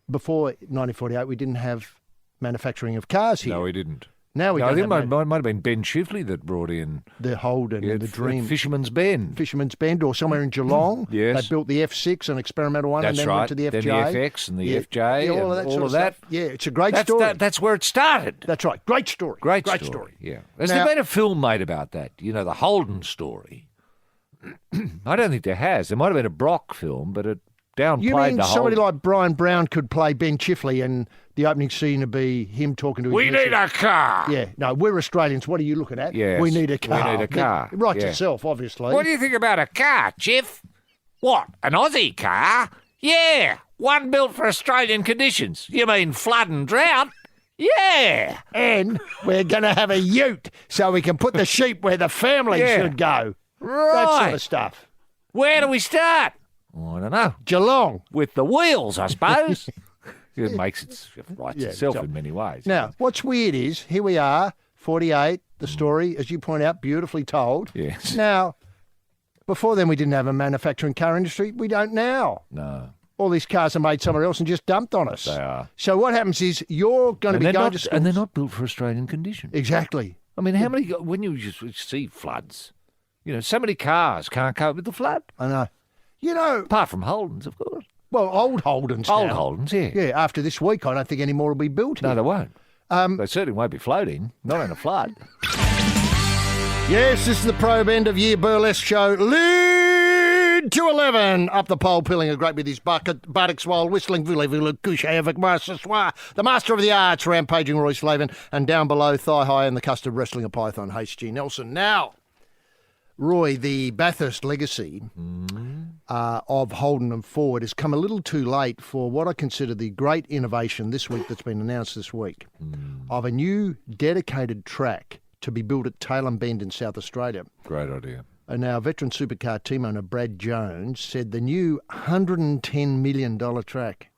before 1948, we didn't have manufacturing of cars here. No, we didn't. Now we I think don't it might have been Ben Chifley that brought in the Holden and the Dream. Fisherman's Bend. Fisherman's Bend, or somewhere in Geelong. Yes. They built the F6, an experimental one, That's and then right. went to the FJ. Then the FX and the FJ all and of all of that. Stuff. Yeah, it's a great story. That's where it started. That's right. Great story. Great story. Yeah. Has there been a film made about that? You know, the Holden story. I don't think there has. There might have been a Brock film, but it downplayed you mean the somebody Holden. like Brian Brown could play Ben Chifley and the opening scene would be him talking to his We need a car. Yeah, no, we're Australians. What are you looking at? Yes, we need a car. We need a car. Right yourself, obviously. What do you think about a car, Chiff? What, an Aussie car? Yeah, one built for Australian conditions. You mean flood and drought? Yeah. And we're going to have a ute so we can put the sheep where the family should go. Right. That sort of stuff. Where do we start? Oh, I don't know. Geelong. With the wheels, I suppose. It makes itself in many ways. Now, what's weird is, here we are, 48, the story, as you point out, beautifully told. Yes. Now, before then we didn't have a manufacturing car industry. We don't now. No. All these cars are made somewhere else and just dumped on us. They are. So what happens is you're going to be going to schools. And they're not built for Australian conditions. Exactly. I mean, how many, when you just see floods, you know, so many cars can't cope with the flood. I know. You know. Apart from Holdens, of course. Well, old Holdens Old now. Holdens, yeah. Yeah, after this week, I don't think any more will be built here. No, they won't. They certainly won't be floating, not in a flood. Yes, this is the Probe end of year burlesque show. Lead to 11. Up the pole, pilling a grape with his buttocks while whistling voulez-vous le coucher avec moi ce soir. The master of the arts, rampaging Roy Slavin. And down below, thigh-high in the custard, wrestling a python, H.G. Nelson. Now, Roy, the Bathurst legacy of Holden and Ford has come a little too late for what I consider the great innovation this week that's been announced this week of a new dedicated track to be built at Tailem Bend in South Australia. Great idea. And now veteran supercar team owner Brad Jones said the new $110 million track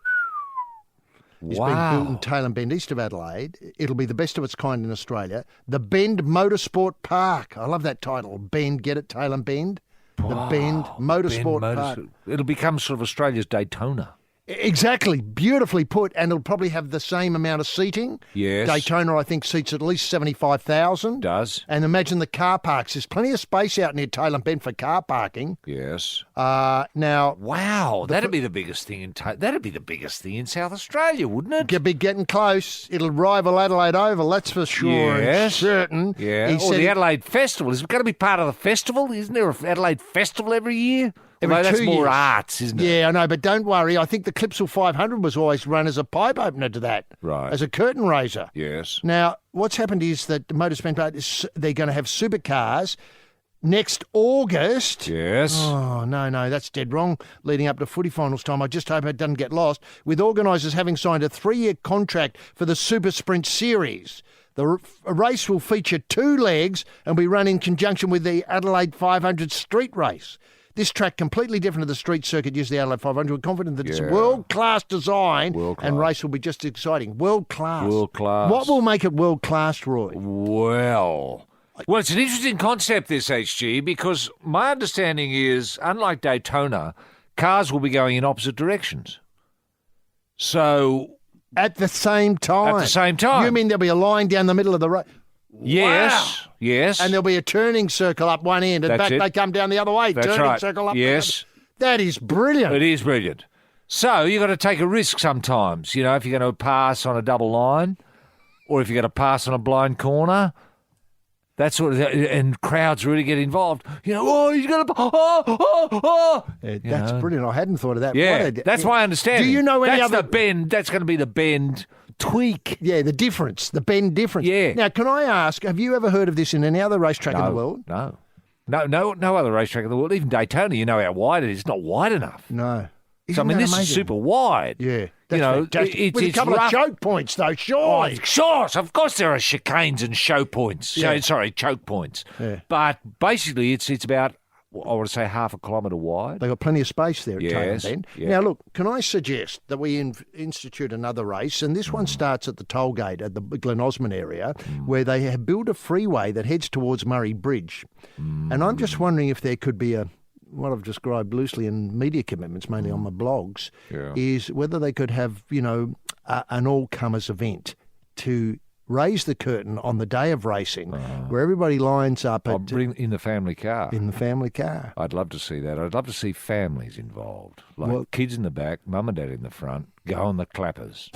is being built in Tailem Bend, east of Adelaide. It'll be the best of its kind in Australia. The Bend Motorsport Park. I love that title. Bend, get it, Tailem Bend? The Bend Motorsport Park. It'll become sort of Australia's Daytona. Exactly. Beautifully put. And it'll probably have the same amount of seating. Yes. Daytona, I think, seats at least 75,000. Does. And imagine the car parks. There's plenty of space out near Tailem Bend for car parking. Yes. Now, wow, that'd be the biggest thing that'd be the biggest thing in South Australia, wouldn't it? Could be getting close. It'll rival Adelaide Oval, that's for sure. Yes. And certain. Yeah. Or the Adelaide Festival. Is it going to be part of the festival? Isn't there an Adelaide Festival every year? That's 2 more years. arts, isn't it? Yeah, I know, but don't worry. I think the Clipsal 500 was always run as a pipe opener to that. Right. As a curtain raiser. Yes. Now, what's happened is that Motorsport, they're going to have supercars next August. Yes. Oh, no, that's dead wrong. Leading up to footy finals time. I just hope it doesn't get lost. With organisers having signed a 3-year contract for the Super Sprint Series. The race will feature 2 legs and be run in conjunction with the Adelaide 500 street race. This track, completely different to the street circuit used the Adelaide 500. We're confident that it's world-class design and race will be just as exciting. World-class. World-class. What will make it world-class, Roy? Well, it's an interesting concept, this, HG, because my understanding is, unlike Daytona, cars will be going in opposite directions. So... At the same time? At the same time. You mean there'll be a line down the middle of the road? Yes, wow. yes. And there'll be a turning circle up one end, and back they come down the other way. That's turning right. circle up. Yes. That is brilliant. It is brilliant. So you got to take a risk sometimes. You know, if you're going to pass on a double line, or if you're going to pass on a blind corner. That sort of, and crowds really get involved. You know, oh, he's going to, That's brilliant. I hadn't thought of that. Yeah, that's my understanding. Do you know any that's other the bend? That's going to be the bend tweak. Yeah, the difference, the bend difference. Yeah. Now, can I ask, have you ever heard of this in any other racetrack in the world? No other racetrack in the world. Even Daytona, you know how wide it is. It's not wide enough. No. So, I mean, this is super wide. Yeah. You know, fantastic. With a couple rough. of choke points, though, surely. Oh, sure, of course there are chicanes and show points. Yeah. Sorry, choke points. Yeah. But basically, it's about, I want to say, half a kilometre wide. They've got plenty of space there at Yes, Taylor Bend. yeah. Now, look, can I suggest that we institute another race? And this one starts at the toll gate at the Glen Osmond area, where they have built a freeway that heads towards Murray Bridge. And I'm just wondering if there could be what I've described loosely in media commitments, mainly on my blogs, is whether they could have, an all-comers event to raise the curtain on the day of racing, where everybody lines up. Bring in the family car. In the family car. I'd love to see that. I'd love to see families involved, like kids in the back, mum and dad in the front, go on the clappers.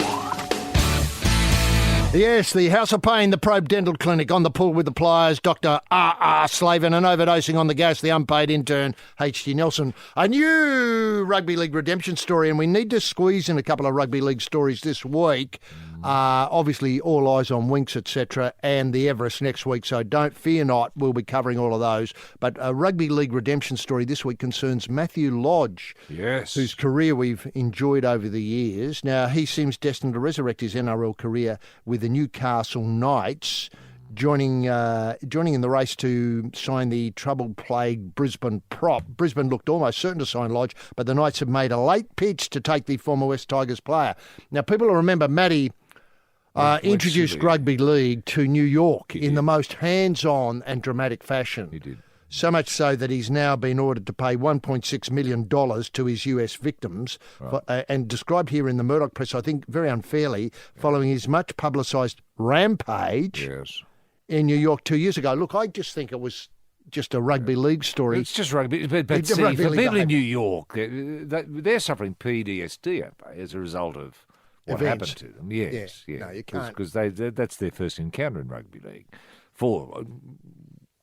Yes, the House of Pain, the Probe Dental Clinic, on the pull with the pliers, Dr. R.R. Slavin, and overdosing on the gas, the unpaid intern, H.G. Nelson. A new Rugby League redemption story, and we need to squeeze in a couple of Rugby League stories this week. Obviously, all eyes on Winks, etc., and the Everest next week, so don't fear not, we'll be covering all of those. But a Rugby League redemption story this week concerns Matthew Lodge, whose career we've enjoyed over the years. Now, he seems destined to resurrect his NRL career with the Newcastle Knights, joining in the race to sign the trouble-plagued Brisbane prop. Brisbane looked almost certain to sign Lodge, but the Knights have made a late pitch to take the former West Tigers player. Now, people will remember Matty introduced rugby league to New York in the most hands-on and dramatic fashion. He did. So much so that he's now been ordered to pay $1.6 million to his US victims, and described here in the Murdoch press, I think very unfairly, following his much publicised rampage in New York 2 years ago. Look, I just think it was just a rugby league story. It's just rugby. But see, for people in New York, they're suffering PTSD as a result of what happened to them. Yes. No, you can't. Because that's their first encounter in rugby league.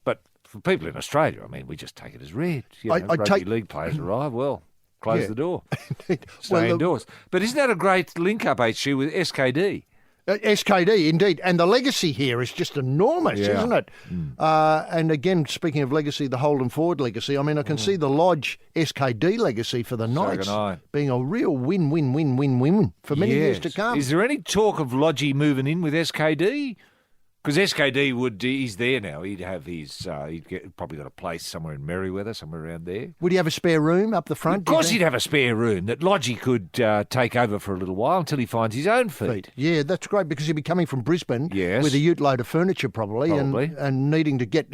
But for people in Australia, I mean, we just take it as read. Rugby league players arrive, close the door. Stay indoors. But isn't that a great link-up, HG, with SKD? SKD, indeed. And the legacy here is just enormous, isn't it? And again, speaking of legacy, the Holden Ford legacy, I mean, I can see the Lodge SKD legacy for the Knights being a real win-win-win-win-win for many years to come. Is there any talk of Lodgy moving in with SKD? Because SKD he's there now. He'd have probably got a place somewhere in Merriweather, somewhere around there. Would he have a spare room up the front? Of course he'd have a spare room that Lodgy could take over for a little while until he finds his own feet. Yeah, that's great, because he'll be coming from Brisbane with a ute load of furniture probably. And needing to get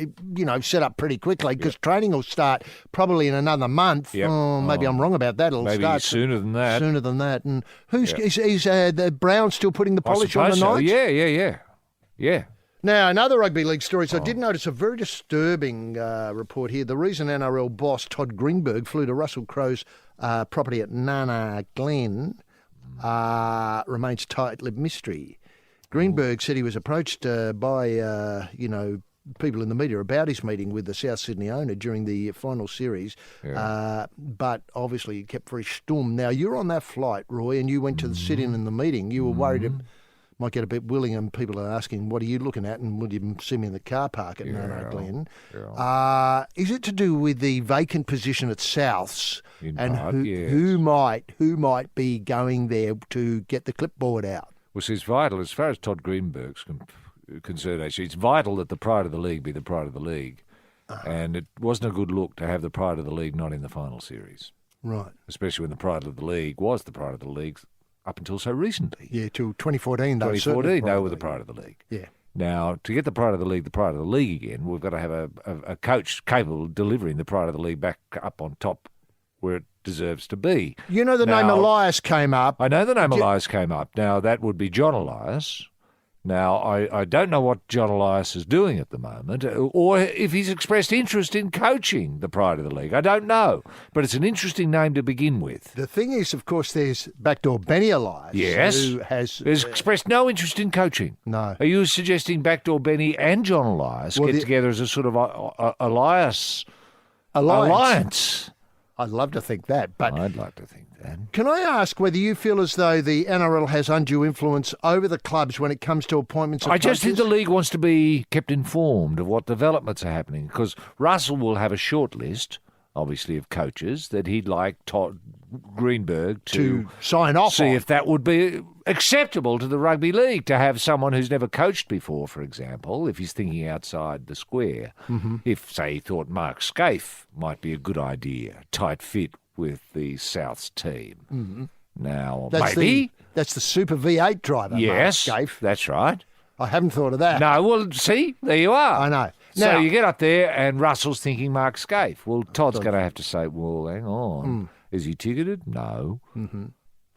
set up pretty quickly, because training will start probably in another month. Yep. Maybe I'm wrong about that. Maybe start sooner than that. And who's is the Brown still putting the polish on the Knights? Yeah. Now, another rugby league story. So I did notice a very disturbing report here. The reason NRL boss Todd Greenberg flew to Russell Crowe's property at Nana Glen remains tight-lipped mystery. Greenberg said he was approached by, people in the media about his meeting with the South Sydney owner during the final series, but obviously he kept very stum. Now, you're on that flight, Roy, and you went to sit in the meeting. You were worried it might get a bit willing, and people are asking, what are you looking at, and would you see me in the car park at Nana Glen? Is it to do with the vacant position at Souths who might be going there to get the clipboard out? Well, it's vital, as far as Todd Greenberg's concerned, actually, it's vital that the pride of the league be the pride of the league. And it wasn't a good look to have the pride of the league not in the final series. Right. Especially when the pride of the league was the pride of the league up until so recently. Yeah, till 2014. 2014, they were the pride of the league. Yeah. Now, to get the pride of the league again, we've got to have a coach capable of delivering the pride of the league back up on top where it deserves to be. You know, the name Elias came up. I know the name Elias came up. Now, that would be John Elias. Now, I don't know what John Elias is doing at the moment, or if he's expressed interest in coaching the Pride of the League. I don't know, but it's an interesting name to begin with. The thing is, of course, there's backdoor Benny Elias, Yes, who has expressed no interest in coaching. No. Are you suggesting backdoor Benny and John Elias get together as a sort of alliance? I'd love to think that, but I'd like to think that. Can I ask whether you feel as though the NRL has undue influence over the clubs when it comes to appointments of I just think coaches? the league wants to be kept informed of what developments are happening, because Russell will have a short list, obviously, of coaches that he'd like Todd Greenberg to sign off see on. if that would be acceptable to the rugby league, to have someone who's never coached before, for example, if he's thinking outside the square. Mm-hmm. If, say, he thought Mark Scaife might be a good idea, tight fit with the South's team. Mm-hmm. Now, That's maybe... That's the Super V8 driver, Yes, Mark Scaife. that's right. I haven't thought of that. No, well, see, there you are. I know. So Now- you get up there and Russell's thinking Mark Scaife. Well, Todd's going to have to say, well, hang on. Is he ticketed? No. Mm-hmm.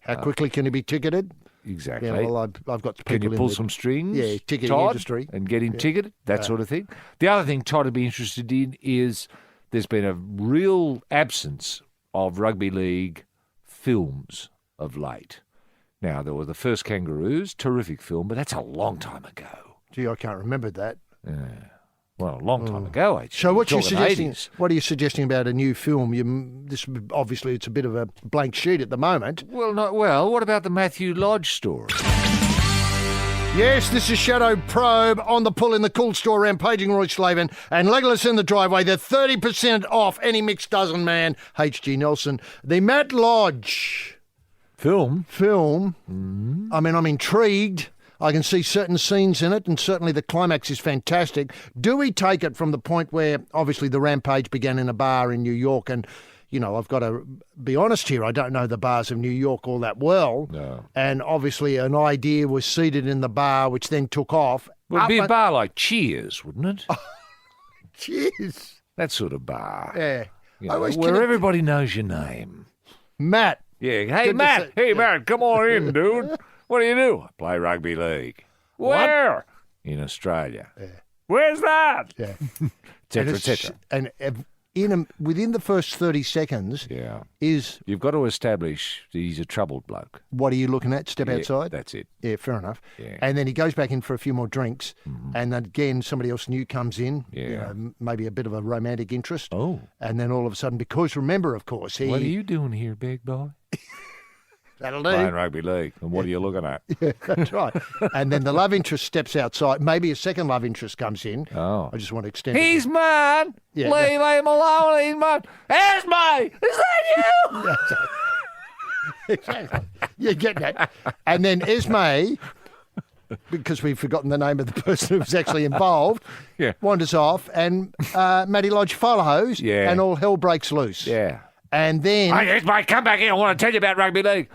How quickly can he be ticketed? Exactly. Yeah, well, I've got people Can you in pull the- some strings? Yeah, ticketing Todd, industry. and get him ticketed? That sort of thing. The other thing Todd would be interested in is there's been a real absence of rugby league films of late. Now, there were the first Kangaroos, terrific film, but that's a long time ago. Gee, I can't remember that. Well, a long time ago, actually. So what We're you talking suggesting? 80s. What are you suggesting about a new film? This obviously it's a bit of a blank sheet at the moment. Well, what about the Matthew Lodge story? Yes, this is Shadow Probe on the pull in the cool store, rampaging Roy Slavin and Legolas in the driveway. They're 30% off any mixed dozen man. H.G. Nelson, the Matt Lodge film. I mean, I'm intrigued. I can see certain scenes in it, and certainly the climax is fantastic. Do we take it from the point where, obviously, the rampage began in a bar in New York, and, you know, I've got to be honest here, I don't know the bars of New York all that well. No. And obviously an idea was seeded in the bar, which then took off. Well, it'd be a bar like Cheers, wouldn't it? Cheers. That sort of bar. Yeah. You know, where everybody knows your name. Matt. Yeah. Hey, Good to Matt. see- Hey, Matt, come on in, dude. What do you do? I play rugby league. Where? In Australia. Yeah. Where's that? Yeah. Et cetera, et cetera. And within the first 30 seconds is... You've got to establish that he's a troubled bloke. What are you looking at? Step Yeah, outside? That's it. Yeah, fair enough. Yeah. And then he goes back in for a few more drinks, and then again somebody else new comes in, you know, maybe a bit of a romantic interest. Oh. And then all of a sudden, because remember, of course, he... What are you doing here, big boy? That'll do. Playing rugby league. And what are you looking at? Yeah, that's right. And then the love interest steps outside. Maybe a second love interest comes in. Oh. I just want to extend He's it. mine. Yeah. Leave him alone. He's mine. Esme! Is that you? Exactly. You're getting it. And then Esme, because we've forgotten the name of the person who's actually involved, wanders off, and Matty Lodge follows, and all hell breaks loose. Yeah. And then... Hey, Esme, come back here. I want to tell you about rugby league.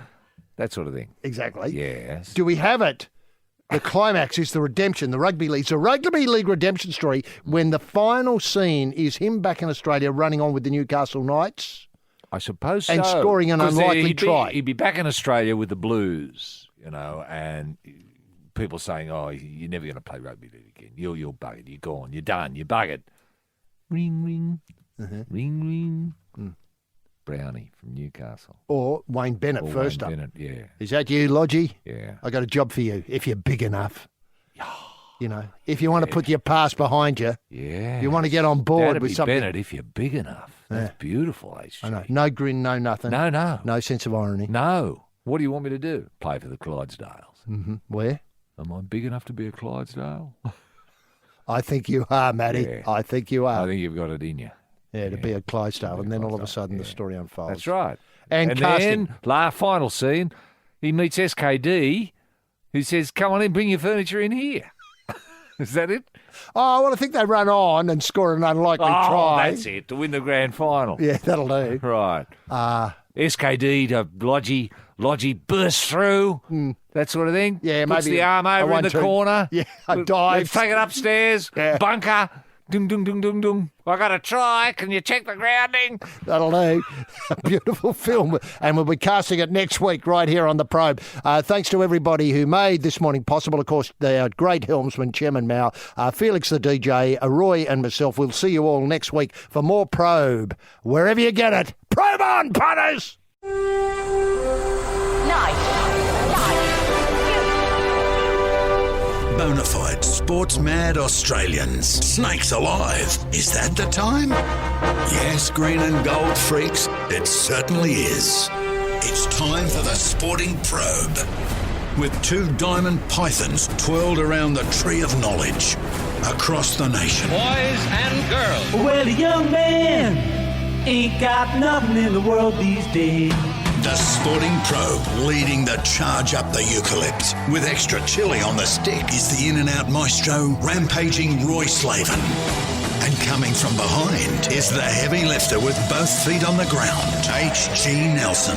That sort of thing. Exactly. Yes. Do we have it? The climax is the redemption, the rugby league. It's a rugby league redemption story when the final scene is him back in Australia running on with the Newcastle Knights. I suppose and so. scoring an 'Cause unlikely try. He'd be back in Australia with the Blues, you know, and people saying, oh, you're never going to play rugby league again. You're buggered. You're gone. You're done. You're buggered. Ring, ring. Ring, ring. Brownie from Newcastle. Or Wayne Bennett Or first Wayne up. Bennett, yeah. Is that you, Lodgy? Yeah. I got a job for you if you're big enough. You know, if you want to put your past behind you, you want to get on board That'd with be something. Bennett if you're big enough. That's beautiful, HG. I know. No grin, no nothing. No. No sense of irony. No. What do you want me to do? Play for the Clydesdales. Mm-hmm. Where? Am I big enough to be a Clydesdale? I think you are, Matty. Yeah. I think you are. I think you've got it in you. Yeah, to be a Clydesdale, and then all of a sudden the story unfolds. That's right. And casting. then, final scene, he meets SKD, who says, come on in, bring your furniture in here. Is that it? Oh, well, I think they run on and score an unlikely try. That's it, to win the grand final. Yeah, that'll do. Right. SKD to Lodgy bursts through, that sort of thing. Yeah, Puts maybe the arm a over in the 1-2. corner. Yeah, a dive. They take it upstairs, bunker, Dung, dung, dung, dung, dung. I got to try. Can you check the grounding? That'll do. A beautiful film. And we'll be casting it next week right here on The Probe. Thanks to everybody who made this morning possible. Of course, our great helmsman, Chairman Mao, Felix the DJ, Roy and myself. We'll see you all next week for more Probe. Wherever you get it. Probe on, punters! Bonafide sports-mad Australians. Snakes alive. Is that the time? Yes, green and gold freaks, it certainly is. It's time for the Sporting Probe. With 2 diamond pythons twirled around the tree of knowledge across the nation. Boys and girls. Well, a young man ain't got nothing in the world these days. The Sporting Probe, leading the charge up the eucalypt. With extra chili on the stick is the in-and-out maestro, rampaging Roy Slaven. And coming from behind is the heavy lifter with both feet on the ground, H.G. Nelson.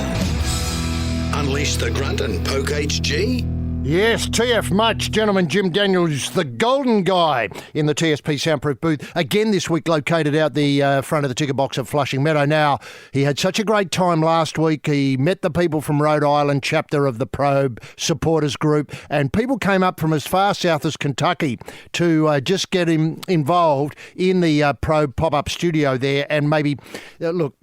Unleash the grunt and poke H.G.? Yes, TF much, gentleman. Jim Daniels, the golden guy in the TSP soundproof booth. Again this week located out the front of the ticker box at Flushing Meadow. Now, he had such a great time last week. He met the people from Rhode Island chapter of the Probe supporters group, and people came up from as far south as Kentucky to just get him involved in the Probe pop-up studio there. And maybe, look,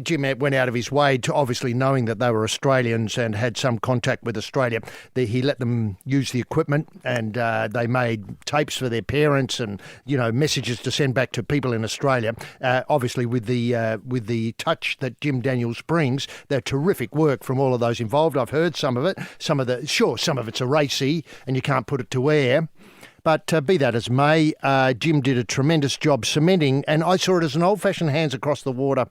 Jim went out of his way to, obviously knowing that they were Australians and had some contact with Australia, he let them use the equipment, and they made tapes for their parents and, you know, messages to send back to people in Australia. Obviously with the touch that Jim Daniels brings, they're terrific work from all of those involved. I've heard some of it. Some of it's a racy and you can't put it to air. But be that as may, Jim did a tremendous job cementing, and I saw it as an old-fashioned hands across the water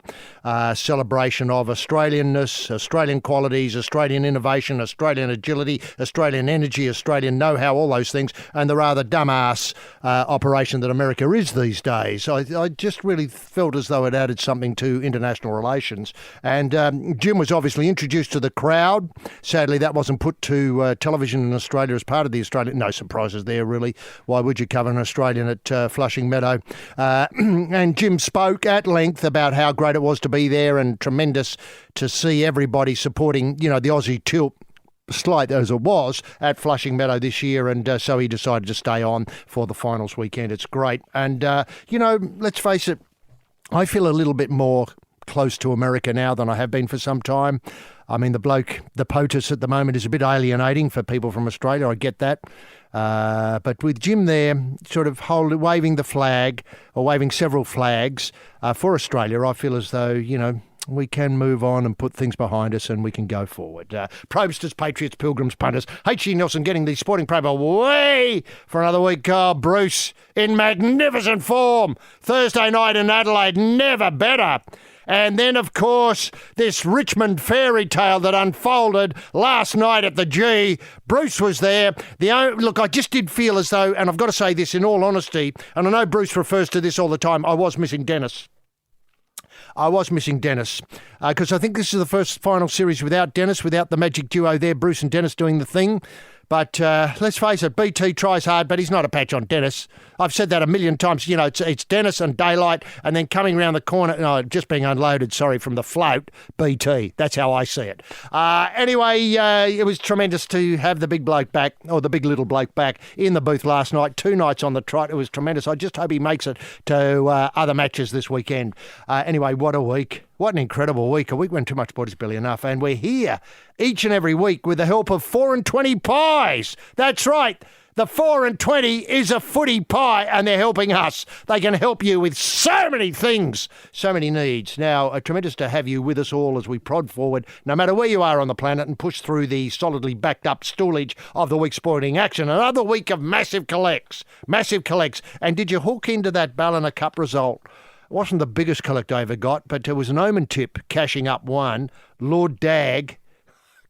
celebration of Australianness, Australian qualities, Australian innovation, Australian agility, Australian energy, Australian know-how, all those things, and the rather dumbass operation that America is these days. I just really felt as though it added something to international relations. And Jim was obviously introduced to the crowd. Sadly, that wasn't put to television in Australia as part of the Australian. No surprises there, really. Why would you cover an Australian at Flushing Meadow? And Jim spoke at length about how great it was to be there and tremendous to see everybody supporting, you know, the Aussie tilt, slight as it was, at Flushing Meadow this year. And so he decided to stay on for the finals weekend. It's great. And, you know, let's face it, I feel a little bit more close to America now than I have been for some time. I mean, the POTUS at the moment is a bit alienating for people from Australia. I get that. But with Jim there sort of waving the flag, or waving several flags for Australia, I feel as though, you know, we can move on and put things behind us and we can go forward. Probe-sters, patriots, pilgrims, punters. H.G. Nelson getting the Sporting Probe away for another week. Oh, Bruce in magnificent form. Thursday night in Adelaide, never better. And then, of course, this Richmond fairy tale that unfolded last night at the G. Bruce was there. Look, I just did feel as though, and I've got to say this in all honesty, and I know Bruce refers to this all the time, I was missing Dennis. Because I think this is the first final series without Dennis, without the magic duo there, Bruce and Dennis doing the thing. But let's face it, BT tries hard, but he's not a patch on Dennis. I've said that a million times. You know, it's Dennis and Daylight, and then coming around the corner, just being unloaded, from the float, BT. That's how I see it. Anyway, it was tremendous to have the big bloke back, or the big little bloke back, in the booth last night. 2 nights on the trot. It was tremendous. I just hope he makes it to other matches this weekend. Anyway, what a week. What an incredible week. A week when too much body's barely enough. And we're here each and every week with the help of 4 and 20 pies. That's right. The 4 and 20 is a footy pie, and they're helping us. They can help you with so many things, so many needs. Now, tremendous to have you with us all as we prod forward, no matter where you are on the planet, and push through the solidly backed up stoolage of the week's sporting action. Another week of massive collects. And did you hook into that Ballina Cup result? It wasn't the biggest collect I ever got, but there was an omen tip cashing up one. Lord Dag,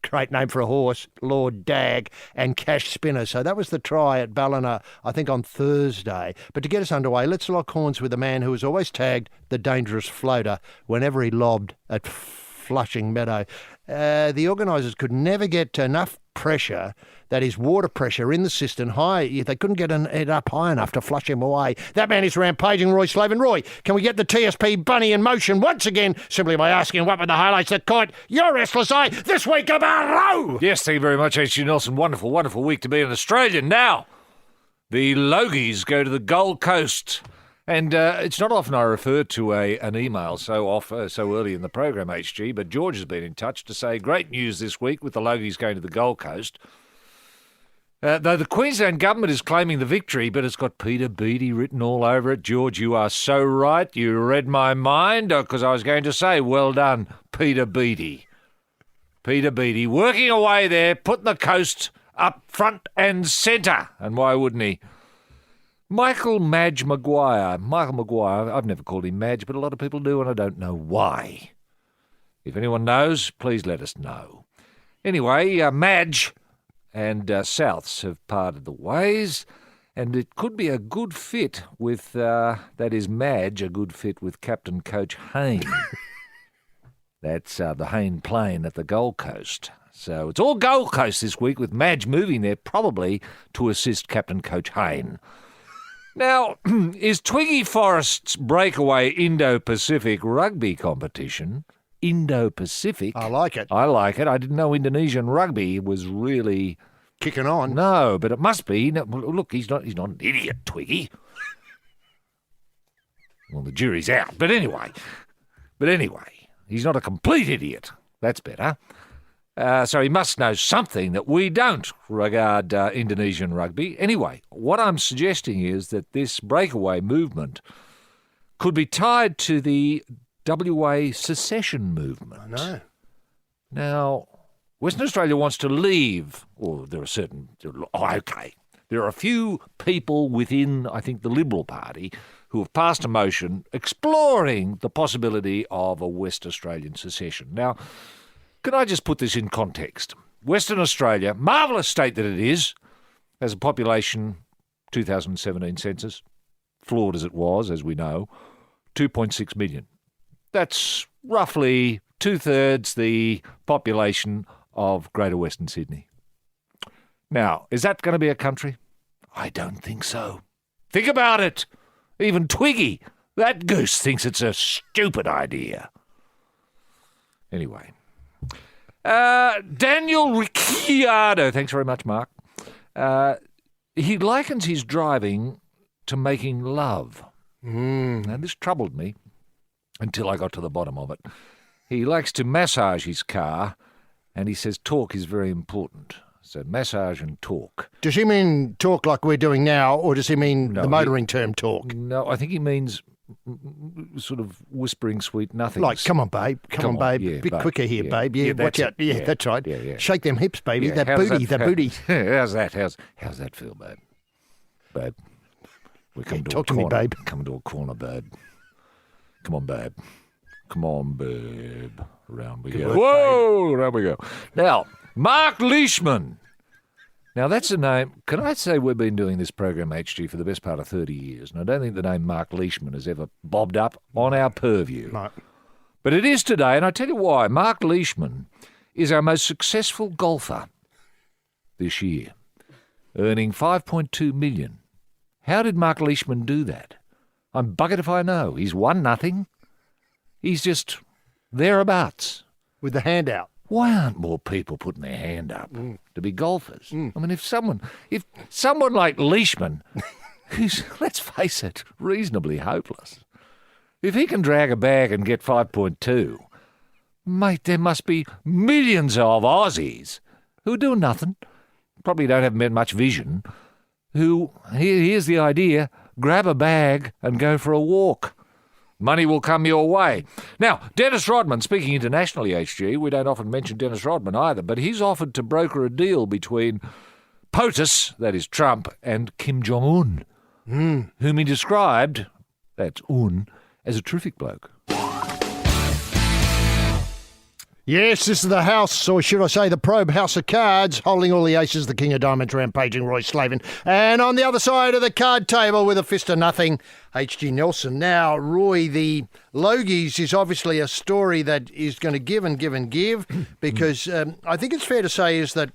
great name for a horse, Lord Dag, and Cash Spinner. So that was the try at Ballina, I think, on Thursday. But to get us underway, let's lock horns with a man who was always tagged the dangerous floater whenever he lobbed at Flushing Meadow. The organisers could never get enough pressure, that is water pressure in the cistern high. They couldn't get it up high enough to flush him away. That man is rampaging Roy Slaven. Roy, can we get the TSP bunny in motion once again simply by asking what were the highlights that caught your restless eye this week about Roe? Yes, thank you very much, H.G. Nelson. Wonderful, wonderful week to be an Australian. Now, the Logies go to the Gold Coast. And it's not often I refer to an email so early in the program, HG, but George has been in touch to say great news this week with the Logies going to the Gold Coast. Though the Queensland government is claiming the victory, but it's got Peter Beattie written all over it. George, you are so right. You read my mind, because I was going to say, well done, Peter Beattie. Peter Beattie working away there, putting the coast up front and centre. And why wouldn't he? Michael Maguire, I've never called him Madge, but a lot of people do, and I don't know why. If anyone knows, please let us know. Anyway, Madge and Souths have parted the ways, and it could be a good fit with, that is Madge, a good fit with Captain Coach Hayne. That's the Hayne plane at the Gold Coast. So it's all Gold Coast this week with Madge moving there, probably to assist Captain Coach Hayne. Now, is Twiggy Forrest's breakaway Indo-Pacific rugby competition, Indo-Pacific... I like it. I like it. I didn't know Indonesian rugby was really... kicking on. No, but it must be. No, look, he's not an idiot, Twiggy. Well, the jury's out. But anyway, he's not a complete idiot. That's better. So he must know something that we don't regard Indonesian rugby. Anyway, what I'm suggesting is that this breakaway movement could be tied to the WA secession movement. I know. Now, Western Australia wants to leave, or there are a few people within, I think, the Liberal Party who have passed a motion exploring the possibility of a West Australian secession. Now, can I just put this in context? Western Australia, marvellous state that it is, has a population, 2017 census, flawed as it was, as we know, 2.6 million. That's roughly two-thirds the population of Greater Western Sydney. Now, is that going to be a country? I don't think so. Think about it. Even Twiggy, that goose, thinks it's a stupid idea. Anyway... Daniel Ricciardo, thanks very much, Mark. He likens his driving to making love. Now, this troubled me until I got to the bottom of it. He likes to massage his car, and he says talk is very important. So massage and talk. Does he mean talk like we're doing now, or does he mean the motoring term talk? No, I think he means... sort of whispering sweet nothings. Like, come on, babe. Come on, babe. Yeah, Bit quicker here, babe. Yeah, watch out. Yeah, that's right. Yeah. Shake them hips, baby. Yeah. That booty. How's that? How's that feel, babe? Babe. We're coming to talk a corner. To me, babe. Coming to a corner, babe. Come on, babe. Come on, babe. Around we go. Whoa! Around we go. Now, Mark Leishman. Now, that's a name. Can I say we've been doing this program, HG, for the best part of 30 years, and I don't think the name Mark Leishman has ever bobbed up on our purview. No. But it is today, and I tell you why. Mark Leishman is our most successful golfer this year, earning $5.2 million. How did Mark Leishman do that? I'm buggered if I know. He's won nothing. He's just thereabouts. With the hand out. Why aren't more people putting their hand up to be golfers? I mean, if someone like Leishman, who's, let's face it, reasonably hopeless, if he can drag a bag and get 5.2, mate, there must be millions of Aussies who do nothing, probably don't have much vision, who, here's the idea, grab a bag and go for a walk. Money will come your way. Now, Dennis Rodman, speaking internationally, HG, we don't often mention Dennis Rodman either, but he's offered to broker a deal between POTUS, that is Trump, and Kim Jong-un, whom he described, that's Un, as a terrific bloke. Yes, this is the house, or should I say the Probe House of Cards, holding all the aces, the King of Diamonds, rampaging Roy Slaven. And on the other side of the card table with a fist of nothing, H.G. Nelson. Now, Roy, the Logies is obviously a story that is going to give and give and give, because I think it's fair to say is that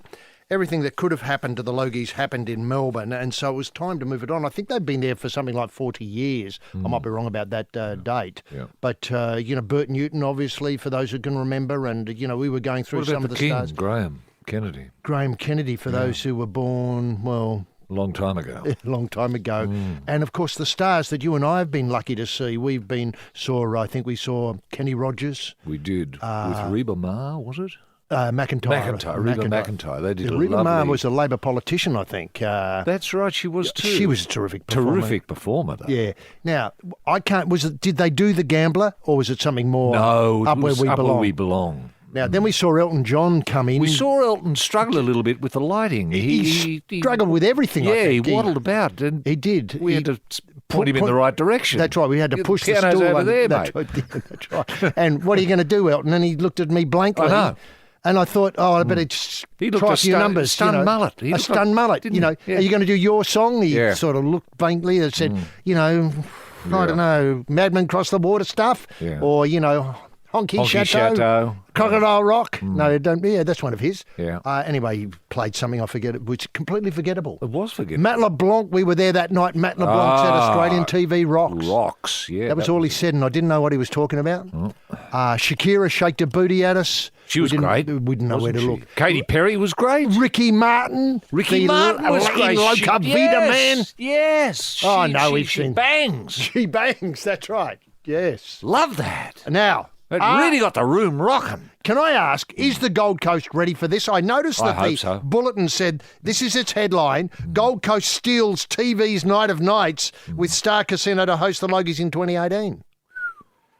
everything that could have happened to the Logies happened in Melbourne, and so it was time to move it on. I think they've been there for something like 40 years. I might be wrong about that date. Yeah. But, Bert Newton, obviously, for those who can remember, and, we were going through What about some of the the king, stars. Graham Kennedy? Graham Kennedy, for those who were born, well... A long time ago. A long time ago. And, of course, the stars that you and I have been lucky to see. I think we saw Kenny Rogers. We did. With Reba Ma, was it? McIntyre. Reba McIntyre. They did a Reba lovely... Ma was a Labor politician, I think. That's right, she was too. She was a terrific performer. Terrific performer, though. Yeah. Now, did they do The Gambler, or was it something more No, Up Where We Belong? Where We Belong. Now, then we saw Elton John come in. We saw Elton struggle a little bit with the lighting. He struggled with everything, I think. He waddled about. And he did. We had to point him in the right direction. That's right. We had to push the piano's stool over there, that's mate. Right, that's right. And what are you going to do, Elton? And he looked at me blankly. I know. And I thought, I better just try a few numbers. Stunned mullet. A stunned mullet. Yeah. Are you going to do your song? He sort of looked blankly and said, I don't know, Madman Cross the Water stuff, or, Honky Chateau, Crocodile Rock. No, don't. Yeah, that's one of his. Yeah. Anyway, he played something I forget, which is completely forgettable. It was forgettable. Matt LeBlanc, we were there that night. Matt LeBlanc said Australian TV rocks. Rocks, yeah. That was all he said, and I didn't know what he was talking about. Shakira shaked her booty at us. She was great. We didn't know where to look. Katy Perry was great. Ricky Martin. Ricky Martin was great. Loca Vida, man. Yes. Oh, no, we've seen. She bangs. She bangs, that's right. Yes. Love that. Now... It really got the room rocking. Can I ask, is the Gold Coast ready for this? I noticed that the bulletin said, this is its headline, Gold Coast steals TV's Night of Nights with Star Casino to host the Logies in 2018.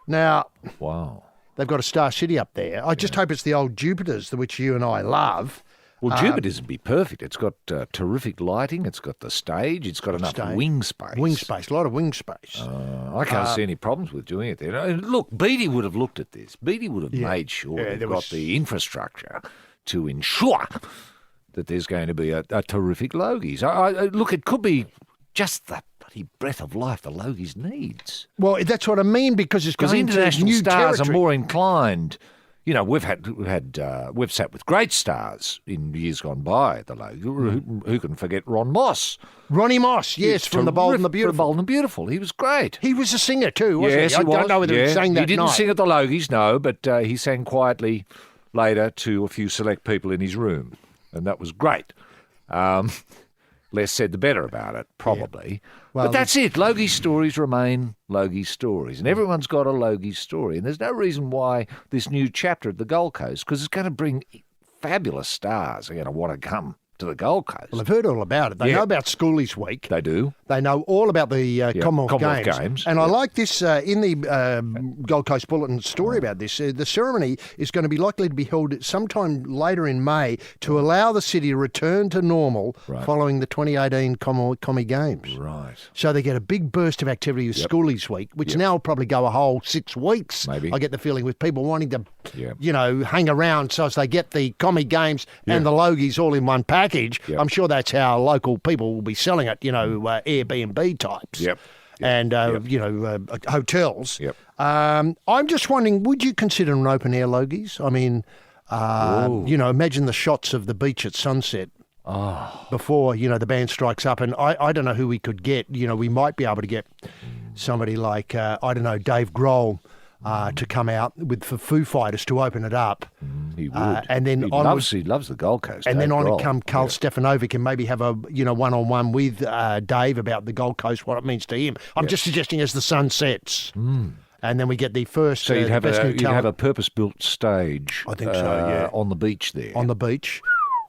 Now, wow, they've got a Star City up there. I just hope it's the old Jupiters, which you and I love. Well, Jupiter's would be perfect. It's got terrific lighting. It's got the stage. It's got enough wing space. Wing space, a lot of wing space. I can't see any problems with doing it there. And look, Beattie would have looked at this. Beattie would have made sure they've got the infrastructure to ensure that there's going to be a terrific Logies. Look, it could be just the bloody breath of life the Logies needs. Well, that's what I mean, because it's going international to new stars territory. are more inclined. We've sat with great stars in years gone by. The who can forget Ron Moss? Ronnie Moss, yes, from The Bold and the Beautiful. Bold and Beautiful, he was great. He was a singer too, wasn't yes, he? I don't know whether he sang that He didn't night. sing at the Logies, no, but he sang quietly later to a few select people in his room, and that was great. Less said the better about it, probably. Yeah. Well, but that's it. Logie stories remain Logie stories. And everyone's got a Logie story. And there's no reason why this new chapter at the Gold Coast, because it's going to bring fabulous stars are going to want to come to the Gold Coast. Well, I've heard all about it. They know about Schoolies Week. They do. They know all about the Commonwealth Games. And I like this in the Gold Coast Bulletin story about this. The ceremony is going to be likely to be held sometime later in May to allow the city to return to normal following the 2018 Commie Games. Right. So they get a big burst of activity with Schoolies Week, which now will probably go a whole 6 weeks. Maybe. I get the feeling, with people wanting to, hang around so as they get the Commie Games and the Logies all in one package. I'm sure that's how local people will be selling it, Airbnb types. Yep. And, hotels. Yep. I'm just wondering, would you consider an open air Logies? I mean, imagine the shots of the beach at sunset. Before, the band strikes up. And I don't know who we could get. We might be able to get somebody like, Dave Grohl to come out for Foo Fighters to open it up. He would. And then he loves the Gold Coast. And Dave then on Grohl. it come Carl Stefanovic and maybe have a one-on-one with Dave about the Gold Coast, what it means to him. I'm just suggesting as the sun sets. And then we get the first. So you'd have a a purpose-built stage. I think so. Yeah, on the beach there. On the beach.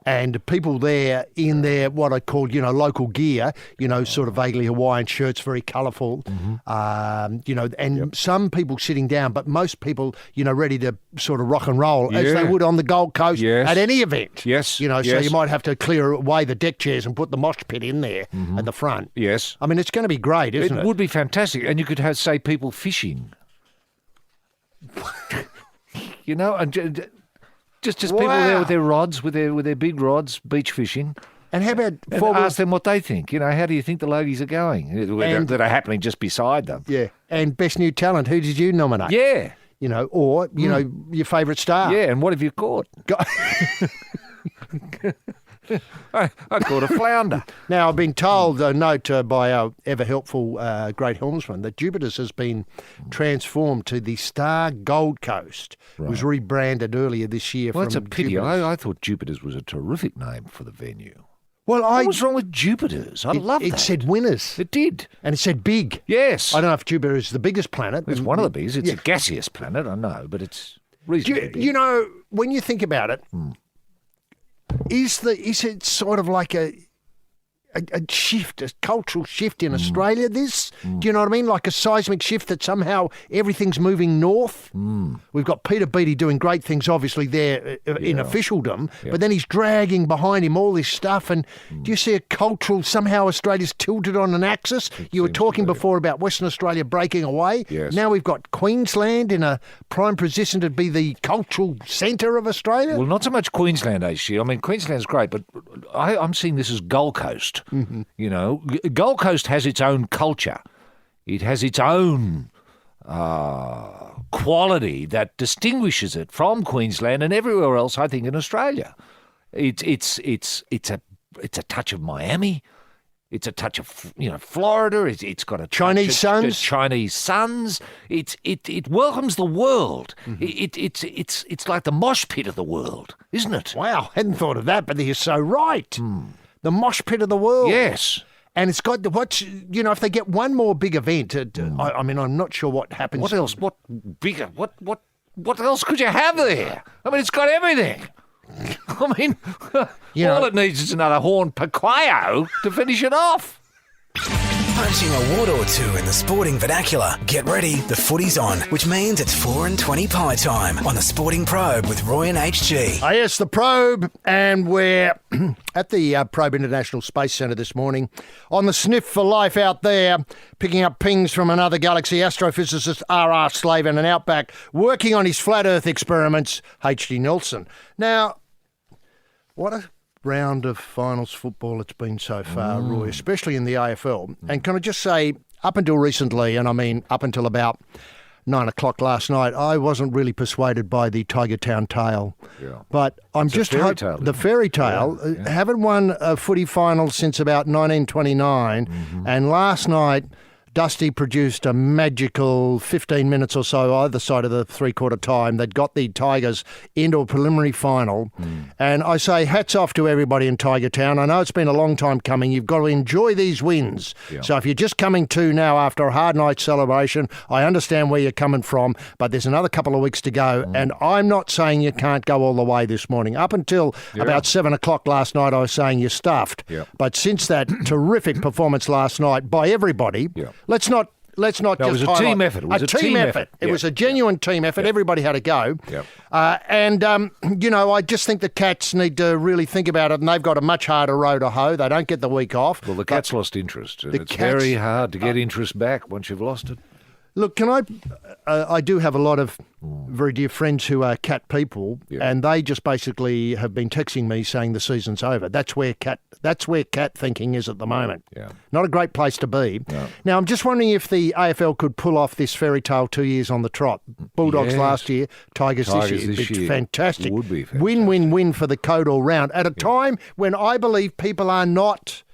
And people there in their, what I call, local gear, sort of vaguely Hawaiian shirts, very colourful, and some people sitting down, but most people, ready to sort of rock and roll as they would on the Gold Coast at any event. Yes. So you might have to clear away the deck chairs and put the mosh pit in there at the front. Yes. I mean, it's going to be great, isn't it? It would be fantastic. And you could have, say, people fishing. And just people there with their rods, with their big rods, beach fishing. And how about ask them what they think? How do you think the Logies are going? That are happening just beside them. Yeah. And best new talent, who did you nominate? Yeah. Your favourite star. Yeah. And what have you caught? I caught a flounder. Now, I've been told, a note by our ever-helpful great helmsman, that Jupiter's has been transformed to the Star Gold Coast. It was rebranded earlier this year. Well, from it's a pity. Jupiter's. I thought Jupiter's was a terrific name for the venue. Well, What was wrong with Jupiter's? I love that. It said winners. It did. And it said big. Yes. I don't know if Jupiter is the biggest planet. It's one of the biggest. It's a gaseous planet, I know, but it's reasonably big. You know, when you think about it, is it sort of like a shift, a cultural shift in Australia, this? Do you know what I mean? Like a seismic shift that somehow everything's moving north? We've got Peter Beattie doing great things, obviously, there in officialdom, but then he's dragging behind him all this stuff. And do you see a cultural, somehow Australia's tilted on an axis? You were talking before about Western Australia breaking away. Yes. Now we've got Queensland in a prime position to be the cultural centre of Australia. Well, not so much Queensland, HG. I mean, Queensland's great, but I'm seeing this as Gold Coast. You know, Gold Coast has its own culture. It has its own quality that distinguishes it from Queensland and everywhere else, I think, in Australia. It's a touch of Miami. It's a touch of Florida. It's got a Chinese suns. Chinese suns. It welcomes the world. It's like the mosh pit of the world, isn't it? Wow, hadn't thought of that, but you're so right. The mosh pit of the world. Yes. And it's got if they get one more big event, I mean, I'm not sure what happens. What else? What bigger? What else could you have there? I mean, it's got everything. I mean, all it needs is another horn Paquayo to finish it off. Punching a word or two in the sporting vernacular. Get ready, the footy's on, which means it's 4 and 20 pie time on the Sporting Probe with Roy and HG. Yes, the Probe, and we're at the Probe International Space Centre this morning on the sniff for life out there, picking up pings from another galaxy. Astrophysicist R.R. Slavin and Outback, working on his flat Earth experiments, H.D. Nelson. Now, what a round of finals football it's been so far, Roy, especially in the AFL. And can I just say, up until recently, and I mean up until about 9 o'clock last night, I wasn't really persuaded by the Tiger Town tale. Yeah. But I'm It's just a fairy tale, the fairy tale. Haven't won a footy final since about 1929. And last night, Dusty produced a magical 15 minutes or so either side of the three-quarter time. They'd got the Tigers into a preliminary final. And I say hats off to everybody in Tiger Town. I know it's been a long time coming. You've got to enjoy these wins. Yeah. So if you're just coming to now after a hard night celebration, I understand where you're coming from, but there's another couple of weeks to go. And I'm not saying you can't go all the way this morning. Up until about 7 o'clock last night, I was saying you're stuffed. Yeah. But since that terrific performance last night by everybody, let's not No, just it was a highlight. team effort. It was a team effort. It Yeah. was a genuine team effort. Everybody had a go. Yep. I just think the Cats need to really think about it, and they've got a much harder row to hoe. They don't get the week off. Well, the Cats lost interest, and the it's Cats- very hard to get interest back once you've lost it. Look, I do have a lot of very dear friends who are Cat people, and they just basically have been texting me saying the season's over. That's where Cat thinking is at the moment. Yeah. Not a great place to be. No. Now, I'm just wondering if the AFL could pull off this fairy tale 2 years on the trot. Bulldogs Yes. last year, Tigers this year. this It's year. fantastic. Would be fantastic. Win-win-win for the code all round at a time when I believe people are not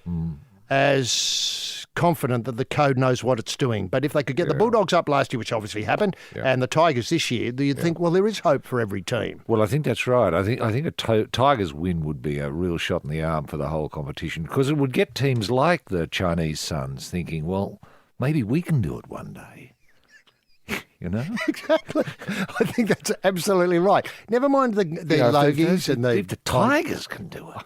as confident that the code knows what it's doing. But if they could get the Bulldogs up last year, which obviously happened, and the Tigers this year, do you think, well, there is hope for every team? Well, I think that's right. I think a Tigers win would be a real shot in the arm for the whole competition, because it would get teams like the Chinese Suns thinking, well, maybe we can do it one day. You know? Exactly. I think that's absolutely right. Never mind the Logies and the Tigers can do it.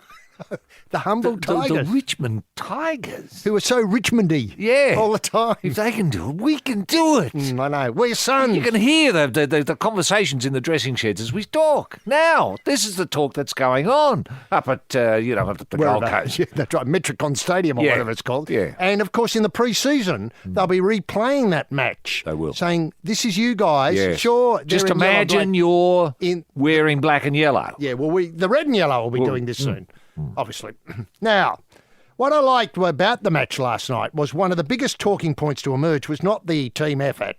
The humble Tigers. The Richmond Tigers. Who are so Richmondy all the time. If they can do it, we can do it. I know. We're sons. You can hear the conversations in the dressing sheds as we talk. Now, this is the talk that's going on up at the Gold Coast. Yeah, that's right. Metricon Stadium or whatever it's called. Yeah. And, of course, in the pre-season, they'll be replaying that match. They will. Saying, this is you guys. Yes. Sure. Just they're in yellow and imagine black. you're wearing black and yellow. Yeah, well, the red and yellow will be doing this soon, obviously. Now, what I liked about the match last night was one of the biggest talking points to emerge was not the team effort,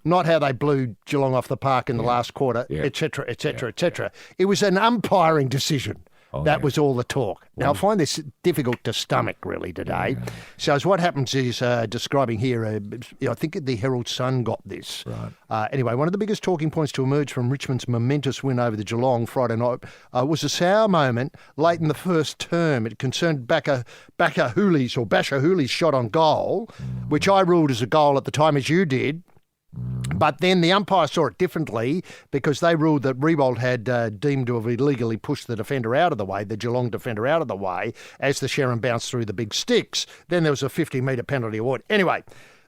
not how they blew Geelong off the park in the last quarter, et cetera, et cetera, et cetera. It was an umpiring decision. That was all the talk. Now, I find this difficult to stomach, really, today. So what happens is, describing here, I think the Herald Sun got this. Right. Anyway, one of the biggest talking points to emerge from Richmond's momentous win over the Geelong Friday night was a sour moment late in the first term. It concerned Basher Hooley's shot on goal, which I ruled as a goal at the time, as you did. But then the umpire saw it differently because they ruled that Riewoldt had deemed to have illegally pushed the defender out of the way, the Geelong defender out of the way, as the Sherrin bounced through the big sticks. Then there was a 50-metre penalty award. Anyway,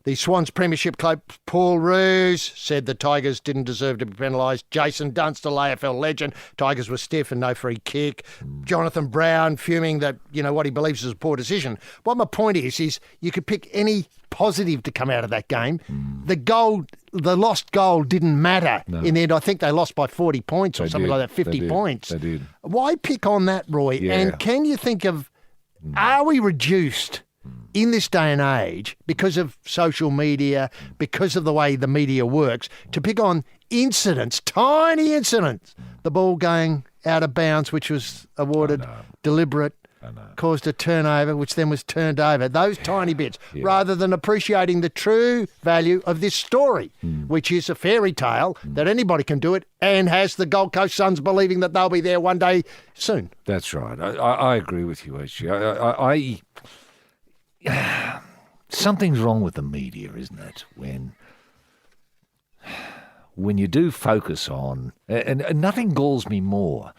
the Swans premiership coach Paul Roos said the Tigers didn't deserve to be penalised. Jason Dunstall, AFL legend, Tigers were stiff and no free kick. Jonathan Brown fuming that, what he believes is a poor decision. What my point is you could pick any positive to come out of that game. The lost goal didn't matter. No. In the end, I think they lost by 40 points or something like that, 50 points. They did. Why pick on that, Roy? Yeah. And can you think of, are we reduced in this day and age, because of social media, because of the way the media works, to pick on incidents, tiny incidents, the ball going out of bounds, which was awarded deliberate, caused a turnover, which then was turned over, those tiny bits, rather than appreciating the true value of this story, which is a fairy tale that anybody can do it and has the Gold Coast Suns believing that they'll be there one day soon. That's right. I agree with you, HG. Something's wrong with the media, isn't it? When you do focus on, and nothing galls me more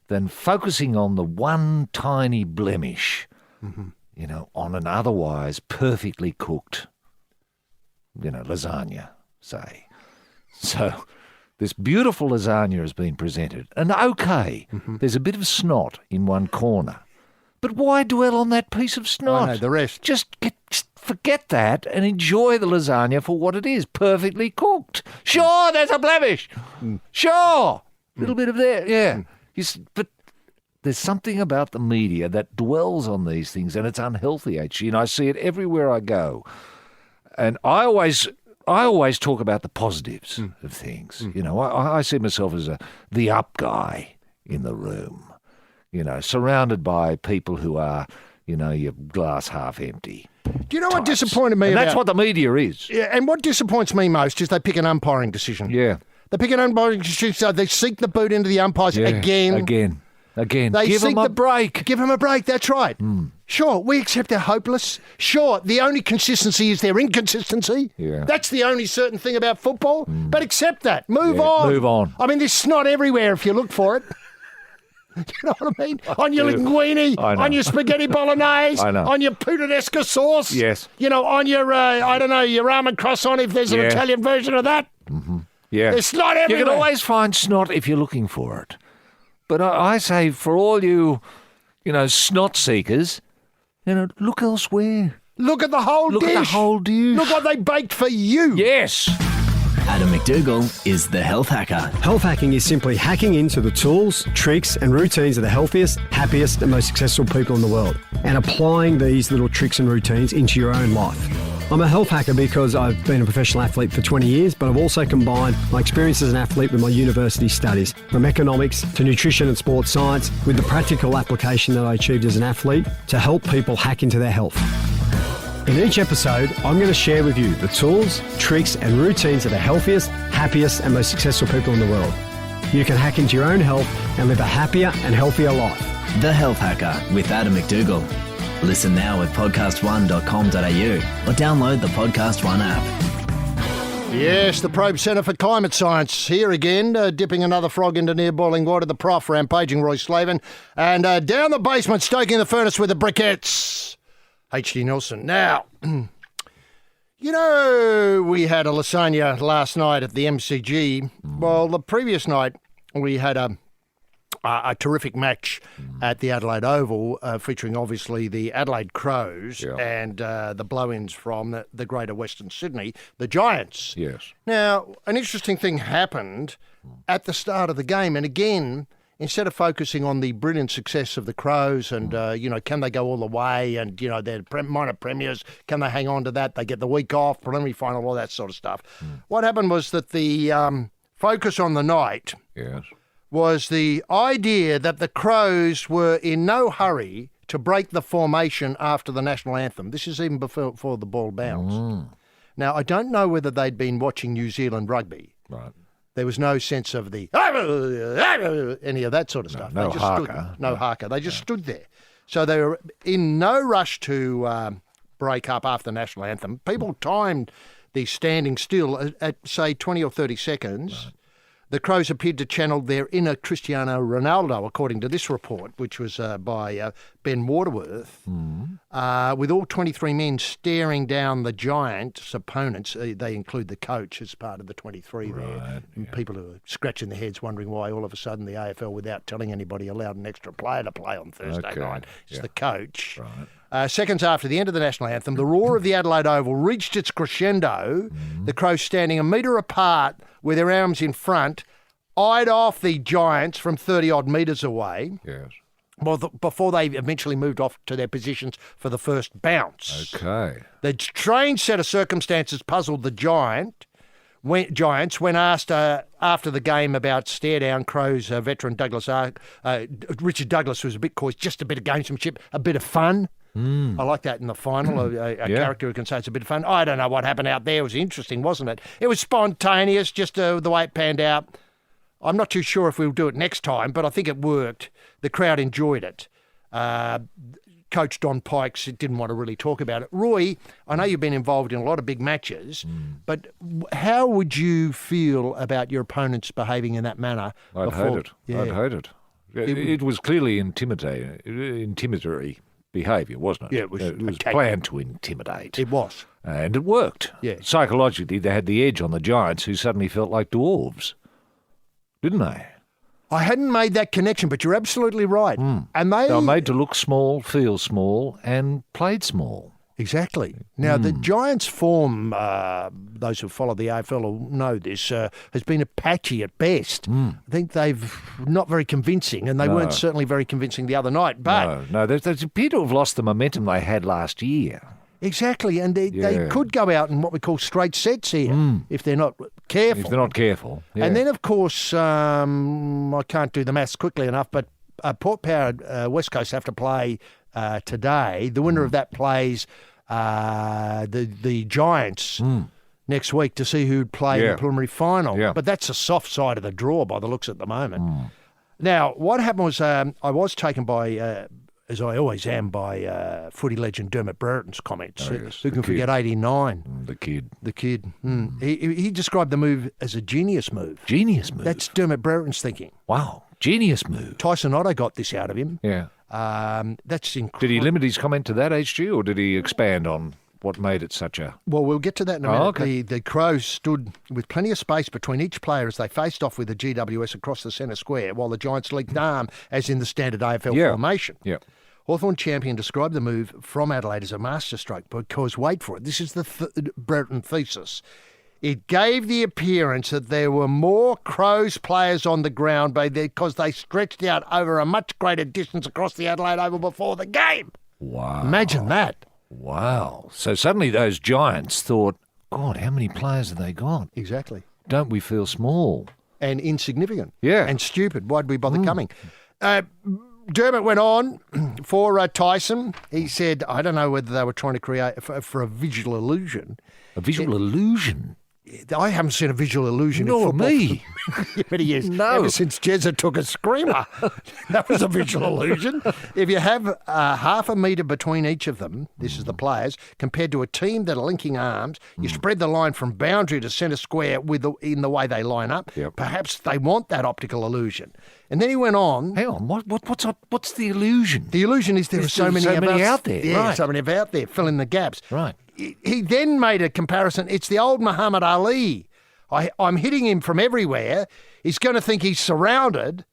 than focusing on the one tiny blemish, on an otherwise perfectly cooked, lasagna, say. So this beautiful lasagna has been presented, and there's a bit of snot in one corner. But why dwell on that piece of snot? I know, the rest. Just forget that and enjoy the lasagna for what it is, perfectly cooked. Sure, there's a blemish. Sure. A little bit of there, yeah. But there's something about the media that dwells on these things, and it's unhealthy, actually. And I see it everywhere I go. And I always talk about the positives of things. I see myself as the up guy in the room. Surrounded by people who are, your glass half empty. Do you know what disappointed me that's what the media is. Yeah, and what disappoints me most is they pick an umpiring decision. Yeah. They pick an umpiring decision, so they sink the boot into the umpires again. They give them a break. Give them a break, that's right. Sure, we accept they're hopeless. Sure, the only consistency is their inconsistency. Yeah. That's the only certain thing about football. But accept that. Move on. I mean, there's snot everywhere if you look for it. You know what I mean? On your linguine, on your spaghetti bolognese, on your puttanesca sauce. Yes. On your, your almond croissant if there's an Italian version of that. Yeah. There's snot everywhere. You can always find snot if you're looking for it. But I say for all you, snot seekers, look elsewhere. Look at the whole dish. Look at the whole dish. Look what they baked for you. Yes. Adam McDougall is the Health Hacker. Health hacking is simply hacking into the tools, tricks and routines of the healthiest, happiest and most successful people in the world and applying these little tricks and routines into your own life. I'm a health hacker because I've been a professional athlete for 20 years, but I've also combined my experience as an athlete with my university studies, from economics to nutrition and sports science, with the practical application that I achieved as an athlete to help people hack into their health. In each episode, I'm going to share with you the tools, tricks and routines of the healthiest, happiest and most successful people in the world. You can hack into your own health and live a happier and healthier life. The Health Hacker with Adam McDougall. Listen now at podcast1.com.au or download the Podcast One app. Yes, the Probe Centre for Climate Science here again, dipping another frog into near boiling water. The Prof, rampaging Roy Slavin, and down the basement, stoking the furnace with the briquettes. H.D. Nelson. Now, we had a lasagna last night at the MCG. Well, the previous night we had a terrific match at the Adelaide Oval, featuring obviously the Adelaide Crows and the blow-ins from the Greater Western Sydney, the Giants. Yes. Now, an interesting thing happened at the start of the game, and again, instead of focusing on the brilliant success of the Crows and, can they go all the way and, their minor premiers, can they hang on to that? They get the week off, preliminary final, all that sort of stuff. What happened was that the focus on the night was the idea that the Crows were in no hurry to break the formation after the national anthem. This is even before the ball bounced. Now, I don't know whether they'd been watching New Zealand rugby. Right. There was no sense of the any of that sort of stuff. No they just haka. No haka. They just stood there. So they were in no rush to break up after the national anthem. People timed the standing still at say, 20 or 30 seconds. Right. The Crows appeared to channel their inner Cristiano Ronaldo, according to this report, which was by Ben Waterworth, with all 23 men staring down the Giants' opponents. They include the coach as part of the 23 there. And people who are scratching their heads wondering why all of a sudden the AFL, without telling anybody, allowed an extra player to play on Thursday night. It's the coach. Right. Seconds after the end of the national anthem, the roar of the Adelaide Oval reached its crescendo. The Crows standing a metre apart with their arms in front, eyed off the Giants from 30-odd metres away. Yes. Well, before they eventually moved off to their positions for the first bounce. Okay. The strange set of circumstances puzzled the Giants when asked after the game about stare-down Crows veteran Richard Douglas, who was a bit coy, just a bit of gamesmanship, a bit of fun. I like that in the final, a character who can say it's a bit of fun. I don't know what happened out there. It was interesting, wasn't it? It was spontaneous, just the way it panned out. I'm not too sure if we'll do it next time, but I think it worked. The crowd enjoyed it. Coach Don Pikes didn't want to really talk about it. Roy, I know you've been involved in a lot of big matches, but how would you feel about your opponents behaving in that manner? I'd hate it. Yeah. I'd hate it. It was clearly intimidatory behaviour, wasn't it? Yeah, it was planned to intimidate. It was. And it worked. Yeah. Psychologically, they had the edge on the Giants, who suddenly felt like dwarves, didn't they? I hadn't made that connection, but you're absolutely right. And they were made to look small, feel small, and played small. Exactly. Now, the Giants' form, those who follow the AFL will know this, has been patchy at best. I think they've not very convincing, and they weren't certainly very convincing the other night. But No, they appear to have lost the momentum they had last year. Exactly, and they could go out in what we call straight sets here if they're not careful. If they're not careful. Yeah. And then, of course, I can't do the maths quickly enough, but Port Power West Coast have to play today. The winner of that plays the Giants next week to see who'd play in the preliminary final. Yeah. But that's a soft side of the draw by the looks at the moment. Now, what happened was I was taken by, as I always am, by footy legend Dermot Brereton's comments. Who can forget 89? The kid. The kid. He described the move as a genius move. Genius move? That's Dermot Brereton's thinking. Wow. Genius move. Tyson Otto got this out of him. Yeah. That's incredible. Did he limit his comment to that, HG, or did he expand on what made it such a... Well, we'll get to that in a minute. Okay. The Crows stood with plenty of space between each player as they faced off with the GWS across the centre square, while the Giants linked arm, as in the standard AFL formation. Yeah. Hawthorn Champion described the move from Adelaide as a masterstroke because, wait for it, this is the Brereton thesis. It gave the appearance that there were more Crows players on the ground because they stretched out over a much greater distance across the Adelaide Oval before the game. Wow. Imagine that. Wow. So suddenly those Giants thought, God, how many players have they got? Exactly. Don't we feel small? And insignificant. Yeah. And stupid. Why'd we bother coming? Dermot went on for Tyson. He said, I don't know whether they were trying to create for a visual illusion. A visual illusion? I haven't seen a visual illusion in football. Me. Many years. No. Ever since Jezza took a screamer. That was a visual illusion. If you have half a metre between each of them, this is the players, compared to a team that are linking arms, you spread the line from boundary to centre square in the way they line up. Yep. Perhaps they want that optical illusion. And then he went on. Hang on, what's the illusion? The illusion is there are so many out there. Yeah, right. so many out there, fill in the gaps. Right. He then made a comparison. It's the old Muhammad Ali. I'm hitting him from everywhere. He's going to think he's surrounded.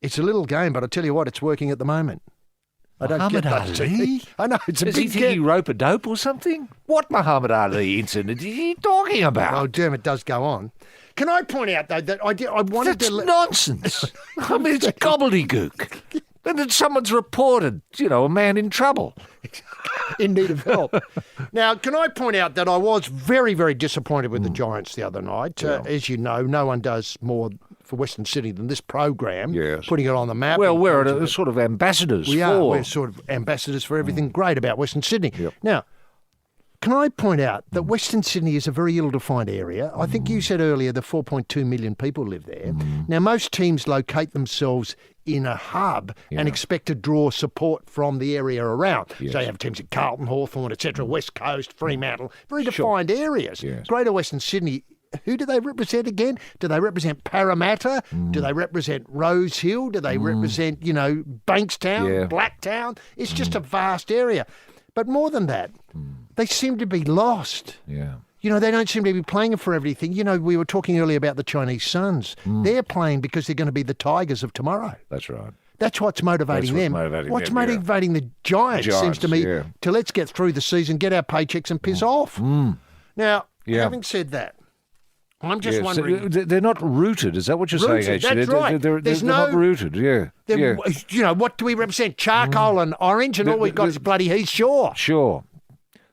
It's a little game, but I tell you what, it's working at the moment. I don't Muhammad get that. Ali? I know, it's a Does big he think he rope-a-dope or something? What Muhammad Ali incident are you talking about? Oh, Dermot does go on. Can I point out, though, that I wanted That's to... nonsense. I mean, it's gobbledygook. And then someone's reported, a man in trouble. In need of help. Now, can I point out that I was very, very disappointed with the Giants the other night. As you know, no one does more for Western Sydney than this program, Yes. putting it on the map. Well, we're sort of ambassadors we for. are. We're sort of ambassadors for everything great about Western Sydney. Yep. Now, can I point out that Western Sydney is a very ill-defined area? I think you said earlier that 4.2 million people live there. Now, most teams locate themselves in a hub and expect to draw support from the area around. Yes. So you have teams at Carlton, Hawthorn, etc., West Coast, Fremantle, very defined areas. Yes. Greater Western Sydney, who do they represent again? Do they represent Parramatta? Do they represent Rose Hill? Do they represent, Bankstown, Blacktown? It's just a vast area. But more than that, they seem to be lost. Yeah. They don't seem to be playing for everything. We were talking earlier about the Chinese Suns. They're playing because they're going to be the Tigers of tomorrow. That's right. That's what's motivating them. What's motivating the Giants seems to me to let's get through the season, get our paychecks and piss off. Now, having said that, I'm just wondering. So they're not rooted. Is that what you're saying, actually? That's right. They're not rooted, What do we represent? Charcoal and orange, and all we've got is bloody Heath Shore. Sure.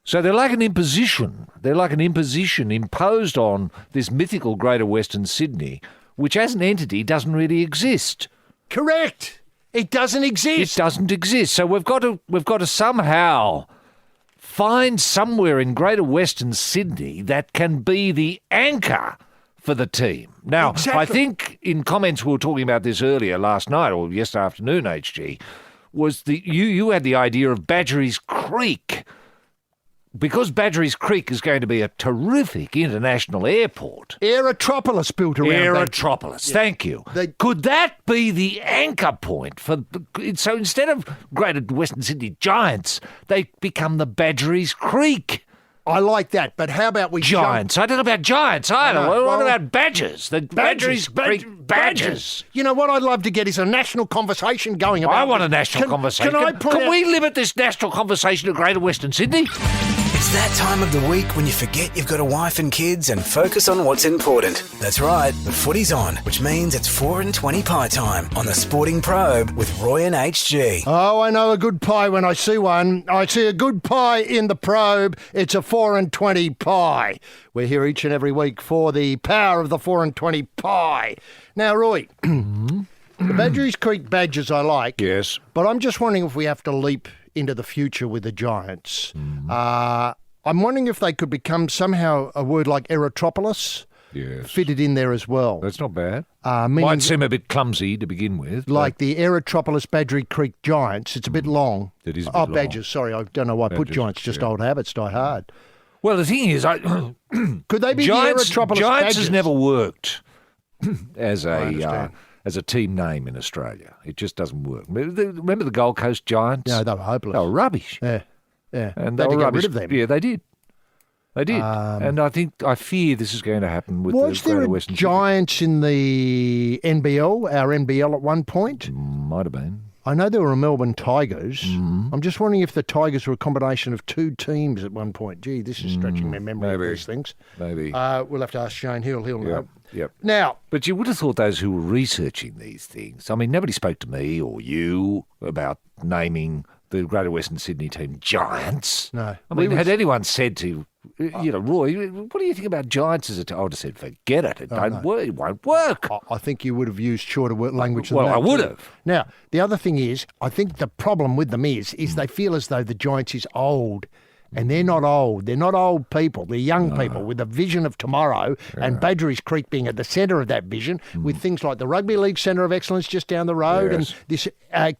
So they're like an imposition. They're like an imposition imposed on this mythical Greater Western Sydney, which as an entity doesn't really exist. Correct. It doesn't exist. It doesn't exist. So we've got to somehow find somewhere in Greater Western Sydney that can be the anchor for the team. Now, Exactly. I think in comments we were talking about this earlier last night or yesterday afternoon, HG, was you had the idea of Badgerys Creek. Because Badgerys Creek is going to be a terrific international airport. Aerotropolis built around Aerotropolis, thank you. Could that be the anchor point for? So instead of Greater Western Sydney Giants, they become the Badgerys Creek I like that, but how about we Giants? I don't know about Giants either. What about Badgers? The Badgerys Creek Badgers. You know what I'd love to get is a national conversation going about. I want a national conversation. Can we limit this national conversation to Greater Western Sydney? It's that time of the week when you forget you've got a wife and kids and focus on what's important. That's right, the footy's on, which means it's 4:20 pie time on the Sporting Probe with Roy and HG. Oh, I know a good pie when I see one. I see a good pie in the Probe. It's a 4:20 pie. We're here each and every week for the power of the 4:20 pie. Now, Roy, the Badgerys Creek Badgers I like. Yes. But I'm just wondering if we have to leap into the future with the Giants. I'm wondering if they could become somehow a word like Aerotropolis fitted in there as well. That's not bad. Might seem a bit clumsy to begin with. Like the Aerotropolis Badgery Creek Giants. It's a bit long. It is a bit long. Badgers, sorry. I don't know why I put Giants. Just old habits die hard. Well, the thing is, could they be Giants, the Aerotropolis Giants Badgers? has never worked as a team name in Australia. It just doesn't work. Remember the Gold Coast Giants? No, they were hopeless. They were rubbish. Yeah. And they were had to get rubbish. rid of them. Yeah, they did. They did. And I fear this is going to happen with Was the there Greater a Western Giants in the NBL, our NBL at one point? Might have been. I know there were Melbourne Tigers. I'm just wondering if the Tigers were a combination of two teams at one point. Gee, this is stretching my memory of these things. Maybe. We'll have to ask Shane Hill. He'll know. Yep. Now, but you would have thought those who were researching these things, I mean, nobody spoke to me or you about naming the Greater Western Sydney team Giants. No. I mean, had anyone said to, Roy, what do you think about Giants as a team? I would have said, forget it. It won't work. I think you would have used shorter language than well, that. I would too. have. Now, the other thing is, I think the problem with them is they feel as though the Giants is old. And they're not old. They're not old people. They're young people with a vision of tomorrow. And Badgerys Creek being at the centre of that vision with things like the Rugby League Centre of Excellence just down the road and this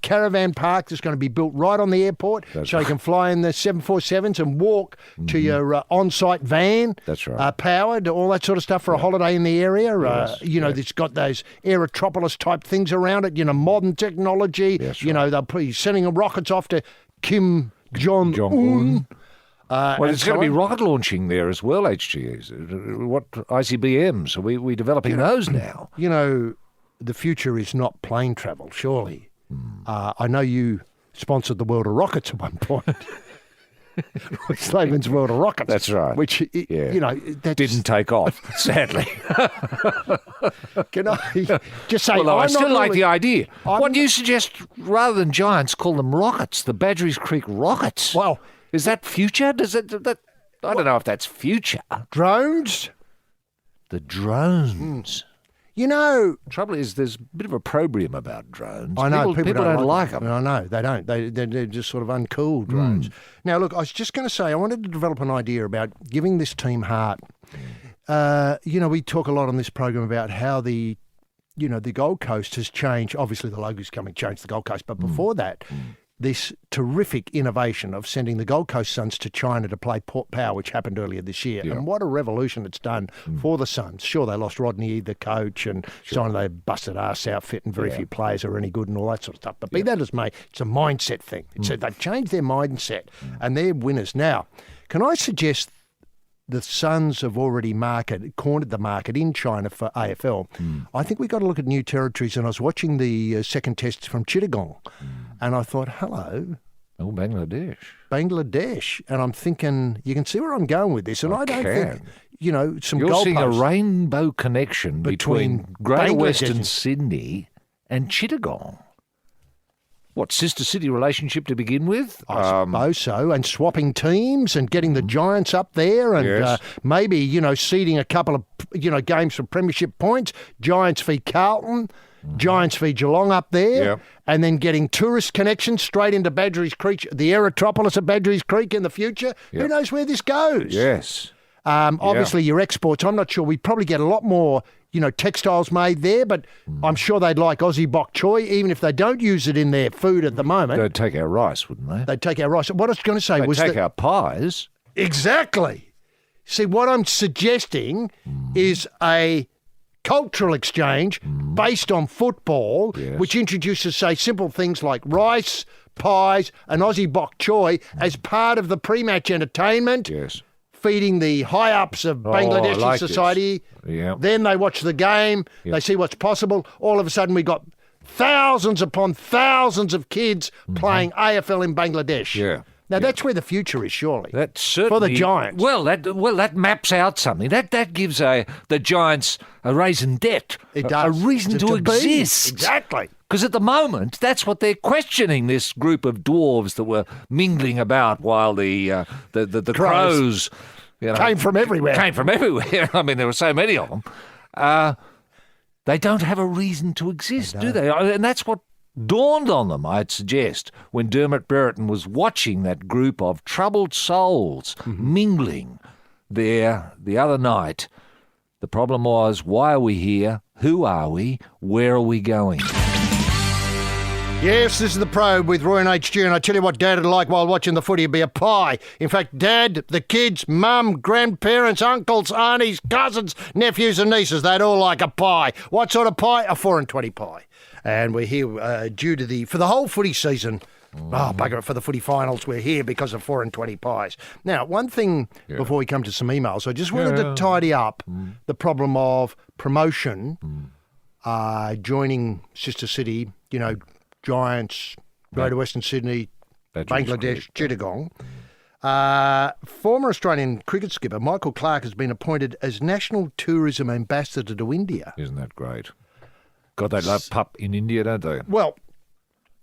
caravan park that's going to be built right on the airport you can fly in the 747s and walk to your on-site van. That's right. Powered, all that sort of stuff for a holiday in the area. It's got those Aerotropolis type things around it, modern technology. They'll be sending rockets off to Kim Jong-un. Well, it's going to be rocket launching there as well, HG. What ICBMs? Are we developing those now? The future is not plane travel, surely. I know you sponsored the World of Rockets at one point. Slaven's World of Rockets. That's right. Which, that didn't take off, sadly. Can I just say, I still like the idea. What do you suggest, rather than Giants, call them Rockets, the Badgerys Creek Rockets? Well, is that future? I don't know if that's future. Drones? The drones. You know, Trouble is, there's a bit of opprobrium about drones. I know people don't like them. I know they don't. They're just sort of uncool drones. Now, look, I was just going to say I wanted to develop an idea about giving this team heart. We talk a lot on this program about how the Gold Coast has changed. Obviously, the logo's changed the Gold Coast, but before that, this terrific innovation of sending the Gold Coast Suns to China to play Port Power, which happened earlier this year. Yeah. And what a revolution it's done for the Suns. Sure, they lost Rodney, the coach, and China, they busted ass outfit and very few players are any good and all that sort of stuff. But be that as may, it's a mindset thing. They've changed their mindset and they're winners. Now, can I suggest the Suns have already cornered the market in China for AFL. I think we've got to look at new territories. And I was watching the second test from Chittagong, and I thought, hello. Oh, Bangladesh. And I'm thinking, you can see where I'm going with this. And I don't think, some You're goalposts. seeing a rainbow connection between Greater Western Sydney and Chittagong. What, sister city relationship to begin with? I suppose so. And swapping teams and getting the Giants up there and maybe, seeding a couple of, games for premiership points. Giants v Carlton, Giants v Geelong up there. And then getting tourist connections straight into Badgerys Creek, the Aerotropolis of Badgerys Creek in the future. Who knows where this goes? Yes. Obviously, your exports, I'm not sure. We'd probably get a lot more textiles made there, but I'm sure they'd like Aussie bok choy, even if they don't use it in their food at the moment. They'd take our rice, wouldn't they? They'd take our rice. What I was going to say was they'd take our pies. Exactly. See, what I'm suggesting is a cultural exchange based on football, which introduces, say, simple things like rice, pies, and Aussie bok choy as part of the pre-match entertainment. Yes. Feeding the high-ups of Bangladeshi society. Yeah. Then they watch the game. They see what's possible. All of a sudden, we got thousands upon thousands of kids playing AFL in Bangladesh. Yeah. Now, that's where the future is, surely. That's certainly for the Giants. Well, that maps out something. That gives the Giants a raison d'etre. It does. A reason to exist. Exactly. Because at the moment, that's what they're questioning, this group of dwarves that were mingling about while the crows came from everywhere. I mean, there were so many of them. They don't have a reason to exist, do they? And that's what dawned on them, I'd suggest, when Dermot Brereton was watching that group of troubled souls mingling there the other night. The problem was, why are we here? Who are we? Where are we going? Yes, this is the Probe with Roy and HG, and I tell you what Dad would like while watching the footy would be a pie. In fact, Dad, the kids, Mum, grandparents, uncles, aunties, cousins, nephews and nieces, they'd all like a pie. What sort of pie? A 4 and 20 pie. And we're here due to for the whole footy season. Bugger it, for the footy finals, we're here because of 4 and 20 pies. Now, one thing before we come to some emails, I just wanted to tidy up the problem of promotion, joining Sister City, Giants, Greater Western Sydney, Bangladesh, Chittagong. Former Australian cricket skipper Michael Clarke has been appointed as National Tourism Ambassador to India. Isn't that great? God, they love pup in India, don't they? Well,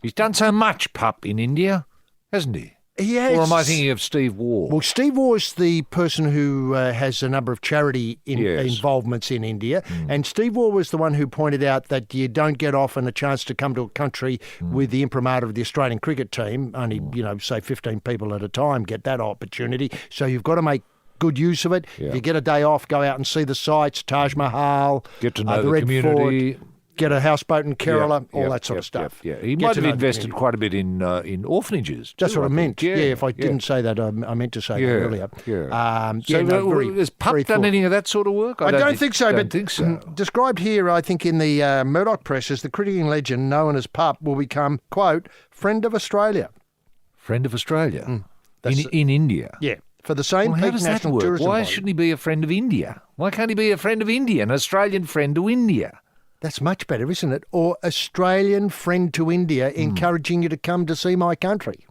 he's done so much pup in India, hasn't he? He has. Or am I thinking of Steve Waugh? Well, Steve Waugh is the person who has a number of charity involvements in India. And Steve Waugh was the one who pointed out that you don't get often a chance to come to a country with the imprimatur of the Australian cricket team. Only, say 15 people at a time get that opportunity. So you've got to make good use of it. Yeah. If you get a day off, go out and see the sites, Taj Mahal, get to know the Red community. Fort, get a houseboat in Kerala, all that sort of stuff. Yeah, he might have invested quite a bit in orphanages. That's what I meant. Yeah, if I didn't say that, I meant to say that earlier. Has Pup done any of that sort of work? I don't think so. Don't think so. Described here, I think, in the Murdoch press as the cricketing legend known as Pup will become, quote, friend of Australia. Friend of Australia? In India? Yeah. For the same how does that work? tourism Why body. shouldn't he be a friend of India? Why can't he be a friend of India, an Australian friend to India? That's much better, isn't it? Or Australian friend to India, encouraging you to come to see my country.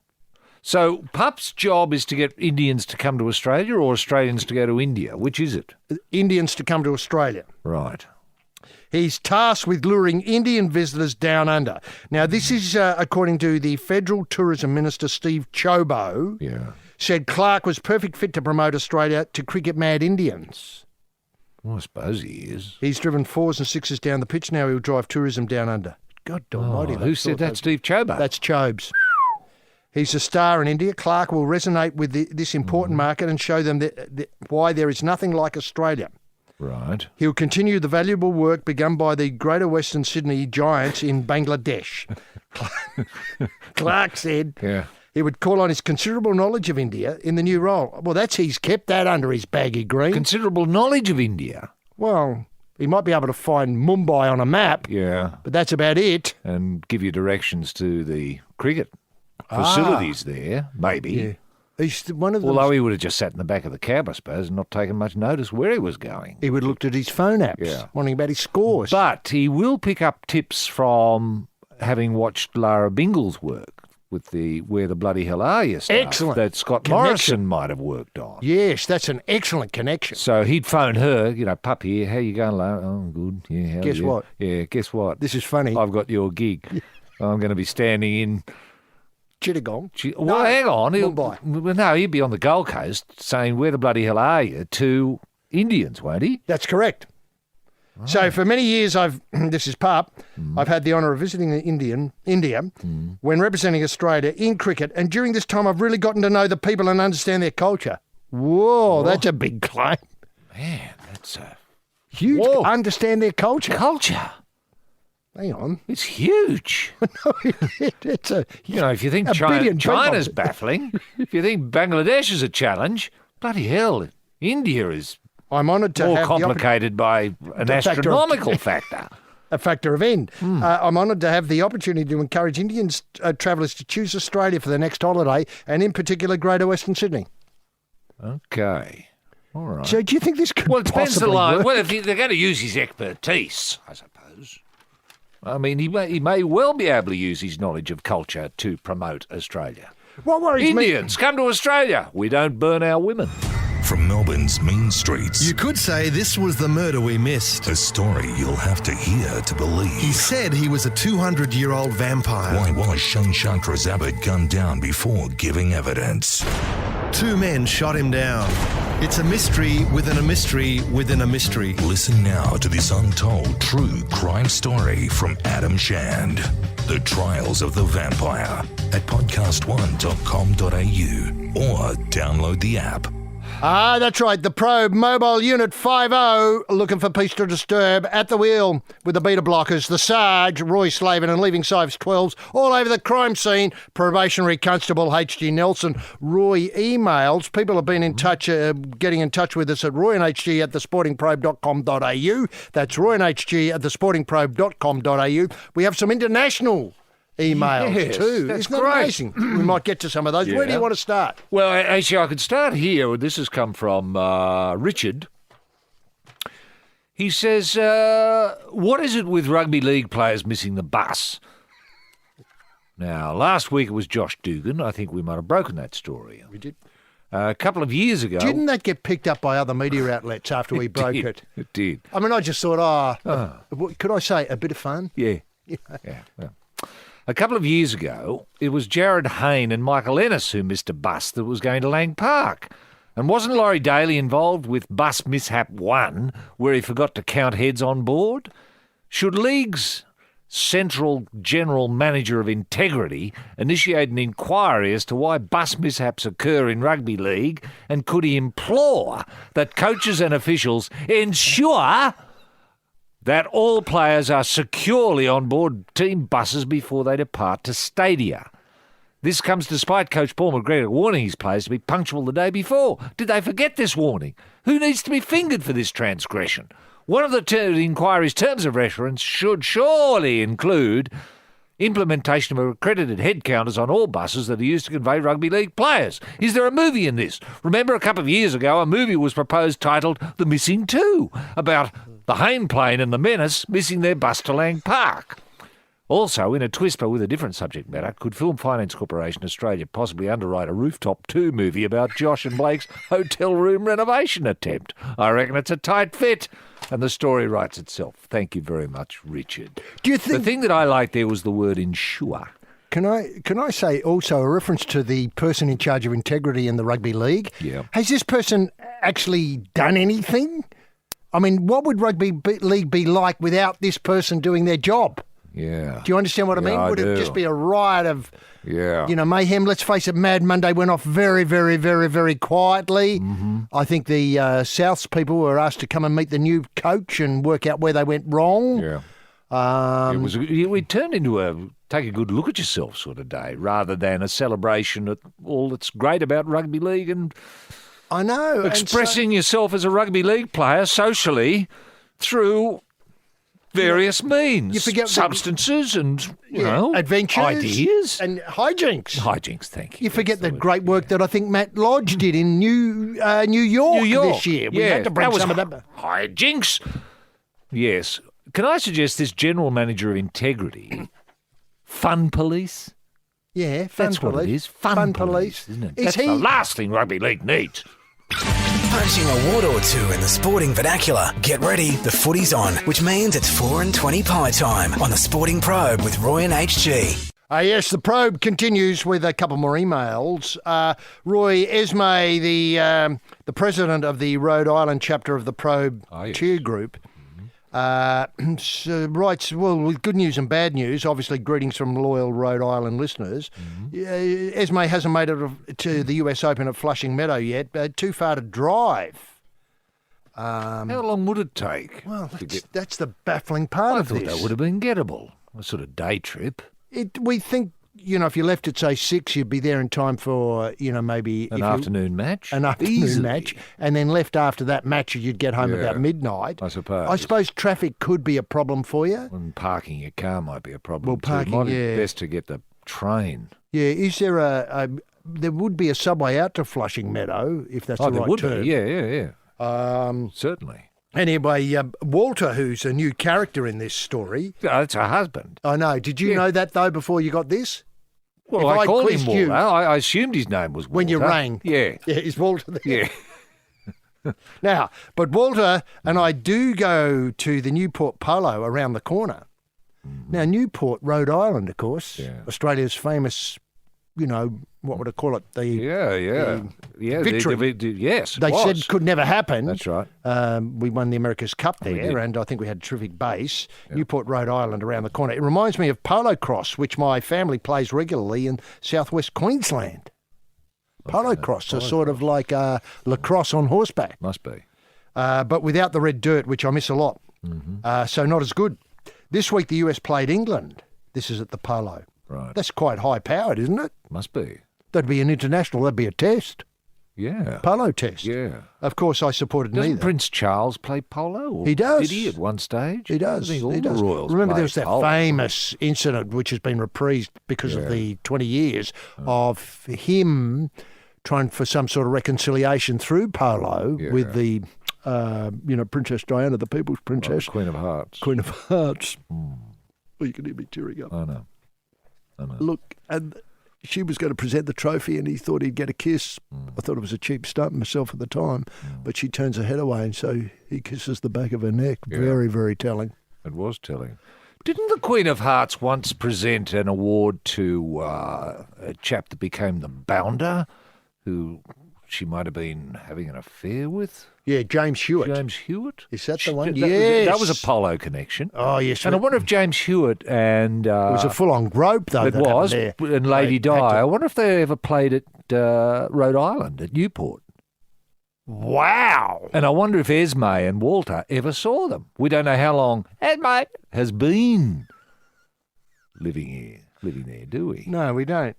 So Pup's job is to get Indians to come to Australia or Australians to go to India? Which is it? Indians to come to Australia. Right. He's tasked with luring Indian visitors down under. Now, this is according to the Federal Tourism Minister, Steve Chobo. Yeah. Said Clarke was perfect fit to promote Australia to cricket-mad Indians. Well, I suppose he is. He's driven 4s and 6s down the pitch. Now he'll drive tourism down under. God almighty. Who said that? Steve Chobo? That's Chobes. He's a star in India. Clark will resonate with this important market and show them why there is nothing like Australia. Right. He'll continue the valuable work begun by the Greater Western Sydney Giants in Bangladesh. Clark said he would call on his considerable knowledge of India in the new role. Well, he's kept that under his baggy green. Considerable knowledge of India? Well, he might be able to find Mumbai on a map. Yeah. But that's about it. And give you directions to the cricket facilities there, maybe. Yeah. He's one of Although he would have just sat in the back of the cab, I suppose, and not taken much notice where he was going. He would have looked at his phone apps, wondering about his scores. But he will pick up tips from having watched Lara Bingle's work with the Where the Bloody Hell Are You stuff Excellent. that Scott Connection. Morrison might have worked on. Yes, that's an excellent connection. So he'd phone her, Pup here, how you going, Lara? Oh, good. Yeah, how Guess you? what? Yeah, guess what? This is funny. I've got your gig. I'm going to be standing in Chittagong. Well, hang on. Mumbai. He'd be on the Gold Coast saying, where the bloody hell are you, to Indians, won't he? That's correct. Right. So for many years, this is Pup, I've had the honour of visiting India when representing Australia in cricket, and during this time I've really gotten to know the people and understand their culture. Whoa, that's a big claim. Man, that's a huge. Understand their culture. Culture. Hang on. It's huge. No, it's a... if you think China's baffling, if you think Bangladesh is a challenge, bloody hell, India is I'm honoured to more have complicated by an astronomical factor. A factor of N. I'm honoured to have the opportunity to encourage Indian travellers to choose Australia for their next holiday, and in particular Greater Western Sydney. Okay. All right. So do you think this could Well, it depends possibly work? Well, if they're going to use his expertise, I suppose. I mean, he may well be able to use his knowledge of culture to promote Australia. What worries Indians, come to Australia. We don't burn our women. From Melbourne's mean streets. You could say this was the murder we missed. A story you'll have to hear to believe. He said he was a 200-year-old vampire. Why was Shane Chandra's abbot gunned down before giving evidence? 2 men shot him down. It's a mystery within a mystery within a mystery. Listen now to this untold true crime story from Adam Shand. The Trials of the Vampire at podcast1.com.au or download the app. That's right. The Probe Mobile Unit 50 looking for peace to disturb at the wheel with the beta blockers, the Sarge, Roy Slavin and Leaving Sives 12s all over the crime scene. Probationary Constable H.G. Nelson. Roy emails. People have been in touch, getting in touch with us at royandhg at thesportingprobe.com.au. That's royandhg at thesportingprobe.com.au. We have some international emails too. That's Isn't that great. amazing? We might get to some of those. Where do you want to start? Well, actually, I could start here. This has come from Richard. He says, what is it with rugby league players missing the bus? Now, last week it was Josh Dugan. I think we might have broken that story. We did. A couple of years ago... Didn't that get picked up by other media outlets after we broke it? It did. I mean, I just thought, could I say a bit of fun? Yeah. Well. A couple of years ago, it was Jared Hayne and Michael Ennis who missed a bus that was going to Lang Park. And wasn't Laurie Daly involved with bus mishap 1, where he forgot to count heads on board? Should League's Central General Manager of Integrity initiate an inquiry as to why bus mishaps occur in rugby league, and could he implore that coaches and officials ensure that all players are securely on board team buses before they depart to stadia? This comes despite Coach Paul McGregor warning his players to be punctual the day before. Did they forget this warning? Who needs to be fingered for this transgression? One of the inquiry's terms of reference should surely include implementation of accredited head counters on all buses that are used to convey rugby league players. Is there a movie in this? Remember a couple of years ago, a movie was proposed titled The Missing Two, about the Hayne plane and the Menace missing their bus to Lang Park. Also, in a twist but with a different subject matter, could Film Finance Corporation Australia possibly underwrite a Rooftop 2 movie about Josh and Blake's hotel room renovation attempt? I reckon it's a tight fit. And the story writes itself. Thank you very much, Richard. Do you think the thing that I liked there was the word ensure? Can I say also a reference to the person in charge of integrity in the rugby league? Yeah. Has this person actually done anything? I mean, what would rugby league be like without this person doing their job? Yeah. Do you understand what I mean? I Would do. it just be a riot of, Yeah. mayhem? Let's face it, Mad Monday went off very, very, very, very quietly. Mm-hmm. I think the Souths people were asked to come and meet the new coach and work out where they went wrong. Yeah. We turned into a take a good look at yourself sort of day rather than a celebration of all that's great about rugby league and I know expressing yourself as a rugby league player socially through various means. You forget substances and you know adventures, ideas and hijinks. Hijinks, thank you. You forget the great work that I think Matt Lodge did in New York this year. We had to bring some of that. Hijinks. Yes. Can I suggest this general manager of integrity, fun police? Yeah, That's what it is. Fun police, isn't it? That's the last thing rugby league needs. Punching a word or two in the sporting vernacular. Get ready, the footy's on, which means it's 4:20 pie time on the Sporting Probe with Roy and HG. Yes, the probe continues with a couple more emails. Roy Esme, the president of the Rhode Island chapter of the Probe cheer group, writes, well, with good news and bad news, obviously greetings from loyal Rhode Island listeners. Esme hasn't made it to the US Open at Flushing Meadow yet, too far to drive. How long would it take? Well, that's the baffling part of this. I thought that would have been gettable, a sort of day trip. We think, if you left at, say, 6, you'd be there in time for, maybe... An afternoon match? An afternoon Easily. match. And then left after that match, you'd get home about midnight. I suppose. I suppose traffic could be a problem for you. And parking your car might be a problem Well, parking, too. It might yeah. be best to get the train. Yeah, is there there would be a subway out to Flushing Meadow, if that's the there right would term. be. Yeah. Certainly. Anyway, Walter, who's a new character in this story... It's her husband. I know. Did you know that, though, before you got this? Well, If I I'd called him quizzed Walter. you- I assumed his name was Walter. When you rang. Yeah. Yeah, is Walter there? Yeah. Now, but Walter and I do go to the Newport Polo around the corner. Now, Newport, Rhode Island, of course, Australia's famous, what would I call it? Yeah. Victory. Yes, it They was. said could never happen. That's right. We won the America's Cup We there, did. and I think we had a terrific base. Newport, Rhode Island, around the corner. It reminds me of polo cross, which my family plays regularly in southwest Queensland. Polo cross are sort of like lacrosse on horseback. Must be. But without the red dirt, which I miss a lot. So not as good. This week the US played England. This is at the Polo. Right. That's quite high-powered, isn't it? Must be. That'd be an international. That'd be a test. Yeah. Polo test. Yeah. Of course, I supported Doesn't neither. Prince Charles play polo? Or He does. Did he at one stage? He does. I think all He the does. royals Remember, play there was that polo. famous incident which has been reprised because of the 20 years of him trying for some sort of reconciliation through polo with the, Princess Diana, the People's Princess. Queen of Hearts. Queen of Hearts. Well, you can hear me tearing up. I know. Look, and she was going to present the trophy and he thought he'd get a kiss. I thought it was a cheap stunt myself at the time, but she turns her head away and so he kisses the back of her neck. Yeah. Very, very telling. It was telling. Didn't the Queen of Hearts once present an award to a chap that became the bounder, who she might have been having an affair with? Yeah, James Hewitt. James Hewitt? Is that the one? Yes. That was a polo connection. Oh, yes. And I wonder if James Hewitt and... it was a full-on grope, though. It that was. happened there. And Lady They had Di. to- I wonder if they ever played at Rhode Island, at Newport. Wow. And I wonder if Esme and Walter ever saw them. We don't know how long Esme has been living there, do we? No, we don't.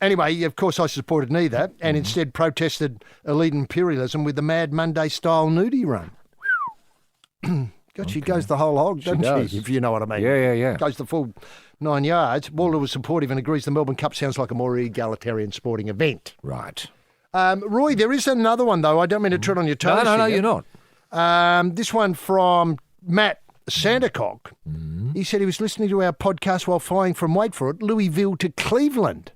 Anyway, of course, I supported neither and instead protested elite imperialism with the Mad Monday-style nudie run. God, she goes the whole hog, doesn't does. she? If you know what I mean. Yeah. Goes the full 9 yards. Walter was supportive and agrees the Melbourne Cup sounds like a more egalitarian sporting event. Right. Roy, there is another one, though. I don't mean to tread on your toes. No, here. you're not. This one from Matt Sandercock. He said he was listening to our podcast while flying from, wait for it, Louisville to Cleveland.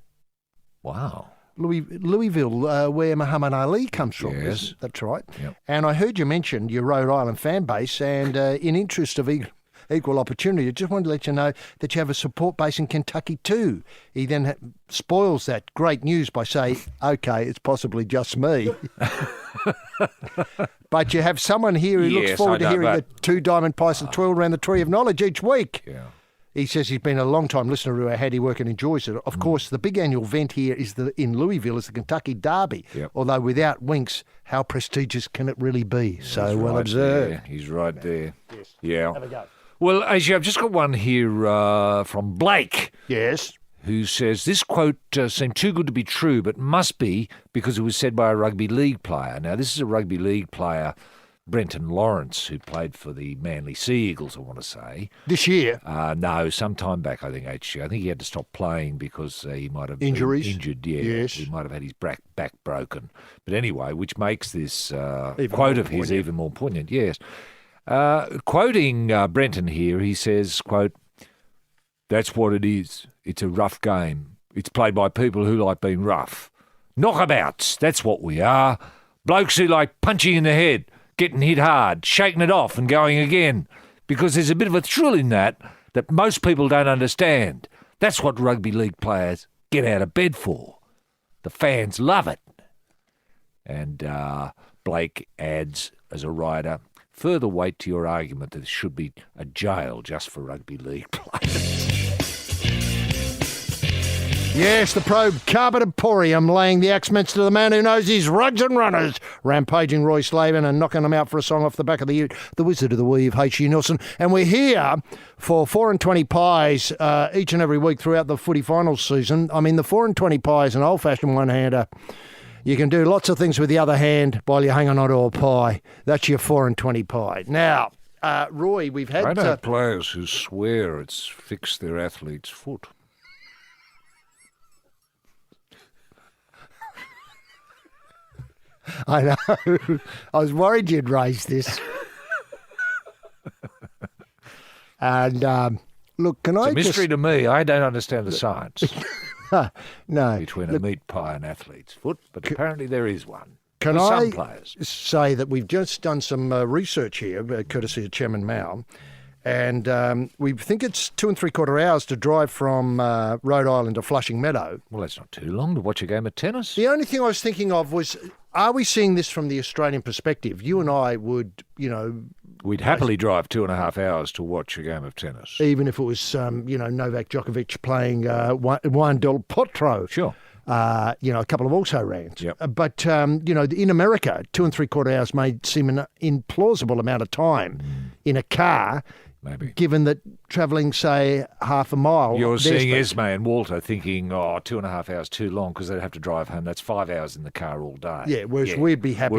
Wow. Louisville, where Muhammad Ali comes from. Yes. That's right. Yep. And I heard you mention your Rhode Island fan base, and in interest of equal opportunity. I just wanted to let you know that you have a support base in Kentucky too. He then spoils that great news by saying, okay, it's possibly just me. But you have someone here who looks forward to hearing the two diamond pies and twirl around the tree of knowledge each week. Yeah. He says he's been a long-time listener to our Howdy Work and enjoys it. Of course, the big annual event here in Louisville is the Kentucky Derby. Yep. Although without Winks, how prestigious can it really be? So well observed. There. He's right there. Yes. Yeah. Have a go. Well, Asia, I've just got one here from Blake. Yes. Who says, this quote seemed too good to be true, but must be because it was said by a rugby league player. Now, this is a rugby league player, Brenton Lawrence, who played for the Manly Sea Eagles, I want to say. This year? No, some time back, I think, HG. I think he had to stop playing because he might have Injuries? been injured. Yeah, yes. He might have had his back broken. But anyway, which makes this more quote of his even more poignant, yes. Quoting Brenton here, he says, quote, "That's what it is. It's a rough game. It's played by people who like being rough. Knockabouts, that's what we are. Blokes who like punching in the head, getting hit hard, shaking it off and going again. Because there's a bit of a thrill in that most people don't understand. That's what rugby league players get out of bed for. The fans love it." And Blake adds, as a writer, "Further weight to your argument that there should be a jail just for rugby league players." Yes, the Probe Carpet Emporium laying the accents to the man who knows his rugs and runners, rampaging Roy Slavin and knocking them out for a song off the back of the ute, the Wizard of the Weave, H.G. Nelson. And we're here for 4 and 20 pies each and every week throughout the footy finals season. I mean, the 4 and 20 pie is an old-fashioned one-hander. You can do lots of things with the other hand while you're hanging on to a pie. That's your 4 and 20 pie. Now, Roy, we've had... I know players who swear it's fixed their athlete's foot. I know. I was worried you'd raise this. And, look, can it's I a mystery to me. I don't understand the science. No. Between a meat pie and athlete's foot, but apparently there is one. Can for I some players. say that we've just done some research here, courtesy of Chairman Mao, and we think it's 2 3/4 hours to drive from Rhode Island to Flushing Meadow. Well, that's not too long to watch a game of tennis. The only thing I was thinking of was, are we seeing this from the Australian perspective? You and I would, We'd happily drive 2.5 hours to watch a game of tennis. Even if it was, Novak Djokovic playing Juan Del Potro. Sure. A couple of also-rans. Yep. But, in America, 2 3/4 hours may seem an implausible amount of time in a car. Maybe. Given that travelling, say, half a mile... You're seeing Esme and Walter thinking, 2.5 hours too long because they'd have to drive home. That's 5 hours in the car all day. Yeah, whereas we'd be happy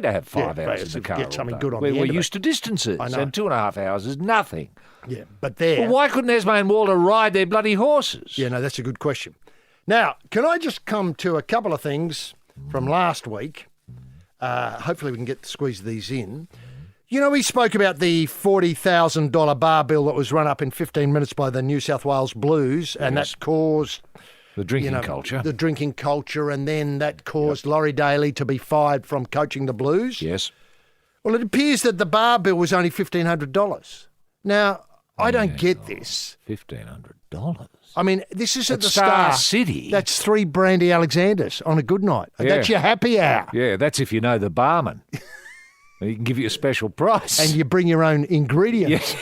to have 5 hours in the car get something all day. good on the We're end of used to distances, I know. and 2.5 hours is nothing. Yeah, but there... Well, why couldn't Esme and Walter ride their bloody horses? Yeah, no, that's a good question. Now, can I just come to a couple of things from last week? Hopefully we can squeeze these in. We spoke about the $40,000 bar bill that was run up in 15 minutes by the New South Wales Blues, and that caused... The drinking culture. The drinking culture, and then that caused Laurie Daly to be fired from coaching the Blues. Yes. Well, it appears that the bar bill was only $1,500. Now, I don't get this. $1,500? I mean, this is at the Star Star City. That's 3 Brandy Alexanders on a good night. Yeah. That's your happy hour. Yeah, that's if you know the barman. He can give you a special price. And you bring your own ingredients.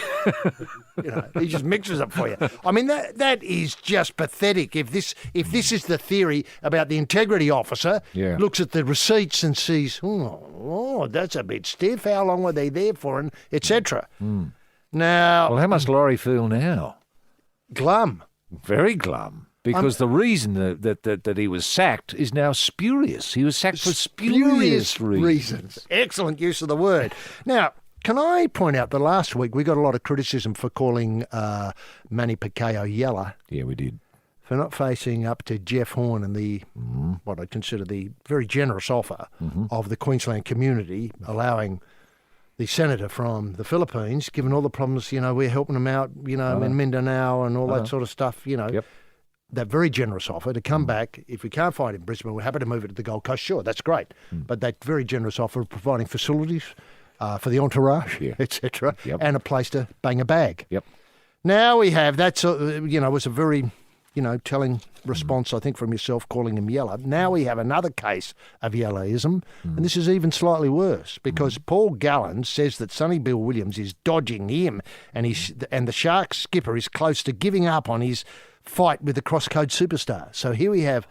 Yeah. He just mixes it for you. I mean, that is just pathetic. If this is the theory about the integrity officer, looks at the receipts and sees, oh, that's a bit stiff. How long were they there for? And etc. Now, well, how must Laurie feel now? Glum. Very glum. Because the reason that he was sacked is now spurious. He was sacked for spurious reasons. Excellent use of the word. Now, can I point out that last week we got a lot of criticism for calling Manny Pacquiao Yeller? Yeah, we did. For not facing up to Jeff Horn and the what I consider the very generous offer of the Queensland community, allowing the senator from the Philippines, given all the problems, we're helping him out, in Mindanao and all that sort of stuff, Yep. That very generous offer to come back. If we can't find it in Brisbane, we're happy to move it to the Gold Coast. Sure, that's great. But that very generous offer of providing facilities for the entourage, etc., and a place to bang a bag. Now we have, was a very, telling response, I think, from yourself calling him yellow. Now we have another case of yellowism, and this is even slightly worse because Paul Gallen says that Sonny Bill Williams is dodging him, and the Sharks skipper is close to giving up on his fight with the cross-code superstar. So here we have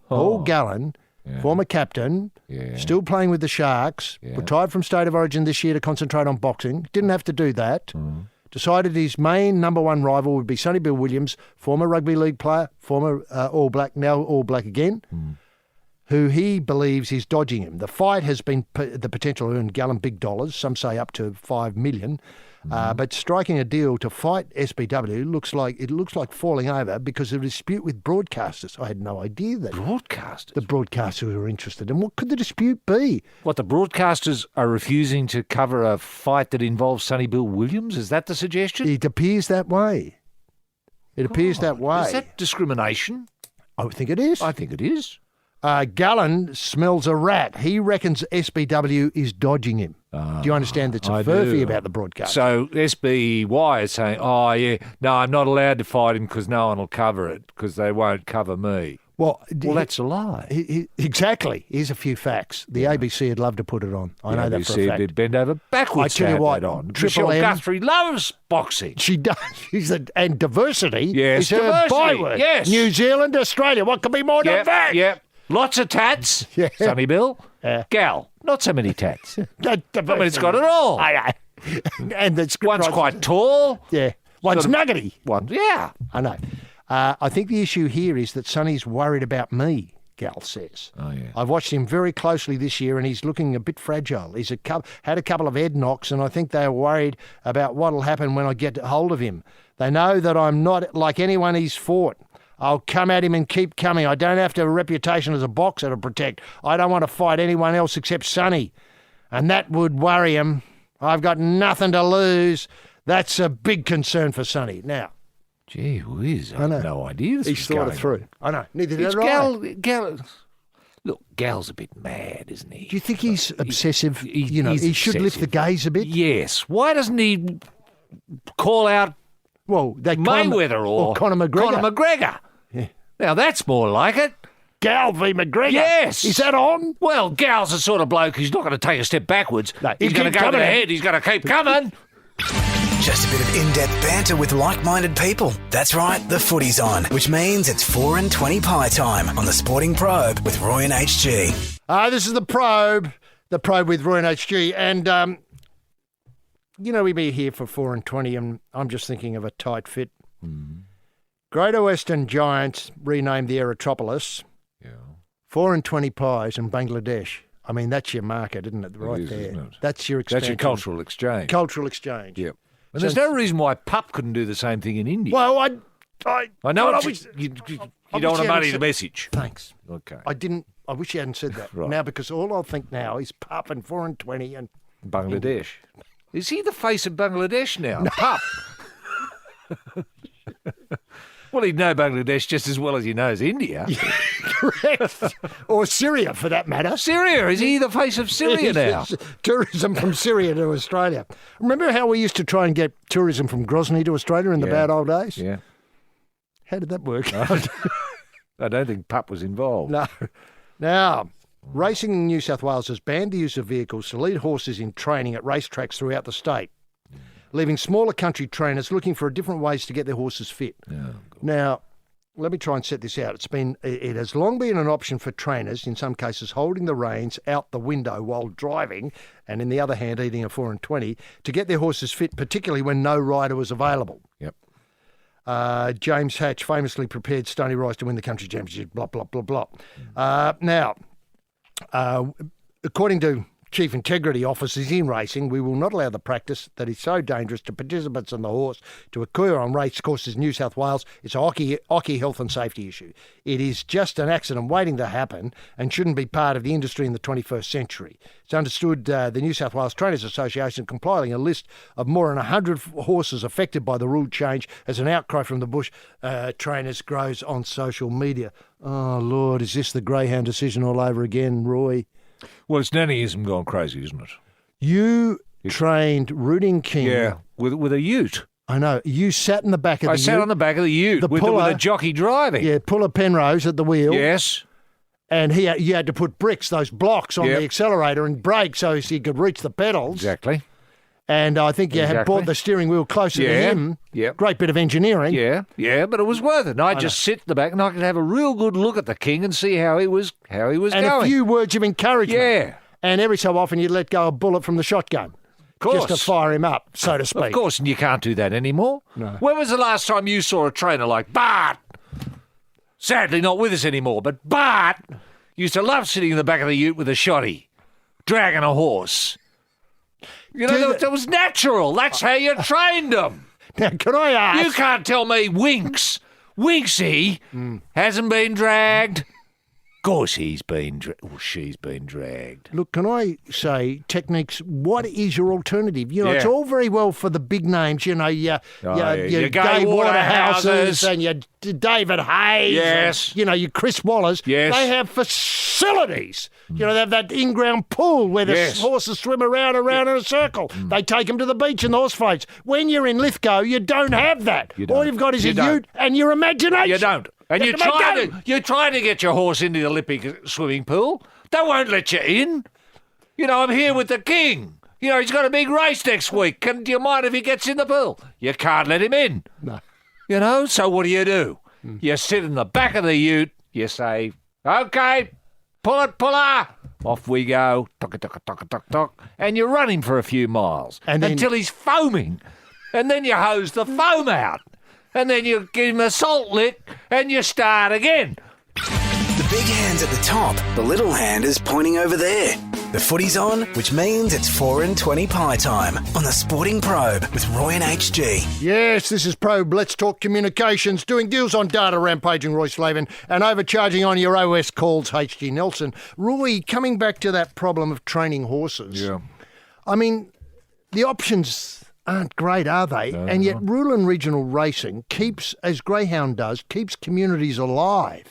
Paul Gallen, former captain, still playing with the Sharks, retired from State of Origin this year to concentrate on boxing, didn't have to do that. Decided his main number one rival would be Sonny Bill Williams, former rugby league player, former All Black, now All Black again, who he believes is dodging him. The fight has been the potential to earn Gallen big dollars, some say up to $5 million, but striking a deal to fight SBW looks like falling over because of a dispute with broadcasters. I had no idea that. Broadcasters? The broadcasters were interested. And what could the dispute be? What, the broadcasters are refusing to cover a fight that involves Sonny Bill Williams? Is that the suggestion? It appears that way. It appears that way. Is that discrimination? I think it is. I think it is. Gallen smells a rat. He reckons SBW is dodging him. Do you understand? It's a furphy about the broadcast. So SBY is saying, no, I'm not allowed to fight him because no one will cover it because they won't cover me. Well, that's a lie. Exactly. Here's a few facts. The ABC would love to put it on. I know that for a fact. Did bend over backwards. I tell you what, on. Triple Michelle M, Guthrie loves boxing. She does. And diversity is her diversity. byword. Yes. New Zealand, Australia. What could be more than that? Yep. Lots of tats. Sonny Bill. Gal. Not so many tats. I mean, it's got it all. And one's quite tall. Yeah. One's nuggety. I know. I think the issue here is that Sonny's worried about me, Gal says. I've watched him very closely this year and he's looking a bit fragile. He's had a couple of head knocks and I think they're worried about what'll happen when I get hold of him. They know that I'm not like anyone he's fought. I'll come at him and keep coming. I don't have to have a reputation as a boxer to protect. I don't want to fight anyone else except Sonny. And that would worry him. I've got nothing to lose. That's a big concern for Sonny. Now, gee whiz, I had no idea this He's thought it through. I know. Neither did I. Look, Gal's a bit mad, isn't he? Do you think he's obsessive? He should lift the gaze a bit? Yes. Why doesn't he call out Mayweather or Conor McGregor? Conor McGregor. Yeah. Now that's more like it. Gal v. McGregor. Yes. Is that on? Well, Gal's the sort of bloke who's not going to take a step backwards. No, he's going to go to the head. He's going to keep coming. Just a bit of in-depth banter with like-minded people. That's right, the footy's on, which means it's 4 and 20 pie time on the Sporting Probe with Roy and HG. This is the Probe with Roy and HG. And, we'd be here for 4 and 20 and I'm just thinking of a tight fit. Greater Western Giants renamed the Erythropolis. 4 and 20 pies in Bangladesh. I mean, that's your market, isn't it? Right there. Isn't it? That's your expansion. That's your cultural exchange. Cultural exchange. Yep. And there's no reason why Pup couldn't do the same thing in India. Well, I know you don't want to muddy the message. Thanks. Okay. I wish you hadn't said that. Right. Now, because all I'll think now is Pup and 4 and 20 and Bangladesh. Is he the face of Bangladesh now? No. Pup. Well, he'd know Bangladesh just as well as he knows India. Correct. Or Syria, for that matter. Syria. Is he the face of Syria now? Tourism from Syria to Australia. Remember how we used to try and get tourism from Grozny to Australia in the bad old days? Yeah. How did that work? I don't think Pup was involved. No. Now, racing in New South Wales has banned the use of vehicles to lead horses in training at racetracks throughout the state, leaving smaller country trainers looking for different ways to get their horses fit. Now, let me try and set this out. It has long been an option for trainers, in some cases holding the reins out the window while driving, and in the other hand eating a 4 and 20, to get their horses fit, particularly when no rider was available. Yep. James Hatch famously prepared Stony Rise to win the country championship, blah, blah, blah, blah. Now, according to Chief Integrity Officers in racing, we will not allow the practice that is so dangerous to participants and the horse to occur on race courses in New South Wales. It's a hockey health and safety issue. It is just an accident waiting to happen and shouldn't be part of the industry in the 21st century. It's understood the New South Wales Trainers Association compiling a list of more than 100 horses affected by the rule change as an outcry from the bush trainers grows on social media. Oh, Lord, is this the greyhound decision all over again, Roy? Well, it's nannyism gone crazy, isn't it? You trained Rooting King. Yeah, with a ute. I know. You sat in the back of the ute. I sat on the back of the ute with a jockey driving. Yeah, Puller Penrose at the wheel. Yes. And you had to put bricks, those blocks, on the accelerator and brake so he could reach the pedals. Exactly. And I think you had brought the steering wheel closer to him. Yeah. Great bit of engineering. Yeah, but it was worth it. And I'd just sit in the back and I could have a real good look at the king and see how he was going. And a few words of encouragement. Yeah. And every so often you'd let go a bullet from the shotgun. Of course. Just to fire him up, so to speak. Of course, and you can't do that anymore. No. When was the last time you saw a trainer like Bart? Sadly not with us anymore, but Bart used to love sitting in the back of the ute with a shotty, dragging a horse. You know, that was natural. That's how you trained them. Now, can I ask? You can't tell me Winksy hasn't been dragged. Of course he's been she's been dragged. Look, can I say, Techniques, what is your alternative? You know, it's all very well for the big names, you know, your Gay Waterhouses and your David Hayes. Yes. And, you know, your Chris Wallers. Yes. They have facilities. You know, they have that in-ground pool where the horses swim around in a circle. They take them to the beach in the horse floats. When you're in Lithgow, you don't have that. All you've got is a ute and your imagination. You don't. And you try to get your horse into the Olympic swimming pool. They won't let you in. You know, I'm here with the king. You know, he's got a big race next week. Do you mind if he gets in the pool? You can't let him in. No. You know, so what do? You sit in the back of the ute. You say, OK, puller. Off we go. Tock. And you run him for a few miles until he's foaming. And then you hose the foam out. And then you give him a salt lick and you start again. The big hand's at the top, the little hand is pointing over there. The footy's on, which means it's 4 and 20 pie time on the Sporting Probe with Roy and HG. Yes, this is Probe. Let's talk communications, doing deals on data, rampaging Roy Slavin, and overcharging on your OS calls, HG Nelson. Roy, coming back to that problem of training horses. Yeah. I mean, the options aren't great, are they? No, and yet rural and regional racing keeps, as Greyhound does, keeps communities alive.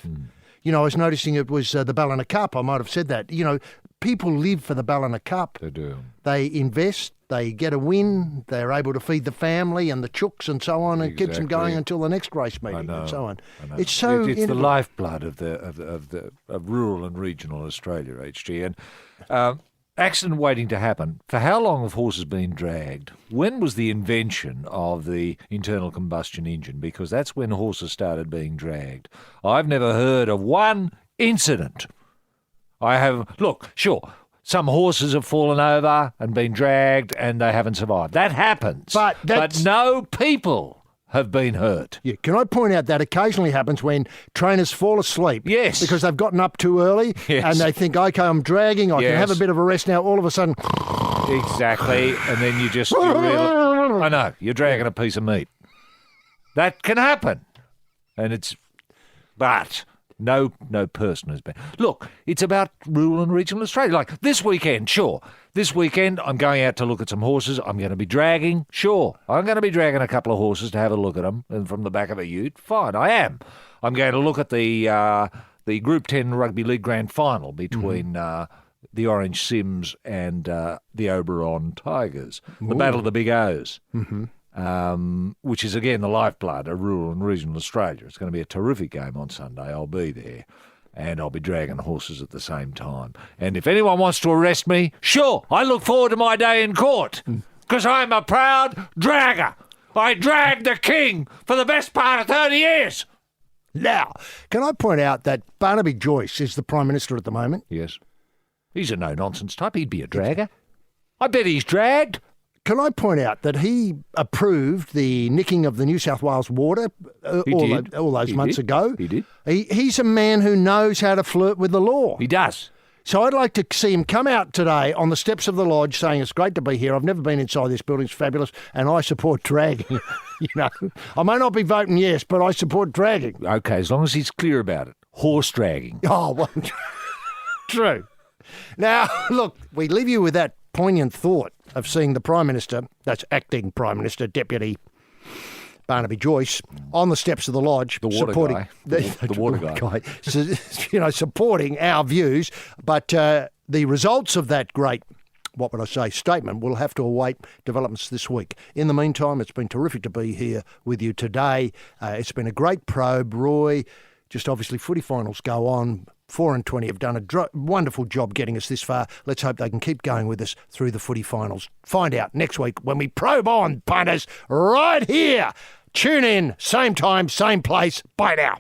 You know, I was noticing it was the Ballina Cup. I might have said that. You know, people live for the Ballina Cup. They do. They invest, they get a win, they're able to feed the family and the chooks and so on, and it keeps them going until the next race meeting and so on. It's so it's the lifeblood of rural and regional Australia, HG. And accident waiting to happen. For how long have horses been dragged? When was the invention of the internal combustion engine? Because that's when horses started being dragged. I've never heard of one incident. Sure, some horses have fallen over and been dragged and they haven't survived. That happens. But no people have been hurt. Yeah, can I point out that occasionally happens when trainers fall asleep? Yes. Because they've gotten up too early and they think, OK, I'm dragging, I can have a bit of a rest now. All of a sudden... Exactly. And then I know, you're dragging a piece of meat. That can happen. But no person has been. Look, it's about rural and regional Australia. Like this weekend, sure. This weekend, I'm going out to look at some horses. I'm going to be dragging. Sure. I'm going to be dragging a couple of horses to have a look at them and from the back of a ute. Fine, I am. I'm going to look at the Group 10 Rugby League Grand Final between the Orange Sims and the Oberon Tigers. The Battle of the Big O's, which is, again, the lifeblood of rural and regional Australia. It's going to be a terrific game on Sunday. I'll be there. And I'll be dragging horses at the same time. And if anyone wants to arrest me, sure, I look forward to my day in court because I'm a proud dragger. I dragged the king for the best part of 30 years. Now, can I point out that Barnaby Joyce is the Prime Minister at the moment? Yes. He's a no-nonsense type. He'd be a dragger. I bet he's dragged. Can I point out that he approved the nicking of the New South Wales water all those months ago? He did. He's a man who knows how to flirt with the law. He does. So I'd like to see him come out today on the steps of the lodge saying, it's great to be here. I've never been inside this building. It's fabulous. And I support dragging. You know, I may not be voting yes, but I support dragging. Okay, as long as he's clear about it. Horse dragging. Oh, well, true. Now, look, we leave you with that poignant thought of seeing the Prime Minister, that's acting Prime Minister, Deputy Barnaby Joyce, on the steps of the lodge. The water supporting, guy. The water guy. So, supporting our views. But the results of that great what would I say, statement. We'll have to await developments this week. In the meantime, it's been terrific to be here with you today. It's been a great probe, Roy. Just obviously footy finals go on. 4 and 20 have done a wonderful job getting us this far. Let's hope they can keep going with us through the footy finals. Find out next week when we probe on, punters, right here. Tune in, same time, same place. Bye now.